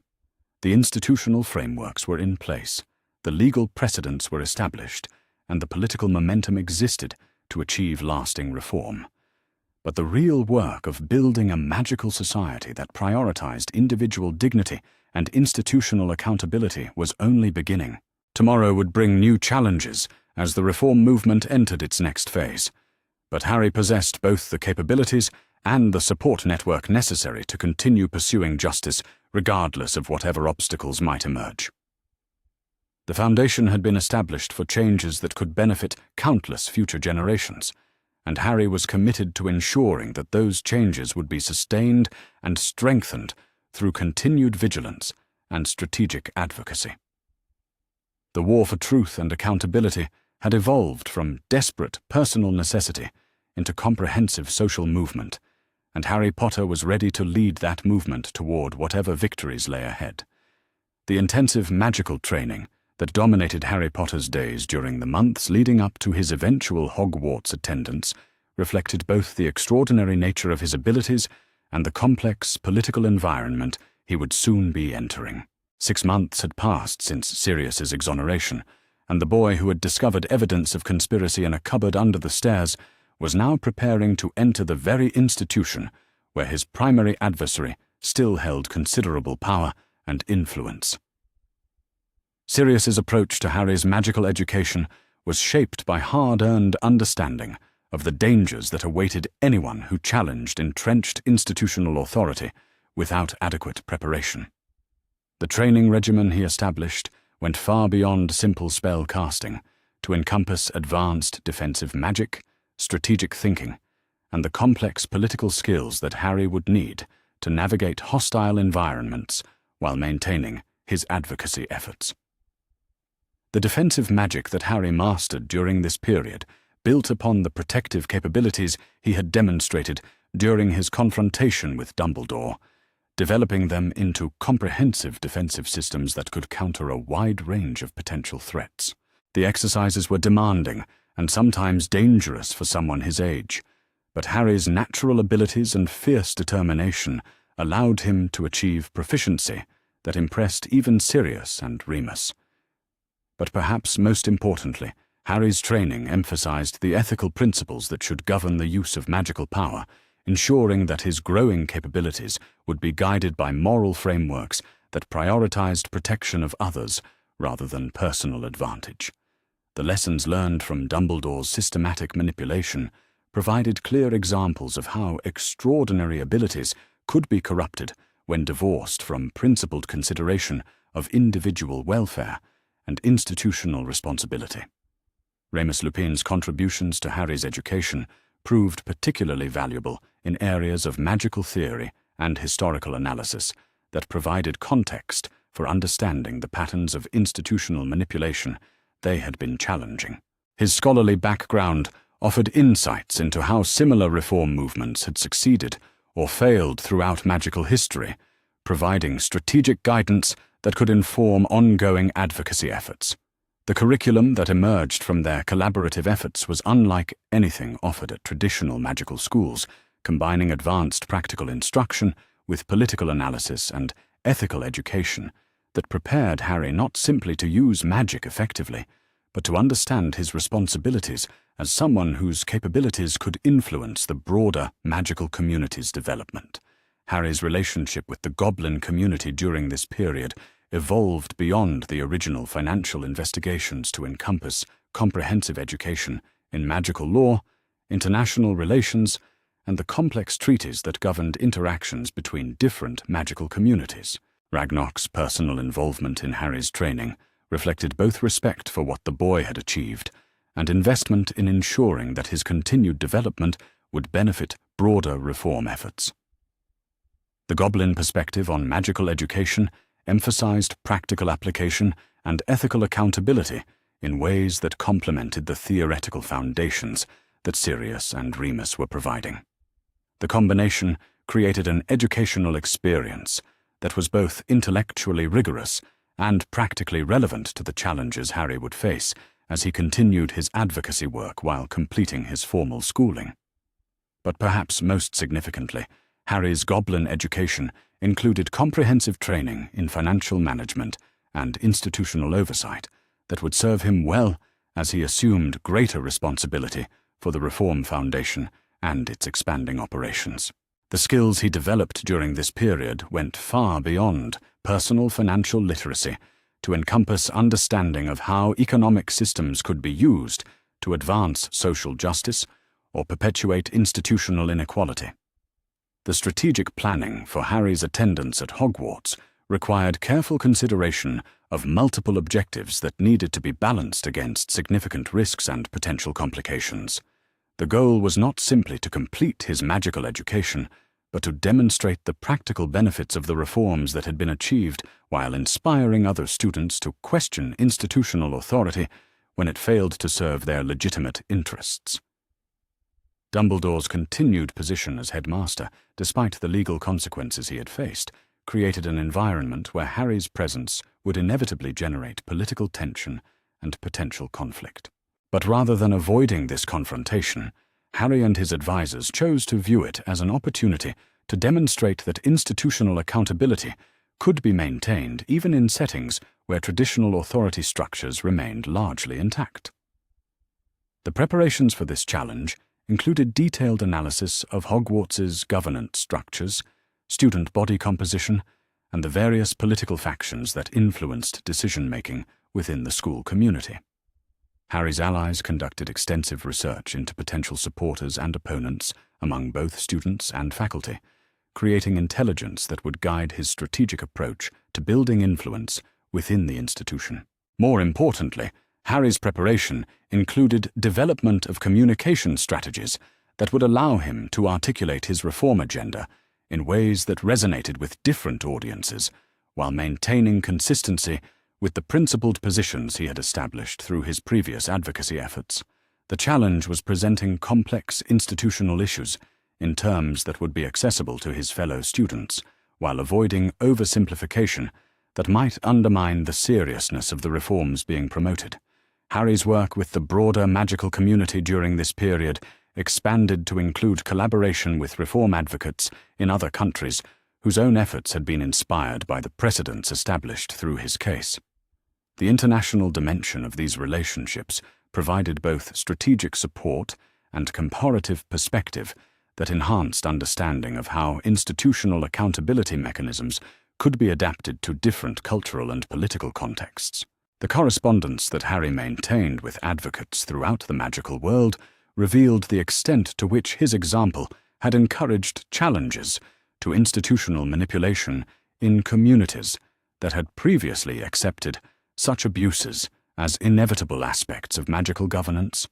[SPEAKER 1] The institutional frameworks were in place, the legal precedents were established, and the political momentum existed to achieve lasting reform. But the real work of building a magical society that prioritized individual dignity and institutional accountability was only beginning. Tomorrow would bring new challenges as the reform movement entered its next phase. But Harry possessed both the capabilities and the support network necessary to continue pursuing justice regardless of whatever obstacles might emerge. The foundation had been established for changes that could benefit countless future generations, and Harry was committed to ensuring that those changes would be sustained and strengthened through continued vigilance and strategic advocacy. The war for truth and accountability had evolved from desperate personal necessity into comprehensive social movement, and Harry Potter was ready to lead that movement toward whatever victories lay ahead. The intensive magical training that dominated Harry Potter's days during the months leading up to his eventual Hogwarts attendance reflected both the extraordinary nature of his abilities and the complex political environment he would soon be entering. 6 months had passed since Sirius's exoneration, and the boy who had discovered evidence of conspiracy in a cupboard under the stairs was now preparing to enter the very institution where his primary adversary still held considerable power and influence. Sirius's approach to Harry's magical education was shaped by hard-earned understanding of the dangers that awaited anyone who challenged entrenched institutional authority without adequate preparation. The training regimen he established went far beyond simple spell casting to encompass advanced defensive magic, strategic thinking, and the complex political skills that Harry would need to navigate hostile environments while maintaining his advocacy efforts. The defensive magic that Harry mastered during this period built upon the protective capabilities he had demonstrated during his confrontation with Dumbledore, developing them into comprehensive defensive systems that could counter a wide range of potential threats. The exercises were demanding and sometimes dangerous for someone his age, but Harry's natural abilities and fierce determination allowed him to achieve proficiency that impressed even Sirius and Remus. But perhaps most importantly, Harry's training emphasized the ethical principles that should govern the use of magical power, ensuring that his growing capabilities would be guided by moral frameworks that prioritized protection of others rather than personal advantage. The lessons learned from Dumbledore's systematic manipulation provided clear examples of how extraordinary abilities could be corrupted when divorced from principled consideration of individual welfare and institutional responsibility. Remus Lupin's contributions to Harry's education proved particularly valuable in areas of magical theory and historical analysis that provided context for understanding the patterns of institutional manipulation they had been challenging. His scholarly background offered insights into how similar reform movements had succeeded or failed throughout magical history, providing strategic guidance that could inform ongoing advocacy efforts. The curriculum that emerged from their collaborative efforts was unlike anything offered at traditional magical schools, combining advanced practical instruction with political analysis and ethical education that prepared Harry not simply to use magic effectively, but to understand his responsibilities as someone whose capabilities could influence the broader magical community's development. Harry's relationship with the Goblin community during this period evolved beyond the original financial investigations to encompass comprehensive education in magical law, international relations, and the complex treaties that governed interactions between different magical communities. Ragnarok's personal involvement in Harry's training reflected both respect for what the boy had achieved and investment in ensuring that his continued development would benefit broader reform efforts. The Goblin perspective on magical education emphasized practical application and ethical accountability in ways that complemented the theoretical foundations that Sirius and Remus were providing. The combination created an educational experience that was both intellectually rigorous and practically relevant to the challenges Harry would face as he continued his advocacy work while completing his formal schooling. But perhaps most significantly, Harry's goblin education included comprehensive training in financial management and institutional oversight that would serve him well as he assumed greater responsibility for the Reform Foundation and its expanding operations. The skills he developed during this period went far beyond personal financial literacy to encompass understanding of how economic systems could be used to advance social justice or perpetuate institutional inequality. The strategic planning for Harry's attendance at Hogwarts required careful consideration of multiple objectives that needed to be balanced against significant risks and potential complications. The goal was not simply to complete his magical education, but to demonstrate the practical benefits of the reforms that had been achieved while inspiring other students to question institutional authority when it failed to serve their legitimate interests. Dumbledore's continued position as headmaster, despite the legal consequences he had faced, created an environment where Harry's presence would inevitably generate political tension and potential conflict. But rather than avoiding this confrontation, Harry and his advisors chose to view it as an opportunity to demonstrate that institutional accountability could be maintained even in settings where traditional authority structures remained largely intact. The preparations for this challenge included detailed analysis of Hogwarts's governance structures, student body composition, and the various political factions that influenced decision-making within the school community. Harry's allies conducted extensive research into potential supporters and opponents among both students and faculty, creating intelligence that would guide his strategic approach to building influence within the institution. More importantly, Harry's preparation included development of communication strategies that would allow him to articulate his reform agenda in ways that resonated with different audiences, while maintaining consistency with the principled positions he had established through his previous advocacy efforts. The challenge was presenting complex institutional issues in terms that would be accessible to his fellow students, while avoiding oversimplification that might undermine the seriousness of the reforms being promoted. Harry's work with the broader magical community during this period expanded to include collaboration with reform advocates in other countries whose own efforts had been inspired by the precedents established through his case. The international dimension of these relationships provided both strategic support and comparative perspective that enhanced understanding of how institutional accountability mechanisms could be adapted to different cultural and political contexts. The correspondence that Harry maintained with advocates throughout the magical world revealed the extent to which his example had encouraged challenges to institutional manipulation in communities that had previously accepted such abuses as inevitable aspects of magical governance.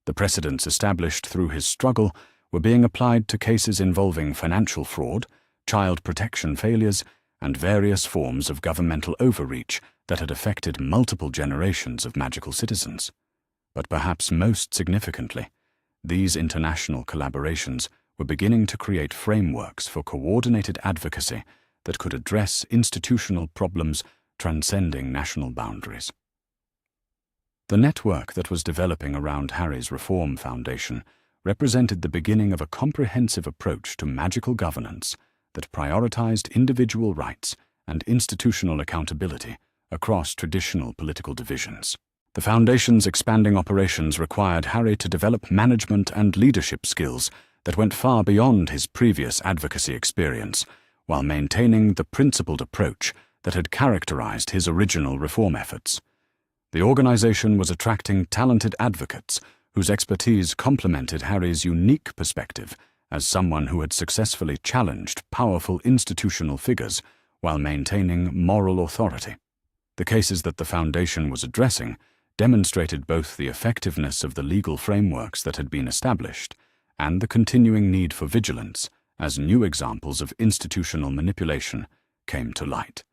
[SPEAKER 1] The precedents established through his struggle were being applied to cases involving financial fraud, child protection failures, and various forms of governmental overreach that had affected multiple generations of magical citizens. But perhaps most significantly, these international collaborations were beginning to create frameworks for coordinated advocacy that could address institutional problems transcending national boundaries. The network that was developing around Harry's Reform Foundation represented the beginning of a comprehensive approach to magical governance that prioritized individual rights and institutional accountability across traditional political divisions. The Foundation's expanding operations required Harry to develop management and leadership skills that went far beyond his previous advocacy experience, while maintaining the principled approach that had characterized his original reform efforts. The organization was attracting talented advocates whose expertise complemented Harry's unique perspective as someone who had successfully challenged powerful institutional figures while maintaining moral authority. The cases that the Foundation was addressing demonstrated both the effectiveness of the legal frameworks that had been established and the continuing need for vigilance as new examples of institutional manipulation came to light.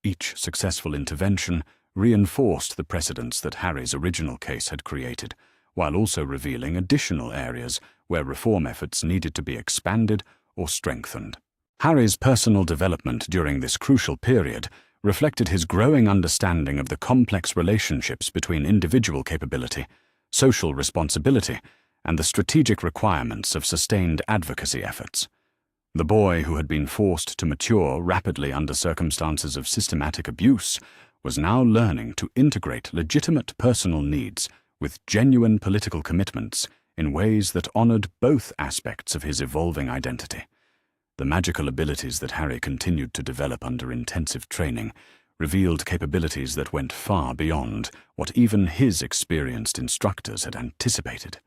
[SPEAKER 1] Each successful intervention reinforced the precedents that Harry's original case had created, while also revealing additional areas where reform efforts needed to be expanded or strengthened. Harry's personal development during this crucial period reflected his growing understanding of the complex relationships between individual capability, social responsibility, and the strategic requirements of sustained advocacy efforts. The boy, who had been forced to mature rapidly under circumstances of systematic abuse, was now learning to integrate legitimate personal needs with genuine political commitments in ways that honored both aspects of his evolving identity. The magical abilities that Harry continued to develop under intensive training revealed capabilities that went far beyond what even his experienced instructors had anticipated.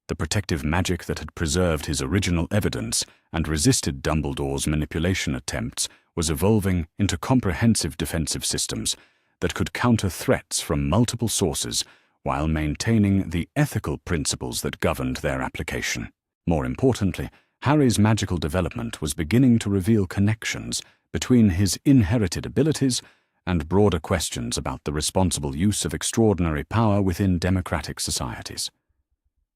[SPEAKER 1] The protective magic that had preserved his original evidence and resisted Dumbledore's manipulation attempts was evolving into comprehensive defensive systems that could counter threats from multiple sources while maintaining the ethical principles that governed their application. More importantly, Harry's magical development was beginning to reveal connections between his inherited abilities and broader questions about the responsible use of extraordinary power within democratic societies.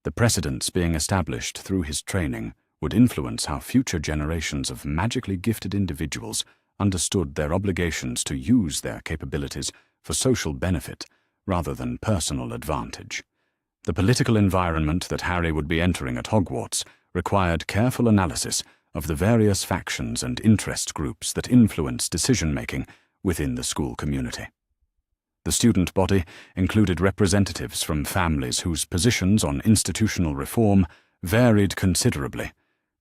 [SPEAKER 1] The precedents being established through his training would influence how future generations of magically gifted individuals understood their obligations to use their capabilities for social benefit rather than personal advantage. The political environment that Harry would be entering at Hogwarts required careful analysis of the various factions and interest groups that influence decision-making within the school community. The student body included representatives from families whose positions on institutional reform varied considerably,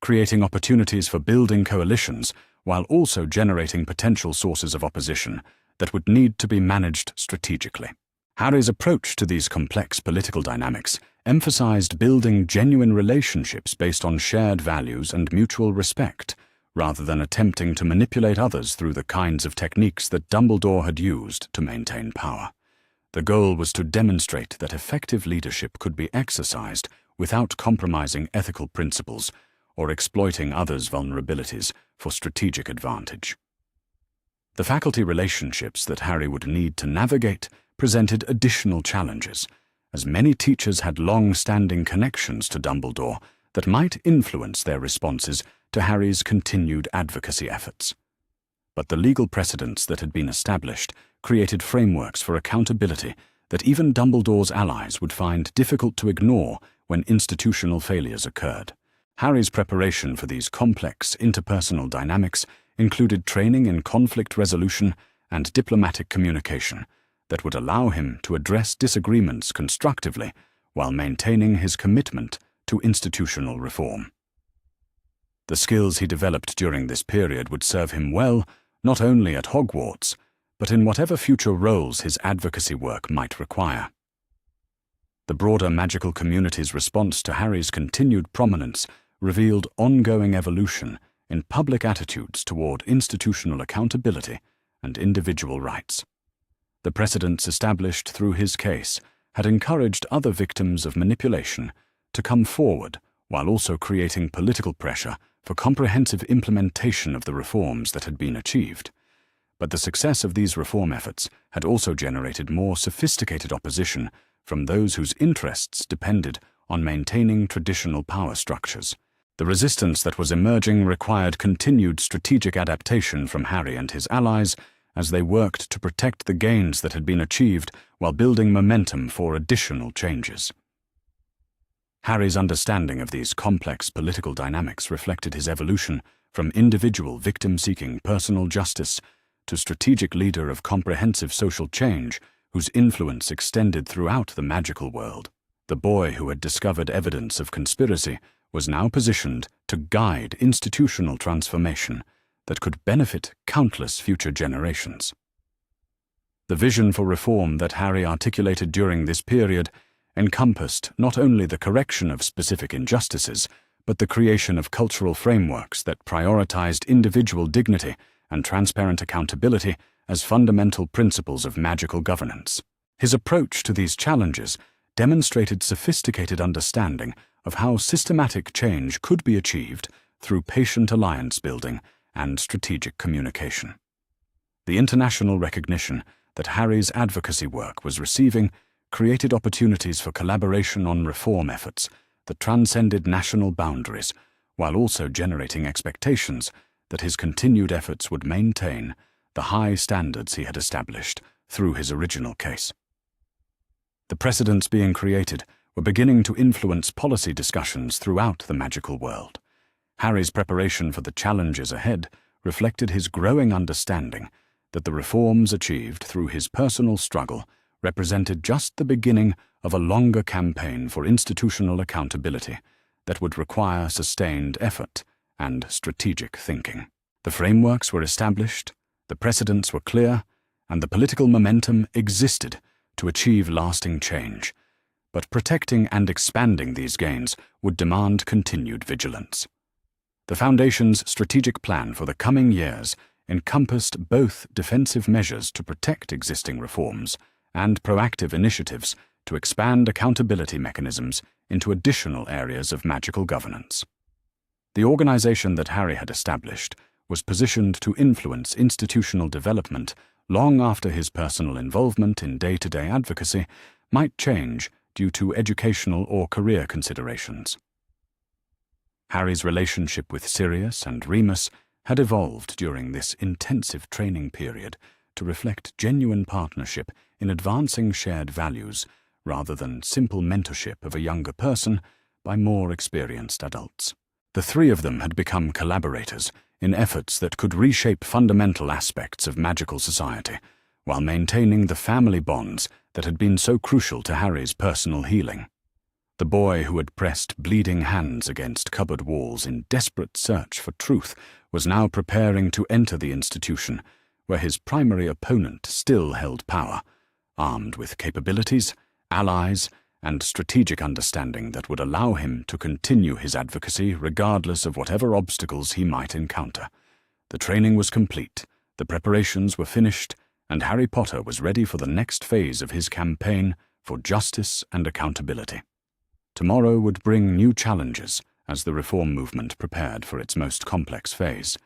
[SPEAKER 1] creating opportunities for building coalitions while also generating potential sources of opposition that would need to be managed strategically. Harry's approach to these complex political dynamics emphasized building genuine relationships based on shared values and mutual respect, rather than attempting to manipulate others through the kinds of techniques that Dumbledore had used to maintain power. The goal was to demonstrate that effective leadership could be exercised without compromising ethical principles or exploiting others' vulnerabilities for strategic advantage. The faculty relationships that Harry would need to navigate presented additional challenges, as many teachers had long-standing connections to Dumbledore that might influence their responses to Harry's continued advocacy efforts. But the legal precedents that had been established created frameworks for accountability that even Dumbledore's allies would find difficult to ignore when institutional failures occurred. Harry's preparation for these complex interpersonal dynamics included training in conflict resolution and diplomatic communication that would allow him to address disagreements constructively while maintaining his commitment to institutional reform. The skills he developed during this period would serve him well not only at Hogwarts, but in whatever future roles his advocacy work might require. The broader magical community's response to Harry's continued prominence revealed ongoing evolution in public attitudes toward institutional accountability and individual rights. The precedents established through his case had encouraged other victims of manipulation to come forward while also creating political pressure for comprehensive implementation of the reforms that had been achieved. But the success of these reform efforts had also generated more sophisticated opposition from those whose interests depended on maintaining traditional power structures. The resistance that was emerging required continued strategic adaptation from Harry and his allies as they worked to protect the gains that had been achieved while building momentum for additional changes. Harry's understanding of these complex political dynamics reflected his evolution from individual victim-seeking personal justice to strategic leader of comprehensive social change whose influence extended throughout the magical world. The boy who had discovered evidence of conspiracy was now positioned to guide institutional transformation that could benefit countless future generations. The vision for reform that Harry articulated during this period encompassed not only the correction of specific injustices, but the creation of cultural frameworks that prioritized individual dignity and transparent accountability as fundamental principles of magical governance. His approach to these challenges demonstrated sophisticated understanding of how systematic change could be achieved through patient alliance building and strategic communication. The international recognition that Harry's advocacy work was receiving created opportunities for collaboration on reform efforts that transcended national boundaries, while also generating expectations that his continued efforts would maintain the high standards he had established through his original case. The precedents being created were beginning to influence policy discussions throughout the magical world. Harry's preparation for the challenges ahead reflected his growing understanding that the reforms achieved through his personal struggle represented just the beginning of a longer campaign for institutional accountability that would require sustained effort and strategic thinking. The frameworks were established, the precedents were clear, and the political momentum existed to achieve lasting change. But protecting and expanding these gains would demand continued vigilance. The Foundation's strategic plan for the coming years encompassed both defensive measures to protect existing reforms and proactive initiatives to expand accountability mechanisms into additional areas of magical governance. The organization that Harry had established was positioned to influence institutional development long after his personal involvement in day-to-day advocacy might change due to educational or career considerations. Harry's relationship with Sirius and Remus had evolved during this intensive training period to reflect genuine partnership in advancing shared values rather than simple mentorship of a younger person by more experienced adults. The three of them had become collaborators in efforts that could reshape fundamental aspects of magical society while maintaining the family bonds that had been so crucial to Harry's personal healing. The boy who had pressed bleeding hands against cupboard walls in desperate search for truth was now preparing to enter the institution where his primary opponent still held power, armed with capabilities, allies, and strategic understanding that would allow him to continue his advocacy regardless of whatever obstacles he might encounter. The training was complete, the preparations were finished, and Harry Potter was ready for the next phase of his campaign for justice and accountability. Tomorrow would bring new challenges as the reform movement prepared for its most complex phase.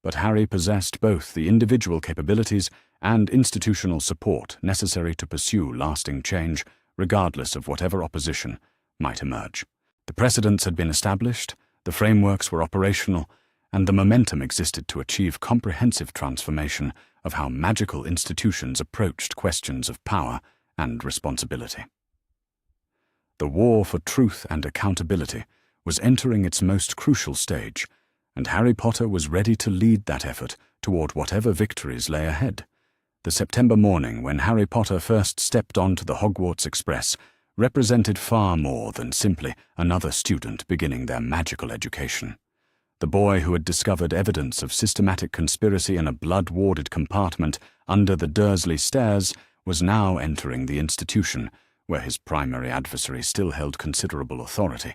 [SPEAKER 1] But Harry possessed both the individual capabilities and institutional support necessary to pursue lasting change, regardless of whatever opposition might emerge. The precedents had been established, the frameworks were operational, and the momentum existed to achieve comprehensive transformation of how magical institutions approached questions of power and responsibility. The war for truth and accountability was entering its most crucial stage, and Harry Potter was ready to lead that effort toward whatever victories lay ahead. The September morning when Harry Potter first stepped onto the Hogwarts Express represented far more than simply another student beginning their magical education. The boy who had discovered evidence of systematic conspiracy in a blood-warded compartment under the Dursley stairs was now entering the institution where his primary adversary still held considerable authority,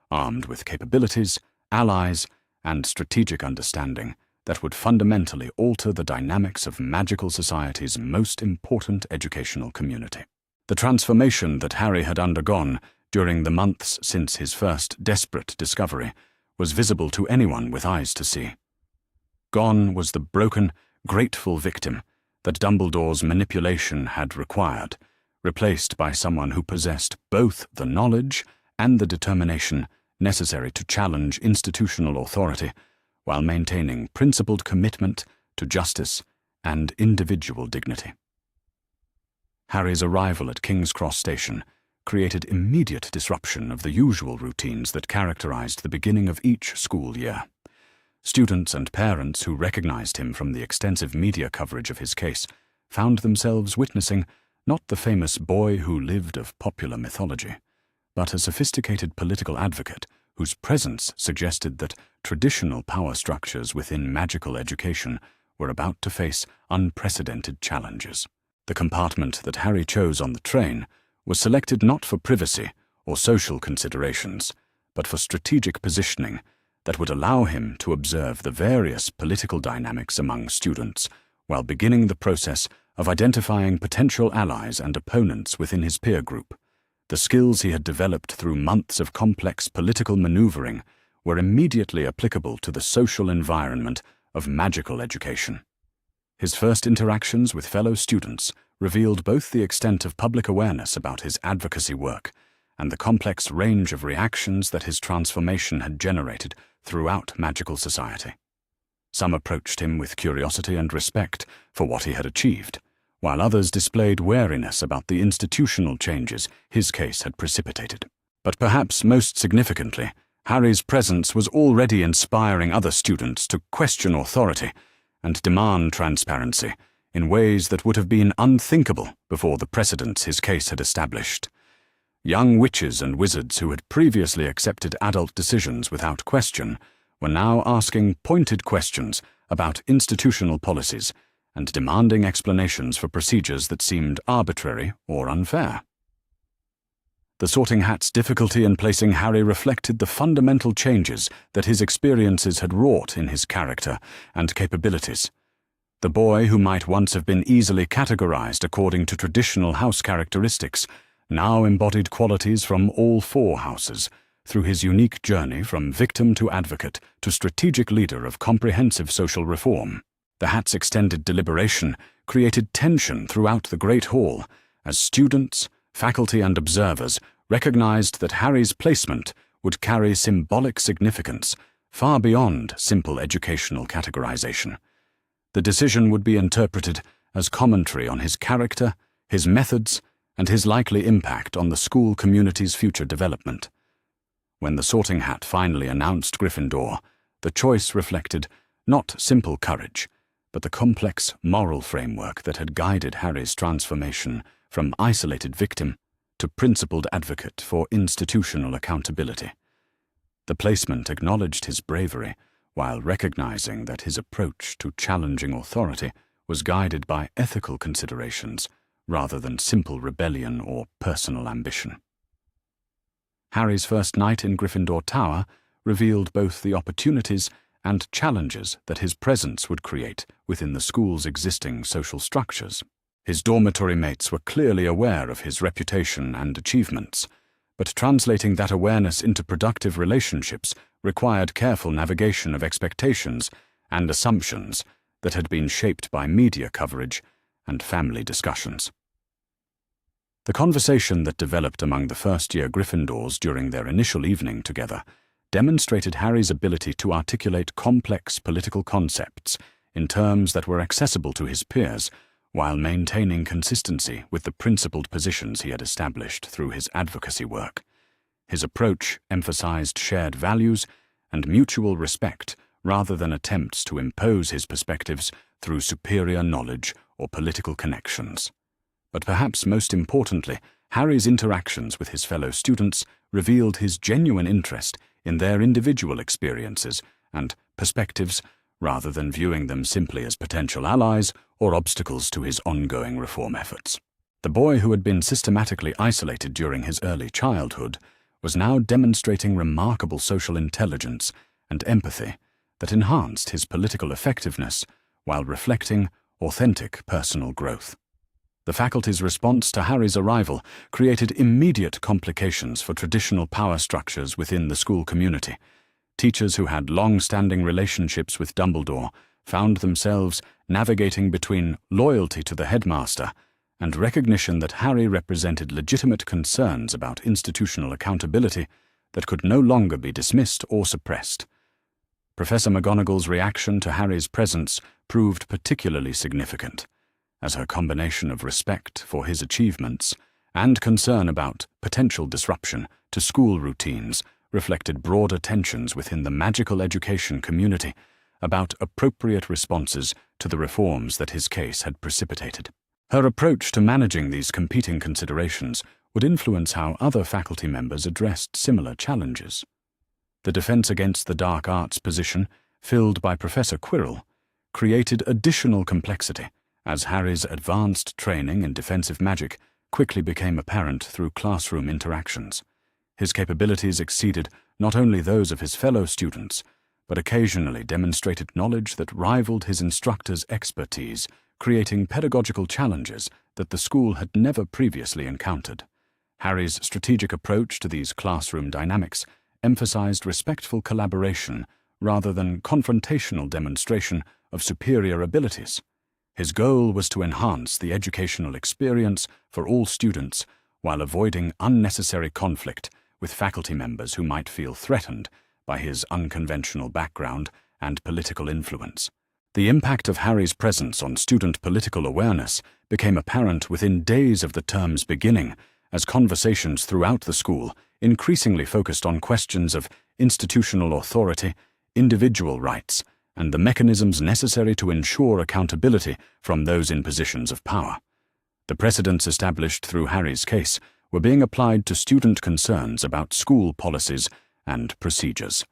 [SPEAKER 1] armed with capabilities, allies, and strategic understanding that would fundamentally alter the dynamics of magical society's most important educational community. The transformation that Harry had undergone during the months since his first desperate discovery was visible to anyone with eyes to see. Gone was the broken, grateful victim that Dumbledore's manipulation had required, replaced by someone who possessed both the knowledge and the determination necessary to challenge institutional authority while maintaining principled commitment to justice and individual dignity. Harry's arrival at King's Cross Station created immediate disruption of the usual routines that characterized the beginning of each school year. Students and parents who recognized him from the extensive media coverage of his case found themselves witnessing not the famous boy who lived of popular mythology, but a sophisticated political advocate whose presence suggested that traditional power structures within magical education were about to face unprecedented challenges. The compartment that Harry chose on the train was selected not for privacy or social considerations, but for strategic positioning that would allow him to observe the various political dynamics among students while beginning the process of identifying potential allies and opponents within his peer group. The skills he had developed through months of complex political maneuvering were immediately applicable to the social environment of magical education. His first interactions with fellow students revealed both the extent of public awareness about his advocacy work and the complex range of reactions that his transformation had generated throughout magical society. Some approached him with curiosity and respect for what he had achieved, while others displayed wariness about the institutional changes his case had precipitated. But perhaps most significantly, Harry's presence was already inspiring other students to question authority and demand transparency in ways that would have been unthinkable before the precedents his case had established. Young witches and wizards who had previously accepted adult decisions without question were now asking pointed questions about institutional policies and demanding explanations for procedures that seemed arbitrary or unfair. The Sorting Hat's difficulty in placing Harry reflected the fundamental changes that his experiences had wrought in his character and capabilities. The boy who might once have been easily categorized according to traditional house characteristics now embodied qualities from all four houses through his unique journey from victim to advocate to strategic leader of comprehensive social reform. The Hat's extended deliberation created tension throughout the Great Hall as students, faculty and observers recognized that Harry's placement would carry symbolic significance far beyond simple educational categorization. The decision would be interpreted as commentary on his character, his methods, and his likely impact on the school community's future development. When the Sorting Hat finally announced Gryffindor, the choice reflected not simple courage, but the complex moral framework that had guided Harry's transformation from isolated victim to principled advocate for institutional accountability. The placement acknowledged his bravery while recognizing that his approach to challenging authority was guided by ethical considerations rather than simple rebellion or personal ambition. Harry's first night in Gryffindor Tower revealed both the opportunities and challenges that his presence would create within the school's existing social structures. His dormitory mates were clearly aware of his reputation and achievements, but translating that awareness into productive relationships required careful navigation of expectations and assumptions that had been shaped by media coverage and family discussions. The conversation that developed among the first-year Gryffindors during their initial evening together demonstrated Harry's ability to articulate complex political concepts in terms that were accessible to his peers while maintaining consistency with the principled positions he had established through his advocacy work. His approach emphasized shared values and mutual respect rather than attempts to impose his perspectives through superior knowledge or political connections. But perhaps most importantly, Harry's interactions with his fellow students revealed his genuine interest in their individual experiences and perspectives rather than viewing them simply as potential allies or obstacles to his ongoing reform efforts. The boy who had been systematically isolated during his early childhood was now demonstrating remarkable social intelligence and empathy that enhanced his political effectiveness while reflecting authentic personal growth. The faculty's response to Harry's arrival created immediate complications for traditional power structures within the school community. Teachers who had long-standing relationships with Dumbledore found themselves navigating between loyalty to the headmaster and recognition that Harry represented legitimate concerns about institutional accountability that could no longer be dismissed or suppressed. Professor McGonagall's reaction to Harry's presence proved particularly significant, as her combination of respect for his achievements and concern about potential disruption to school routines reflected broader tensions within the magical education community about appropriate responses to the reforms that his case had precipitated. Her approach to managing these competing considerations would influence how other faculty members addressed similar challenges. The defense against the dark arts position, filled by Professor Quirrell, created additional complexity as Harry's advanced training in defensive magic quickly became apparent through classroom interactions. His capabilities exceeded not only those of his fellow students, but occasionally demonstrated knowledge that rivaled his instructor's expertise, creating pedagogical challenges that the school had never previously encountered. Harry's strategic approach to these classroom dynamics emphasized respectful collaboration rather than confrontational demonstration of superior abilities. His goal was to enhance the educational experience for all students while avoiding unnecessary conflict with faculty members who might feel threatened by his unconventional background and political influence. The impact of Harry's presence on student political awareness became apparent within days of the term's beginning, as conversations throughout the school increasingly focused on questions of institutional authority, individual rights, and the mechanisms necessary to ensure accountability from those in positions of power. The precedents established through Harry's case were being applied to student concerns about school policies and procedures.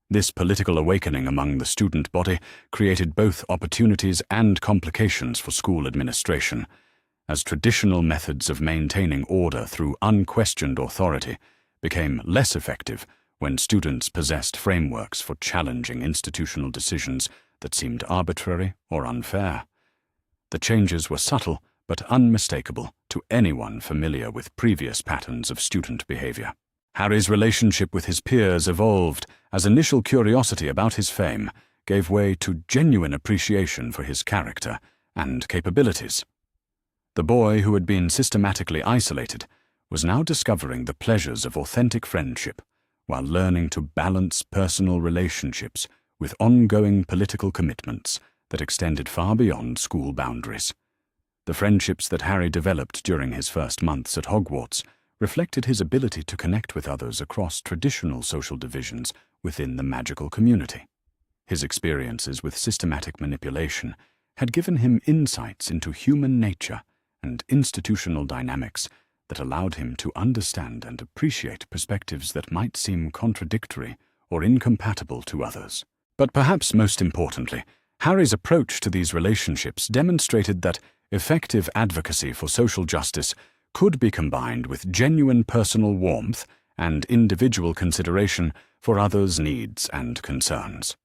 [SPEAKER 1] This political awakening among the student body created both opportunities and complications for school administration, as traditional methods of maintaining order through unquestioned authority became less effective when students possessed frameworks for challenging institutional decisions that seemed arbitrary or unfair. The changes were subtle but unmistakable to anyone familiar with previous patterns of student behavior. Harry's relationship with his peers evolved as initial curiosity about his fame gave way to genuine appreciation for his character and capabilities. The boy who had been systematically isolated was now discovering the pleasures of authentic friendship while learning to balance personal relationships with ongoing political commitments that extended far beyond school boundaries. The friendships that Harry developed during his first months at Hogwarts reflected his ability to connect with others across traditional social divisions within the magical community. His experiences with systematic manipulation had given him insights into human nature and institutional dynamics that allowed him to understand and appreciate perspectives that might seem contradictory or incompatible to others. But perhaps most importantly, Harry's approach to these relationships demonstrated that effective advocacy for social justice could be combined with genuine personal warmth and individual consideration for others' needs and concerns.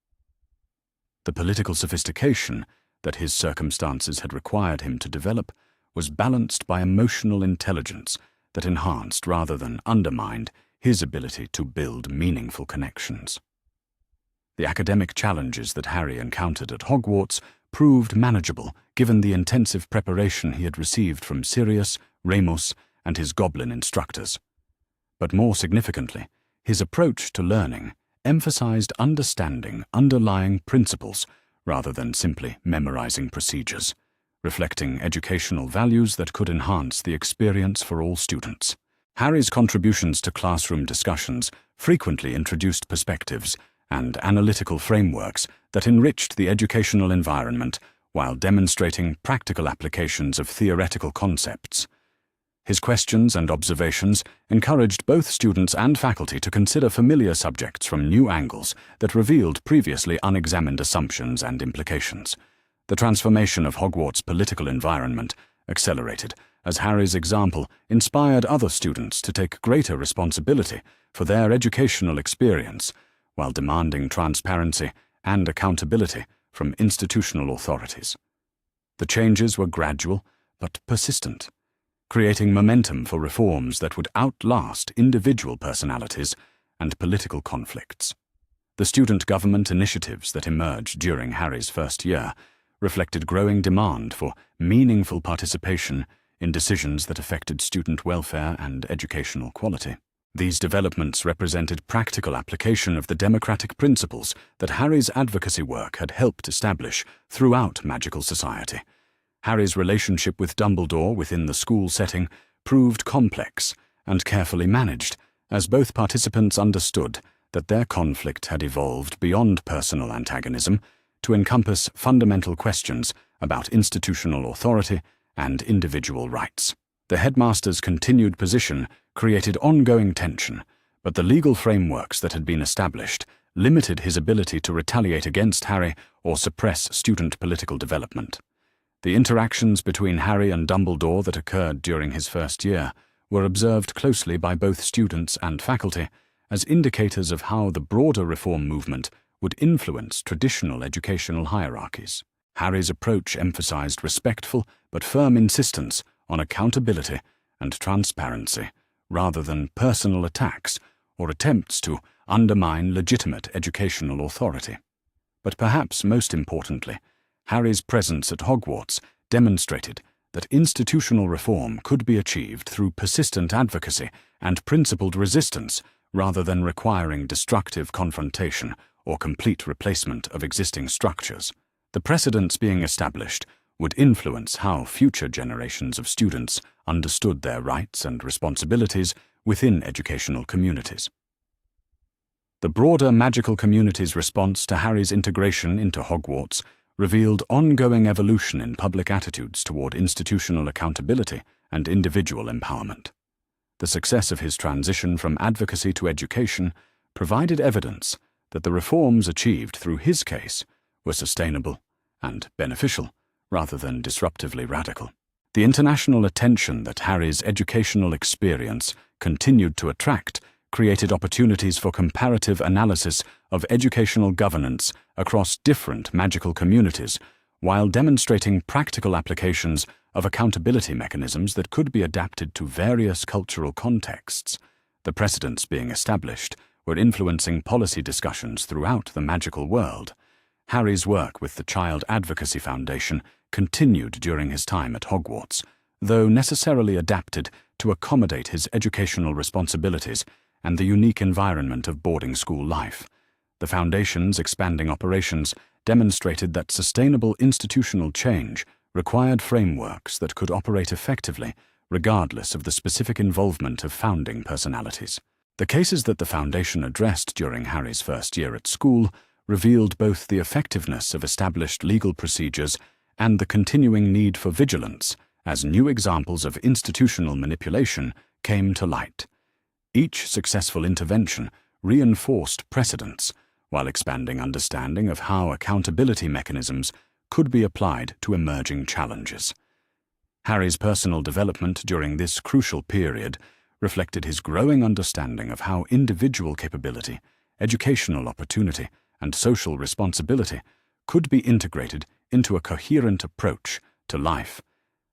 [SPEAKER 1] The political sophistication that his circumstances had required him to develop was balanced by emotional intelligence that enhanced rather than undermined his ability to build meaningful connections. The academic challenges that Harry encountered at Hogwarts proved manageable given the intensive preparation he had received from Sirius, Remus, and his goblin instructors. But more significantly, his approach to learning emphasized understanding underlying principles rather than simply memorizing procedures, reflecting educational values that could enhance the experience for all students. Harry's contributions to classroom discussions frequently introduced perspectives and analytical frameworks that enriched the educational environment while demonstrating practical applications of theoretical concepts. His questions and observations encouraged both students and faculty to consider familiar subjects from new angles that revealed previously unexamined assumptions and implications. The transformation of Hogwarts' political environment accelerated as Harry's example inspired other students to take greater responsibility for their educational experience while demanding transparency and accountability from institutional authorities. The changes were gradual but persistent, creating momentum for reforms that would outlast individual personalities and political conflicts. The student government initiatives that emerged during Harry's first year reflected growing demand for meaningful participation in decisions that affected student welfare and educational quality. These developments represented practical application of the democratic principles that Harry's advocacy work had helped establish throughout magical society. Harry's relationship with Dumbledore within the school setting proved complex and carefully managed, as both participants understood that their conflict had evolved beyond personal antagonism to encompass fundamental questions about institutional authority and individual rights. The headmaster's continued position created ongoing tension, but the legal frameworks that had been established limited his ability to retaliate against Harry or suppress student political development. The interactions between Harry and Dumbledore that occurred during his first year were observed closely by both students and faculty as indicators of how the broader reform movement would influence traditional educational hierarchies. Harry's approach emphasized respectful but firm insistence on accountability and transparency, rather than personal attacks or attempts to undermine legitimate educational authority. But perhaps most importantly, Harry's presence at Hogwarts demonstrated that institutional reform could be achieved through persistent advocacy and principled resistance rather than requiring destructive confrontation or complete replacement of existing structures. The precedents being established would influence how future generations of students understood their rights and responsibilities within educational communities. The broader magical community's response to Harry's integration into Hogwarts revealed ongoing evolution in public attitudes toward institutional accountability and individual empowerment. The success of his transition from advocacy to education provided evidence that the reforms achieved through his case were sustainable and beneficial, rather than disruptively radical. The international attention that Harry's educational experience continued to attract created opportunities for comparative analysis of educational governance across different magical communities, while demonstrating practical applications of accountability mechanisms that could be adapted to various cultural contexts. The precedents being established were influencing policy discussions throughout the magical world. Harry's work with the Child Advocacy Foundation continued during his time at Hogwarts, though necessarily adapted to accommodate his educational responsibilities and the unique environment of boarding school life. The Foundation's expanding operations demonstrated that sustainable institutional change required frameworks that could operate effectively regardless of the specific involvement of founding personalities. The cases that the Foundation addressed during Harry's first year at school revealed both the effectiveness of established legal procedures and the continuing need for vigilance as new examples of institutional manipulation came to light. Each successful intervention reinforced precedents while expanding understanding of how accountability mechanisms could be applied to emerging challenges. Harry's personal development during this crucial period reflected his growing understanding of how individual capability, educational opportunity, and social responsibility could be integrated into a coherent approach to life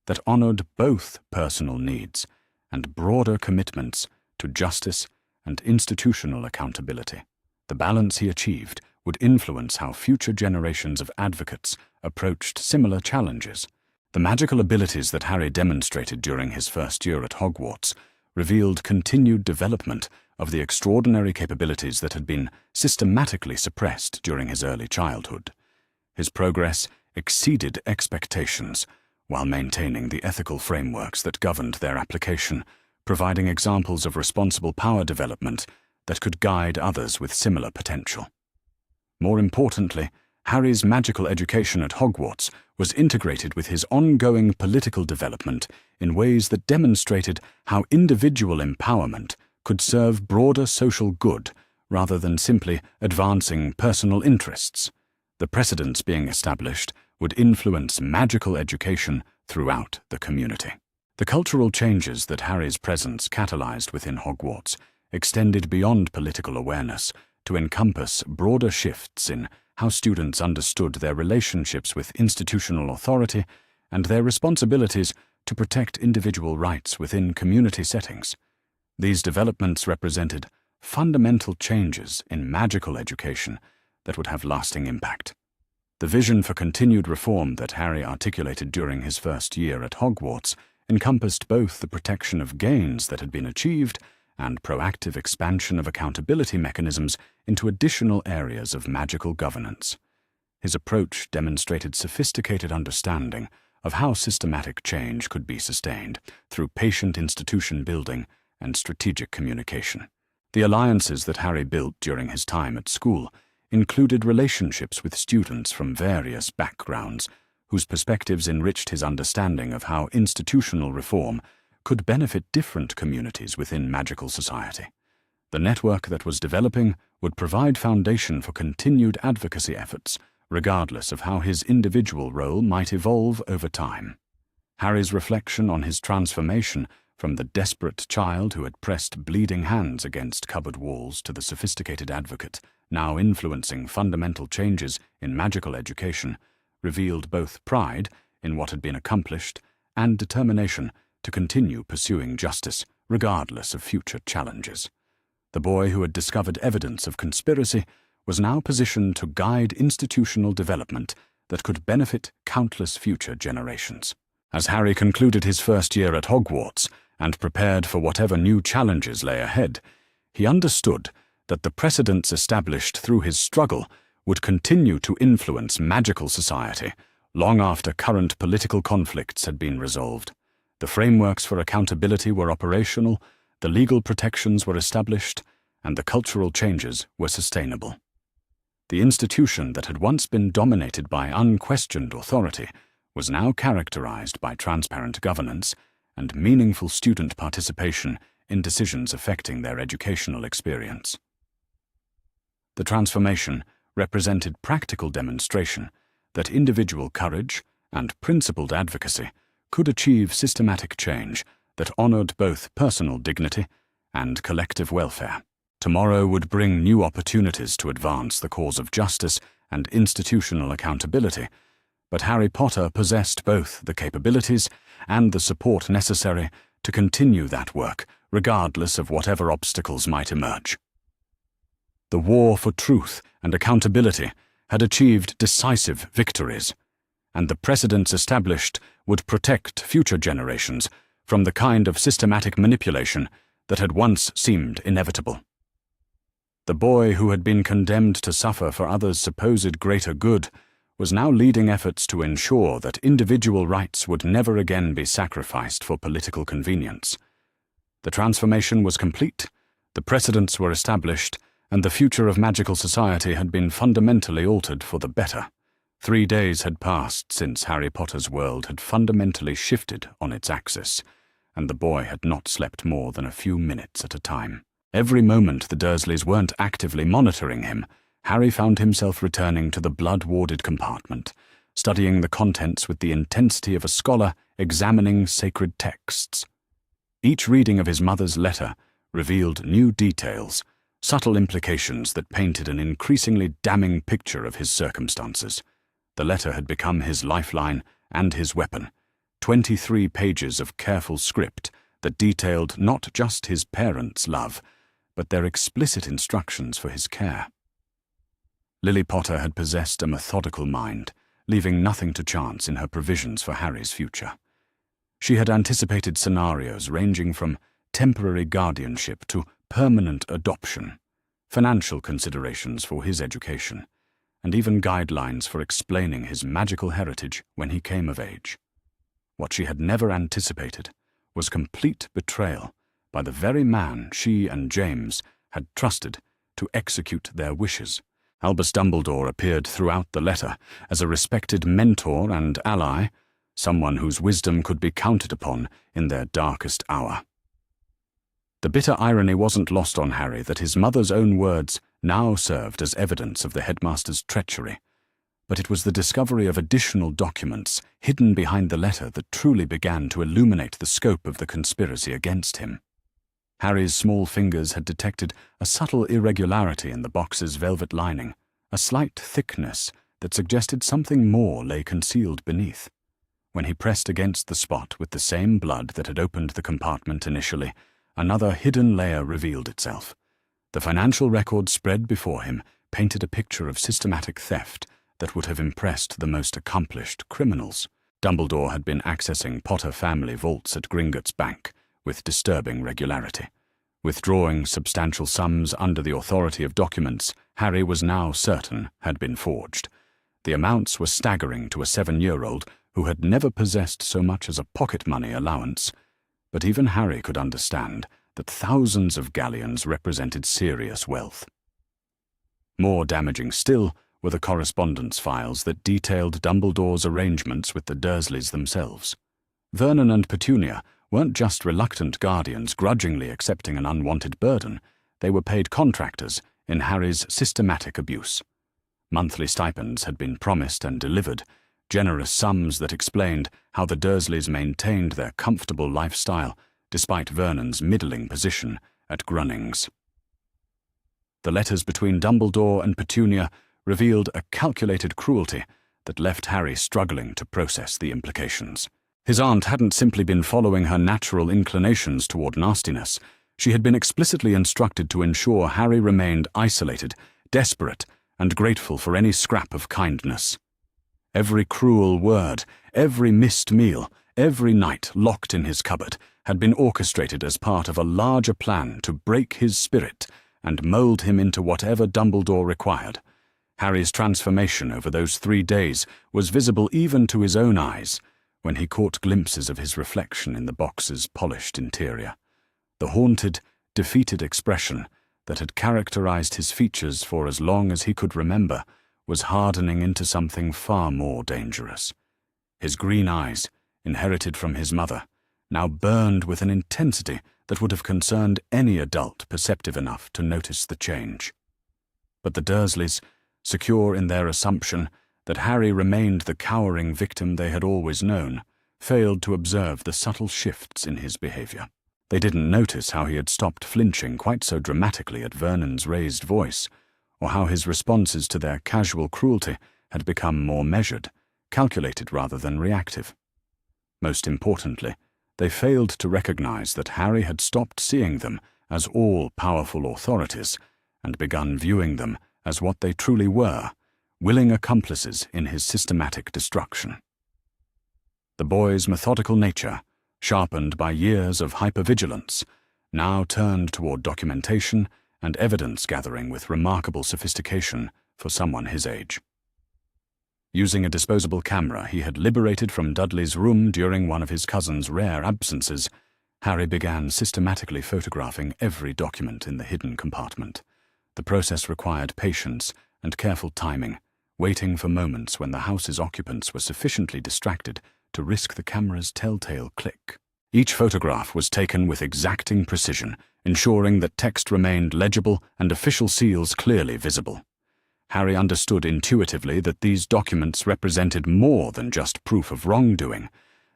[SPEAKER 1] that honored both personal needs and broader commitments to justice and institutional accountability. The balance he achieved would influence how future generations of advocates approached similar challenges. The magical abilities that Harry demonstrated during his first year at Hogwarts revealed continued development of the extraordinary capabilities that had been systematically suppressed during his early childhood. His progress exceeded expectations while maintaining the ethical frameworks that governed their application, providing examples of responsible power development that could guide others with similar potential. More importantly, Harry's magical education at Hogwarts was integrated with his ongoing political development in ways that demonstrated how individual empowerment could serve broader social good rather than simply advancing personal interests. The precedents being established would influence magical education throughout the community. The cultural changes that Harry's presence catalyzed within Hogwarts extended beyond political awareness to encompass broader shifts in how students understood their relationships with institutional authority and their responsibilities to protect individual rights within community settings. These developments represented fundamental changes in magical education that would have lasting impact. The vision for continued reform that Harry articulated during his first year at Hogwarts encompassed both the protection of gains that had been achieved and proactive expansion of accountability mechanisms into additional areas of magical governance. His approach demonstrated sophisticated understanding of how systematic change could be sustained through patient institution building and strategic communication. The alliances that Harry built during his time at school included relationships with students from various backgrounds whose perspectives enriched his understanding of how institutional reform could benefit different communities within magical society. The network that was developing would provide foundation for continued advocacy efforts, regardless of how his individual role might evolve over time. Harry's reflection on his transformation from the desperate child who had pressed bleeding hands against cupboard walls to the sophisticated advocate, now influencing fundamental changes in magical education, revealed both pride in what had been accomplished and determination to continue pursuing justice regardless of future challenges. The boy who had discovered evidence of conspiracy was now positioned to guide institutional development that could benefit countless future generations. As Harry concluded his first year at Hogwarts and prepared for whatever new challenges lay ahead, he understood that the precedents established through his struggle would continue to influence magical society long after current political conflicts had been resolved. The frameworks for accountability were operational, the legal protections were established, and the cultural changes were sustainable. The institution that had once been dominated by unquestioned authority was now characterized by transparent governance and meaningful student participation in decisions affecting their educational experience. The transformation represented practical demonstration that individual courage and principled advocacy could achieve systematic change that honored both personal dignity and collective welfare. Tomorrow would bring new opportunities to advance the cause of justice and institutional accountability, but Harry Potter possessed both the capabilities and the support necessary to continue that work, regardless of whatever obstacles might emerge. The war for truth and accountability had achieved decisive victories, and the precedents established would protect future generations from the kind of systematic manipulation that had once seemed inevitable. The boy who had been condemned to suffer for others' supposed greater good was now leading efforts to ensure that individual rights would never again be sacrificed for political convenience. The transformation was complete, the precedents were established, and the future of magical society had been fundamentally altered for the better. 3 days had passed since Harry Potter's world had fundamentally shifted on its axis, and the boy had not slept more than a few minutes at a time. Every moment the Dursleys weren't actively monitoring him, Harry found himself returning to the blood-warded compartment, studying the contents with the intensity of a scholar examining sacred texts. Each reading of his mother's letter revealed new details, subtle implications that painted an increasingly damning picture of his circumstances. The letter had become his lifeline and his weapon. 23 pages of careful script that detailed not just his parents' love, but their explicit instructions for his care. Lily Potter had possessed a methodical mind, leaving nothing to chance in her provisions for Harry's future. She had anticipated scenarios ranging from temporary guardianship to permanent adoption, financial considerations for his education, and even guidelines for explaining his magical heritage when he came of age. What she had never anticipated was complete betrayal by the very man she and James had trusted to execute their wishes. Albus Dumbledore appeared throughout the letter as a respected mentor and ally, someone whose wisdom could be counted upon in their darkest hour. The bitter irony wasn't lost on Harry that his mother's own words now served as evidence of the headmaster's treachery, but it was the discovery of additional documents hidden behind the letter that truly began to illuminate the scope of the conspiracy against him. Harry's small fingers had detected a subtle irregularity in the box's velvet lining, a slight thickness that suggested something more lay concealed beneath. When he pressed against the spot with the same blood that had opened the compartment initially, another hidden layer revealed itself. The financial record spread before him painted a picture of systematic theft that would have impressed the most accomplished criminals. Dumbledore had been accessing Potter family vaults at Gringotts Bank with disturbing regularity. Withdrawing substantial sums under the authority of documents Harry was now certain had been forged. The amounts were staggering to a 7-year-old who had never possessed so much as a pocket money allowance, but even Harry could understand that thousands of galleons represented serious wealth. More damaging still were the correspondence files that detailed Dumbledore's arrangements with the Dursleys themselves. Vernon and Petunia weren't just reluctant guardians grudgingly accepting an unwanted burden, they were paid contractors in Harry's systematic abuse. Monthly stipends had been promised and delivered, generous sums that explained how the Dursleys maintained their comfortable lifestyle despite Vernon's middling position at Grunnings. The letters between Dumbledore and Petunia revealed a calculated cruelty that left Harry struggling to process the implications. His aunt hadn't simply been following her natural inclinations toward nastiness. She had been explicitly instructed to ensure Harry remained isolated, desperate, and grateful for any scrap of kindness. Every cruel word, every missed meal, every night locked in his cupboard had been orchestrated as part of a larger plan to break his spirit and mold him into whatever Dumbledore required. Harry's transformation over those 3 days was visible even to his own eyes, when he caught glimpses of his reflection in the box's polished interior. The haunted, defeated expression that had characterized his features for as long as he could remember was hardening into something far more dangerous. His green eyes, inherited from his mother, now burned with an intensity that would have concerned any adult perceptive enough to notice the change. But the Dursleys, secure in their assumption that Harry remained the cowering victim they had always known, failed to observe the subtle shifts in his behavior. They didn't notice how he had stopped flinching quite so dramatically at Vernon's raised voice, or how his responses to their casual cruelty had become more measured, calculated rather than reactive. Most importantly, they failed to recognize that Harry had stopped seeing them as all-powerful authorities and begun viewing them as what they truly were, willing accomplices in his systematic destruction. The boy's methodical nature, sharpened by years of hypervigilance, now turned toward documentation and evidence-gathering with remarkable sophistication for someone his age. Using a disposable camera he had liberated from Dudley's room during one of his cousin's rare absences, Harry began systematically photographing every document in the hidden compartment. The process required patience and careful timing, waiting for moments when the house's occupants were sufficiently distracted to risk the camera's telltale click. Each photograph was taken with exacting precision, ensuring that text remained legible and official seals clearly visible. Harry understood intuitively that these documents represented more than just proof of wrongdoing.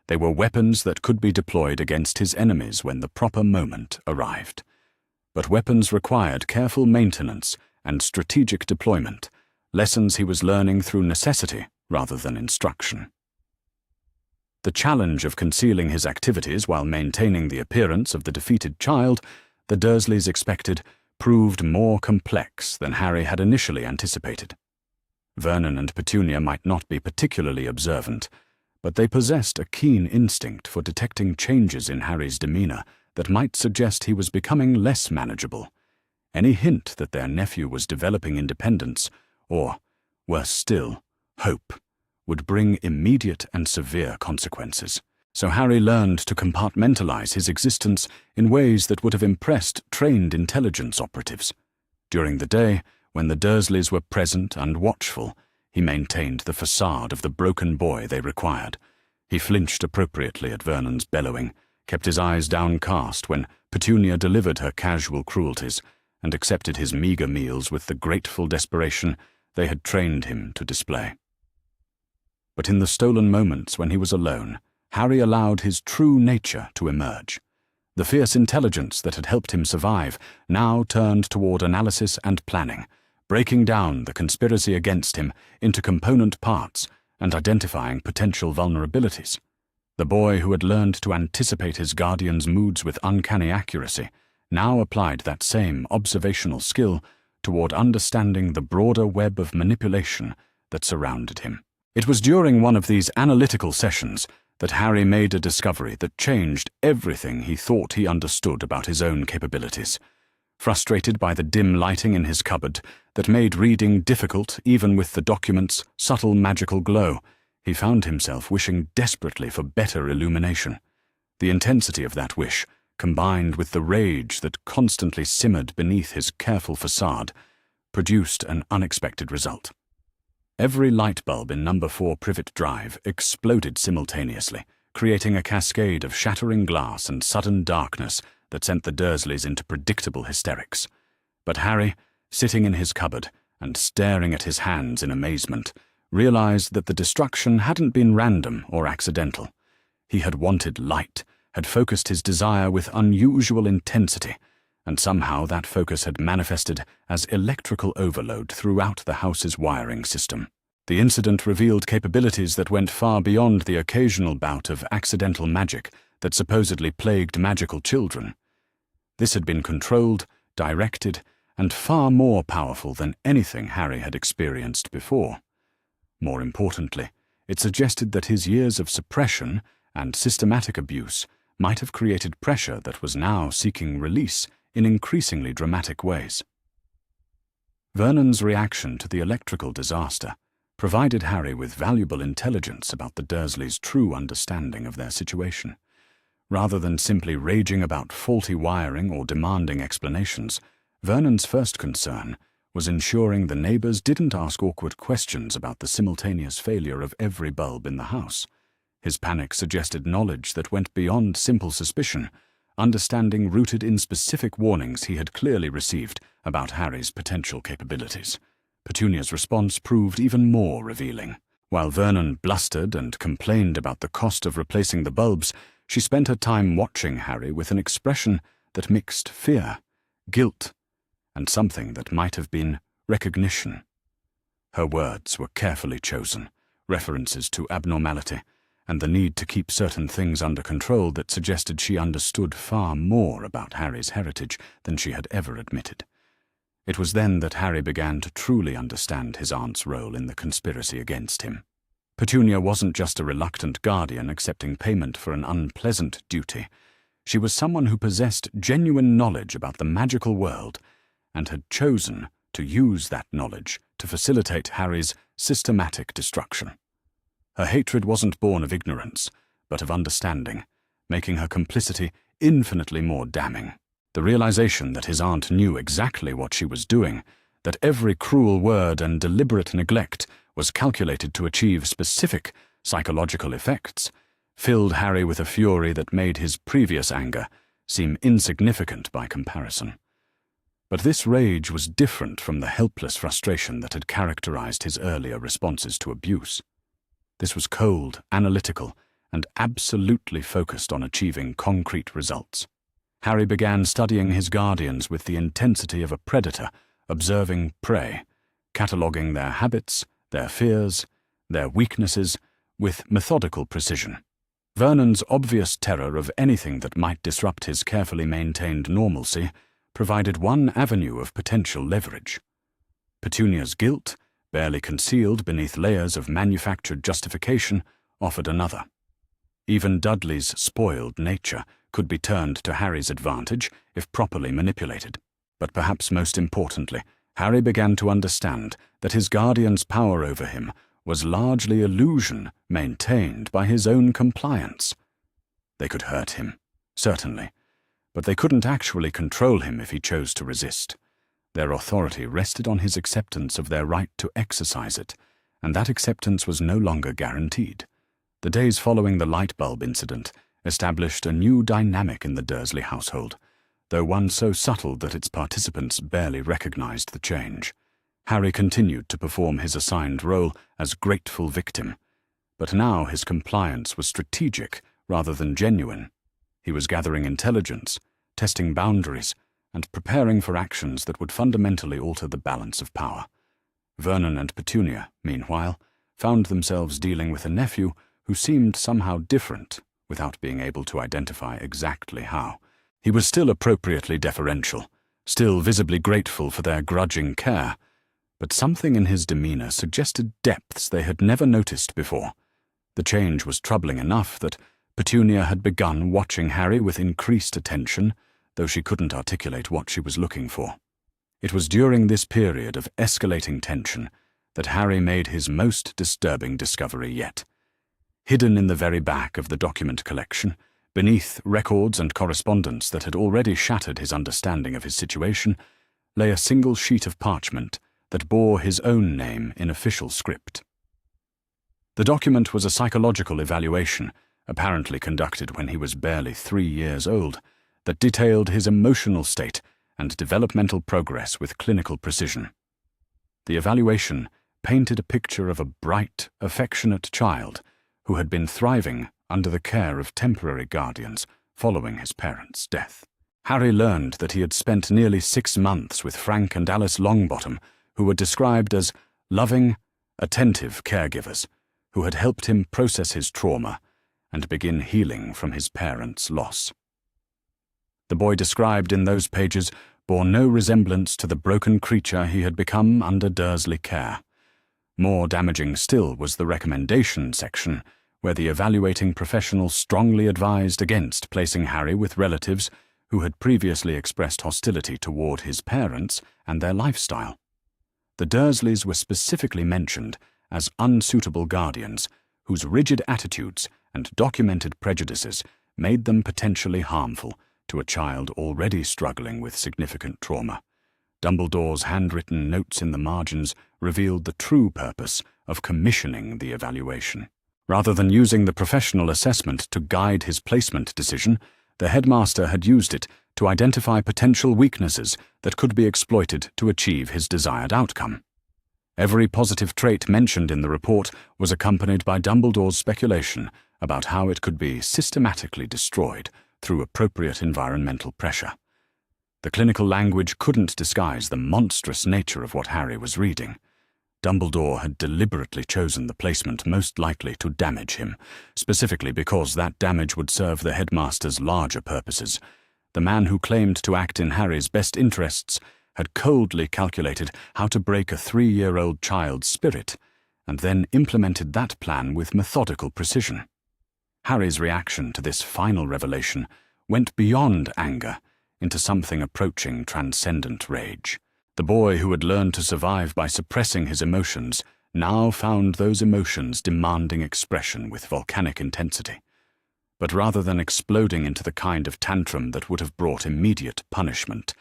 [SPEAKER 1] They were weapons that could be deployed against his enemies when the proper moment arrived. But weapons required careful maintenance and strategic deployment, lessons he was learning through necessity rather than instruction. The challenge of concealing his activities while maintaining the appearance of the defeated child, the Dursleys expected, proved more complex than Harry had initially anticipated. Vernon and Petunia might not be particularly observant, but they possessed a keen instinct for detecting changes in Harry's demeanor that might suggest he was becoming less manageable. Any hint that their nephew was developing independence, or, worse still, hope, would bring immediate and severe consequences. So Harry learned to compartmentalize his existence in ways that would have impressed trained intelligence operatives. During the day, when the Dursleys were present and watchful, he maintained the facade of the broken boy they required. He flinched appropriately at Vernon's bellowing, kept his eyes downcast when Petunia delivered her casual cruelties, and accepted his meager meals with the grateful desperation they had trained him to display. But in the stolen moments when he was alone, Harry allowed his true nature to emerge. The fierce intelligence that had helped him survive now turned toward analysis and planning, breaking down the conspiracy against him into component parts and identifying potential vulnerabilities. The boy who had learned to anticipate his guardian's moods with uncanny accuracy now applied that same observational skill toward understanding the broader web of manipulation that surrounded him. It was during one of these analytical sessions that Harry made a discovery that changed everything he thought he understood about his own capabilities. Frustrated by the dim lighting in his cupboard that made reading difficult even with the document's subtle magical glow, he found himself wishing desperately for better illumination. The intensity of that wish, combined with the rage that constantly simmered beneath his careful facade, produced an unexpected result. Every light bulb in number 4 Privet Drive exploded simultaneously, creating a cascade of shattering glass and sudden darkness that sent the Dursleys into predictable hysterics. But Harry, sitting in his cupboard and staring at his hands in amazement, realized that the destruction hadn't been random or accidental. He had wanted light, had focused his desire with unusual intensity, and somehow that focus had manifested as electrical overload throughout the house's wiring system. The incident revealed capabilities that went far beyond the occasional bout of accidental magic that supposedly plagued magical children. This had been controlled, directed, and far more powerful than anything Harry had experienced before. More importantly, it suggested that his years of suppression and systematic abuse might have created pressure that was now seeking release in increasingly dramatic ways. Vernon's reaction to the electrical disaster provided Harry with valuable intelligence about the Dursleys' true understanding of their situation. Rather than simply raging about faulty wiring or demanding explanations, Vernon's first concern was ensuring the neighbours didn't ask awkward questions about the simultaneous failure of every bulb in the house. His panic suggested knowledge that went beyond simple suspicion, understanding rooted in specific warnings he had clearly received about Harry's potential capabilities. Petunia's response proved even more revealing. While Vernon blustered and complained about the cost of replacing the bulbs, she spent her time watching Harry with an expression that mixed fear, guilt, and something that might have been recognition. Her words were carefully chosen, references to abnormality, and the need to keep certain things under control that suggested she understood far more about Harry's heritage than she had ever admitted. It was then that Harry began to truly understand his aunt's role in the conspiracy against him. Petunia wasn't just a reluctant guardian accepting payment for an unpleasant duty. She was someone who possessed genuine knowledge about the magical world and had chosen to use that knowledge to facilitate Harry's systematic destruction. Her hatred wasn't born of ignorance, but of understanding, making her complicity infinitely more damning. The realization that his aunt knew exactly what she was doing, that every cruel word and deliberate neglect was calculated to achieve specific psychological effects, filled Harry with a fury that made his previous anger seem insignificant by comparison. But this rage was different from the helpless frustration that had characterized his earlier responses to abuse. This was cold, analytical, and absolutely focused on achieving concrete results. Harry began studying his guardians with the intensity of a predator, observing prey, cataloguing their habits, their fears, their weaknesses, with methodical precision. Vernon's obvious terror of anything that might disrupt his carefully maintained normalcy provided one avenue of potential leverage. Petunia's guilt, barely concealed beneath layers of manufactured justification, offered another. Even Dudley's spoiled nature could be turned to Harry's advantage if properly manipulated. But perhaps most importantly, Harry began to understand that his guardian's power over him was largely illusion maintained by his own compliance. They could hurt him, certainly, but they couldn't actually control him if he chose to resist. Their authority rested on his acceptance of their right to exercise it, and that acceptance was no longer guaranteed. The days following the light bulb incident established a new dynamic in the Dursley household, though one so subtle that its participants barely recognized the change. Harry continued to perform his assigned role as grateful victim, but now his compliance was strategic rather than genuine. He was gathering intelligence, testing boundaries, and preparing for actions that would fundamentally alter the balance of power. Vernon and Petunia, meanwhile, found themselves dealing with a nephew who seemed somehow different, without being able to identify exactly how. He was still appropriately deferential, still visibly grateful for their grudging care, but something in his demeanor suggested depths they had never noticed before. The change was troubling enough that Petunia had begun watching Harry with increased attention, though she couldn't articulate what she was looking for. It was during this period of escalating tension that Harry made his most disturbing discovery yet. Hidden in the very back of the document collection, beneath records and correspondence that had already shattered his understanding of his situation, lay a single sheet of parchment that bore his own name in official script. The document was a psychological evaluation, apparently conducted when he was barely 3 years old, that detailed his emotional state and developmental progress with clinical precision. The evaluation painted a picture of a bright, affectionate child who had been thriving under the care of temporary guardians following his parents' death. Harry learned that he had spent nearly 6 months with Frank and Alice Longbottom, who were described as loving, attentive caregivers who had helped him process his trauma and begin healing from his parents' loss. The boy described in those pages bore no resemblance to the broken creature he had become under Dursley care. More damaging still was the recommendation section, where the evaluating professional strongly advised against placing Harry with relatives who had previously expressed hostility toward his parents and their lifestyle. The Dursleys were specifically mentioned as unsuitable guardians whose rigid attitudes and documented prejudices made them potentially harmful to a child already struggling with significant trauma. Dumbledore's handwritten notes in the margins revealed the true purpose of commissioning the evaluation. Rather than using the professional assessment to guide his placement decision, the headmaster had used it to identify potential weaknesses that could be exploited to achieve his desired outcome. Every positive trait mentioned in the report was accompanied by Dumbledore's speculation about how it could be systematically destroyed through appropriate environmental pressure. The clinical language couldn't disguise the monstrous nature of what Harry was reading. Dumbledore had deliberately chosen the placement most likely to damage him, specifically because that damage would serve the headmaster's larger purposes. The man who claimed to act in Harry's best interests had coldly calculated how to break a 3-year-old child's spirit, and then implemented that plan with methodical precision. Harry's reaction to this final revelation went beyond anger into something approaching transcendent rage. The boy who had learned to survive by suppressing his emotions now found those emotions demanding expression with volcanic intensity. But rather than exploding into the kind of tantrum that would have brought immediate punishment,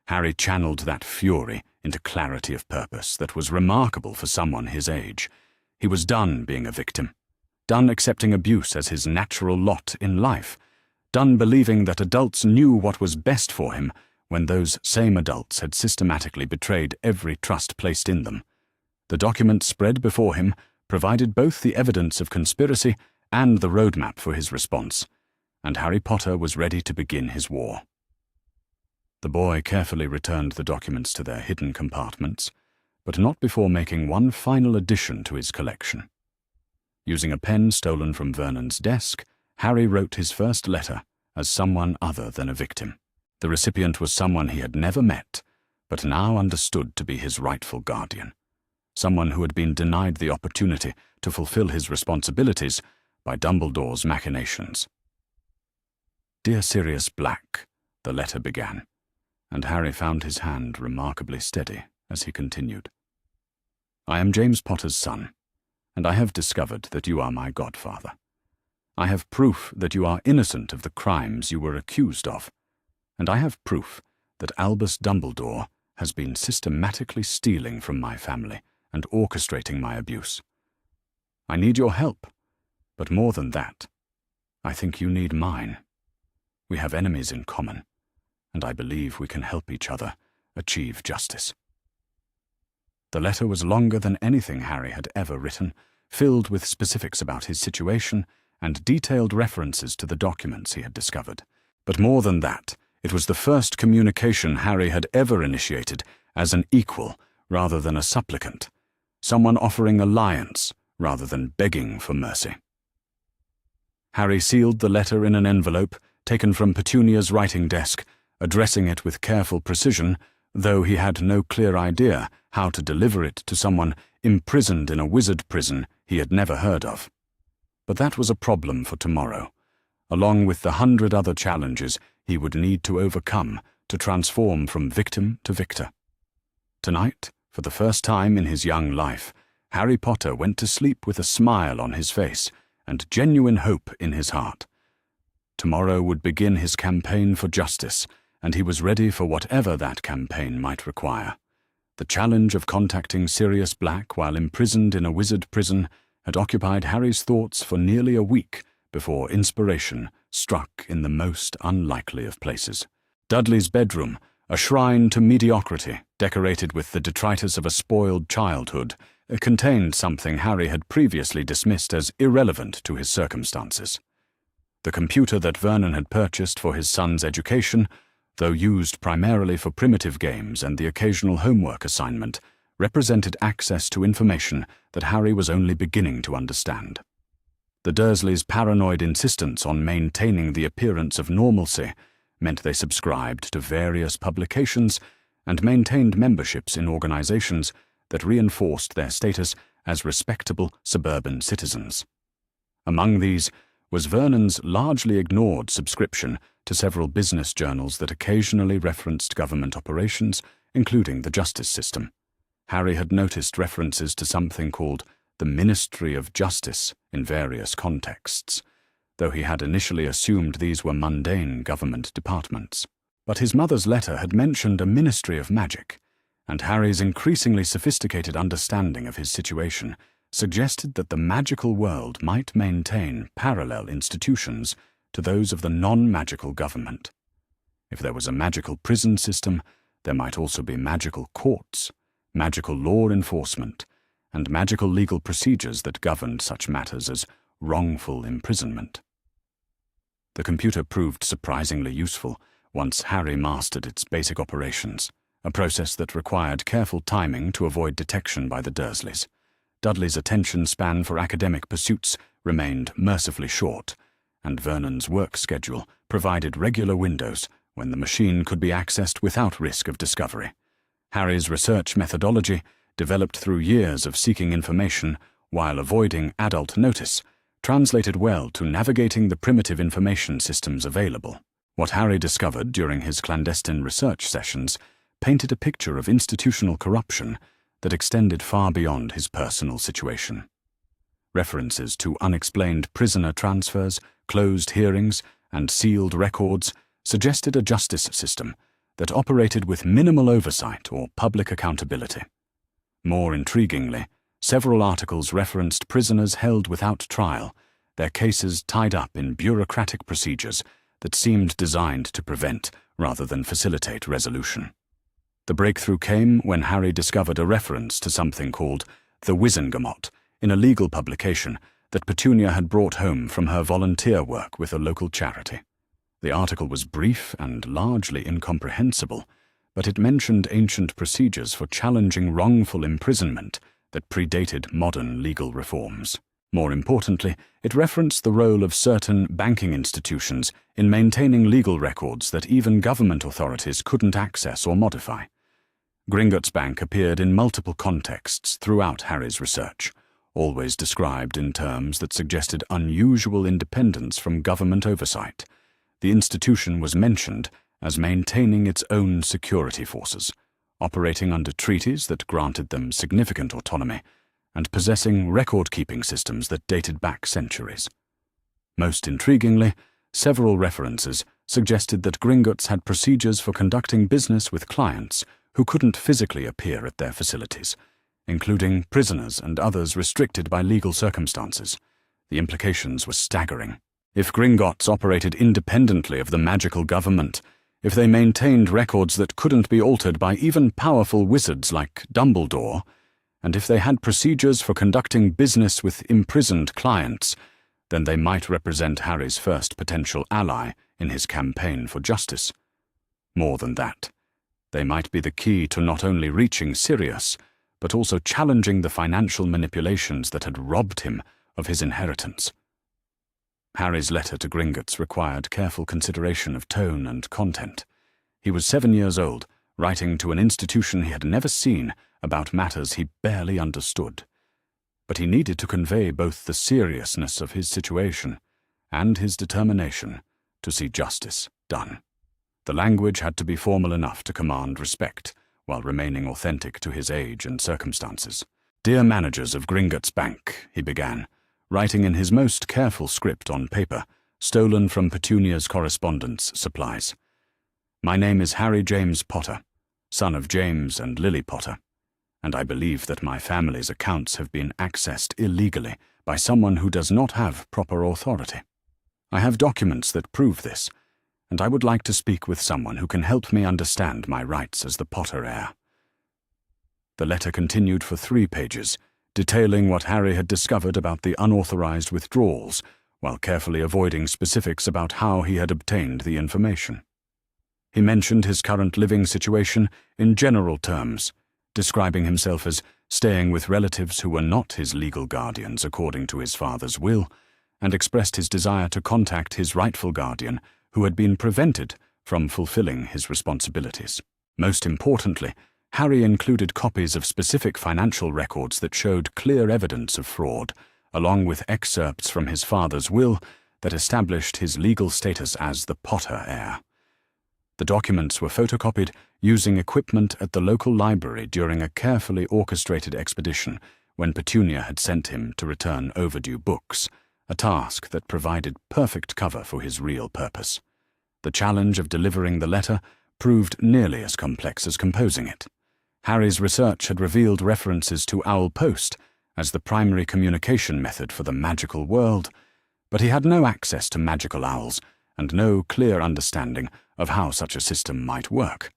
[SPEAKER 1] Harry channeled that fury into clarity of purpose that was remarkable for someone his age. He was done being a victim, done accepting abuse as his natural lot in life, done believing that adults knew what was best for him when those same adults had systematically betrayed every trust placed in them. The document spread before him provided both the evidence of conspiracy and the roadmap for his response, and Harry Potter was ready to begin his war. The boy carefully returned the documents to their hidden compartments, but not before making one final addition to his collection. Using a pen stolen from Vernon's desk, Harry wrote his first letter as someone other than a victim. The recipient was someone he had never met, but now understood to be his rightful guardian, someone who had been denied the opportunity to fulfill his responsibilities by Dumbledore's machinations. "Dear Sirius Black," the letter began, and Harry found his hand remarkably steady as he continued. "I am James Potter's son, and I have discovered that you are my godfather. I have proof that you are innocent of the crimes you were accused of, and I have proof that Albus Dumbledore has been systematically stealing from my family and orchestrating my abuse. I need your help, but more than that, I think you need mine. We have enemies in common, and I believe we can help each other achieve justice." The letter was longer than anything Harry had ever written, filled with specifics about his situation and detailed references to the documents he had discovered. But more than that, it was the first communication Harry had ever initiated as an equal rather than a supplicant, someone offering alliance rather than begging for mercy. Harry sealed the letter in an envelope taken from Petunia's writing desk, addressing it with careful precision, though he had no clear idea how to deliver it to someone imprisoned in a wizard prison he had never heard of. But that was a problem for tomorrow, along with the 100 other challenges he would need to overcome to transform from victim to victor. Tonight, for the first time in his young life, Harry Potter went to sleep with a smile on his face and genuine hope in his heart. Tomorrow would begin his campaign for justice, and he was ready for whatever that campaign might require. The challenge of contacting Sirius Black while imprisoned in a wizard prison had occupied Harry's thoughts for nearly a week before inspiration struck in the most unlikely of places. Dudley's bedroom, a shrine to mediocrity decorated with the detritus of a spoiled childhood, contained something Harry had previously dismissed as irrelevant to his circumstances. The computer that Vernon had purchased for his son's education, though used primarily for primitive games and the occasional homework assignment, represented access to information that Harry was only beginning to understand. The Dursleys' paranoid insistence on maintaining the appearance of normalcy meant they subscribed to various publications and maintained memberships in organizations that reinforced their status as respectable suburban citizens. Among these was Vernon's largely ignored subscription to several business journals that occasionally referenced government operations, including the justice system. Harry had noticed references to something called the Ministry of Justice in various contexts, though he had initially assumed these were mundane government departments. But his mother's letter had mentioned a Ministry of Magic, and Harry's increasingly sophisticated understanding of his situation suggested that the magical world might maintain parallel institutions to those of the non-magical government. If there was a magical prison system, there might also be magical courts, magical law enforcement, and magical legal procedures that governed such matters as wrongful imprisonment. The computer proved surprisingly useful once Harry mastered its basic operations, a process that required careful timing to avoid detection by the Dursleys. Dudley's attention span for academic pursuits remained mercifully short, and Vernon's work schedule provided regular windows when the machine could be accessed without risk of discovery. Harry's research methodology, developed through years of seeking information while avoiding adult notice, translated well to navigating the primitive information systems available. What Harry discovered during his clandestine research sessions painted a picture of institutional corruption that extended far beyond his personal situation. References to unexplained prisoner transfers, closed hearings, and sealed records suggested a justice system that operated with minimal oversight or public accountability. More intriguingly, several articles referenced prisoners held without trial, their cases tied up in bureaucratic procedures that seemed designed to prevent rather than facilitate resolution. The breakthrough came when Harry discovered a reference to something called the Wizengamot in a legal publication that Petunia had brought home from her volunteer work with a local charity. The article was brief and largely incomprehensible, but it mentioned ancient procedures for challenging wrongful imprisonment that predated modern legal reforms. More importantly, it referenced the role of certain banking institutions in maintaining legal records that even government authorities couldn't access or modify. Gringotts Bank appeared in multiple contexts throughout Harry's research, always described in terms that suggested unusual independence from government oversight. The institution was mentioned as maintaining its own security forces, operating under treaties that granted them significant autonomy, and possessing record-keeping systems that dated back centuries. Most intriguingly, several references suggested that Gringotts had procedures for conducting business with clients who couldn't physically appear at their facilities, including prisoners and others restricted by legal circumstances. The implications were staggering. If Gringotts operated independently of the magical government, if they maintained records that couldn't be altered by even powerful wizards like Dumbledore, and if they had procedures for conducting business with imprisoned clients, then they might represent Harry's first potential ally in his campaign for justice. More than that, they might be the key to not only reaching Sirius, but also challenging the financial manipulations that had robbed him of his inheritance. Harry's letter to Gringotts required careful consideration of tone and content. He was 7 years old, writing to an institution he had never seen about matters he barely understood. But he needed to convey both the seriousness of his situation and his determination to see justice done. The language had to be formal enough to command respect, while remaining authentic to his age and circumstances. "Dear managers of Gringotts Bank," he began, writing in his most careful script on paper, stolen from Petunia's correspondence supplies. "My name is Harry James Potter, son of James and Lily Potter, and I believe that my family's accounts have been accessed illegally by someone who does not have proper authority. I have documents that prove this, and I would like to speak with someone who can help me understand my rights as the Potter heir." The letter continued for 3 pages, detailing what Harry had discovered about the unauthorized withdrawals, while carefully avoiding specifics about how he had obtained the information. He mentioned his current living situation in general terms, describing himself as staying with relatives who were not his legal guardians according to his father's will, and expressed his desire to contact his rightful guardian who had been prevented from fulfilling his responsibilities. Most importantly, Harry included copies of specific financial records that showed clear evidence of fraud, along with excerpts from his father's will that established his legal status as the Potter heir. The documents were photocopied using equipment at the local library during a carefully orchestrated expedition when Petunia had sent him to return overdue books, a task that provided perfect cover for his real purpose. The challenge of delivering the letter proved nearly as complex as composing it. Harry's research had revealed references to Owl Post as the primary communication method for the magical world, but he had no access to magical owls and no clear understanding of how such a system might work.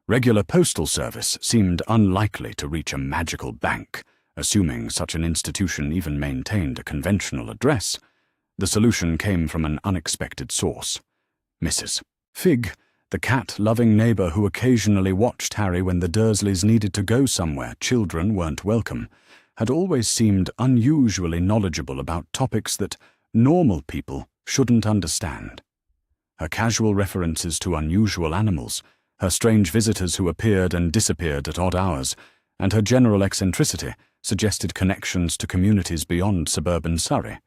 [SPEAKER 1] Regular postal service seemed unlikely to reach a magical bank, assuming such an institution even maintained a conventional address. The solution came from an unexpected source. Mrs. Fig, the cat-loving neighbour who occasionally watched Harry when the Dursleys needed to go somewhere children weren't welcome, had always seemed unusually knowledgeable about topics that normal people shouldn't understand. Her casual references to unusual animals, her strange visitors who appeared and disappeared at odd hours, and her general eccentricity suggested connections to communities beyond suburban Surrey.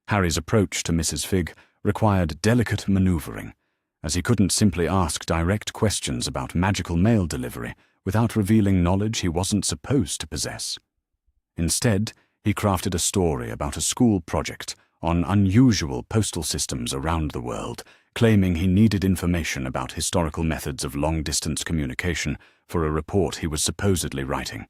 [SPEAKER 1] Harry's approach to Mrs. Fig required delicate manoeuvring, as he couldn't simply ask direct questions about magical mail delivery without revealing knowledge he wasn't supposed to possess. Instead, he crafted a story about a school project on unusual postal systems around the world, claiming he needed information about historical methods of long-distance communication for a report he was supposedly writing.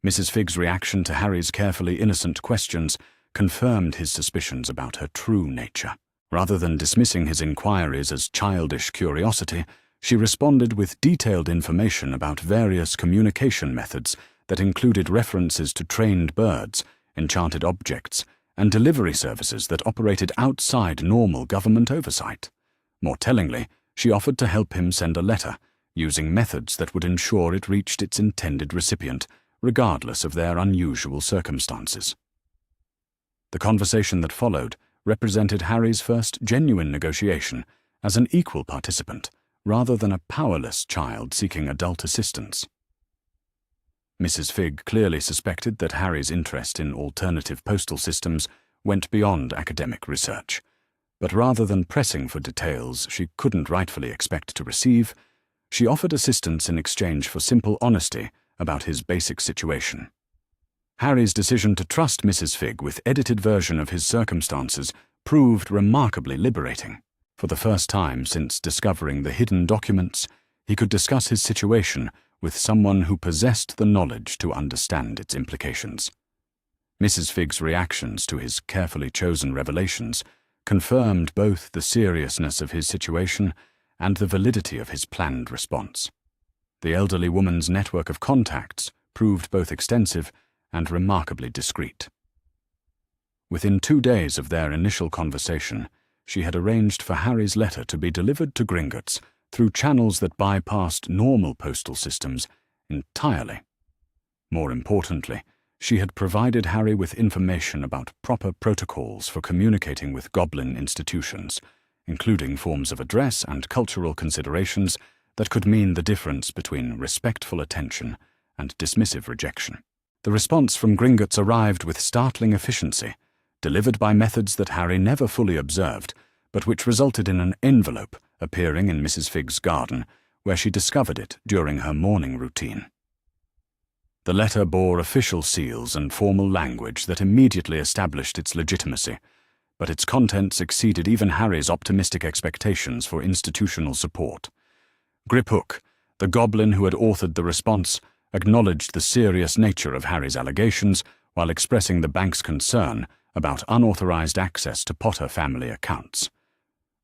[SPEAKER 1] Mrs. Fig's reaction to Harry's carefully innocent questions confirmed his suspicions about her true nature. Rather than dismissing his inquiries as childish curiosity, she responded with detailed information about various communication methods that included references to trained birds, enchanted objects, and delivery services that operated outside normal government oversight. More tellingly, she offered to help him send a letter, using methods that would ensure it reached its intended recipient, regardless of their unusual circumstances. The conversation that followed represented Harry's first genuine negotiation as an equal participant, rather than a powerless child seeking adult assistance. Mrs. Fig clearly suspected that Harry's interest in alternative postal systems went beyond academic research, but rather than pressing for details she couldn't rightfully expect to receive, she offered assistance in exchange for simple honesty about his basic situation. Harry's decision to trust Mrs. Fig with edited version of his circumstances proved remarkably liberating. For the first time since discovering the hidden documents, he could discuss his situation with someone who possessed the knowledge to understand its implications. Mrs. Fig's reactions to his carefully chosen revelations confirmed both the seriousness of his situation and the validity of his planned response. The elderly woman's network of contacts proved both extensive and remarkably discreet. Within 2 days of their initial conversation, she had arranged for Harry's letter to be delivered to Gringotts through channels that bypassed normal postal systems entirely. More importantly, she had provided Harry with information about proper protocols for communicating with goblin institutions, including forms of address and cultural considerations that could mean the difference between respectful attention and dismissive rejection. The response from Gringotts arrived with startling efficiency, delivered by methods that Harry never fully observed, but which resulted in an envelope appearing in Mrs. Fig's garden, where she discovered it during her morning routine. The letter bore official seals and formal language that immediately established its legitimacy, but its contents exceeded even Harry's optimistic expectations for institutional support. Griphook, the goblin who had authored the response, acknowledged the serious nature of Harry's allegations while expressing the bank's concern about unauthorized access to Potter family accounts.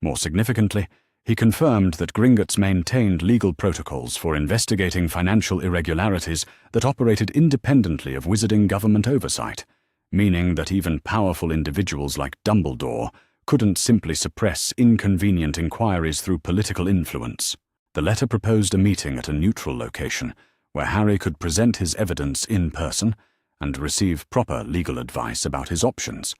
[SPEAKER 1] More significantly, he confirmed that Gringotts maintained legal protocols for investigating financial irregularities that operated independently of wizarding government oversight, meaning that even powerful individuals like Dumbledore couldn't simply suppress inconvenient inquiries through political influence. The letter proposed a meeting at a neutral location, where Harry could present his evidence in person and receive proper legal advice about his options.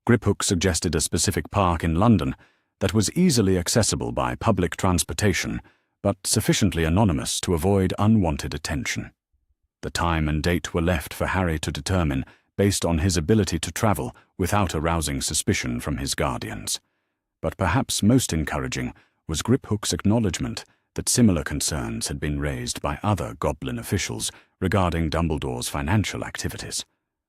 [SPEAKER 1] Griphook suggested a specific park in London that was easily accessible by public transportation, but sufficiently anonymous to avoid unwanted attention. The time and date were left for Harry to determine based on his ability to travel without arousing suspicion from his guardians. But perhaps most encouraging was Griphook's acknowledgement that similar concerns had been raised by other goblin officials regarding Dumbledore's financial activities.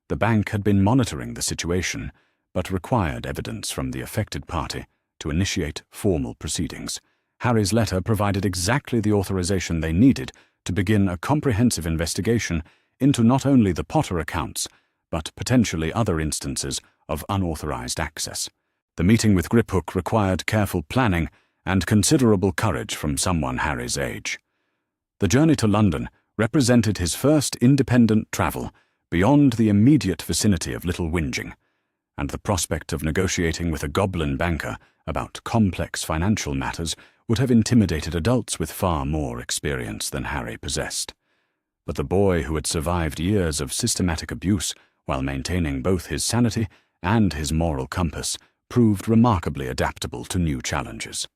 [SPEAKER 1] The bank had been monitoring the situation, but required evidence from the affected party to initiate formal proceedings. Harry's letter provided exactly the authorization they needed to begin a comprehensive investigation into not only the Potter accounts, but potentially other instances of unauthorized access. The meeting with Griphook required careful planning and considerable courage from someone Harry's age. The journey to London represented his first independent travel beyond the immediate vicinity of Little Whinging, and the prospect of negotiating with a goblin banker about complex financial matters would have intimidated adults with far more experience than Harry possessed. But the boy who had survived years of systematic abuse while maintaining both his sanity and his moral compass proved remarkably adaptable to new challenges.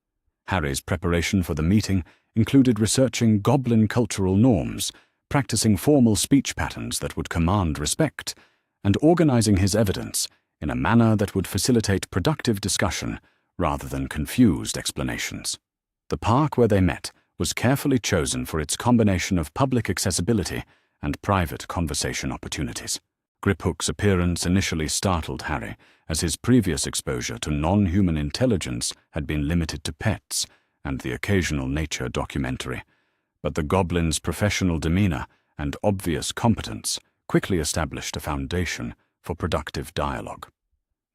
[SPEAKER 1] Harry's preparation for the meeting included researching goblin cultural norms, practicing formal speech patterns that would command respect, and organizing his evidence in a manner that would facilitate productive discussion rather than confused explanations. The park where they met was carefully chosen for its combination of public accessibility and private conversation opportunities. Griphook's appearance initially startled Harry, as his previous exposure to non-human intelligence had been limited to pets and the occasional nature documentary, but the goblin's professional demeanor and obvious competence quickly established a foundation for productive dialogue.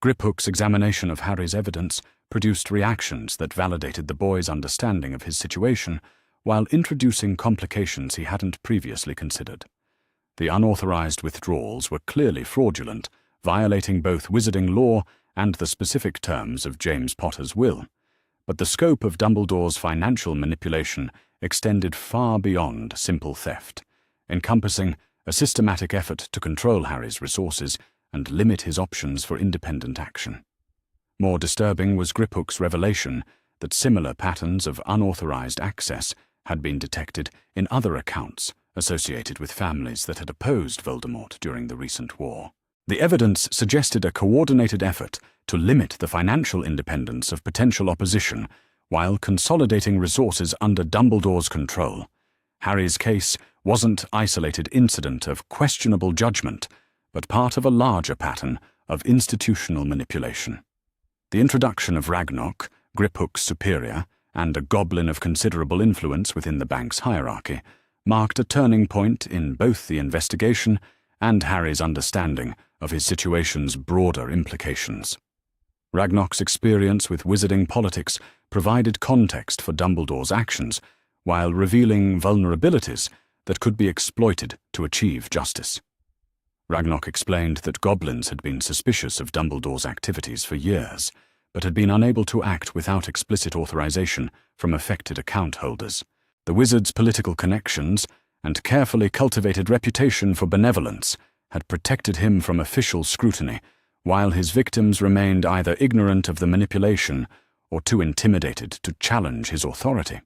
[SPEAKER 1] Griphook's examination of Harry's evidence produced reactions that validated the boy's understanding of his situation while introducing complications he hadn't previously considered. The unauthorized withdrawals were clearly fraudulent, violating both wizarding law and the specific terms of James Potter's will, but the scope of Dumbledore's financial manipulation extended far beyond simple theft, encompassing a systematic effort to control Harry's resources and limit his options for independent action. More disturbing was Griphook's revelation that similar patterns of unauthorized access had been detected in other accounts associated with families that had opposed Voldemort during the recent war. The evidence suggested a coordinated effort to limit the financial independence of potential opposition while consolidating resources under Dumbledore's control. Harry's case wasn't an isolated incident of questionable judgment, but part of a larger pattern of institutional manipulation. The introduction of Ragnok, Griphook's superior, and a goblin of considerable influence within the bank's hierarchy, marked a turning point in both the investigation and Harry's understanding of his situation's broader implications. Ragnok's experience with wizarding politics provided context for Dumbledore's actions, while revealing vulnerabilities that could be exploited to achieve justice. Ragnok explained that goblins had been suspicious of Dumbledore's activities for years, but had been unable to act without explicit authorization from affected account holders. The wizard's political connections and carefully cultivated reputation for benevolence had protected him from official scrutiny, while his victims remained either ignorant of the manipulation or too intimidated to challenge his authority.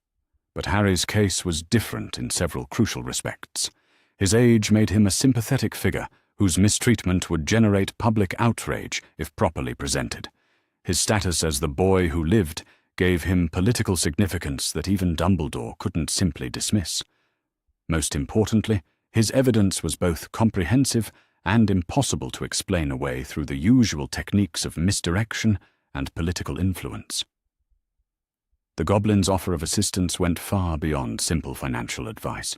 [SPEAKER 1] But Harry's case was different in several crucial respects. His age made him a sympathetic figure whose mistreatment would generate public outrage if properly presented. His status as the boy who lived gave him political significance that even Dumbledore couldn't simply dismiss. Most importantly, his evidence was both comprehensive and impossible to explain away through the usual techniques of misdirection and political influence. The goblin's offer of assistance went far beyond simple financial advice.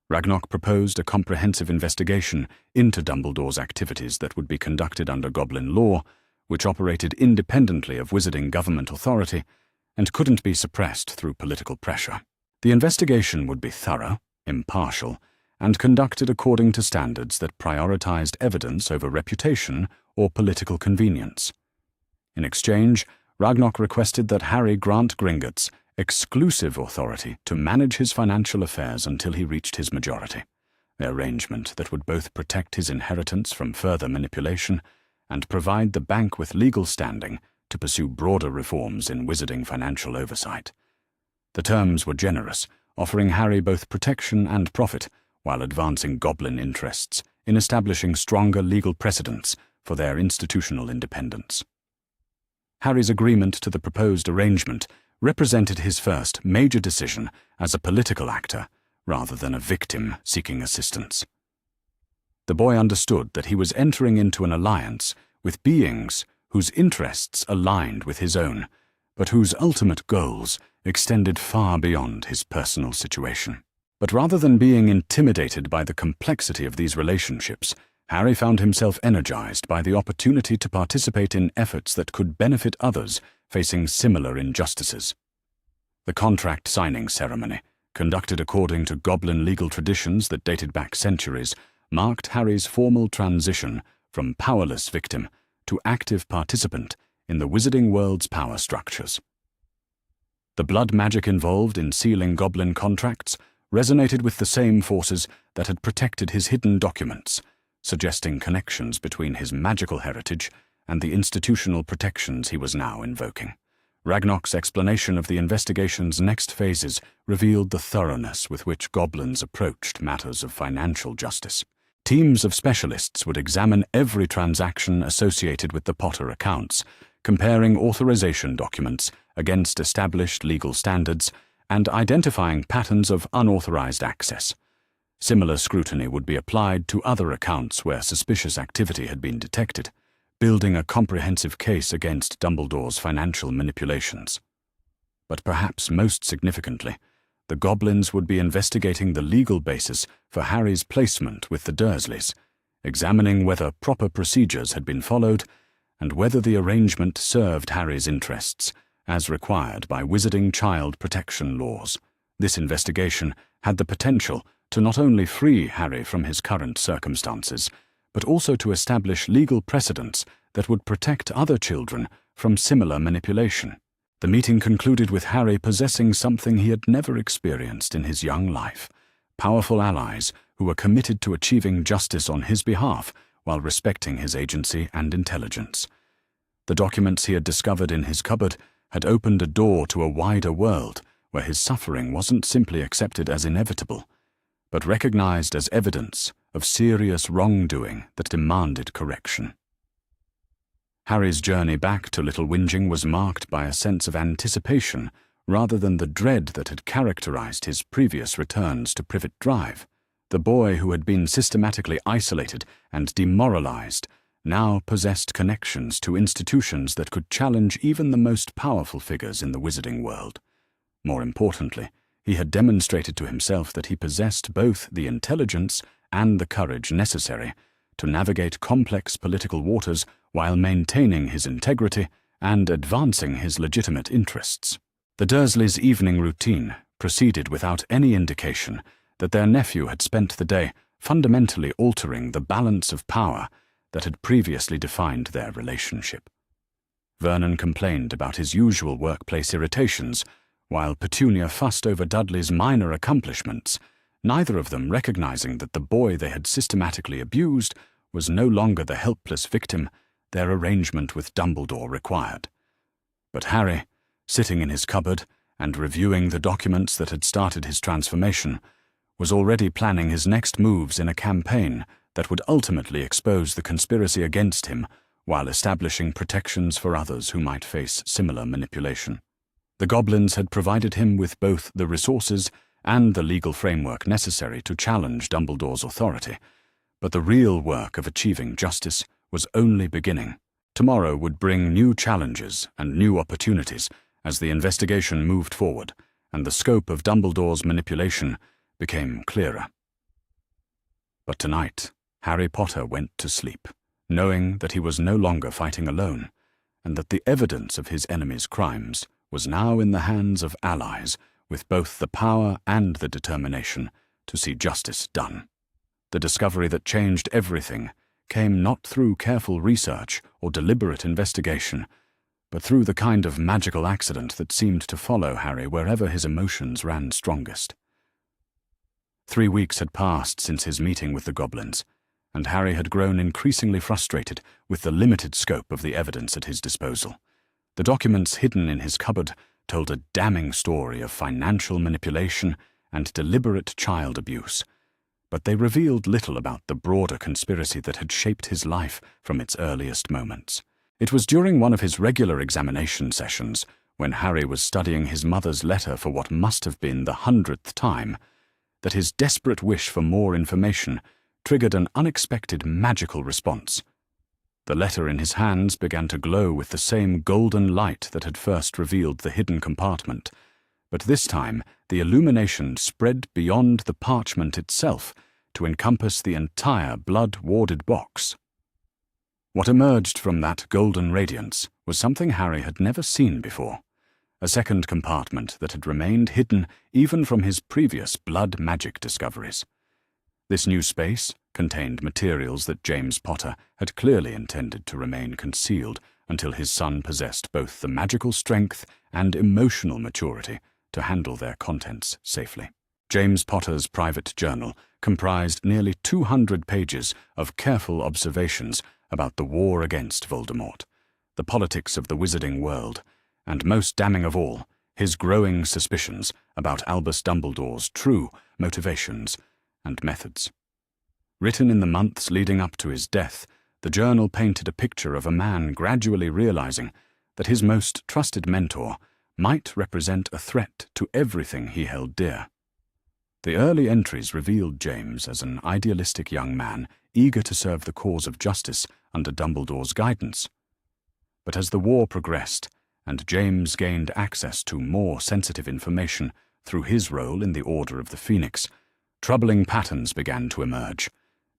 [SPEAKER 1] Ragnok proposed a comprehensive investigation into Dumbledore's activities that would be conducted under goblin law, which operated independently of wizarding government authority and couldn't be suppressed through political pressure. The investigation would be thorough, impartial, and conducted according to standards that prioritized evidence over reputation or political convenience. In exchange, Ragnok requested that Harry grant Gringotts exclusive authority to manage his financial affairs until he reached his majority, an arrangement that would both protect his inheritance from further manipulation and provide the bank with legal standing to pursue broader reforms in wizarding financial oversight. The terms were generous, offering Harry both protection and profit, while advancing goblin interests in establishing stronger legal precedents for their institutional independence. Harry's agreement to the proposed arrangement represented his first major decision as a political actor rather than a victim seeking assistance. The boy understood that he was entering into an alliance with beings whose interests aligned with his own, but whose ultimate goals extended far beyond his personal situation. But rather than being intimidated by the complexity of these relationships, Harry found himself energized by the opportunity to participate in efforts that could benefit others facing similar injustices. The contract signing ceremony, conducted according to goblin legal traditions that dated back centuries, marked Harry's formal transition from powerless victim to active participant in the wizarding world's power structures. The blood magic involved in sealing goblin contracts resonated with the same forces that had protected his hidden documents, suggesting connections between his magical heritage and the institutional protections he was now invoking. Ragnarok's explanation of the investigation's next phases revealed the thoroughness with which goblins approached matters of financial justice. Teams of specialists would examine every transaction associated with the Potter accounts, comparing authorization documents against established legal standards and identifying patterns of unauthorized access. Similar scrutiny would be applied to other accounts where suspicious activity had been detected, building a comprehensive case against Dumbledore's financial manipulations. But perhaps most significantly, the goblins would be investigating the legal basis for Harry's placement with the Dursleys, examining whether proper procedures had been followed and whether the arrangement served Harry's interests, as required by wizarding child protection laws. This investigation had the potential to not only free Harry from his current circumstances, but also to establish legal precedents that would protect other children from similar manipulation. The meeting concluded with Harry possessing something he had never experienced in his young life: powerful allies who were committed to achieving justice on his behalf while respecting his agency and intelligence. The documents he had discovered in his cupboard had opened a door to a wider world where his suffering wasn't simply accepted as inevitable, but recognized as evidence of serious wrongdoing that demanded correction. Harry's journey back to Little Whinging was marked by a sense of anticipation rather than the dread that had characterized his previous returns to Privet Drive. The boy who had been systematically isolated and demoralized now possessed connections to institutions that could challenge even the most powerful figures in the wizarding world. More importantly, he had demonstrated to himself that he possessed both the intelligence and the courage necessary to navigate complex political waters while maintaining his integrity and advancing his legitimate interests. The Dursleys' evening routine proceeded without any indication that their nephew had spent the day fundamentally altering the balance of power that had previously defined their relationship. Vernon complained about his usual workplace irritations, while Petunia fussed over Dudley's minor accomplishments, neither of them recognizing that the boy they had systematically abused was no longer the helpless victim their arrangement with Dumbledore required. But Harry, sitting in his cupboard and reviewing the documents that had started his transformation, was already planning his next moves in a campaign that would ultimately expose the conspiracy against him while establishing protections for others who might face similar manipulation. The goblins had provided him with both the resources and the legal framework necessary to challenge Dumbledore's authority, but the real work of achieving justice was only beginning. Tomorrow would bring new challenges and new opportunities as the investigation moved forward and the scope of Dumbledore's manipulation became clearer. But tonight, Harry Potter went to sleep, knowing that he was no longer fighting alone, and that the evidence of his enemy's crimes was now in the hands of allies with both the power and the determination to see justice done. The discovery that changed everything came not through careful research or deliberate investigation, but through the kind of magical accident that seemed to follow Harry wherever his emotions ran strongest. 3 weeks had passed since his meeting with the goblins, and Harry had grown increasingly frustrated with the limited scope of the evidence at his disposal. The documents hidden in his cupboard told a damning story of financial manipulation and deliberate child abuse, but they revealed little about the broader conspiracy that had shaped his life from its earliest moments. It was during one of his regular examination sessions, when Harry was studying his mother's letter for what must have been the 100th time, that his desperate wish for more information triggered an unexpected magical response. The letter in his hands began to glow with the same golden light that had first revealed the hidden compartment, But this time, the illumination spread beyond the parchment itself to encompass the entire blood-warded box. What emerged from that golden radiance was something Harry had never seen before, a second compartment that had remained hidden even from his previous blood magic discoveries. This new space contained materials that James Potter had clearly intended to remain concealed until his son possessed both the magical strength and emotional maturity to handle their contents safely. James Potter's private journal comprised nearly 200 pages of careful observations about the war against Voldemort, the politics of the wizarding world, and most damning of all, his growing suspicions about Albus Dumbledore's true motivations and methods. Written in the months leading up to his death, the journal painted a picture of a man gradually realizing that his most trusted mentor might represent a threat to everything he held dear. The early entries revealed James as an idealistic young man eager to serve the cause of justice under Dumbledore's guidance. But as the war progressed, and James gained access to more sensitive information through his role in the Order of the Phoenix, troubling patterns began to emerge.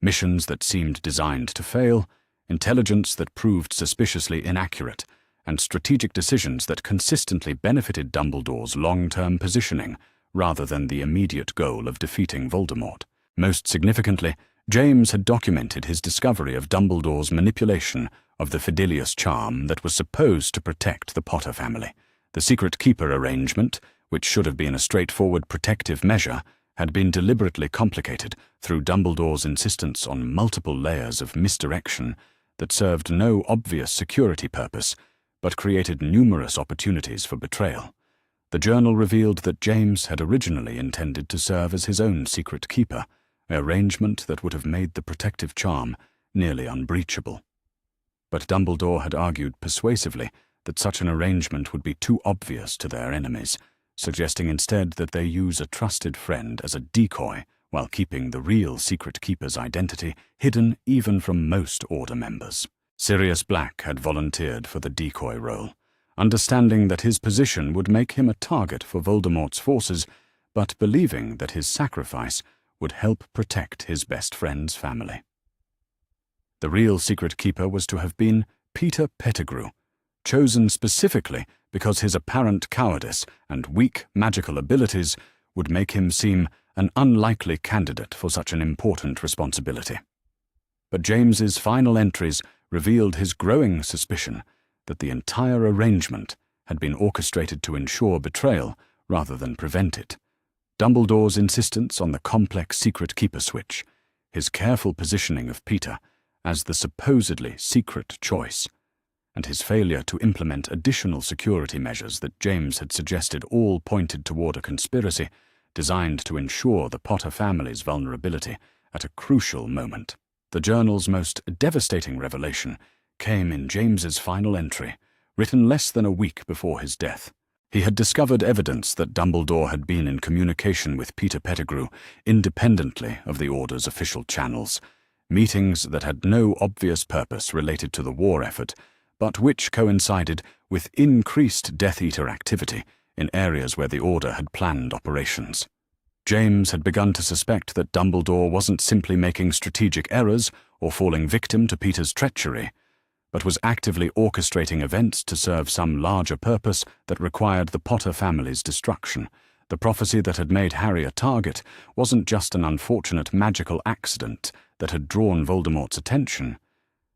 [SPEAKER 1] Missions that seemed designed to fail, intelligence that proved suspiciously inaccurate, and strategic decisions that consistently benefited Dumbledore's long-term positioning rather than the immediate goal of defeating Voldemort. Most significantly, James had documented his discovery of Dumbledore's manipulation of the Fidelius charm that was supposed to protect the Potter family. The secret keeper arrangement, which should have been a straightforward protective measure, had been deliberately complicated through Dumbledore's insistence on multiple layers of misdirection that served no obvious security purpose, but created numerous opportunities for betrayal. The journal revealed that James had originally intended to serve as his own secret keeper, an arrangement that would have made the protective charm nearly unbreachable. But Dumbledore had argued persuasively that such an arrangement would be too obvious to their enemies, suggesting instead that they use a trusted friend as a decoy while keeping the real secret keeper's identity hidden even from most Order members. Sirius Black had volunteered for the decoy role, understanding that his position would make him a target for Voldemort's forces, but believing that his sacrifice would help protect his best friend's family. The real secret keeper was to have been Peter Pettigrew, chosen specifically because his apparent cowardice and weak magical abilities would make him seem an unlikely candidate for such an important responsibility. But James's final entries revealed his growing suspicion that the entire arrangement had been orchestrated to ensure betrayal rather than prevent it. Dumbledore's insistence on the complex secret keeper switch, his careful positioning of Peter as the supposedly secret choice, and his failure to implement additional security measures that James had suggested all pointed toward a conspiracy designed to ensure the Potter family's vulnerability at a crucial moment. The journal's most devastating revelation came in James's final entry, written less than a week before his death. He had discovered evidence that Dumbledore had been in communication with Peter Pettigrew independently of the Order's official channels, meetings that had no obvious purpose related to the war effort, but which coincided with increased Death Eater activity in areas where the Order had planned operations. James had begun to suspect that Dumbledore wasn't simply making strategic errors or falling victim to Peter's treachery, but was actively orchestrating events to serve some larger purpose that required the Potter family's destruction. The prophecy that had made Harry a target wasn't just an unfortunate magical accident that had drawn Voldemort's attention,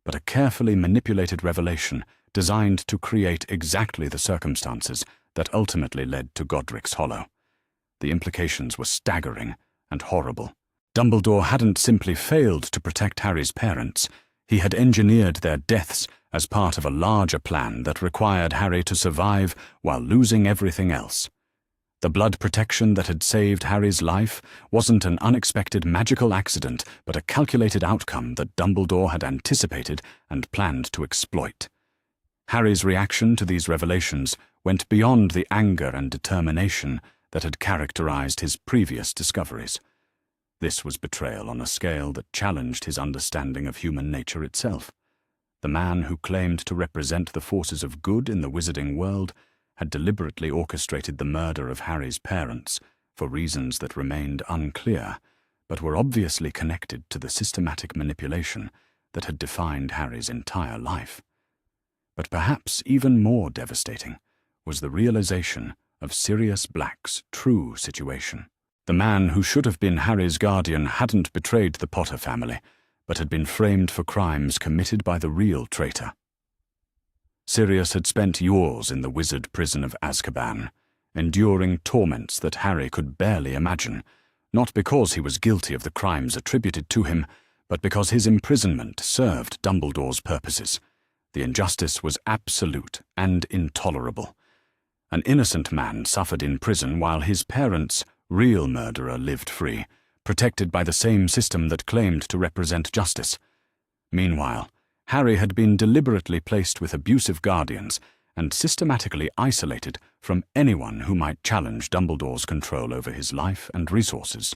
[SPEAKER 1] but a carefully manipulated revelation designed to create exactly the circumstances that ultimately led to Godric's Hollow. The implications were staggering and horrible. Dumbledore hadn't simply failed to protect Harry's parents, he had engineered their deaths as part of a larger plan that required Harry to survive while losing everything else. The blood protection that had saved Harry's life wasn't an unexpected magical accident, but a calculated outcome that Dumbledore had anticipated and planned to exploit. Harry's reaction to these revelations went beyond the anger and determination that had characterized his previous discoveries. This was betrayal on a scale that challenged his understanding of human nature itself. The man who claimed to represent the forces of good in the wizarding world had deliberately orchestrated the murder of Harry's parents for reasons that remained unclear, but were obviously connected to the systematic manipulation that had defined Harry's entire life. But perhaps even more devastating was the realization of Sirius Black's true situation. The man who should have been Harry's guardian hadn't betrayed the Potter family, but had been framed for crimes committed by the real traitor. Sirius had spent years in the wizard prison of Azkaban, enduring torments that Harry could barely imagine, not because he was guilty of the crimes attributed to him, but because his imprisonment served Dumbledore's purposes. The injustice was absolute and intolerable. An innocent man suffered in prison while his parents' real murderer lived free, protected by the same system that claimed to represent justice. Meanwhile, Harry had been deliberately placed with abusive guardians and systematically isolated from anyone who might challenge Dumbledore's control over his life and resources.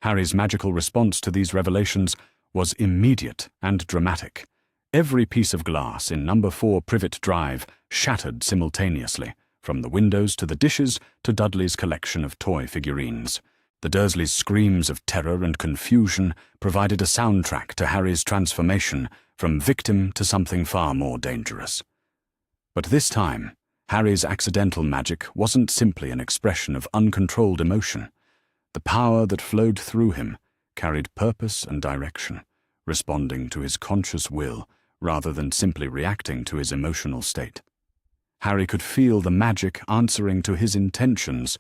[SPEAKER 1] Harry's magical response to these revelations was immediate and dramatic. Every piece of glass in number 4 Privet Drive shattered simultaneously, from the windows to the dishes to Dudley's collection of toy figurines. The Dursleys' screams of terror and confusion provided a soundtrack to Harry's transformation from victim to something far more dangerous. But this time, Harry's accidental magic wasn't simply an expression of uncontrolled emotion. The power that flowed through him carried purpose and direction, responding to his conscious will rather than simply reacting to his emotional state. Harry could feel the magic answering to his intentions,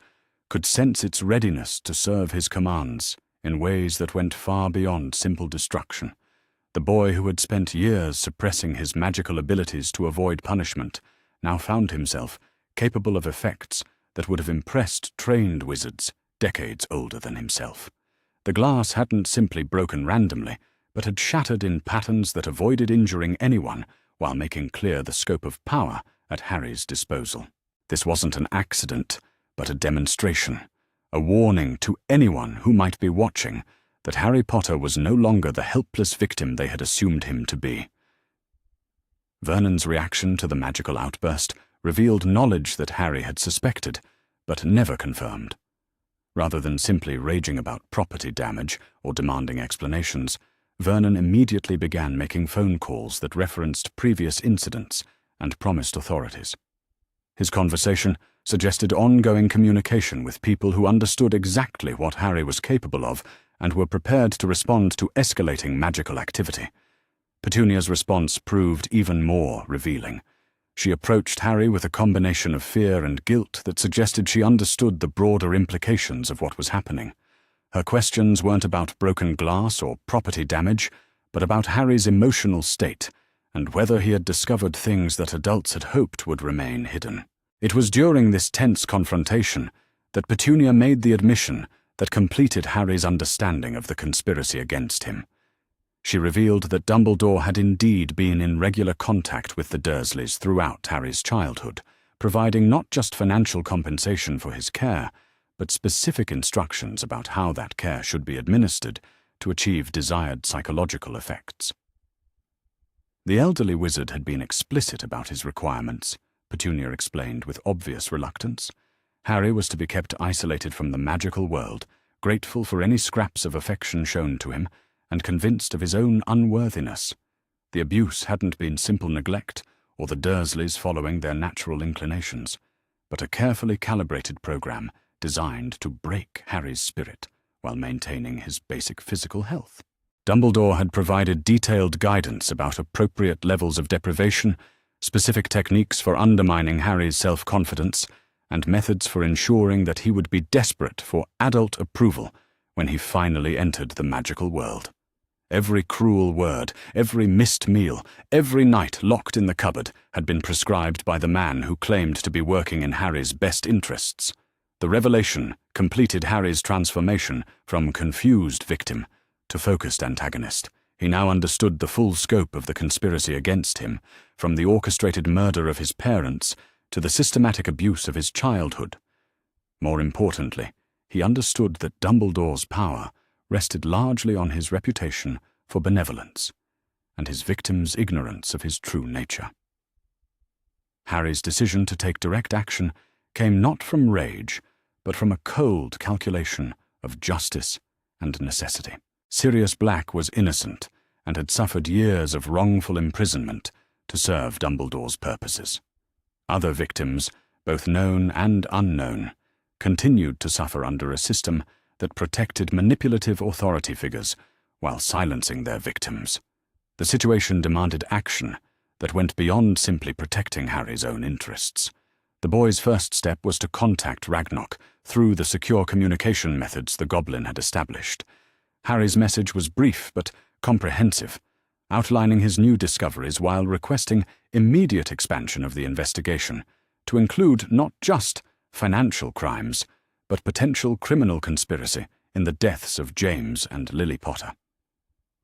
[SPEAKER 1] could sense its readiness to serve his commands in ways that went far beyond simple destruction. The boy who had spent years suppressing his magical abilities to avoid punishment now found himself capable of effects that would have impressed trained wizards decades older than himself. The glass hadn't simply broken randomly, but had shattered in patterns that avoided injuring anyone while making clear the scope of power at Harry's disposal. This wasn't an accident, but a demonstration, a warning to anyone who might be watching that Harry Potter was no longer the helpless victim they had assumed him to be. Vernon's reaction to the magical outburst revealed knowledge that Harry had suspected, but never confirmed. Rather than simply raging about property damage or demanding explanations, Vernon immediately began making phone calls that referenced previous incidents and promised authorities. His conversation suggested ongoing communication with people who understood exactly what Harry was capable of and were prepared to respond to escalating magical activity. Petunia's response proved even more revealing. She approached Harry with a combination of fear and guilt that suggested she understood the broader implications of what was happening. Her questions weren't about broken glass or property damage, but about Harry's emotional state and whether he had discovered things that adults had hoped would remain hidden. It was during this tense confrontation that Petunia made the admission that completed Harry's understanding of the conspiracy against him. She revealed that Dumbledore had indeed been in regular contact with the Dursleys throughout Harry's childhood, providing not just financial compensation for his care, but specific instructions about how that care should be administered to achieve desired psychological effects. The elderly wizard had been explicit about his requirements, Petunia explained with obvious reluctance. Harry was to be kept isolated from the magical world, grateful for any scraps of affection shown to him, and convinced of his own unworthiness. The abuse hadn't been simple neglect or the Dursleys following their natural inclinations, but a carefully calibrated program designed to break Harry's spirit while maintaining his basic physical health. Dumbledore had provided detailed guidance about appropriate levels of deprivation, specific techniques for undermining Harry's self-confidence, and methods for ensuring that he would be desperate for adult approval when he finally entered the magical world. Every cruel word, every missed meal, every night locked in the cupboard had been prescribed by the man who claimed to be working in Harry's best interests. The revelation completed Harry's transformation from confused victim to focused antagonist. He now understood the full scope of the conspiracy against him, from the orchestrated murder of his parents to the systematic abuse of his childhood. More importantly, he understood that Dumbledore's power rested largely on his reputation for benevolence and his victim's ignorance of his true nature. Harry's decision to take direct action came not from rage, but from a cold calculation of justice and necessity. Sirius Black was innocent and had suffered years of wrongful imprisonment to serve Dumbledore's purposes. Other victims, both known and unknown, continued to suffer under a system that protected manipulative authority figures while silencing their victims. The situation demanded action that went beyond simply protecting Harry's own interests. The boy's first step was to contact Ragnok through the secure communication methods the Goblin had established. Harry's message was brief but comprehensive, outlining his new discoveries while requesting immediate expansion of the investigation to include not just financial crimes, but potential criminal conspiracy in the deaths of James and Lily Potter.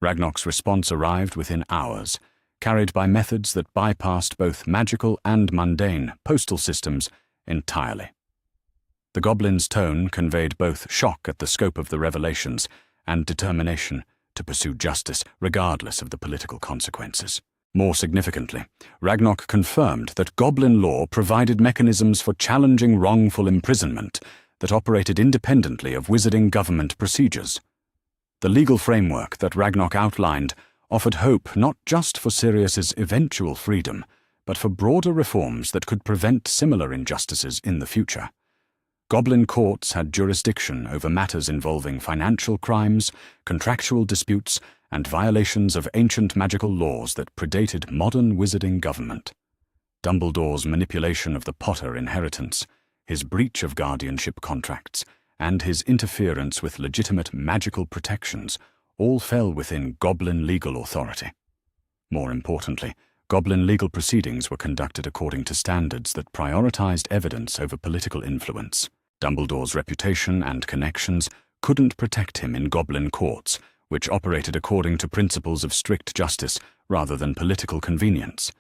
[SPEAKER 1] Ragnok's response arrived within hours, carried by methods that bypassed both magical and mundane postal systems entirely. The Goblin's tone conveyed both shock at the scope of the revelations and determination to pursue justice regardless of the political consequences. More significantly, Ragnok confirmed that Goblin law provided mechanisms for challenging wrongful imprisonment that operated independently of wizarding government procedures. The legal framework that Ragnok outlined offered hope not just for Sirius's eventual freedom, but for broader reforms that could prevent similar injustices in the future. Goblin courts had jurisdiction over matters involving financial crimes, contractual disputes, and violations of ancient magical laws that predated modern wizarding government. Dumbledore's manipulation of the Potter inheritance, his breach of guardianship contracts, and his interference with legitimate magical protections all fell within Goblin legal authority. More importantly, Goblin legal proceedings were conducted according to standards that prioritized evidence over political influence. Dumbledore's reputation and connections couldn't protect him in Goblin courts, which operated according to principles of strict justice rather than political convenience.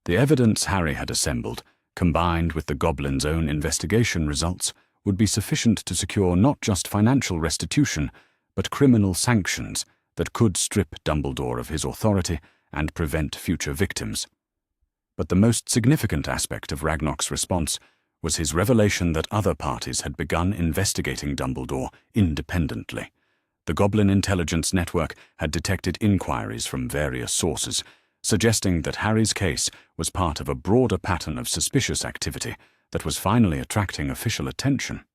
[SPEAKER 1] The evidence Harry had assembled, combined with the Goblin's own investigation results, would be sufficient to secure not just financial restitution, but criminal sanctions that could strip Dumbledore of his authority and prevent future victims. But the most significant aspect of Ragnok's response was his revelation that other parties had begun investigating Dumbledore independently. The Goblin Intelligence Network had detected inquiries from various sources, suggesting that Harry's case was part of a broader pattern of suspicious activity that was finally attracting official attention.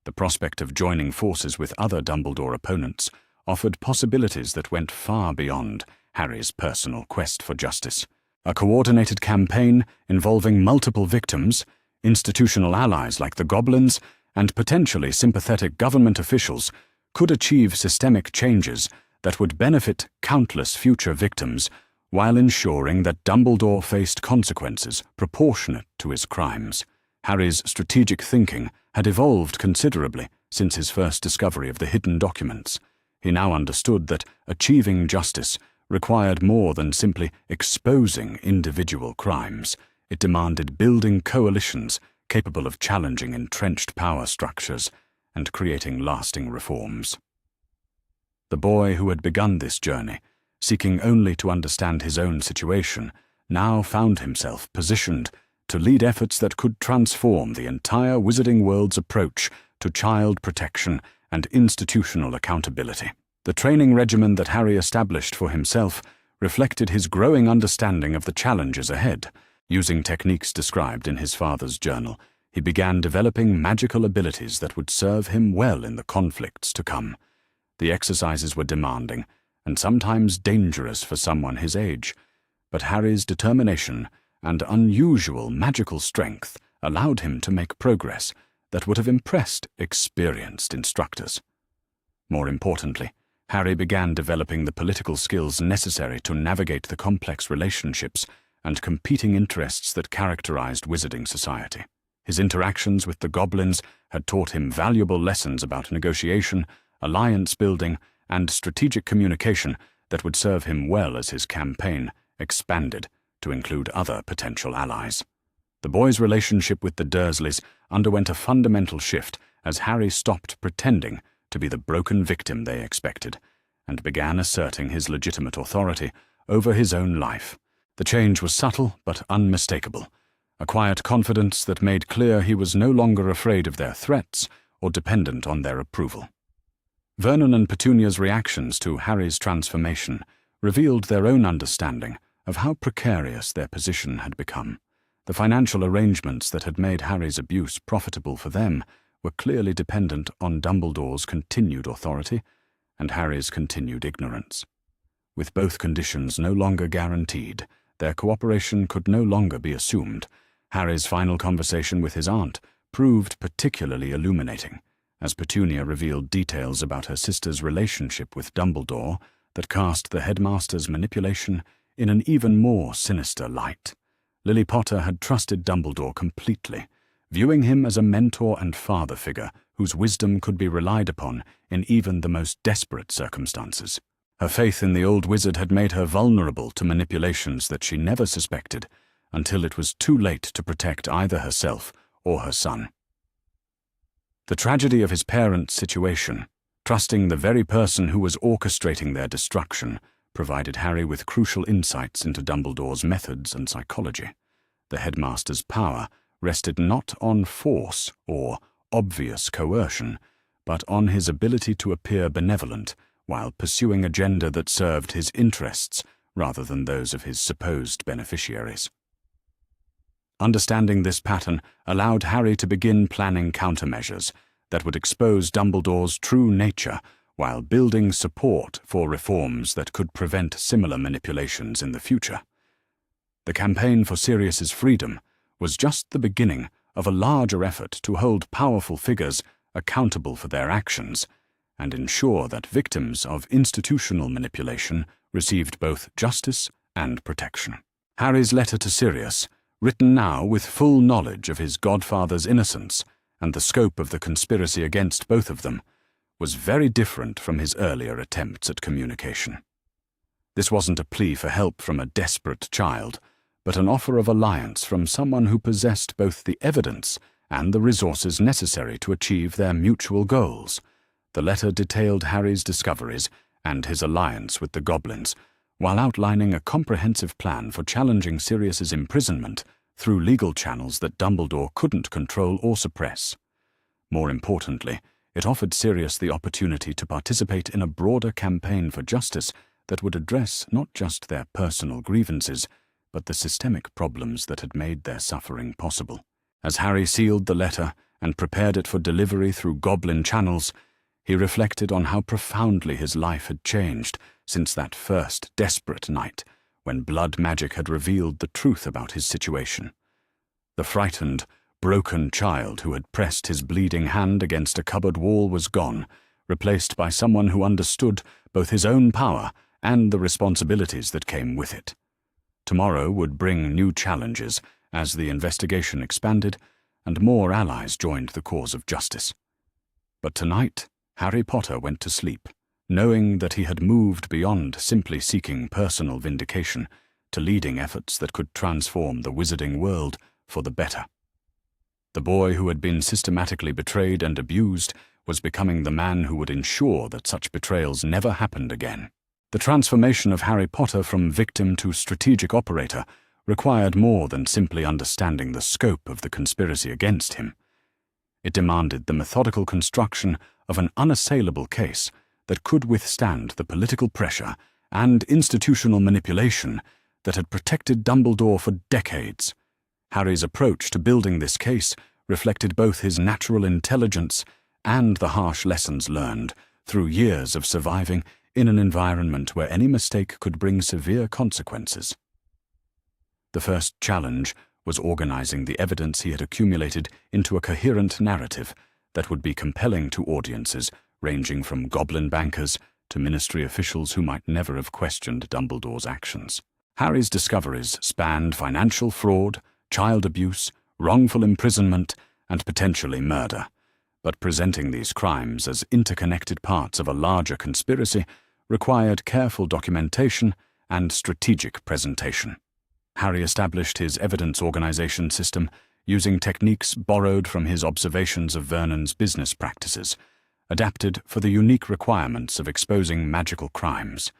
[SPEAKER 1] The prospect of joining forces with other Dumbledore opponents offered possibilities that went far beyond Harry's personal quest for justice. A coordinated campaign involving multiple victims, institutional allies like the Goblins, and potentially sympathetic government officials could achieve systemic changes that would benefit countless future victims while ensuring that Dumbledore faced consequences proportionate to his crimes. Harry's strategic thinking had evolved considerably since his first discovery of the hidden documents. He now understood that achieving justice required more than simply exposing individual crimes. It demanded building coalitions capable of challenging entrenched power structures and creating lasting reforms. The boy who had begun this journey, seeking only to understand his own situation, now found himself positioned to lead efforts that could transform the entire wizarding world's approach to child protection and institutional accountability. The training regimen that Harry established for himself reflected his growing understanding of the challenges ahead. Using techniques described in his father's journal, he began developing magical abilities that would serve him well in the conflicts to come. The exercises were demanding, and sometimes dangerous for someone his age, but Harry's determination and unusual magical strength allowed him to make progress that would have impressed experienced instructors. More importantly, Harry began developing the political skills necessary to navigate the complex relationships and competing interests that characterized wizarding society. His interactions with the Goblins had taught him valuable lessons about negotiation, alliance building, and strategic communication that would serve him well as his campaign expanded to include other potential allies. The boy's relationship with the Dursleys underwent a fundamental shift as Harry stopped pretending to be the broken victim they expected and began asserting his legitimate authority over his own life. The change was subtle but unmistakable. a quiet confidence that made clear he was no longer afraid of their threats or dependent on their approval. Vernon and Petunia's reactions to Harry's transformation revealed their own understanding of how precarious their position had become. The financial arrangements that had made Harry's abuse profitable for them were clearly dependent on Dumbledore's continued authority and Harry's continued ignorance. With both conditions no longer guaranteed, their cooperation could no longer be assumed. Harry's final conversation with his aunt proved particularly illuminating, as Petunia revealed details about her sister's relationship with Dumbledore that cast the headmaster's manipulation in an even more sinister light. Lily Potter had trusted Dumbledore completely, viewing him as a mentor and father figure whose wisdom could be relied upon in even the most desperate circumstances. Her faith in the old wizard had made her vulnerable to manipulations that she never suspected, until it was too late to protect either herself or her son. The tragedy of his parents' situation, trusting the very person who was orchestrating their destruction, provided Harry with crucial insights into Dumbledore's methods and psychology. The headmaster's power rested not on force or obvious coercion, but on his ability to appear benevolent while pursuing agenda that served his interests rather than those of his supposed beneficiaries. Understanding this pattern allowed Harry to begin planning countermeasures that would expose Dumbledore's true nature while building support for reforms that could prevent similar manipulations in the future. The campaign for Sirius's freedom was just the beginning of a larger effort to hold powerful figures accountable for their actions and ensure that victims of institutional manipulation received both justice and protection. Harry's letter to Sirius, written now with full knowledge of his godfather's innocence and the scope of the conspiracy against both of them, was very different from his earlier attempts at communication. This wasn't a plea for help from a desperate child, but an offer of alliance from someone who possessed both the evidence and the resources necessary to achieve their mutual goals. The letter detailed Harry's discoveries and his alliance with the goblins, while outlining a comprehensive plan for challenging Sirius's imprisonment through legal channels that Dumbledore couldn't control or suppress. More importantly, it offered Sirius the opportunity to participate in a broader campaign for justice that would address not just their personal grievances, but the systemic problems that had made their suffering possible. As Harry sealed the letter and prepared it for delivery through goblin channels, he reflected on how profoundly his life had changed since that first desperate night when blood magic had revealed the truth about his situation. The frightened, broken child who had pressed his bleeding hand against a cupboard wall was gone, replaced by someone who understood both his own power and the responsibilities that came with it. Tomorrow would bring new challenges as the investigation expanded and more allies joined the cause of justice. But tonight, Harry Potter went to sleep, knowing that he had moved beyond simply seeking personal vindication to leading efforts that could transform the wizarding world for the better. The boy who had been systematically betrayed and abused was becoming the man who would ensure that such betrayals never happened again. The transformation of Harry Potter from victim to strategic operator required more than simply understanding the scope of the conspiracy against him. It demanded the methodical construction of an unassailable case that could withstand the political pressure and institutional manipulation that had protected Dumbledore for decades. Harry's approach to building this case reflected both his natural intelligence and the harsh lessons learned through years of surviving in an environment where any mistake could bring severe consequences. The first challenge was organizing the evidence he had accumulated into a coherent narrative that would be compelling to audiences ranging from goblin bankers to ministry officials who might never have questioned Dumbledore's actions. Harry's discoveries spanned financial fraud, child abuse, wrongful imprisonment, and potentially murder, but presenting these crimes as interconnected parts of a larger conspiracy required careful documentation and strategic presentation. Harry established his evidence organization system using techniques borrowed from his observations of Vernon's business practices, adapted for the unique requirements of exposing magical crimes.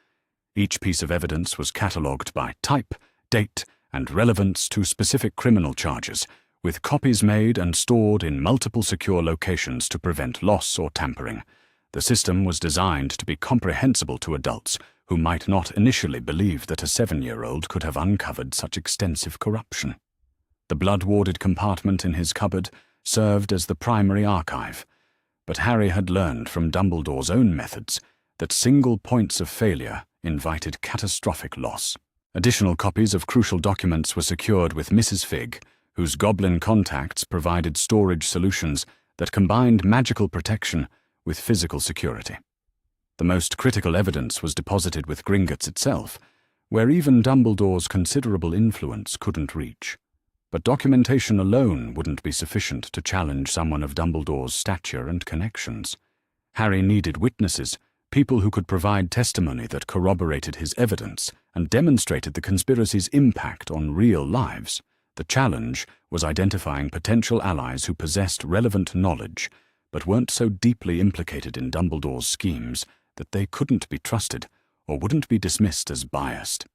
[SPEAKER 1] Each piece of evidence was catalogued by type, date, and relevance to specific criminal charges, with copies made and stored in multiple secure locations to prevent loss or tampering. The system was designed to be comprehensible to adults who might not initially believe that a 7-year-old could have uncovered such extensive corruption. The blood-warded compartment in his cupboard served as the primary archive, but Harry had learned from Dumbledore's own methods that single points of failure invited catastrophic loss. Additional copies of crucial documents were secured with Mrs. Fig, whose goblin contacts provided storage solutions that combined magical protection with physical security. The most critical evidence was deposited with Gringotts itself, where even Dumbledore's considerable influence couldn't reach. But documentation alone wouldn't be sufficient to challenge someone of Dumbledore's stature and connections. Harry needed witnesses, people who could provide testimony that corroborated his evidence and demonstrated the conspiracy's impact on real lives. The challenge was identifying potential allies who possessed relevant knowledge, but weren't so deeply implicated in Dumbledore's schemes that they couldn't be trusted or wouldn't be dismissed as biased.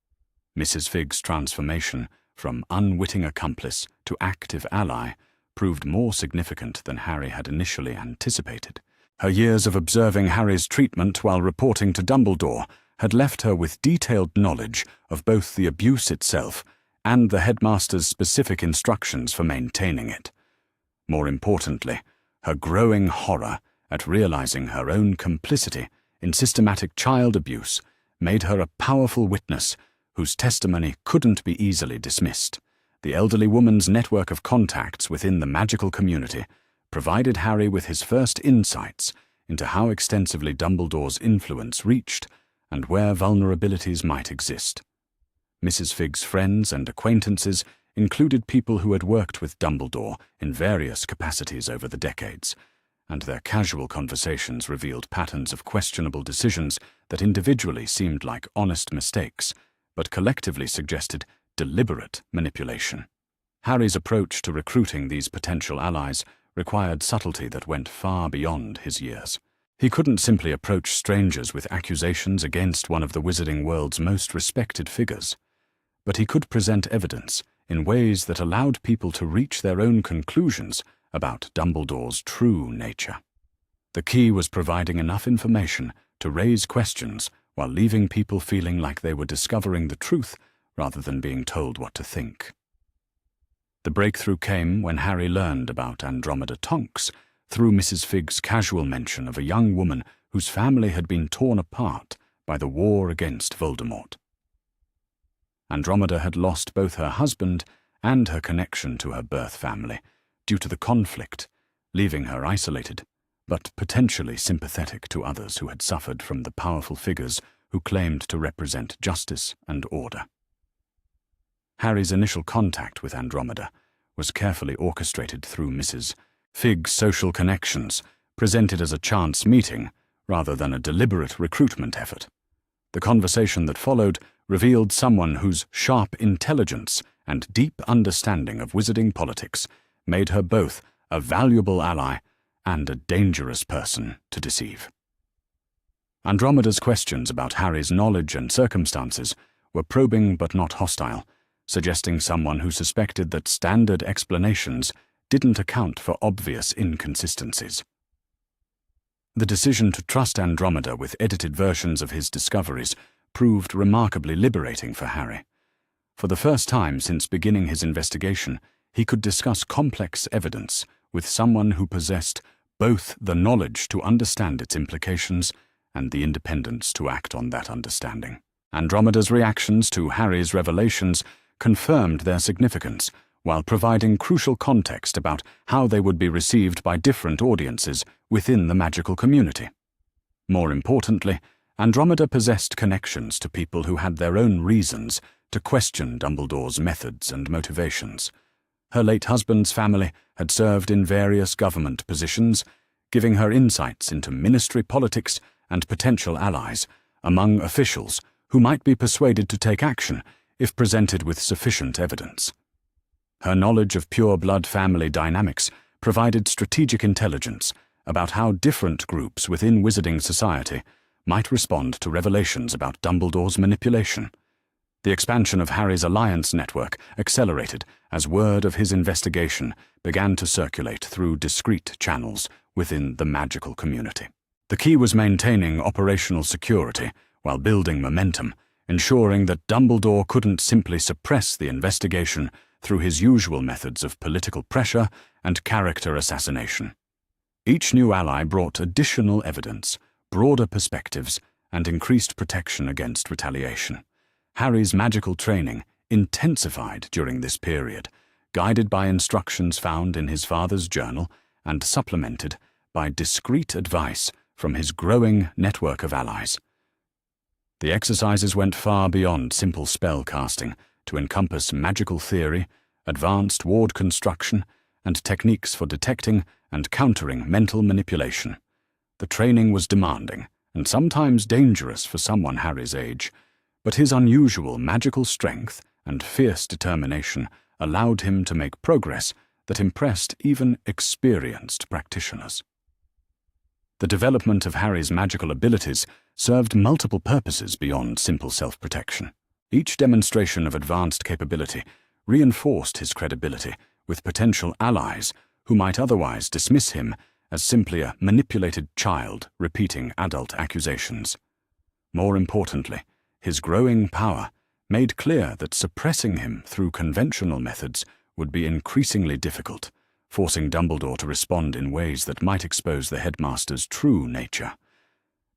[SPEAKER 1] Mrs. Fig's transformation from unwitting accomplice to active ally proved more significant than Harry had initially anticipated. Her years of observing Harry's treatment while reporting to Dumbledore had left her with detailed knowledge of both the abuse itself and the headmaster's specific instructions for maintaining it. More importantly, her growing horror at realizing her own complicity in systematic child abuse made her a powerful witness whose testimony couldn't be easily dismissed. The elderly woman's network of contacts within the magical community provided Harry with his first insights into how extensively Dumbledore's influence reached and where vulnerabilities might exist. Mrs. Fig's friends and acquaintances included people who had worked with Dumbledore in various capacities over the decades, and their casual conversations revealed patterns of questionable decisions that individually seemed like honest mistakes, but collectively suggested deliberate manipulation. Harry's approach to recruiting these potential allies required subtlety that went far beyond his years. He couldn't simply approach strangers with accusations against one of the wizarding world's most respected figures, but he could present evidence in ways that allowed people to reach their own conclusions about Dumbledore's true nature. The key was providing enough information to raise questions while leaving people feeling like they were discovering the truth rather than being told what to think. The breakthrough came when Harry learned about Andromeda Tonks through Mrs. Fig's casual mention of a young woman whose family had been torn apart by the war against Voldemort. Andromeda had lost both her husband and her connection to her birth family due to the conflict, leaving her isolated, but potentially sympathetic to others who had suffered from the powerful figures who claimed to represent justice and order. Harry's initial contact with Andromeda was carefully orchestrated through Mrs. Fig's social connections, presented as a chance meeting rather than a deliberate recruitment effort. The conversation that followed revealed someone whose sharp intelligence and deep understanding of wizarding politics made her both a valuable ally and a dangerous person to deceive. Andromeda's questions about Harry's knowledge and circumstances were probing but not hostile, suggesting someone who suspected that standard explanations didn't account for obvious inconsistencies. The decision to trust Andromeda with edited versions of his discoveries proved remarkably liberating for Harry. For the first time since beginning his investigation, he could discuss complex evidence with someone who possessed both the knowledge to understand its implications and the independence to act on that understanding. Andromeda's reactions to Harry's revelations confirmed their significance, while providing crucial context about how they would be received by different audiences within the magical community. More importantly, Andromeda possessed connections to people who had their own reasons to question Dumbledore's methods and motivations. Her late husband's family had served in various government positions, giving her insights into ministry politics and potential allies among officials who might be persuaded to take action if presented with sufficient evidence. Her knowledge of pure-blood family dynamics provided strategic intelligence about how different groups within wizarding society might respond to revelations about Dumbledore's manipulation. The expansion of Harry's alliance network accelerated as word of his investigation began to circulate through discreet channels within the magical community. The key was maintaining operational security while building momentum, ensuring that Dumbledore couldn't simply suppress the investigation through his usual methods of political pressure and character assassination. Each new ally brought additional evidence, broader perspectives, and increased protection against retaliation. Harry's magical training intensified during this period, guided by instructions found in his father's journal and supplemented by discreet advice from his growing network of allies. The exercises went far beyond simple spell casting to encompass magical theory, advanced ward construction, and techniques for detecting and countering mental manipulation. The training was demanding and sometimes dangerous for someone Harry's age, but his unusual magical strength and fierce determination allowed him to make progress that impressed even experienced practitioners. The development of Harry's magical abilities served multiple purposes beyond simple self-protection. Each demonstration of advanced capability reinforced his credibility with potential allies who might otherwise dismiss him as simply a manipulated child repeating adult accusations. More importantly, his growing power made clear that suppressing him through conventional methods would be increasingly difficult, forcing Dumbledore to respond in ways that might expose the headmaster's true nature.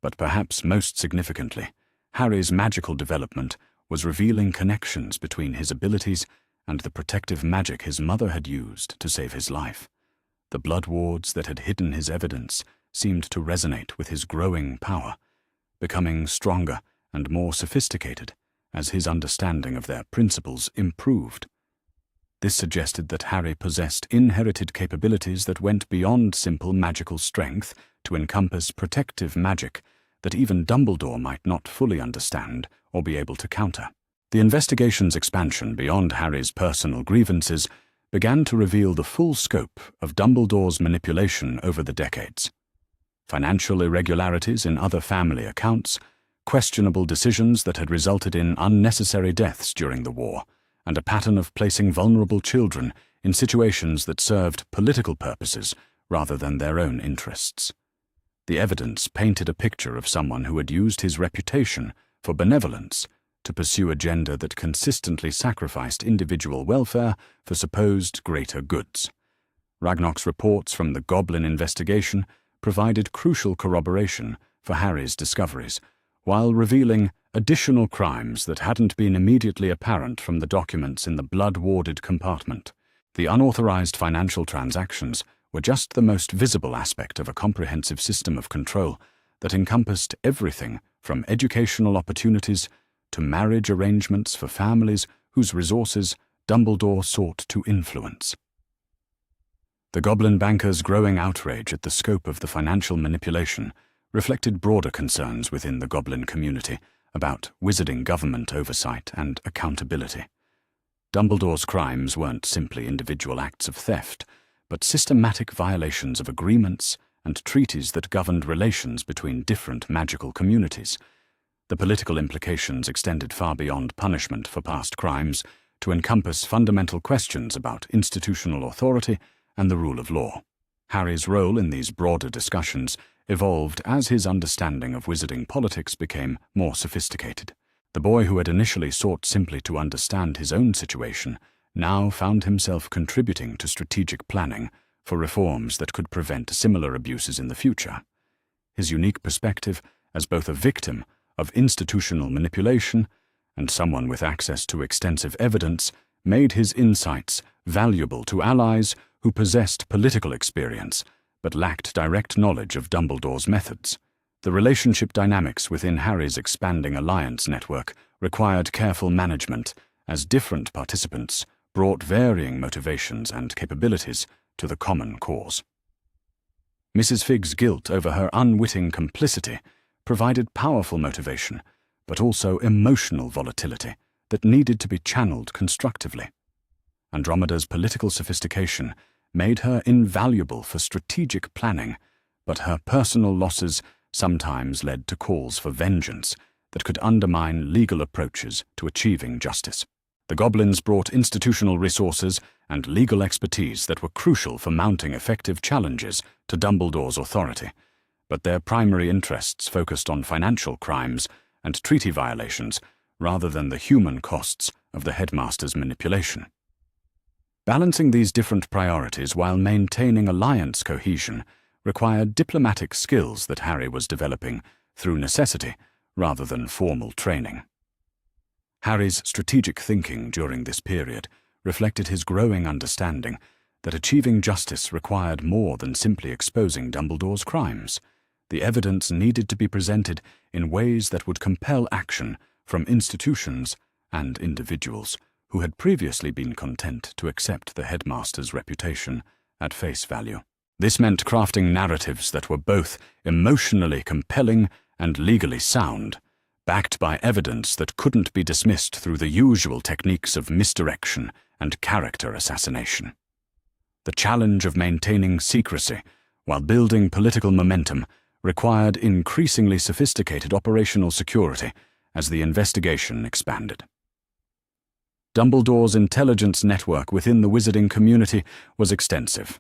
[SPEAKER 1] But perhaps most significantly, Harry's magical development was revealing connections between his abilities and the protective magic his mother had used to save his life. The blood wards that had hidden his evidence seemed to resonate with his growing power, becoming stronger and more sophisticated as his understanding of their principles improved. This suggested that Harry possessed inherited capabilities that went beyond simple magical strength to encompass protective magic that even Dumbledore might not fully understand or be able to counter. The investigation's expansion beyond Harry's personal grievances began to reveal the full scope of Dumbledore's manipulation over the decades. Financial irregularities in other family accounts, questionable decisions that had resulted in unnecessary deaths during the war, and a pattern of placing vulnerable children in situations that served political purposes rather than their own interests. The evidence painted a picture of someone who had used his reputation for benevolence to pursue an agenda that consistently sacrificed individual welfare for supposed greater goods. Ragnarok's reports from the Goblin investigation provided crucial corroboration for Harry's discoveries, while revealing additional crimes that hadn't been immediately apparent from the documents in the blood-warded compartment. The unauthorized financial transactions were just the most visible aspect of a comprehensive system of control that encompassed everything from educational opportunities to marriage arrangements for families whose resources Dumbledore sought to influence. The Goblin banker's growing outrage at the scope of the financial manipulation reflected broader concerns within the Goblin community about wizarding government oversight and accountability. Dumbledore's crimes weren't simply individual acts of theft, but systematic violations of agreements and treaties that governed relations between different magical communities. The political implications extended far beyond punishment for past crimes to encompass fundamental questions about institutional authority and the rule of law. Harry's role in these broader discussions evolved as his understanding of wizarding politics became more sophisticated. The boy who had initially sought simply to understand his own situation now found himself contributing to strategic planning for reforms that could prevent similar abuses in the future. His unique perspective as both a victim of institutional manipulation and someone with access to extensive evidence made his insights valuable to allies who possessed political experience but lacked direct knowledge of Dumbledore's methods. The relationship dynamics within Harry's expanding alliance network required careful management, as different participants brought varying motivations and capabilities to the common cause. Mrs. Figg's guilt over her unwitting complicity provided powerful motivation, but also emotional volatility that needed to be channeled constructively. Andromeda's political sophistication made her invaluable for strategic planning, but her personal losses sometimes led to calls for vengeance that could undermine legal approaches to achieving justice. The goblins brought institutional resources and legal expertise that were crucial for mounting effective challenges to Dumbledore's authority, but their primary interests focused on financial crimes and treaty violations rather than the human costs of the headmaster's manipulation. Balancing these different priorities while maintaining alliance cohesion required diplomatic skills that Harry was developing through necessity rather than formal training. Harry's strategic thinking during this period reflected his growing understanding that achieving justice required more than simply exposing Dumbledore's crimes. The evidence needed to be presented in ways that would compel action from institutions and individuals who had previously been content to accept the headmaster's reputation at face value. This meant crafting narratives that were both emotionally compelling and legally sound, backed by evidence that couldn't be dismissed through the usual techniques of misdirection and character assassination. The challenge of maintaining secrecy while building political momentum required increasingly sophisticated operational security as the investigation expanded. Dumbledore's intelligence network within the wizarding community was extensive,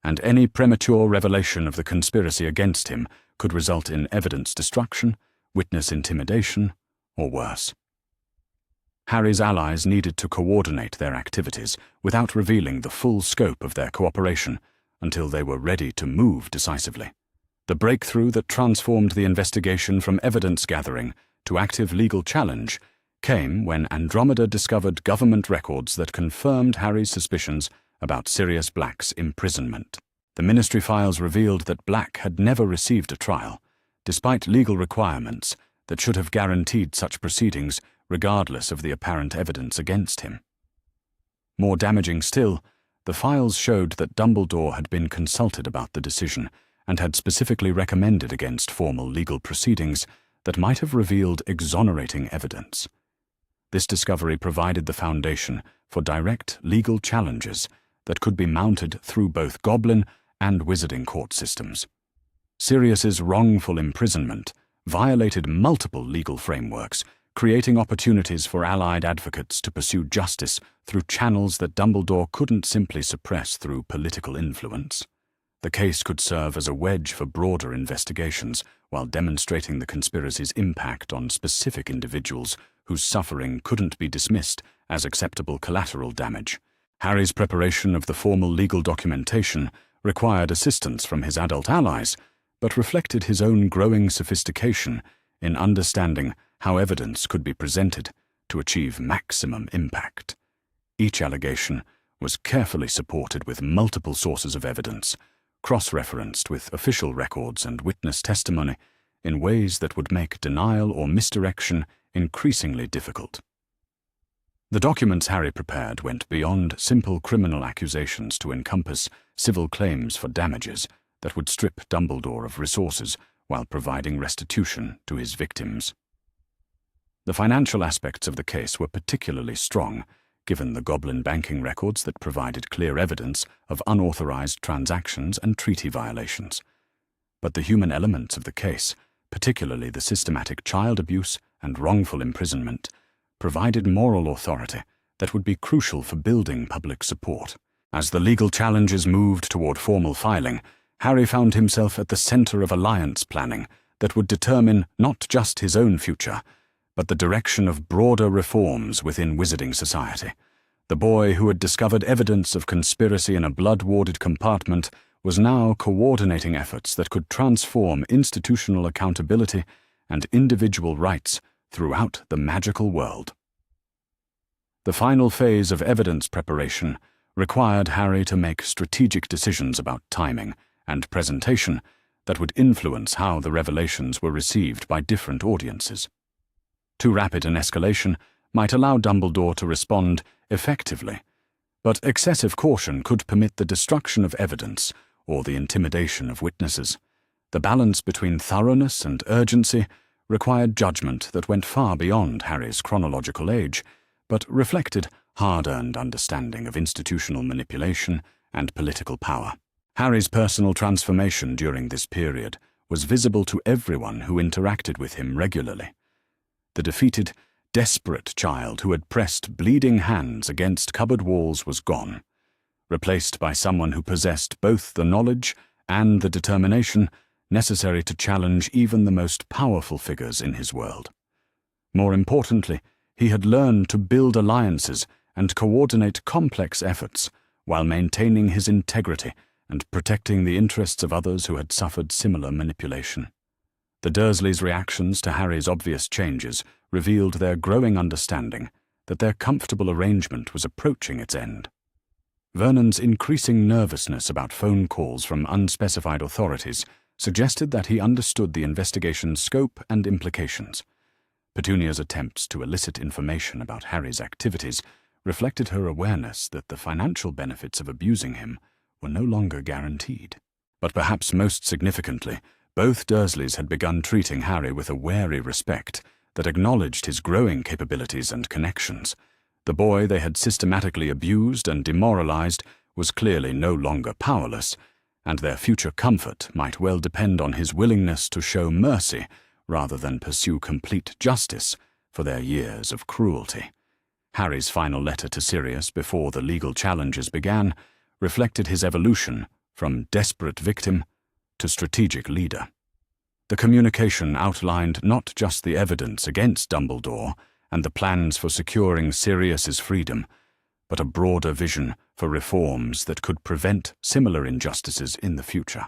[SPEAKER 1] and any premature revelation of the conspiracy against him could result in evidence destruction, witness intimidation, or worse. Harry's allies needed to coordinate their activities without revealing the full scope of their cooperation until they were ready to move decisively. The breakthrough that transformed the investigation from evidence gathering to active legal challenge came when Andromeda discovered government records that confirmed Harry's suspicions about Sirius Black's imprisonment. The Ministry files revealed that Black had never received a trial, despite legal requirements that should have guaranteed such proceedings regardless of the apparent evidence against him. More damaging still, the files showed that Dumbledore had been consulted about the decision and had specifically recommended against formal legal proceedings that might have revealed exonerating evidence. This discovery provided the foundation for direct legal challenges that could be mounted through both Goblin and Wizarding court systems. Sirius's wrongful imprisonment violated multiple legal frameworks, creating opportunities for allied advocates to pursue justice through channels that Dumbledore couldn't simply suppress through political influence. The case could serve as a wedge for broader investigations while demonstrating the conspiracy's impact on specific individuals whose suffering couldn't be dismissed as acceptable collateral damage. Harry's preparation of the formal legal documentation required assistance from his adult allies, but reflected his own growing sophistication in understanding how evidence could be presented to achieve maximum impact. Each allegation was carefully supported with multiple sources of evidence, cross-referenced with official records and witness testimony in ways that would make denial or misdirection increasingly difficult. The documents Harry prepared went beyond simple criminal accusations to encompass civil claims for damages that would strip Dumbledore of resources while providing restitution to his victims. The financial aspects of the case were particularly strong, given the Goblin banking records that provided clear evidence of unauthorized transactions and treaty violations. But the human elements of the case, particularly the systematic child abuse and wrongful imprisonment, provided moral authority that would be crucial for building public support. As the legal challenges moved toward formal filing, Harry found himself at the center of alliance planning that would determine not just his own future, but the direction of broader reforms within Wizarding society. The boy who had discovered evidence of conspiracy in a blood-warded compartment was now coordinating efforts that could transform institutional accountability and individual rights throughout the magical world. The final phase of evidence preparation required Harry to make strategic decisions about timing and presentation that would influence how the revelations were received by different audiences. Too rapid an escalation might allow Dumbledore to respond effectively, but excessive caution could permit the destruction of evidence or the intimidation of witnesses. The balance between thoroughness and urgency required judgment that went far beyond Harry's chronological age, but reflected hard-earned understanding of institutional manipulation and political power. Harry's personal transformation during this period was visible to everyone who interacted with him regularly. The defeated, desperate child who had pressed bleeding hands against cupboard walls was gone, replaced by someone who possessed both the knowledge and the determination necessary to challenge even the most powerful figures in his world. More importantly, he had learned to build alliances and coordinate complex efforts while maintaining his integrity and protecting the interests of others who had suffered similar manipulation. The Dursleys' reactions to Harry's obvious changes revealed their growing understanding that their comfortable arrangement was approaching its end. Vernon's increasing nervousness about phone calls from unspecified authorities suggested that he understood the investigation's scope and implications. Petunia's attempts to elicit information about Harry's activities reflected her awareness that the financial benefits of abusing him were no longer guaranteed. But perhaps most significantly, both Dursleys had begun treating Harry with a wary respect that acknowledged his growing capabilities and connections. The boy they had systematically abused and demoralized was clearly no longer powerless, and their future comfort might well depend on his willingness to show mercy rather than pursue complete justice for their years of cruelty. Harry's final letter to Sirius before the legal challenges began reflected his evolution from desperate victim to strategic leader. The communication outlined not just the evidence against Dumbledore and the plans for securing Sirius's freedom, but a broader vision for reforms that could prevent similar injustices in the future.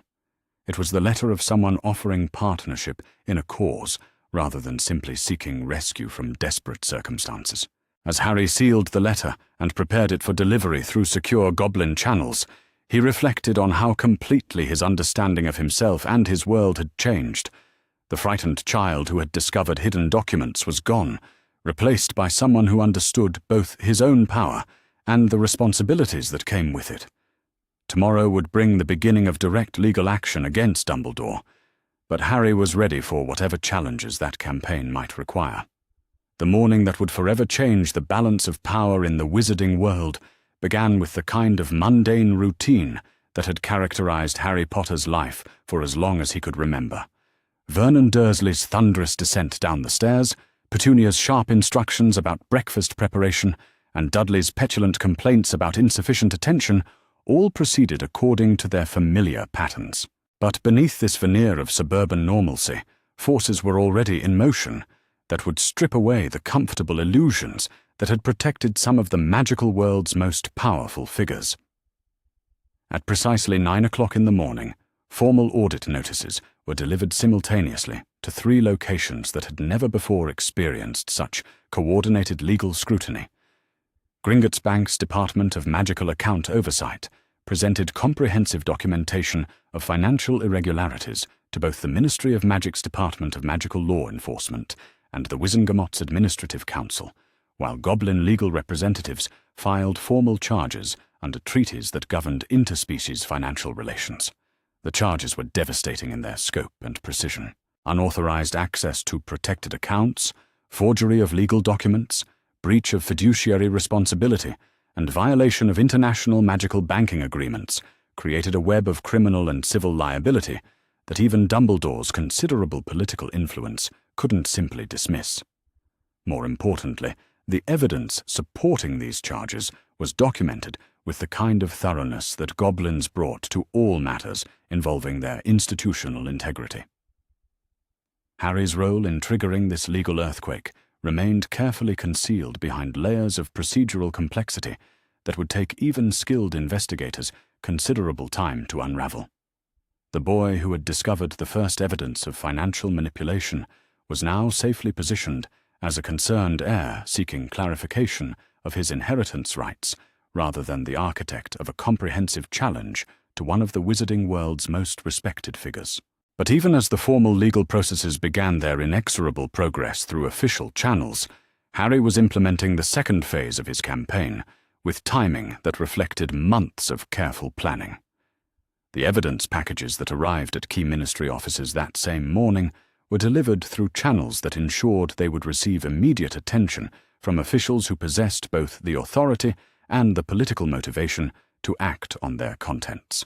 [SPEAKER 1] It was the letter of someone offering partnership in a cause rather than simply seeking rescue from desperate circumstances. As Harry sealed the letter and prepared it for delivery through secure goblin channels, he reflected on how completely his understanding of himself and his world had changed. The frightened child who had discovered hidden documents was gone, replaced by someone who understood both his own power and the responsibilities that came with it. Tomorrow would bring the beginning of direct legal action against Dumbledore, but Harry was ready for whatever challenges that campaign might require. The morning that would forever change the balance of power in the wizarding world began with the kind of mundane routine that had characterized Harry Potter's life for as long as he could remember. Vernon Dursley's thunderous descent down the stairs, Petunia's sharp instructions about breakfast preparation, and Dudley's petulant complaints about insufficient attention all proceeded according to their familiar patterns. But beneath this veneer of suburban normalcy, forces were already in motion that would strip away the comfortable illusions that had protected some of the magical world's most powerful figures. At precisely 9 o'clock in the morning, formal audit notices were delivered simultaneously to 3 locations that had never before experienced such coordinated legal scrutiny. Gringotts Bank's Department of Magical Account Oversight presented comprehensive documentation of financial irregularities to both the Ministry of Magic's Department of Magical Law Enforcement and the Gringotts Administrative Council, while Goblin legal representatives filed formal charges under treaties that governed interspecies financial relations. The charges were devastating in their scope and precision. Unauthorized access to protected accounts, forgery of legal documents, breach of fiduciary responsibility, and violation of international magical banking agreements created a web of criminal and civil liability that even Dumbledore's considerable political influence couldn't simply dismiss. More importantly, the evidence supporting these charges was documented with the kind of thoroughness that goblins brought to all matters involving their institutional integrity. Harry's role in triggering this legal earthquake remained carefully concealed behind layers of procedural complexity that would take even skilled investigators considerable time to unravel. The boy who had discovered the first evidence of financial manipulation was now safely positioned as a concerned heir seeking clarification of his inheritance rights rather than the architect of a comprehensive challenge to one of the wizarding world's most respected figures. But even as the formal legal processes began their inexorable progress through official channels, Harry was implementing the second phase of his campaign with timing that reflected months of careful planning. The evidence packages that arrived at key ministry offices that same morning were delivered through channels that ensured they would receive immediate attention from officials who possessed both the authority and the political motivation to act on their contents.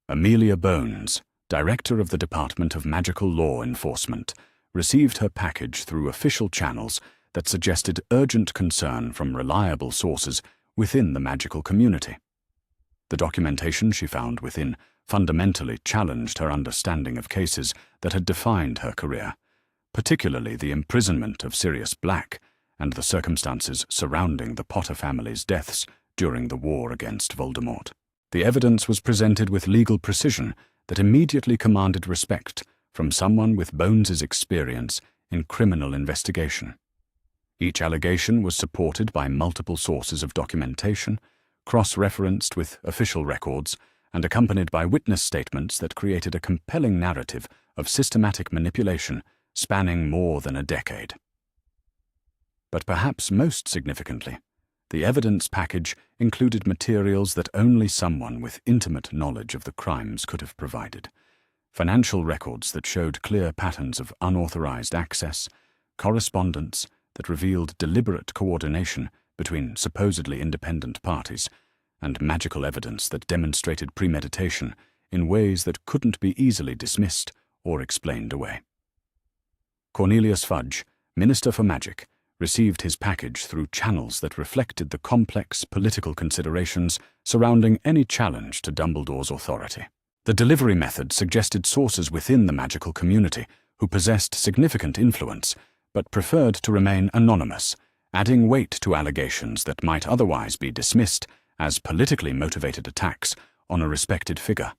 [SPEAKER 1] Amelia Bones, Director of the Department of Magical Law Enforcement, received her package through official channels that suggested urgent concern from reliable sources within the magical community. The documentation she found within fundamentally challenged her understanding of cases that had defined her career, particularly the imprisonment of Sirius Black and the circumstances surrounding the Potter family's deaths during the war against Voldemort. The evidence was presented with legal precision that immediately commanded respect from someone with Bones's experience in criminal investigation. Each allegation was supported by multiple sources of documentation, cross-referenced with official records, and accompanied by witness statements that created a compelling narrative of systematic manipulation spanning more than a decade. But perhaps most significantly, the evidence package included materials that only someone with intimate knowledge of the crimes could have provided. Financial records that showed clear patterns of unauthorized access, correspondence that revealed deliberate coordination between supposedly independent parties, and magical evidence that demonstrated premeditation in ways that couldn't be easily dismissed or explained away. Cornelius Fudge, Minister for Magic, received his package through channels that reflected the complex political considerations surrounding any challenge to Dumbledore's authority. The delivery method suggested sources within the magical community who possessed significant influence but preferred to remain anonymous, adding weight to allegations that might otherwise be dismissed as politically motivated attacks on a respected figure.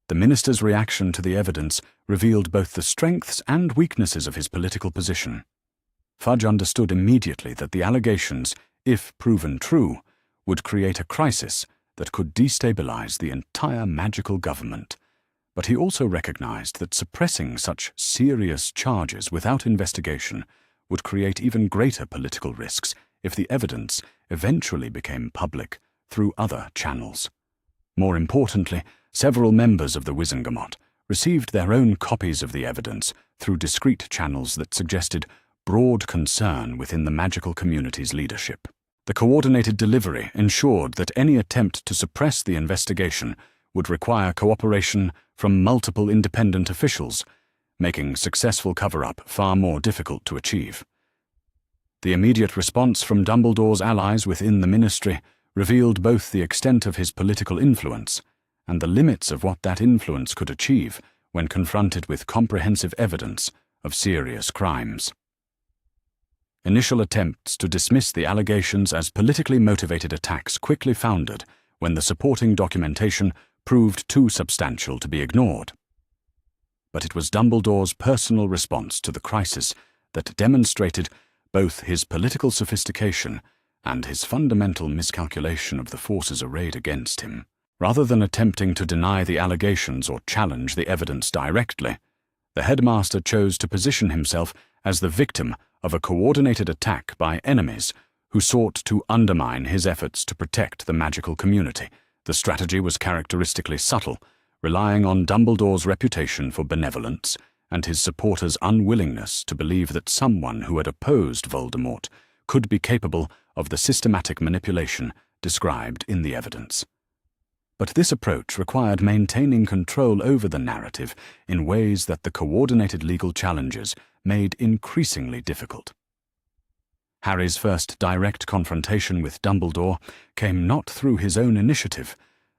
[SPEAKER 1] The minister's reaction to the evidence revealed both the strengths and weaknesses of his political position. Fudge understood immediately that the allegations, if proven true, would create a crisis that could destabilize the entire magical government. But he also recognized that suppressing such serious charges without investigation would create even greater political risks if the evidence eventually became public through other channels. More importantly, several members of the Wizengamot received their own copies of the evidence through discreet channels that suggested broad concern within the magical community's leadership. The coordinated delivery ensured that any attempt to suppress the investigation would require cooperation from multiple independent officials, making successful cover-up far more difficult to achieve. The immediate response from Dumbledore's allies within the ministry revealed both the extent of his political influence and the limits of what that influence could achieve when confronted with comprehensive evidence of serious crimes. Initial attempts to dismiss the allegations as politically motivated attacks quickly foundered when the supporting documentation proved too substantial to be ignored. But it was Dumbledore's personal response to the crisis that demonstrated both his political sophistication and his fundamental miscalculation of the forces arrayed against him. Rather than attempting to deny the allegations or challenge the evidence directly, the headmaster chose to position himself as the victim of a coordinated attack by enemies who sought to undermine his efforts to protect the magical community. The strategy was characteristically subtle, relying on Dumbledore's reputation for benevolence and his supporters' unwillingness to believe that someone who had opposed Voldemort could be capable of the systematic manipulation described in the evidence. But this approach required maintaining control over the narrative in ways that the coordinated legal challenges made increasingly difficult. Harry's first direct confrontation with Dumbledore came not through his own initiative,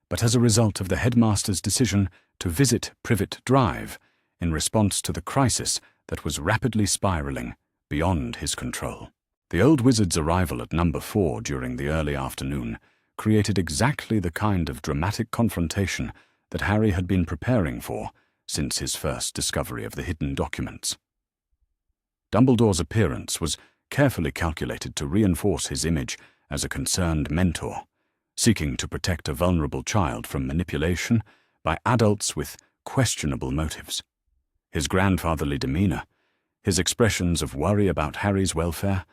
[SPEAKER 1] but as a result of the headmaster's decision to visit Privet Drive in response to the crisis that was rapidly spiraling beyond his control. The old wizard's arrival at Number 4 during the early afternoon created exactly the kind of dramatic confrontation that Harry had been preparing for since his first discovery of the hidden documents. Dumbledore's appearance was carefully calculated to reinforce his image as a concerned mentor, seeking to protect a vulnerable child from manipulation by adults with questionable motives. His grandfatherly demeanor, his expressions of worry about Harry's welfare,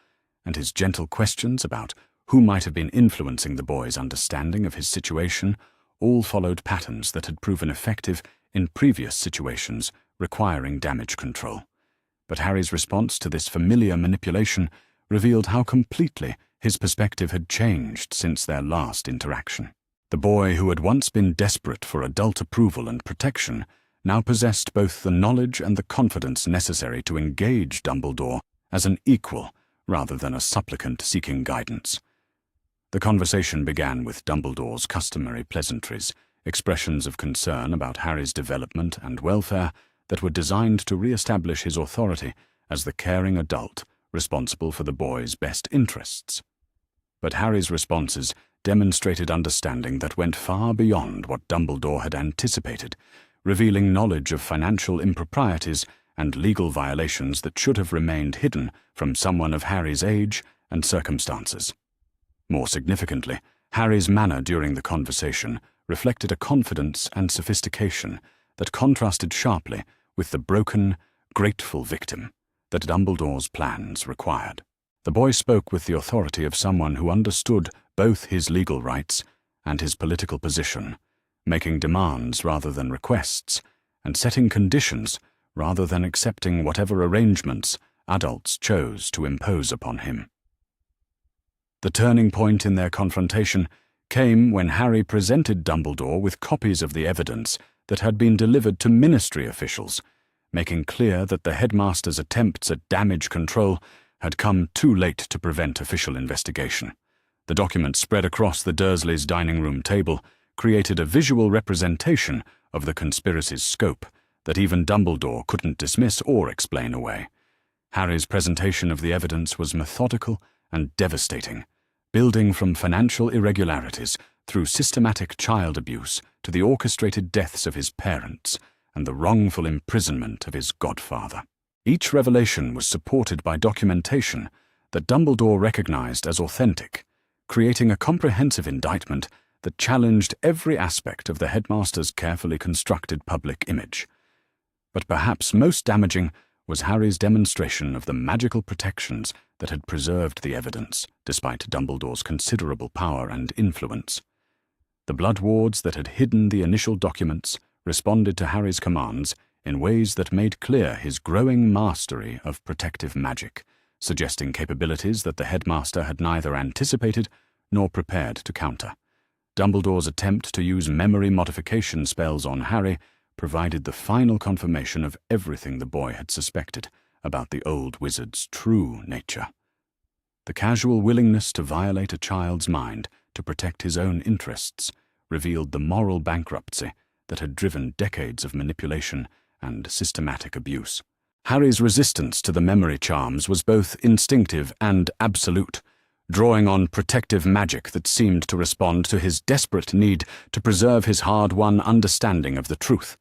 [SPEAKER 1] and his gentle questions about who might have been influencing the boy's understanding of his situation all followed patterns that had proven effective in previous situations requiring damage control. But Harry's response to this familiar manipulation revealed how completely his perspective had changed since their last interaction. The boy who had once been desperate for adult approval and protection now possessed both the knowledge and the confidence necessary to engage Dumbledore as an equal rather than a supplicant seeking guidance. The conversation began with Dumbledore's customary pleasantries, expressions of concern about Harry's development and welfare that were designed to re-establish his authority as the caring adult responsible for the boy's best interests. But Harry's responses demonstrated understanding that went far beyond what Dumbledore had anticipated, revealing knowledge of financial improprieties and legal violations that should have remained hidden from someone of Harry's age and circumstances. More significantly, Harry's manner during the conversation reflected a confidence and sophistication that contrasted sharply with the broken, grateful victim that Dumbledore's plans required. The boy spoke with the authority of someone who understood both his legal rights and his political position, making demands rather than requests, and setting conditions rather than accepting whatever arrangements adults chose to impose upon him. The turning point in their confrontation came when Harry presented Dumbledore with copies of the evidence that had been delivered to ministry officials, making clear that the headmaster's attempts at damage control had come too late to prevent official investigation. The document spread across the Dursleys' dining room table created a visual representation of the conspiracy's scope that even Dumbledore couldn't dismiss or explain away. Harry's presentation of the evidence was methodical and devastating, building from financial irregularities through systematic child abuse to the orchestrated deaths of his parents and the wrongful imprisonment of his godfather. Each revelation was supported by documentation that Dumbledore recognized as authentic, creating a comprehensive indictment that challenged every aspect of the headmaster's carefully constructed public image. But perhaps most damaging was Harry's demonstration of the magical protections that had preserved the evidence, despite Dumbledore's considerable power and influence. The blood wards that had hidden the initial documents responded to Harry's commands in ways that made clear his growing mastery of protective magic, suggesting capabilities that the headmaster had neither anticipated nor prepared to counter. Dumbledore's attempt to use memory modification spells on Harry provided the final confirmation of everything the boy had suspected about the old wizard's true nature. The casual willingness to violate a child's mind to protect his own interests revealed the moral bankruptcy that had driven decades of manipulation and systematic abuse. Harry's resistance to the memory charms was both instinctive and absolute, drawing on protective magic that seemed to respond to his desperate need to preserve his hard-won understanding of the truth.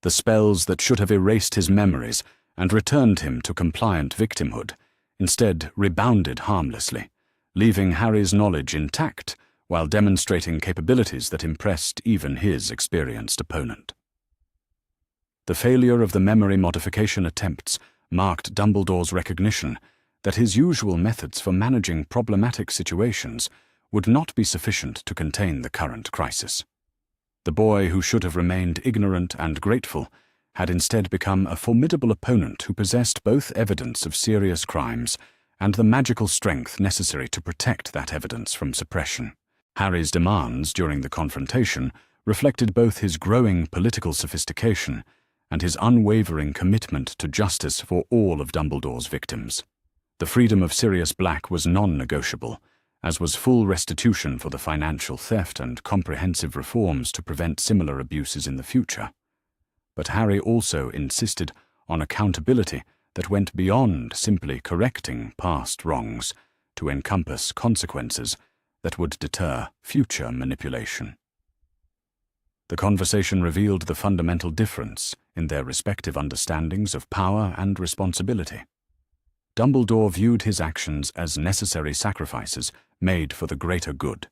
[SPEAKER 1] The spells that should have erased his memories and returned him to compliant victimhood instead rebounded harmlessly, leaving Harry's knowledge intact while demonstrating capabilities that impressed even his experienced opponent. The failure of the memory modification attempts marked Dumbledore's recognition that his usual methods for managing problematic situations would not be sufficient to contain the current crisis. The boy who should have remained ignorant and grateful had instead become a formidable opponent who possessed both evidence of serious crimes and the magical strength necessary to protect that evidence from suppression. Harry's demands during the confrontation reflected both his growing political sophistication and his unwavering commitment to justice for all of Dumbledore's victims. The freedom of Sirius Black was non-negotiable, as was full restitution for the financial theft and comprehensive reforms to prevent similar abuses in the future. But Harry also insisted on accountability that went beyond simply correcting past wrongs to encompass consequences that would deter future manipulation. The conversation revealed the fundamental difference in their respective understandings of power and responsibility. Dumbledore viewed his actions as necessary sacrifices made for the greater good,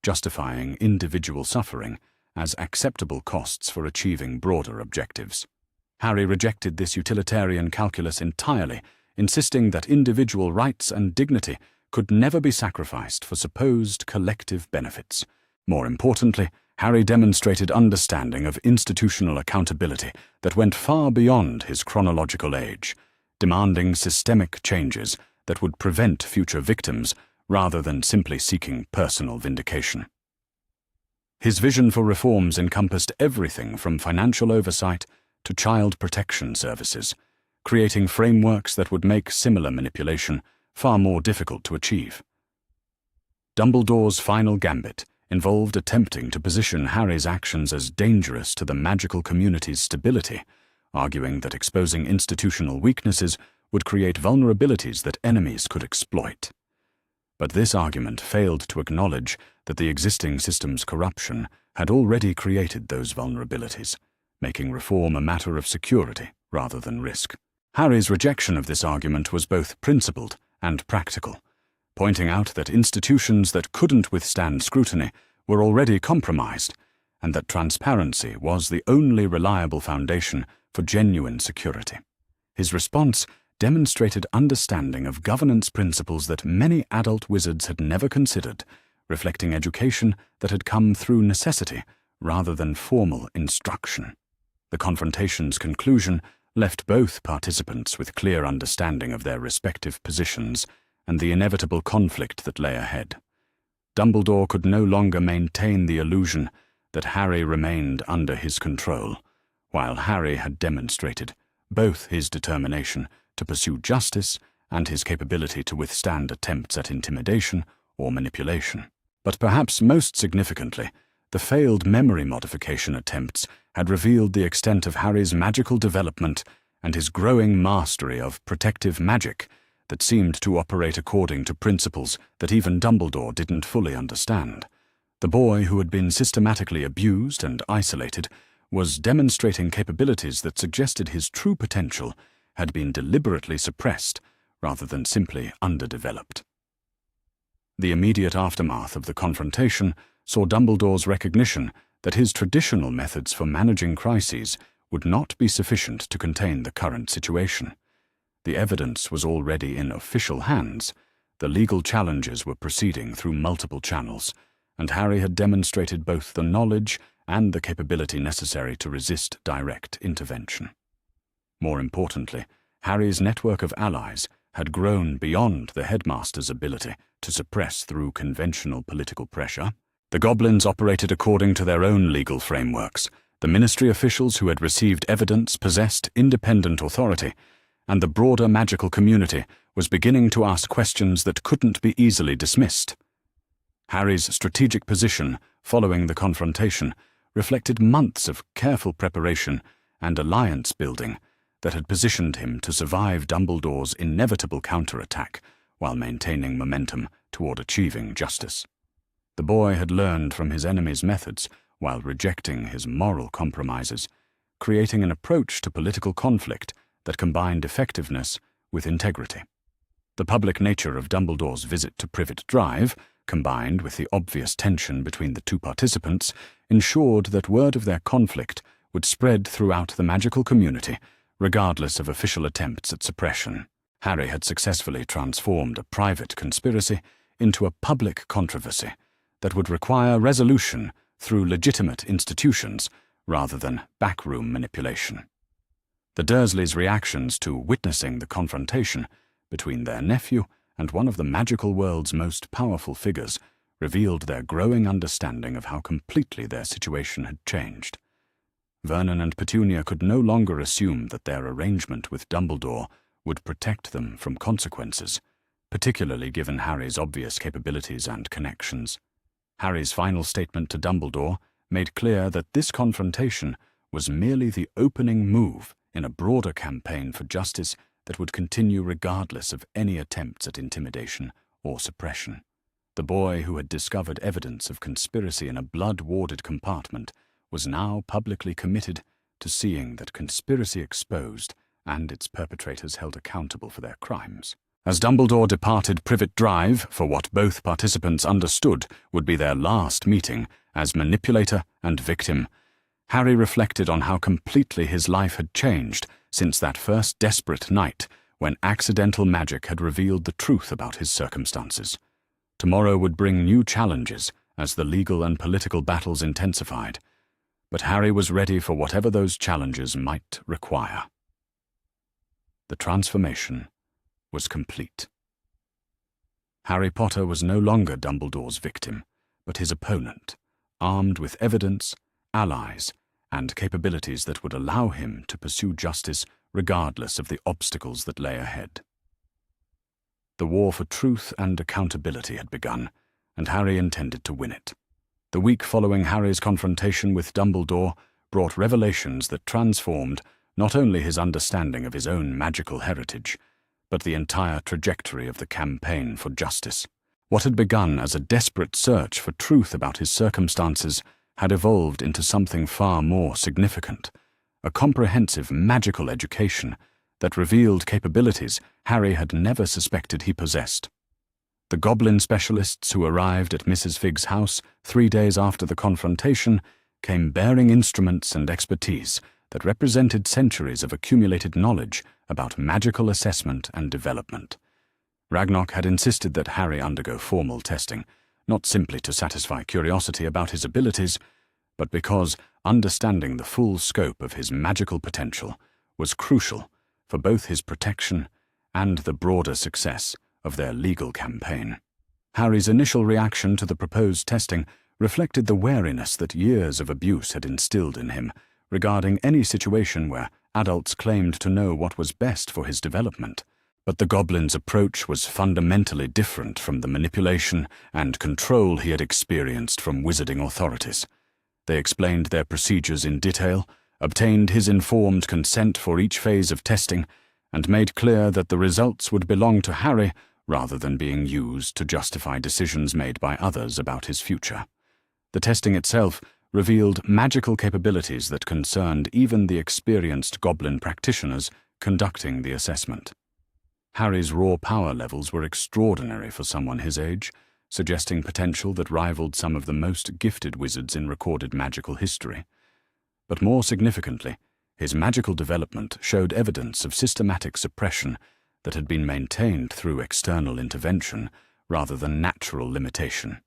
[SPEAKER 1] justifying individual suffering as acceptable costs for achieving broader objectives. Harry rejected this utilitarian calculus entirely, insisting that individual rights and dignity could never be sacrificed for supposed collective benefits. More importantly, Harry demonstrated understanding of institutional accountability that went far beyond his chronological age, demanding systemic changes that would prevent future victims rather than simply seeking personal vindication. His vision for reforms encompassed everything from financial oversight to child protection services, creating frameworks that would make similar manipulation far more difficult to achieve. Dumbledore's final gambit involved attempting to position Harry's actions as dangerous to the magical community's stability, arguing that exposing institutional weaknesses would create vulnerabilities that enemies could exploit. But this argument failed to acknowledge that the existing system's corruption had already created those vulnerabilities, making reform a matter of security rather than risk. Harry's rejection of this argument was both principled and practical, pointing out that institutions that couldn't withstand scrutiny were already compromised, and that transparency was the only reliable foundation for genuine security. His response demonstrated understanding of governance principles that many adult wizards had never considered, reflecting education that had come through necessity rather than formal instruction. The confrontation's conclusion left both participants with clear understanding of their respective positions and the inevitable conflict that lay ahead. Dumbledore could no longer maintain the illusion that Harry remained under his control, while Harry had demonstrated both his determination to pursue justice and his capability to withstand attempts at intimidation or manipulation. But perhaps most significantly, the failed memory modification attempts had revealed the extent of Harry's magical development and his growing mastery of protective magic that seemed to operate according to principles that even Dumbledore didn't fully understand. The boy who had been systematically abused and isolated was demonstrating capabilities that suggested his true potential had been deliberately suppressed rather than simply underdeveloped. The immediate aftermath of the confrontation saw Dumbledore's recognition that his traditional methods for managing crises would not be sufficient to contain the current situation. The evidence was already in official hands, the legal challenges were proceeding through multiple channels, and Harry had demonstrated both the knowledge and the capability necessary to resist direct intervention. More importantly, Harry's network of allies had grown beyond the headmaster's ability to suppress through conventional political pressure. The goblins operated according to their own legal frameworks, the ministry officials who had received evidence possessed independent authority, and the broader magical community was beginning to ask questions that couldn't be easily dismissed. Harry's strategic position following the confrontation reflected months of careful preparation and alliance building that had positioned him to survive Dumbledore's inevitable counterattack while maintaining momentum toward achieving justice. The boy had learned from his enemy's methods while rejecting his moral compromises, creating an approach to political conflict that combined effectiveness with integrity. The public nature of Dumbledore's visit to Privet Drive, combined with the obvious tension between the two participants, ensured that word of their conflict would spread throughout the magical community, regardless of official attempts at suppression. Harry had successfully transformed a private conspiracy into a public controversy that would require resolution through legitimate institutions rather than backroom manipulation. The Dursleys' reactions to witnessing the confrontation between their nephew and one of the magical world's most powerful figures revealed their growing understanding of how completely their situation had changed. Vernon and Petunia could no longer assume that their arrangement with Dumbledore would protect them from consequences, particularly given Harry's obvious capabilities and connections. Harry's final statement to Dumbledore made clear that this confrontation was merely the opening move in a broader campaign for justice that would continue regardless of any attempts at intimidation or suppression. The boy who had discovered evidence of conspiracy in a blood-warded compartment was now publicly committed to seeing that conspiracy exposed and its perpetrators held accountable for their crimes. As Dumbledore departed Privet Drive for what both participants understood would be their last meeting as manipulator and victim, Harry reflected on how completely his life had changed since that first desperate night when accidental magic had revealed the truth about his circumstances. Tomorrow would bring new challenges as the legal and political battles intensified, but Harry was ready for whatever those challenges might require. The transformation was complete. Harry Potter was no longer Dumbledore's victim, but his opponent, armed with evidence, allies, and capabilities that would allow him to pursue justice regardless of the obstacles that lay ahead. The war for truth and accountability had begun, and Harry intended to win it. The week following Harry's confrontation with Dumbledore brought revelations that transformed not only his understanding of his own magical heritage, but the entire trajectory of the campaign for justice. What had begun as a desperate search for truth about his circumstances had evolved into something far more significant, a comprehensive magical education that revealed capabilities Harry had never suspected he possessed. The goblin specialists who arrived at Mrs. Fig's house 3 days after the confrontation came bearing instruments and expertise that represented centuries of accumulated knowledge about magical assessment and development. Ragnarok had insisted that Harry undergo formal testing, not simply to satisfy curiosity about his abilities, but because understanding the full scope of his magical potential was crucial for both his protection and the broader success of their legal campaign. Harry's initial reaction to the proposed testing reflected the wariness that years of abuse had instilled in him regarding any situation where adults claimed to know what was best for his development. But the goblin's approach was fundamentally different from the manipulation and control he had experienced from wizarding authorities. They explained their procedures in detail, obtained his informed consent for each phase of testing, and made clear that the results would belong to Harry rather than being used to justify decisions made by others about his future. The testing itself revealed magical capabilities that concerned even the experienced goblin practitioners conducting the assessment. Harry's raw power levels were extraordinary for someone his age, suggesting potential that rivaled some of the most gifted wizards in recorded magical history. But more significantly, his magical development showed evidence of systematic suppression that had been maintained through external intervention rather than natural limitation.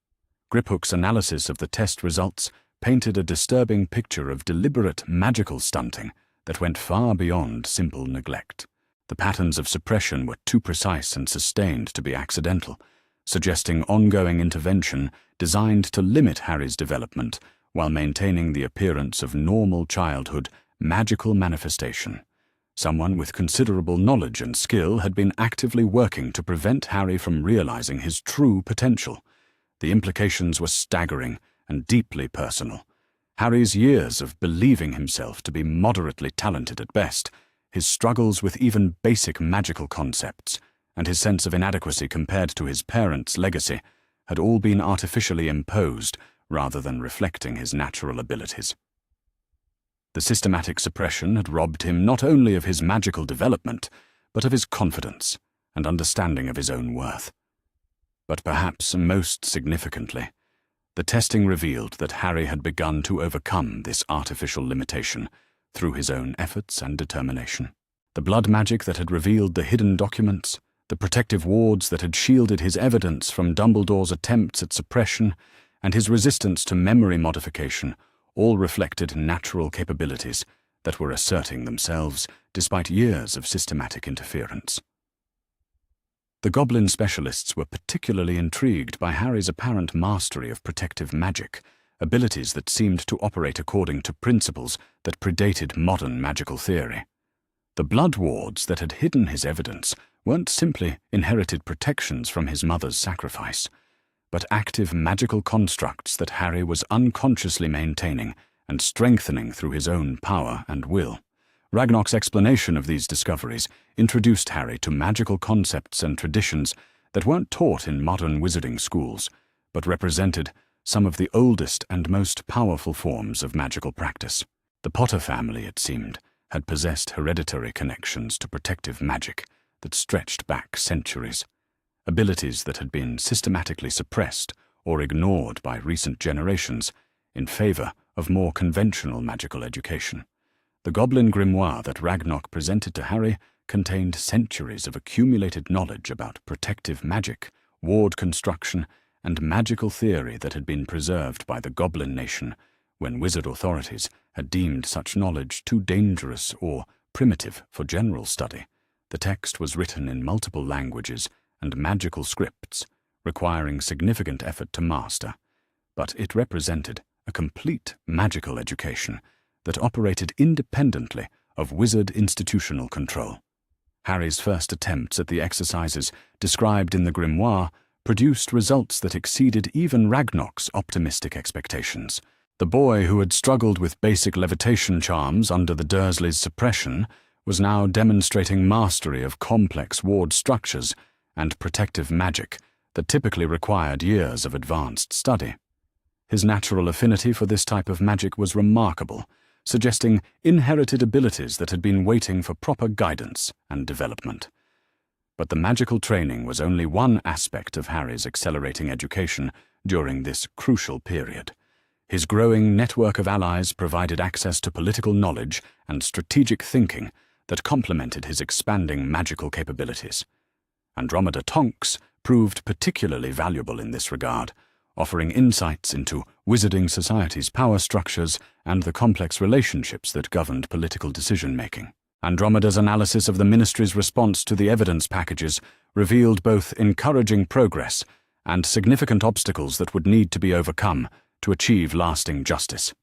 [SPEAKER 1] Griphook's analysis of the test results painted a disturbing picture of deliberate magical stunting that went far beyond simple neglect. The patterns of suppression were too precise and sustained to be accidental, suggesting ongoing intervention designed to limit Harry's development while maintaining the appearance of normal childhood magical manifestation. Someone with considerable knowledge and skill had been actively working to prevent Harry from realizing his true potential. The implications were staggering and deeply personal. Harry's years of believing himself to be moderately talented at best, his struggles with even basic magical concepts, and his sense of inadequacy compared to his parents' legacy had all been artificially imposed rather than reflecting his natural abilities. The systematic suppression had robbed him not only of his magical development, but of his confidence and understanding of his own worth. But perhaps most significantly, the testing revealed that Harry had begun to overcome this artificial limitation through his own efforts and determination. The blood magic that had revealed the hidden documents, the protective wards that had shielded his evidence from Dumbledore's attempts at suppression, and his resistance to memory modification all reflected natural capabilities that were asserting themselves despite years of systematic interference. The goblin specialists were particularly intrigued by Harry's apparent mastery of protective magic, abilities that seemed to operate according to principles that predated modern magical theory. The blood wards that had hidden his evidence weren't simply inherited protections from his mother's sacrifice, but active magical constructs that Harry was unconsciously maintaining and strengthening through his own power and will. Ragnarok's explanation of these discoveries introduced Harry to magical concepts and traditions that weren't taught in modern wizarding schools, but represented some of the oldest and most powerful forms of magical practice. The Potter family, it seemed, had possessed hereditary connections to protective magic that stretched back centuries, abilities that had been systematically suppressed or ignored by recent generations in favor of more conventional magical education. The goblin grimoire that Ragnarok presented to Harry contained centuries of accumulated knowledge about protective magic, ward construction, and magical theory that had been preserved by the Goblin Nation when wizard authorities had deemed such knowledge too dangerous or primitive for general study. The text was written in multiple languages and magical scripts, requiring significant effort to master, but it represented a complete magical education that operated independently of wizard institutional control. Harry's first attempts at the exercises described in the grimoire produced results that exceeded even Ragnarok's optimistic expectations. The boy who had struggled with basic levitation charms under the Dursleys' suppression was now demonstrating mastery of complex ward structures and protective magic that typically required years of advanced study. His natural affinity for this type of magic was remarkable, suggesting inherited abilities that had been waiting for proper guidance and development. But the magical training was only one aspect of Harry's accelerating education during this crucial period. His growing network of allies provided access to political knowledge and strategic thinking that complemented his expanding magical capabilities. Andromeda Tonks proved particularly valuable in this regard, offering insights into Wizarding Society's power structures and the complex relationships that governed political decision-making. Andromeda's analysis of the Ministry's response to the evidence packages revealed both encouraging progress and significant obstacles that would need to be overcome to achieve lasting justice.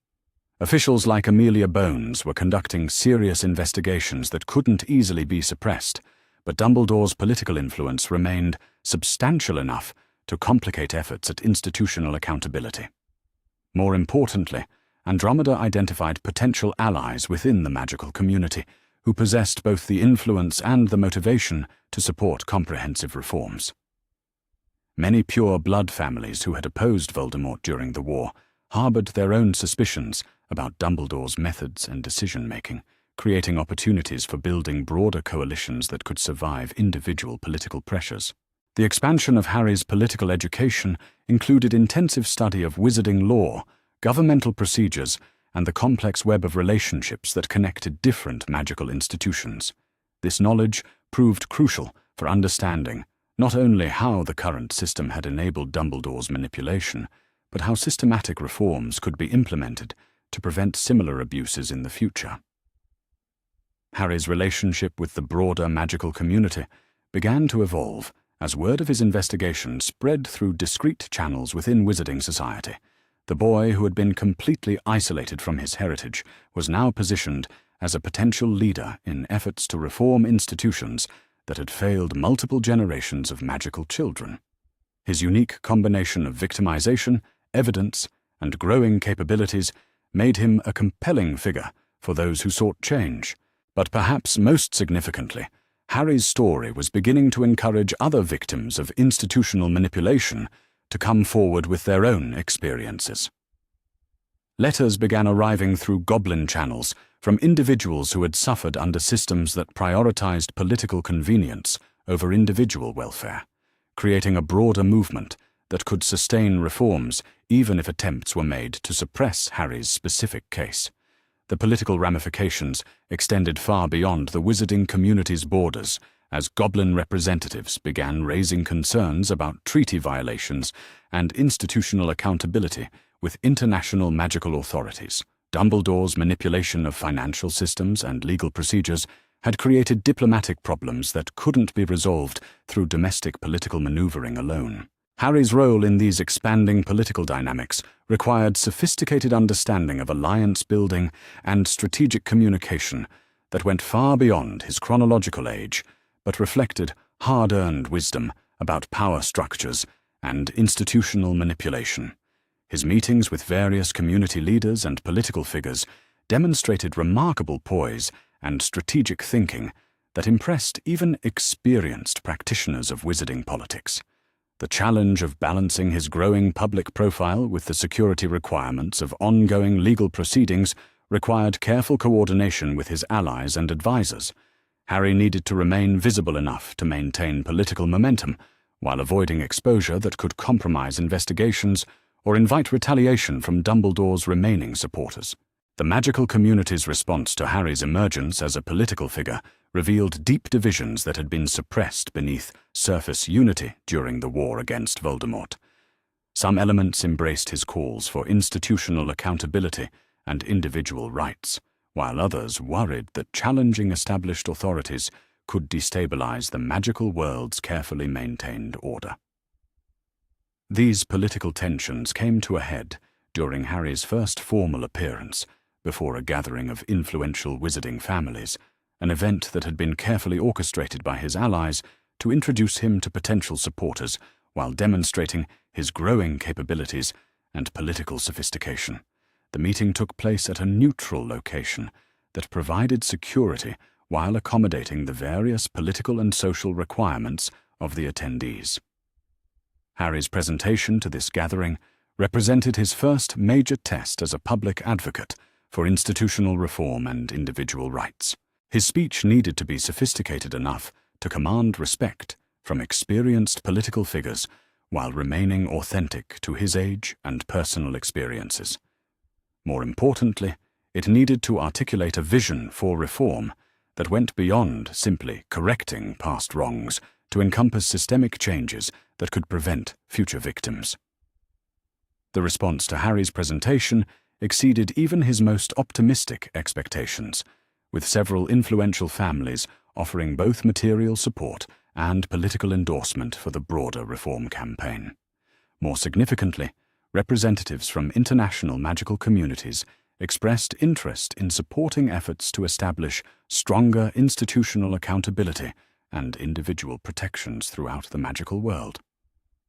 [SPEAKER 1] Officials like Amelia Bones were conducting serious investigations that couldn't easily be suppressed, but Dumbledore's political influence remained substantial enough to complicate efforts at institutional accountability. More importantly, Andromeda identified potential allies within the magical community who possessed both the influence and the motivation to support comprehensive reforms. Many pure blood families who had opposed Voldemort during the war harbored their own suspicions about Dumbledore's methods and decision-making, creating opportunities for building broader coalitions that could survive individual political pressures. The expansion of Harry's political education included intensive study of wizarding law, governmental procedures, and the complex web of relationships that connected different magical institutions. This knowledge proved crucial for understanding not only how the current system had enabled Dumbledore's manipulation, but how systematic reforms could be implemented to prevent similar abuses in the future. Harry's relationship with the broader magical community began to evolve as word of his investigation spread through discreet channels within Wizarding Society. The boy who had been completely isolated from his heritage was now positioned as a potential leader in efforts to reform institutions that had failed multiple generations of magical children. His unique combination of victimization, evidence, and growing capabilities made him a compelling figure for those who sought change. But perhaps most significantly, Harry's story was beginning to encourage other victims of institutional manipulation to come forward with their own experiences. Letters began arriving through goblin channels from individuals who had suffered under systems that prioritized political convenience over individual welfare, creating a broader movement that could sustain reforms even if attempts were made to suppress Harry's specific case. The political ramifications extended far beyond the wizarding community's borders as goblin representatives began raising concerns about treaty violations and institutional accountability with international magical authorities. Dumbledore's manipulation of financial systems and legal procedures had created diplomatic problems that couldn't be resolved through domestic political maneuvering alone. Harry's role in these expanding political dynamics required sophisticated understanding of alliance building and strategic communication that went far beyond his chronological age, but reflected hard-earned wisdom about power structures and institutional manipulation. His meetings with various community leaders and political figures demonstrated remarkable poise and strategic thinking that impressed even experienced practitioners of wizarding politics. The challenge of balancing his growing public profile with the security requirements of ongoing legal proceedings required careful coordination with his allies and advisors. Harry needed to remain visible enough to maintain political momentum, while avoiding exposure that could compromise investigations or invite retaliation from Dumbledore's remaining supporters. The magical community's response to Harry's emergence as a political figure revealed deep divisions that had been suppressed beneath surface unity during the war against Voldemort. Some elements embraced his calls for institutional accountability and individual rights, while others worried that challenging established authorities could destabilize the magical world's carefully maintained order. These political tensions came to a head during Harry's first formal appearance before a gathering of influential wizarding families, an event that had been carefully orchestrated by his allies to introduce him to potential supporters while demonstrating his growing capabilities and political sophistication. The meeting took place at a neutral location that provided security while accommodating the various political and social requirements of the attendees. Harry's presentation to this gathering represented his first major test as a public advocate for institutional reform and individual rights. His speech needed to be sophisticated enough to command respect from experienced political figures while remaining authentic to his age and personal experiences. More importantly, it needed to articulate a vision for reform that went beyond simply correcting past wrongs to encompass systemic changes that could prevent future victims. The response to Harry's presentation exceeded even his most optimistic expectations, with several influential families offering both material support and political endorsement for the broader reform campaign. More significantly, representatives from international magical communities expressed interest in supporting efforts to establish stronger institutional accountability and individual protections throughout the magical world.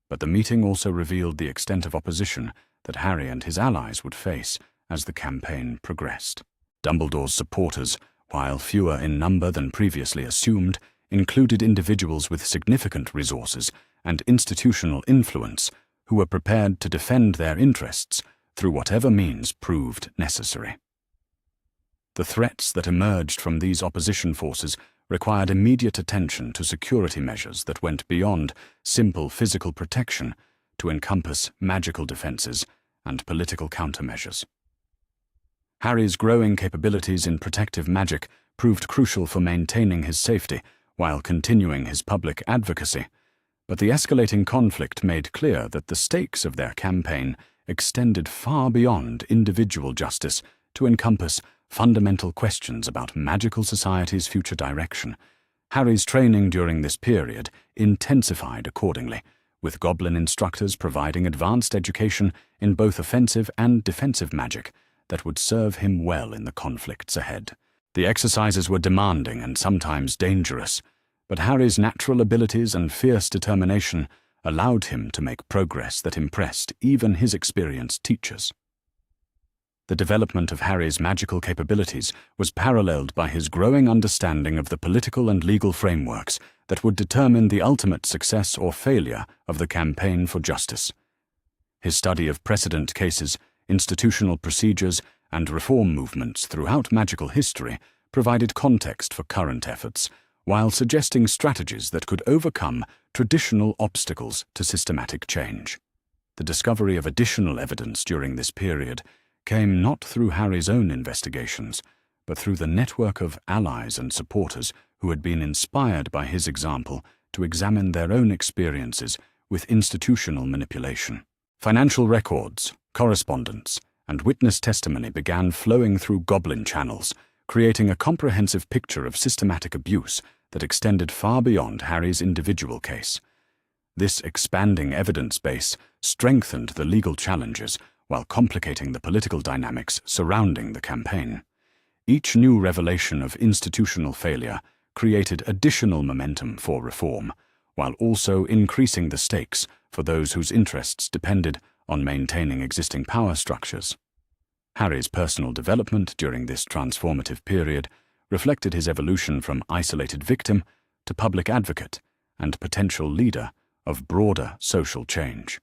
[SPEAKER 1] But the meeting also revealed the extent of opposition that Harry and his allies would face as the campaign progressed. Dumbledore's supporters, while fewer in number than previously assumed, included individuals with significant resources and institutional influence who were prepared to defend their interests through whatever means proved necessary. The threats that emerged from these opposition forces required immediate attention to security measures that went beyond simple physical protection to encompass magical defenses and political countermeasures. Harry's growing capabilities in protective magic proved crucial for maintaining his safety while continuing his public advocacy, but the escalating conflict made clear that the stakes of their campaign extended far beyond individual justice to encompass fundamental questions about magical society's future direction. Harry's training during this period intensified accordingly, with goblin instructors providing advanced education in both offensive and defensive magic that would serve him well in the conflicts ahead. The exercises were demanding and sometimes dangerous, but Harry's natural abilities and fierce determination allowed him to make progress that impressed even his experienced teachers. The development of Harry's magical capabilities was paralleled by his growing understanding of the political and legal frameworks that would determine the ultimate success or failure of the campaign for justice. His study of precedent cases, institutional procedures, and reform movements throughout magical history provided context for current efforts, while suggesting strategies that could overcome traditional obstacles to systematic change. The discovery of additional evidence during this period came not through Harry's own investigations, but through the network of allies and supporters who had been inspired by his example to examine their own experiences with institutional manipulation. Financial records, correspondence, and witness testimony began flowing through goblin channels, creating a comprehensive picture of systematic abuse that extended far beyond Harry's individual case. This expanding evidence base strengthened the legal challenges while complicating the political dynamics surrounding the campaign. Each new revelation of institutional failure created additional momentum for reform, while also increasing the stakes for those whose interests depended on maintaining existing power structures. Harry's personal development during this transformative period reflected his evolution from isolated victim to public advocate and potential leader of broader social change.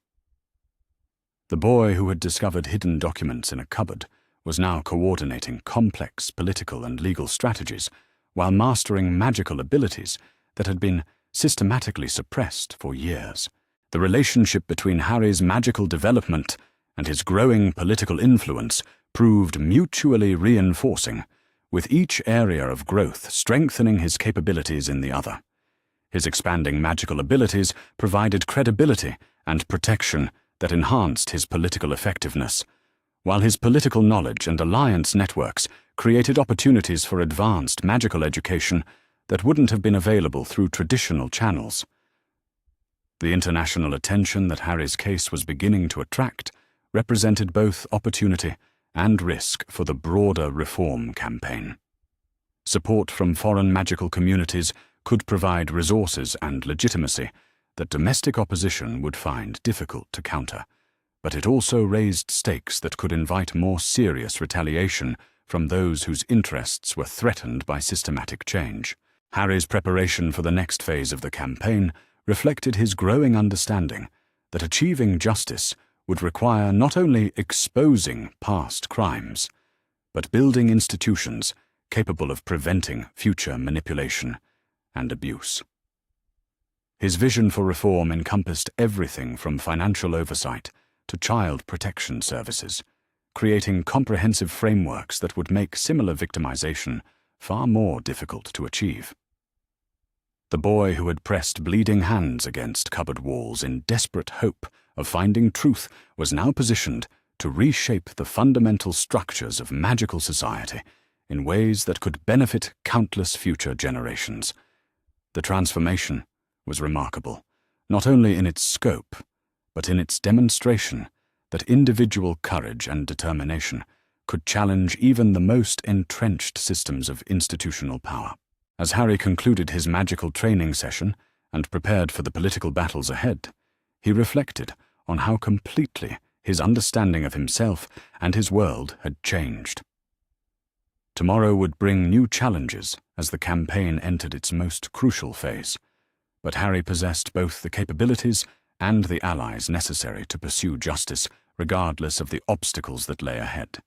[SPEAKER 1] The boy who had discovered hidden documents in a cupboard was now coordinating complex political and legal strategies while mastering magical abilities that had been systematically suppressed for years. The relationship between Harry's magical development and his growing political influence proved mutually reinforcing, with each area of growth strengthening his capabilities in the other. His expanding magical abilities provided credibility and protection that enhanced his political effectiveness, while his political knowledge and alliance networks created opportunities for advanced magical education that wouldn't have been available through traditional channels. The international attention that Harry's case was beginning to attract represented both opportunity and risk for the broader reform campaign. Support from foreign magical communities could provide resources and legitimacy that domestic opposition would find difficult to counter, but it also raised stakes that could invite more serious retaliation from those whose interests were threatened by systematic change. Harry's preparation for the next phase of the campaign reflected his growing understanding that achieving justice would require not only exposing past crimes, but building institutions capable of preventing future manipulation and abuse. His vision for reform encompassed everything from financial oversight to child protection services, creating comprehensive frameworks that would make similar victimization far more difficult to achieve. The boy who had pressed bleeding hands against cupboard walls in desperate hope of finding truth was now positioned to reshape the fundamental structures of magical society in ways that could benefit countless future generations. The transformation was remarkable, not only in its scope, but in its demonstration that individual courage and determination could challenge even the most entrenched systems of institutional power. As Harry concluded his magical training session and prepared for the political battles ahead, he reflected on how completely his understanding of himself and his world had changed. Tomorrow would bring new challenges as the campaign entered its most crucial phase, but Harry possessed both the capabilities and the allies necessary to pursue justice regardless of the obstacles that lay ahead.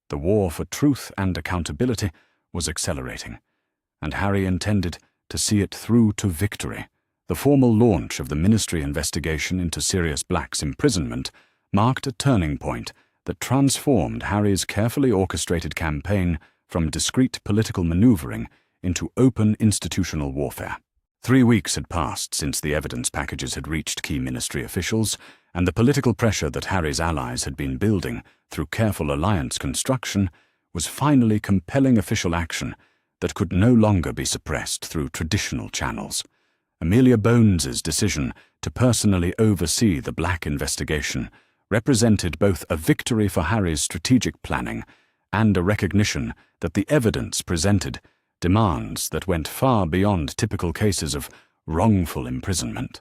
[SPEAKER 1] The war for truth and accountability was accelerating, and Harry intended to see it through to victory. The formal launch of the Ministry investigation into Sirius Black's imprisonment marked a turning point that transformed Harry's carefully orchestrated campaign from discreet political maneuvering into open institutional warfare. 3 weeks had passed since the evidence packages had reached key ministry officials, and the political pressure that Harry's allies had been building through careful alliance construction was finally compelling official action that could no longer be suppressed through traditional channels. Amelia Bones's decision to personally oversee the Black investigation represented both a victory for Harry's strategic planning and a recognition that the evidence presented demands that went far beyond typical cases of wrongful imprisonment.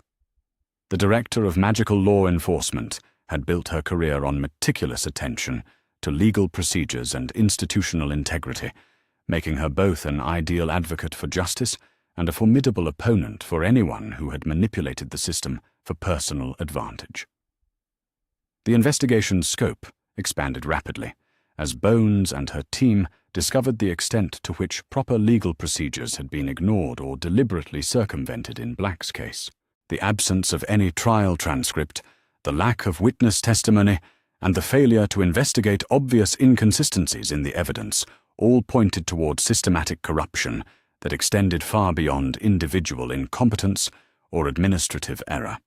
[SPEAKER 1] The Director of Magical Law Enforcement had built her career on meticulous attention to legal procedures and institutional integrity, making her both an ideal advocate for justice and a formidable opponent for anyone who had manipulated the system for personal advantage. The investigation's scope expanded rapidly as Bones and her team discovered the extent to which proper legal procedures had been ignored or deliberately circumvented in Black's case. The absence of any trial transcript, the lack of witness testimony, and the failure to investigate obvious inconsistencies in the evidence all pointed toward systematic corruption that extended far beyond individual incompetence or administrative error.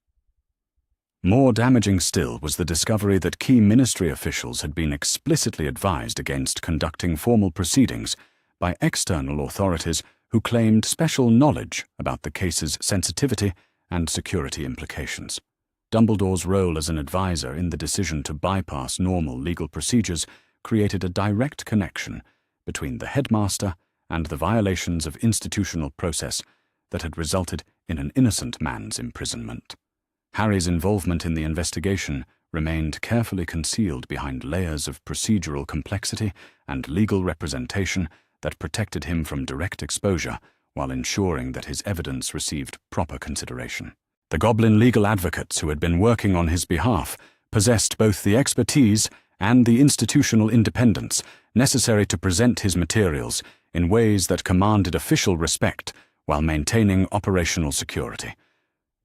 [SPEAKER 1] More damaging still was the discovery that key ministry officials had been explicitly advised against conducting formal proceedings by external authorities who claimed special knowledge about the case's sensitivity and security implications. Dumbledore's role as an advisor in the decision to bypass normal legal procedures created a direct connection between the headmaster and the violations of institutional process that had resulted in an innocent man's imprisonment. Harry's involvement in the investigation remained carefully concealed behind layers of procedural complexity and legal representation that protected him from direct exposure while ensuring that his evidence received proper consideration. The Goblin legal advocates who had been working on his behalf possessed both the expertise and the institutional independence necessary to present his materials in ways that commanded official respect while maintaining operational security.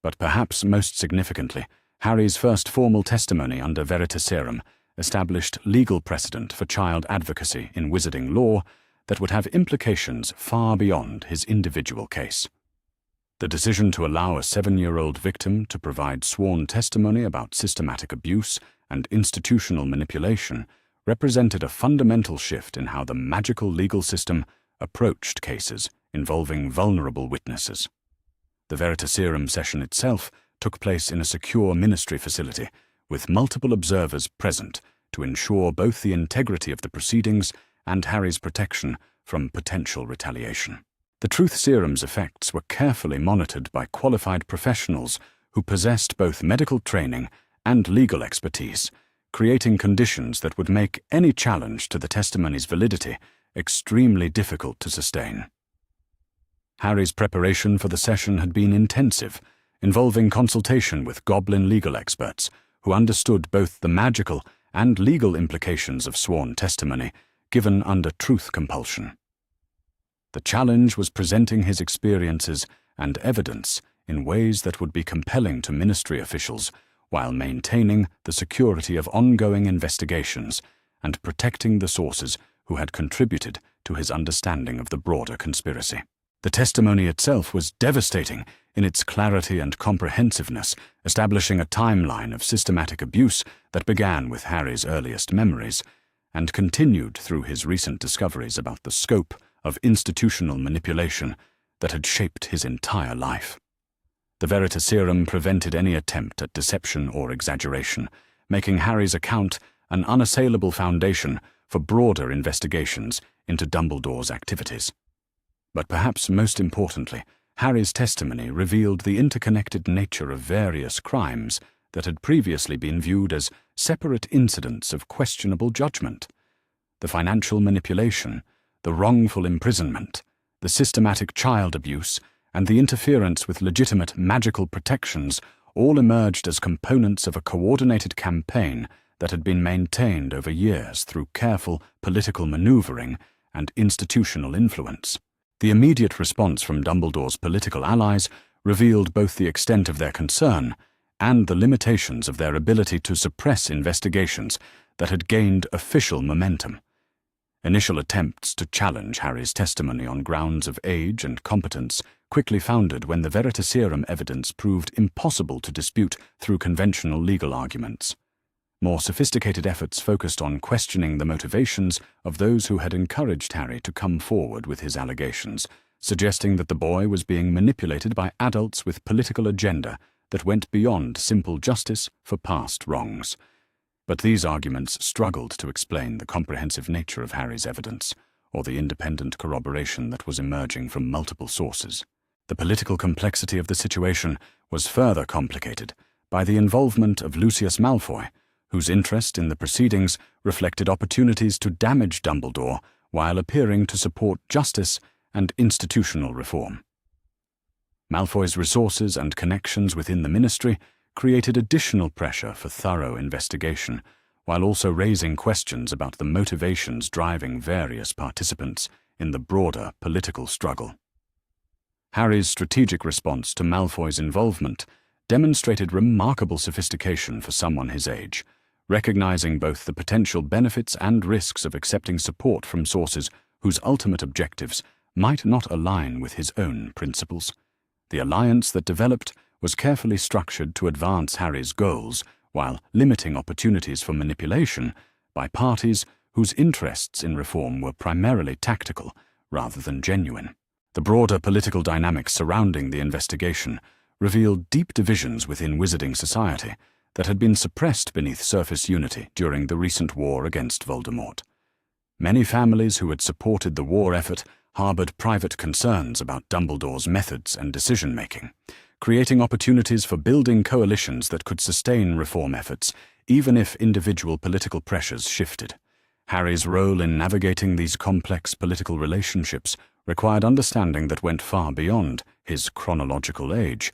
[SPEAKER 1] But perhaps most significantly, Harry's first formal testimony under Veritaserum established legal precedent for child advocacy in wizarding law that would have implications far beyond his individual case. The decision to allow a 7-year-old victim to provide sworn testimony about systematic abuse and institutional manipulation represented a fundamental shift in how the magical legal system approached cases involving vulnerable witnesses. The Veritaserum session itself took place in a secure ministry facility, with multiple observers present, to ensure both the integrity of the proceedings and Harry's protection from potential retaliation. The truth serum's effects were carefully monitored by qualified professionals who possessed both medical training and legal expertise, creating conditions that would make any challenge to the testimony's validity extremely difficult to sustain. Harry's preparation for the session had been intensive, involving consultation with goblin legal experts who understood both the magical and legal implications of sworn testimony given under truth compulsion. The challenge was presenting his experiences and evidence in ways that would be compelling to ministry officials while maintaining the security of ongoing investigations and protecting the sources who had contributed to his understanding of the broader conspiracy. The testimony itself was devastating in its clarity and comprehensiveness, establishing a timeline of systematic abuse that began with Harry's earliest memories and continued through his recent discoveries about the scope of institutional manipulation that had shaped his entire life. The Veritaserum prevented any attempt at deception or exaggeration, making Harry's account an unassailable foundation for broader investigations into Dumbledore's activities. But perhaps most importantly, Harry's testimony revealed the interconnected nature of various crimes that had previously been viewed as separate incidents of questionable judgment. The financial manipulation, the wrongful imprisonment, the systematic child abuse, and the interference with legitimate magical protections all emerged as components of a coordinated campaign that had been maintained over years through careful political maneuvering and institutional influence. The immediate response from Dumbledore's political allies revealed both the extent of their concern and the limitations of their ability to suppress investigations that had gained official momentum. Initial attempts to challenge Harry's testimony on grounds of age and competence quickly foundered when the Veritaserum evidence proved impossible to dispute through conventional legal arguments. More sophisticated efforts focused on questioning the motivations of those who had encouraged Harry to come forward with his allegations, suggesting that the boy was being manipulated by adults with political agenda that went beyond simple justice for past wrongs. But these arguments struggled to explain the comprehensive nature of Harry's evidence, or the independent corroboration that was emerging from multiple sources. The political complexity of the situation was further complicated by the involvement of Lucius Malfoy, whose interest in the proceedings reflected opportunities to damage Dumbledore while appearing to support justice and institutional reform. Malfoy's resources and connections within the ministry created additional pressure for thorough investigation, while also raising questions about the motivations driving various participants in the broader political struggle. Harry's strategic response to Malfoy's involvement demonstrated remarkable sophistication for someone his age, recognizing both the potential benefits and risks of accepting support from sources whose ultimate objectives might not align with his own principles. The alliance that developed was carefully structured to advance Harry's goals while limiting opportunities for manipulation by parties whose interests in reform were primarily tactical rather than genuine. The broader political dynamics surrounding the investigation revealed deep divisions within wizarding society that had been suppressed beneath surface unity during the recent war against Voldemort. Many families who had supported the war effort harbored private concerns about Dumbledore's methods and decision-making, creating opportunities for building coalitions that could sustain reform efforts, even if individual political pressures shifted. Harry's role in navigating these complex political relationships required understanding that went far beyond his chronological age,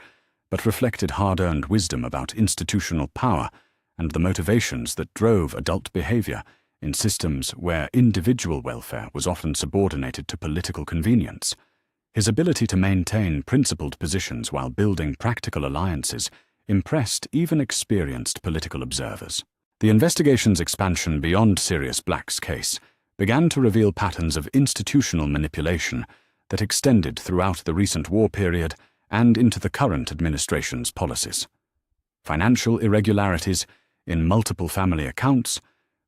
[SPEAKER 1] but reflected hard-earned wisdom about institutional power and the motivations that drove adult behavior in systems where individual welfare was often subordinated to political convenience. His ability to maintain principled positions while building practical alliances impressed even experienced political observers. The investigation's expansion beyond Sirius Black's case began to reveal patterns of institutional manipulation that extended throughout the recent war period and into the current administration's policies. Financial irregularities in multiple family accounts,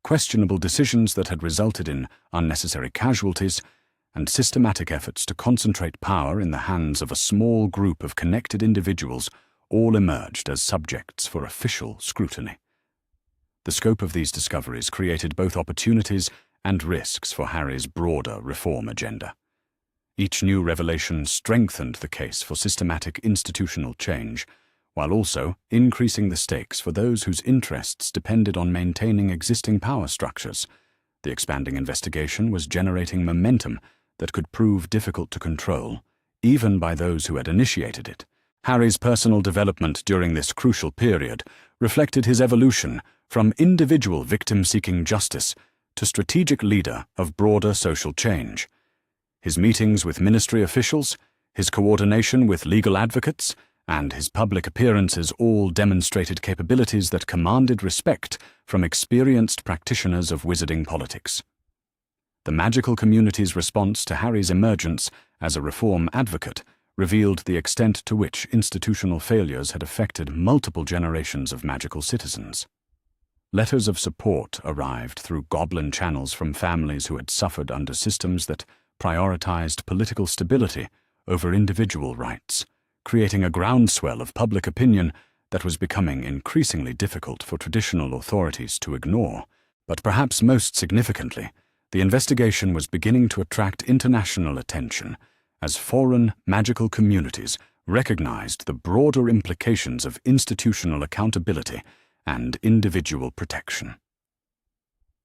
[SPEAKER 1] questionable decisions that had resulted in unnecessary casualties, and systematic efforts to concentrate power in the hands of a small group of connected individuals all emerged as subjects for official scrutiny. The scope of these discoveries created both opportunities and risks for Harry's broader reform agenda. Each new revelation strengthened the case for systematic institutional change, while also increasing the stakes for those whose interests depended on maintaining existing power structures. The expanding investigation was generating momentum that could prove difficult to control, even by those who had initiated it. Harry's personal development during this crucial period reflected his evolution from individual victim seeking justice to strategic leader of broader social change. His meetings with ministry officials, his coordination with legal advocates, and his public appearances all demonstrated capabilities that commanded respect from experienced practitioners of wizarding politics. The magical community's response to Harry's emergence as a reform advocate revealed the extent to which institutional failures had affected multiple generations of magical citizens. Letters of support arrived through goblin channels from families who had suffered under systems that prioritized political stability over individual rights, creating a groundswell of public opinion that was becoming increasingly difficult for traditional authorities to ignore. But perhaps most significantly, the investigation was beginning to attract international attention as foreign magical communities recognized the broader implications of institutional accountability and individual protection.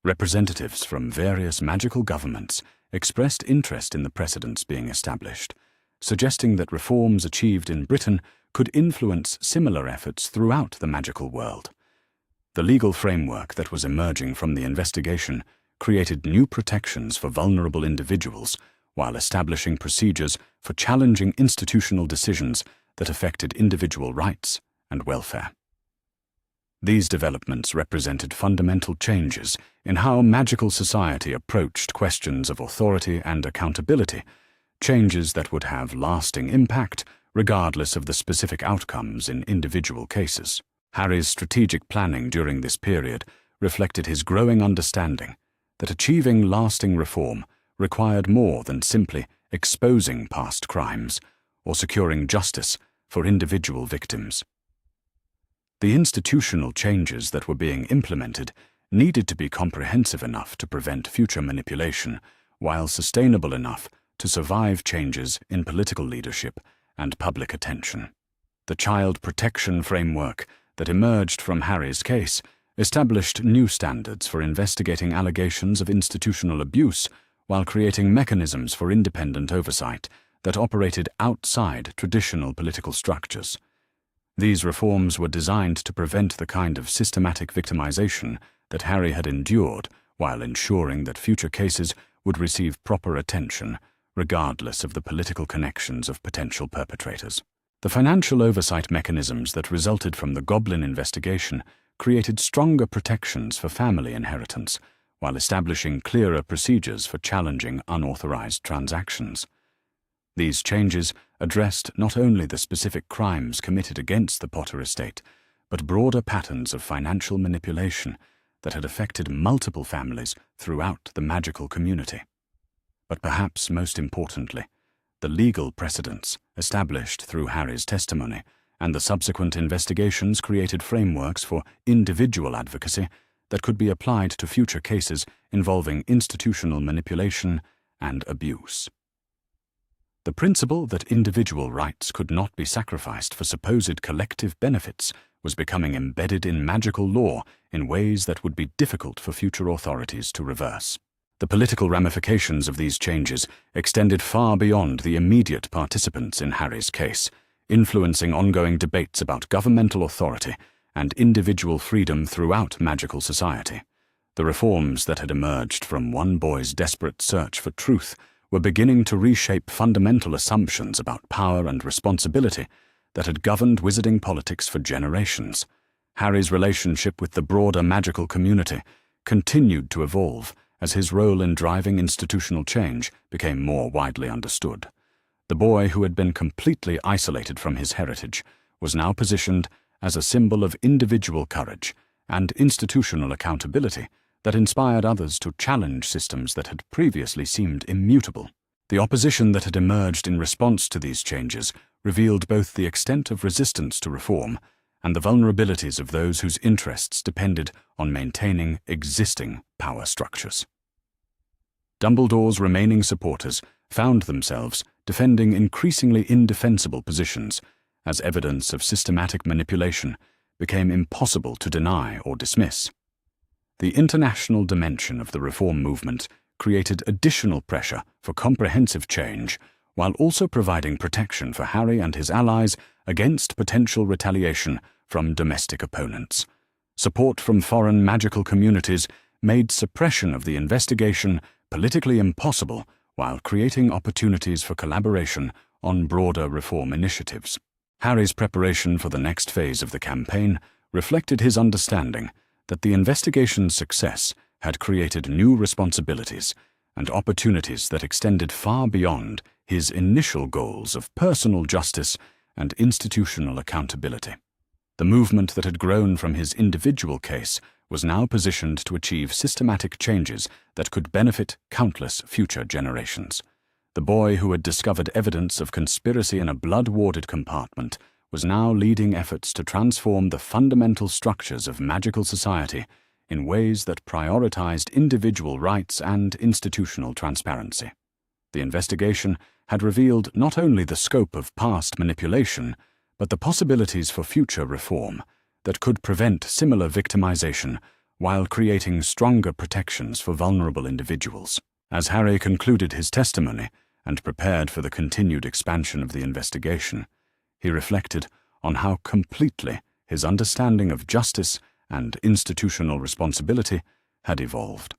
[SPEAKER 1] Representatives from various magical governments expressed interest in the precedents being established, suggesting that reforms achieved in Britain could influence similar efforts throughout the magical world. The legal framework that was emerging from the investigation created new protections for vulnerable individuals while establishing procedures for challenging institutional decisions that affected individual rights and welfare. These developments represented fundamental changes in how magical society approached questions of authority and accountability, changes that would have lasting impact regardless of the specific outcomes in individual cases. Harry's strategic planning during this period reflected his growing understanding that achieving lasting reform required more than simply exposing past crimes or securing justice for individual victims. The institutional changes that were being implemented needed to be comprehensive enough to prevent future manipulation, while sustainable enough to survive changes in political leadership and public attention. The child protection framework that emerged from Harry's case established new standards for investigating allegations of institutional abuse while creating mechanisms for independent oversight that operated outside traditional political structures. These reforms were designed to prevent the kind of systematic victimization that Harry had endured while ensuring that future cases would receive proper attention, regardless of the political connections of potential perpetrators. The financial oversight mechanisms that resulted from the Goblin investigation created stronger protections for family inheritance, while establishing clearer procedures for challenging unauthorized transactions. These changes addressed not only the specific crimes committed against the Potter estate, but broader patterns of financial manipulation that had affected multiple families throughout the magical community. But perhaps most importantly, the legal precedents established through Harry's testimony and the subsequent investigations created frameworks for individual advocacy that could be applied to future cases involving institutional manipulation and abuse. The principle that individual rights could not be sacrificed for supposed collective benefits was becoming embedded in magical law in ways that would be difficult for future authorities to reverse. The political ramifications of these changes extended far beyond the immediate participants in Harry's case, influencing ongoing debates about governmental authority and individual freedom throughout magical society. The reforms that had emerged from one boy's desperate search for truth were beginning to reshape fundamental assumptions about power and responsibility that had governed wizarding politics for generations. Harry's relationship with the broader magical community continued to evolve as his role in driving institutional change became more widely understood. The boy who had been completely isolated from his heritage was now positioned as a symbol of individual courage and institutional accountability that inspired others to challenge systems that had previously seemed immutable. The opposition that had emerged in response to these changes revealed both the extent of resistance to reform and the vulnerabilities of those whose interests depended on maintaining existing power structures. Dumbledore's remaining supporters found themselves defending increasingly indefensible positions as evidence of systematic manipulation became impossible to deny or dismiss. The international dimension of the reform movement created additional pressure for comprehensive change, while also providing protection for Harry and his allies against potential retaliation from domestic opponents. Support from foreign magical communities made suppression of the investigation politically impossible, while creating opportunities for collaboration on broader reform initiatives. Harry's preparation for the next phase of the campaign reflected his understanding that the investigation's success had created new responsibilities and opportunities that extended far beyond his initial goals of personal justice and institutional accountability. The movement that had grown from his individual case was now positioned to achieve systematic changes that could benefit countless future generations. The boy who had discovered evidence of conspiracy in a blood-warded compartment was now leading efforts to transform the fundamental structures of magical society in ways that prioritized individual rights and institutional transparency. The investigation had revealed not only the scope of past manipulation, but the possibilities for future reform that could prevent similar victimization while creating stronger protections for vulnerable individuals. As Harry concluded his testimony and prepared for the continued expansion of the investigation, he reflected on how completely his understanding of justice and institutional responsibility had evolved.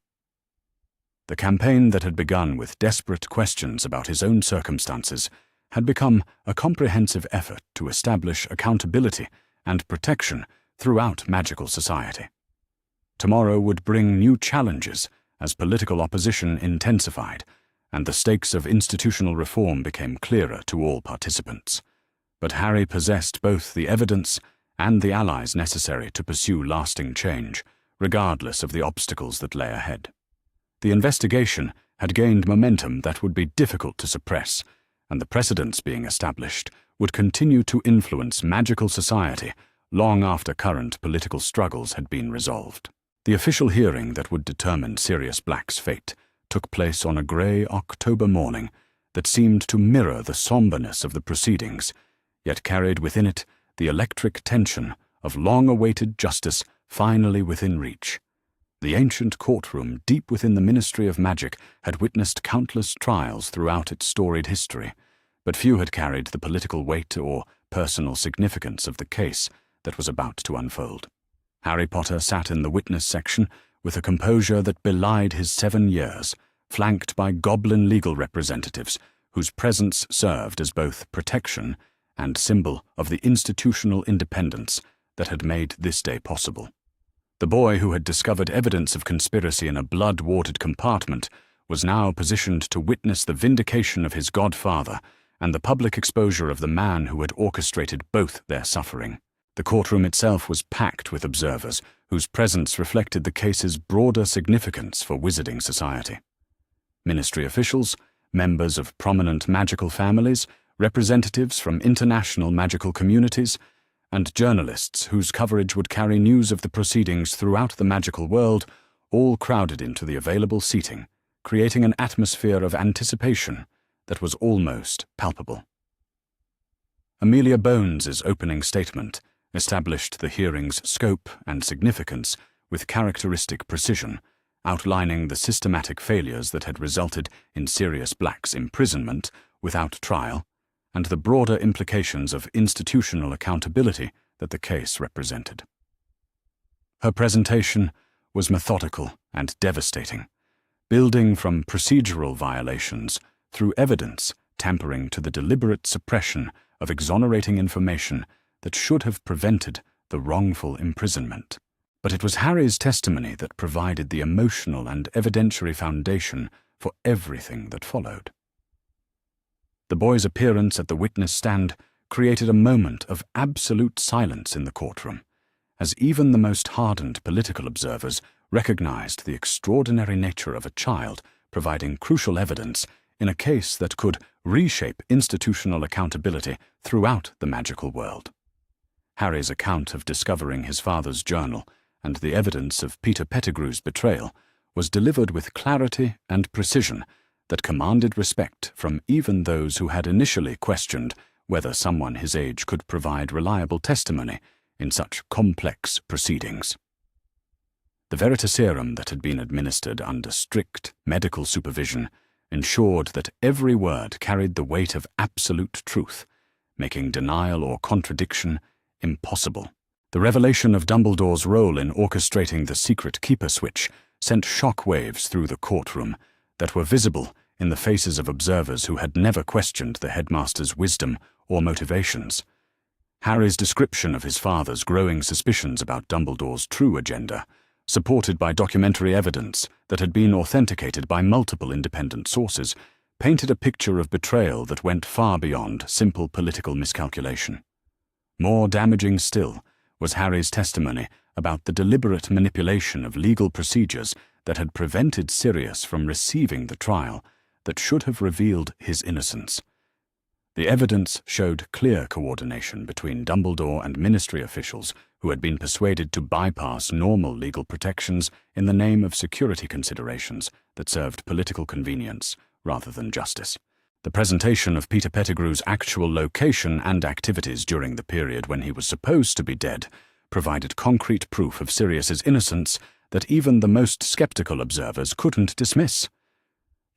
[SPEAKER 1] The campaign that had begun with desperate questions about his own circumstances had become a comprehensive effort to establish accountability and protection throughout magical society. Tomorrow would bring new challenges as political opposition intensified and the stakes of institutional reform became clearer to all participants. But Harry possessed both the evidence and the allies necessary to pursue lasting change, regardless of the obstacles that lay ahead. The investigation had gained momentum that would be difficult to suppress, and the precedents being established would continue to influence magical society long after current political struggles had been resolved. The official hearing that would determine Sirius Black's fate took place on a grey October morning that seemed to mirror the somberness of the proceedings, yet carried within it the electric tension of long-awaited justice finally within reach. The ancient courtroom deep within the Ministry of Magic had witnessed countless trials throughout its storied history, but few had carried the political weight or personal significance of the case that was about to unfold. Harry Potter sat in the witness section with a composure that belied his 7 years, flanked by goblin legal representatives whose presence served as both protection and symbol of the institutional independence that had made this day possible. The boy who had discovered evidence of conspiracy in a blood-warded compartment was now positioned to witness the vindication of his godfather and the public exposure of the man who had orchestrated both their suffering. The courtroom itself was packed with observers whose presence reflected the case's broader significance for wizarding society. Ministry officials, members of prominent magical families, representatives from international magical communities, and journalists whose coverage would carry news of the proceedings throughout the magical world all crowded into the available seating, creating an atmosphere of anticipation that was almost palpable. Amelia Bones's opening statement established the hearing's scope and significance with characteristic precision, outlining the systematic failures that had resulted in Sirius Black's imprisonment without trial and the broader implications of institutional accountability that the case represented. Her presentation was methodical and devastating, building from procedural violations through evidence tampering to the deliberate suppression of exonerating information that should have prevented the wrongful imprisonment. But it was Harry's testimony that provided the emotional and evidentiary foundation for everything that followed. The boy's appearance at the witness stand created a moment of absolute silence in the courtroom, as even the most hardened political observers recognized the extraordinary nature of a child providing crucial evidence in a case that could reshape institutional accountability throughout the magical world. Harry's account of discovering his father's journal and the evidence of Peter Pettigrew's betrayal was delivered with clarity and precision that commanded respect from even those who had initially questioned whether someone his age could provide reliable testimony in such complex proceedings. The veritaserum that had been administered under strict medical supervision ensured that every word carried the weight of absolute truth, making denial or contradiction impossible. The revelation of Dumbledore's role in orchestrating the secret keeper switch sent shock waves through the courtroom that were visible in the faces of observers who had never questioned the headmaster's wisdom or motivations. Harry's description of his father's growing suspicions about Dumbledore's true agenda, supported by documentary evidence that had been authenticated by multiple independent sources, painted a picture of betrayal that went far beyond simple political miscalculation. More damaging still was Harry's testimony about the deliberate manipulation of legal procedures that had prevented Sirius from receiving the trial that should have revealed his innocence. The evidence showed clear coordination between Dumbledore and Ministry officials who had been persuaded to bypass normal legal protections in the name of security considerations that served political convenience rather than justice. The presentation of Peter Pettigrew's actual location and activities during the period when he was supposed to be dead provided concrete proof of Sirius's innocence that even the most skeptical observers couldn't dismiss.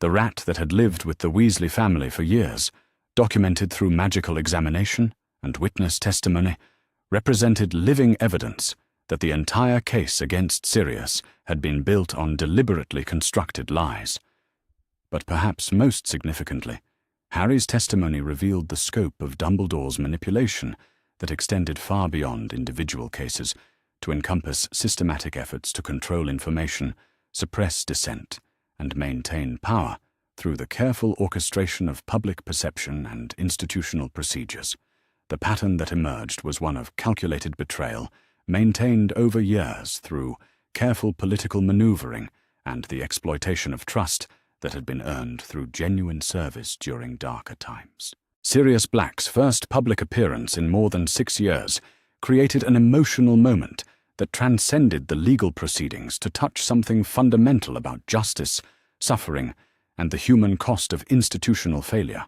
[SPEAKER 1] The rat that had lived with the Weasley family for years, documented through magical examination and witness testimony, represented living evidence that the entire case against Sirius had been built on deliberately constructed lies. But perhaps most significantly, Harry's testimony revealed the scope of Dumbledore's manipulation that extended far beyond individual cases to encompass systematic efforts to control information, suppress dissent, and maintain power through the careful orchestration of public perception and institutional procedures. The pattern that emerged was one of calculated betrayal, maintained over years through careful political maneuvering and the exploitation of trust that had been earned through genuine service during darker times. Sirius Black's first public appearance in more than 6 years created an emotional moment that transcended the legal proceedings to touch something fundamental about justice, suffering, and the human cost of institutional failure.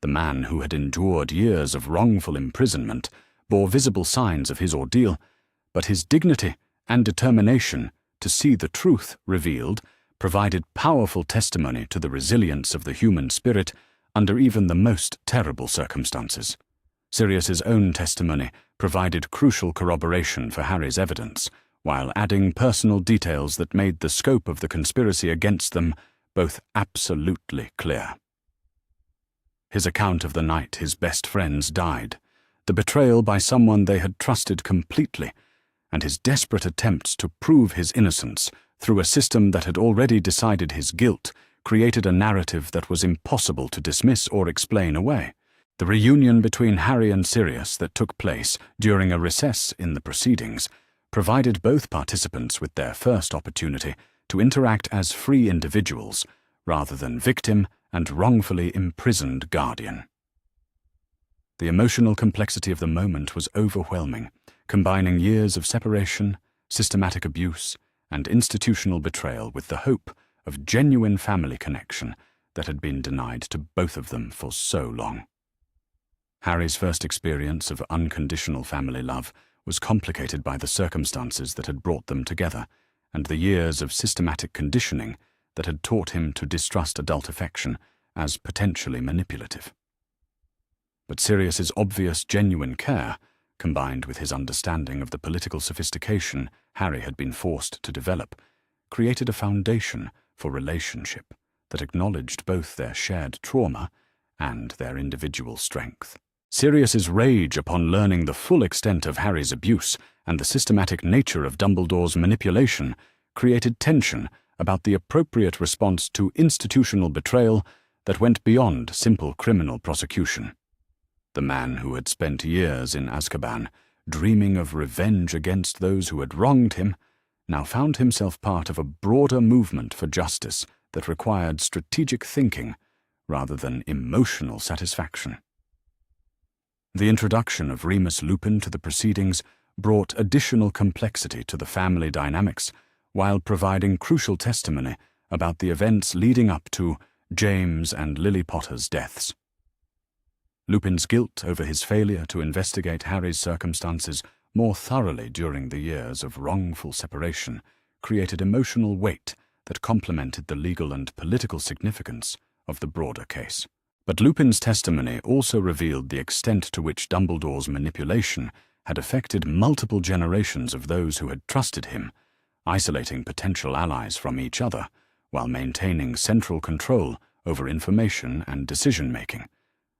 [SPEAKER 1] The man who had endured years of wrongful imprisonment bore visible signs of his ordeal, but his dignity and determination to see the truth revealed provided powerful testimony to the resilience of the human spirit under even the most terrible circumstances. Sirius's own testimony provided crucial corroboration for Harry's evidence, while adding personal details that made the scope of the conspiracy against them both absolutely clear. His account of the night his best friends died, the betrayal by someone they had trusted completely, and his desperate attempts to prove his innocence through a system that had already decided his guilt created a narrative that was impossible to dismiss or explain away. The reunion between Harry and Sirius that took place during a recess in the proceedings provided both participants with their first opportunity to interact as free individuals rather than victim and wrongfully imprisoned guardian. The emotional complexity of the moment was overwhelming, combining years of separation, systematic abuse, and institutional betrayal with the hope of genuine family connection that had been denied to both of them for so long. Harry's first experience of unconditional family love was complicated by the circumstances that had brought them together and the years of systematic conditioning that had taught him to distrust adult affection as potentially manipulative. But Sirius's obvious genuine care, combined with his understanding of the political sophistication Harry had been forced to develop, created a foundation for relationship that acknowledged both their shared trauma and their individual strength. Sirius's rage upon learning the full extent of Harry's abuse and the systematic nature of Dumbledore's manipulation created tension about the appropriate response to institutional betrayal that went beyond simple criminal prosecution. The man who had spent years in Azkaban, dreaming of revenge against those who had wronged him, now found himself part of a broader movement for justice that required strategic thinking rather than emotional satisfaction. The introduction of Remus Lupin to the proceedings brought additional complexity to the family dynamics, while providing crucial testimony about the events leading up to James and Lily Potter's deaths. Lupin's guilt over his failure to investigate Harry's circumstances more thoroughly during the years of wrongful separation created emotional weight that complemented the legal and political significance of the broader case. But Lupin's testimony also revealed the extent to which Dumbledore's manipulation had affected multiple generations of those who had trusted him, isolating potential allies from each other while maintaining central control over information and decision-making.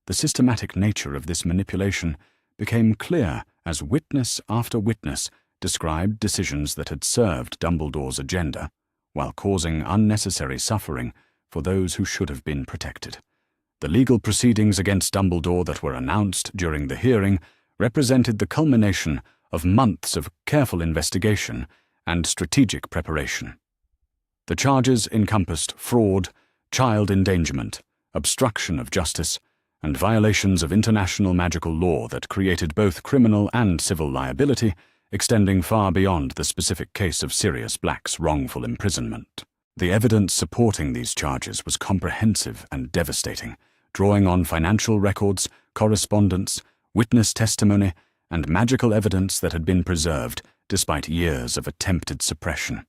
[SPEAKER 1] The systematic nature of this manipulation became clear as witness after witness described decisions that had served Dumbledore's agenda while causing unnecessary suffering for those who should have been protected. The legal proceedings against Dumbledore that were announced during the hearing represented the culmination of months of careful investigation and strategic preparation. The charges encompassed fraud, child endangerment, obstruction of justice, and violations of international magical law that created both criminal and civil liability, extending far beyond the specific case of Sirius Black's wrongful imprisonment. The evidence supporting these charges was comprehensive and devastating, drawing on financial records, correspondence, witness testimony, and magical evidence that had been preserved despite years of attempted suppression.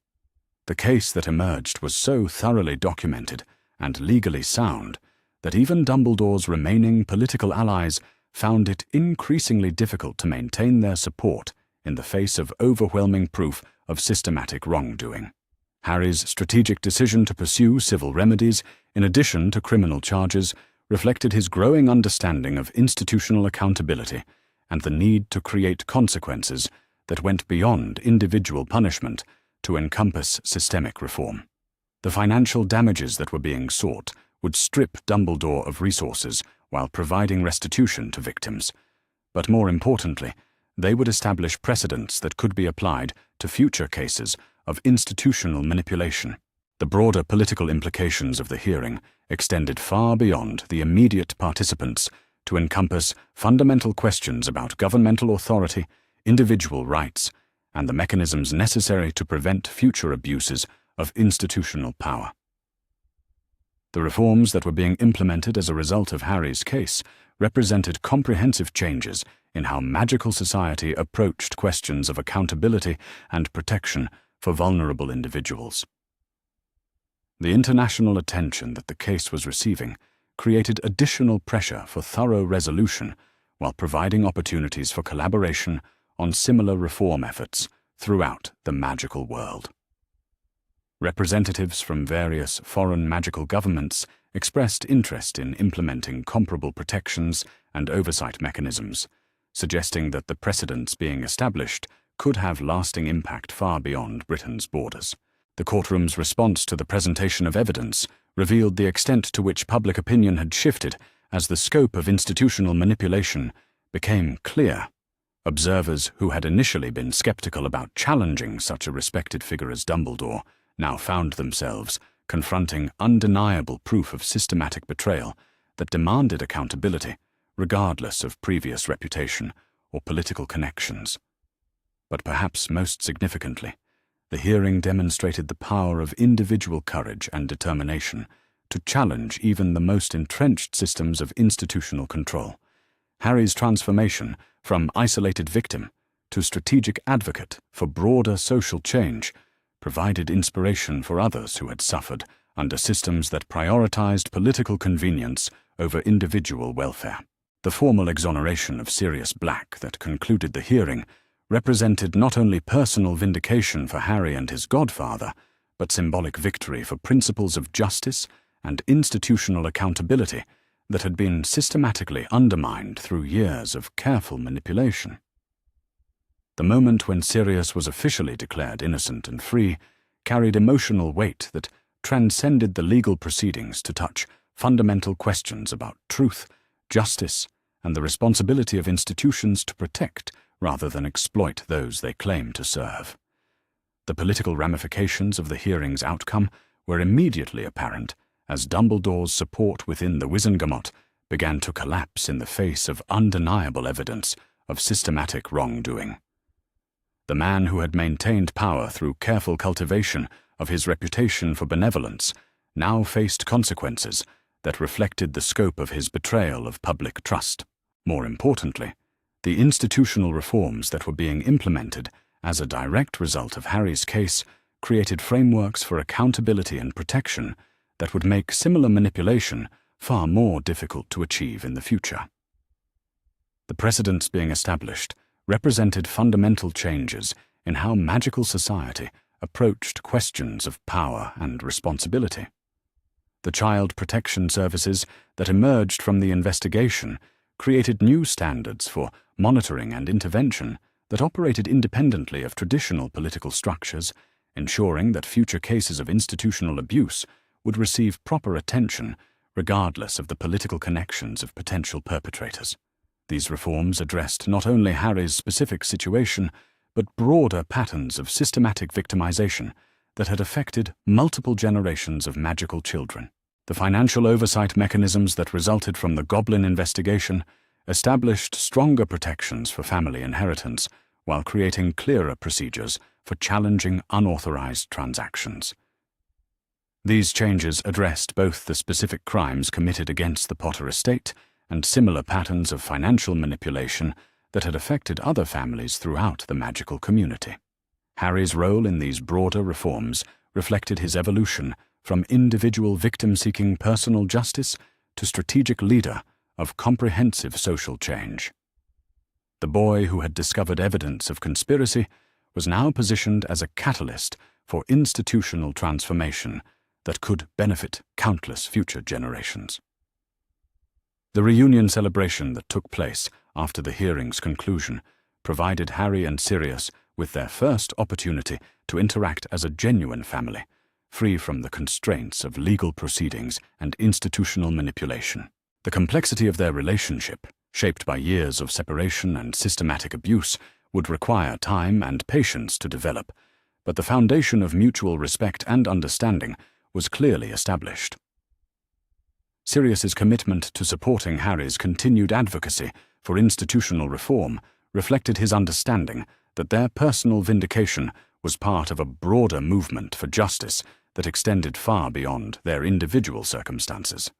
[SPEAKER 1] The case that emerged was so thoroughly documented and legally sound that even Dumbledore's remaining political allies found it increasingly difficult to maintain their support in the face of overwhelming proof of systematic wrongdoing. Harry's strategic decision to pursue civil remedies in addition to criminal charges reflected his growing understanding of institutional accountability and the need to create consequences that went beyond individual punishment to encompass systemic reform. The financial damages that were being sought would strip Dumbledore of resources while providing restitution to victims. But more importantly, they would establish precedents that could be applied to future cases of institutional manipulation. The broader political implications of the hearing extended far beyond the immediate participants to encompass fundamental questions about governmental authority, individual rights, and the mechanisms necessary to prevent future abuses of institutional power. The reforms that were being implemented as a result of Harry's case represented comprehensive changes in how magical society approached questions of accountability and protection for vulnerable individuals. The international attention that the case was receiving created additional pressure for thorough resolution while providing opportunities for collaboration on similar reform efforts throughout the magical world. Representatives from various foreign magical governments expressed interest in implementing comparable protections and oversight mechanisms, suggesting that the precedents being established could have lasting impact far beyond Britain's borders. The courtroom's response to the presentation of evidence revealed the extent to which public opinion had shifted as the scope of institutional manipulation became clear. Observers who had initially been skeptical about challenging such a respected figure as Dumbledore now found themselves confronting undeniable proof of systematic betrayal that demanded accountability, regardless of previous reputation or political connections. But perhaps most significantly, the hearing demonstrated the power of individual courage and determination to challenge even the most entrenched systems of institutional control. Harry's transformation from isolated victim to strategic advocate for broader social change provided inspiration for others who had suffered under systems that prioritized political convenience over individual welfare. The formal exoneration of Sirius Black that concluded the hearing represented not only personal vindication for Harry and his godfather, but symbolic victory for principles of justice and institutional accountability that had been systematically undermined through years of careful manipulation. The moment when Sirius was officially declared innocent and free carried emotional weight that transcended the legal proceedings to touch fundamental questions about truth, justice, and the responsibility of institutions to protect rather than exploit those they claim to serve. The political ramifications of the hearing's outcome were immediately apparent as Dumbledore's support within the Wizengamot began to collapse in the face of undeniable evidence of systematic wrongdoing. The man who had maintained power through careful cultivation of his reputation for benevolence now faced consequences that reflected the scope of his betrayal of public trust. More importantly, the institutional reforms that were being implemented as a direct result of Harry's case created frameworks for accountability and protection that would make similar manipulation far more difficult to achieve in the future. The precedents being established represented fundamental changes in how magical society approached questions of power and responsibility. The child protection services that emerged from the investigation created new standards for monitoring and intervention that operated independently of traditional political structures, ensuring that future cases of institutional abuse would receive proper attention regardless of the political connections of potential perpetrators. These reforms addressed not only Harry's specific situation, but broader patterns of systematic victimization that had affected multiple generations of magical children. The financial oversight mechanisms that resulted from the Goblin investigation established stronger protections for family inheritance while creating clearer procedures for challenging unauthorized transactions. These changes addressed both the specific crimes committed against the Potter estate and similar patterns of financial manipulation that had affected other families throughout the magical community. Harry's role in these broader reforms reflected his evolution from individual victim-seeking personal justice to strategic leader of comprehensive social change. The boy who had discovered evidence of conspiracy was now positioned as a catalyst for institutional transformation that could benefit countless future generations. The reunion celebration that took place after the hearing's conclusion provided Harry and Sirius with their first opportunity to interact as a genuine family, free from the constraints of legal proceedings and institutional manipulation. The complexity of their relationship, shaped by years of separation and systematic abuse, would require time and patience to develop, but the foundation of mutual respect and understanding was clearly established. Sirius's commitment to supporting Harry's continued advocacy for institutional reform reflected his understanding that their personal vindication was part of a broader movement for justice that extended far beyond their individual circumstances.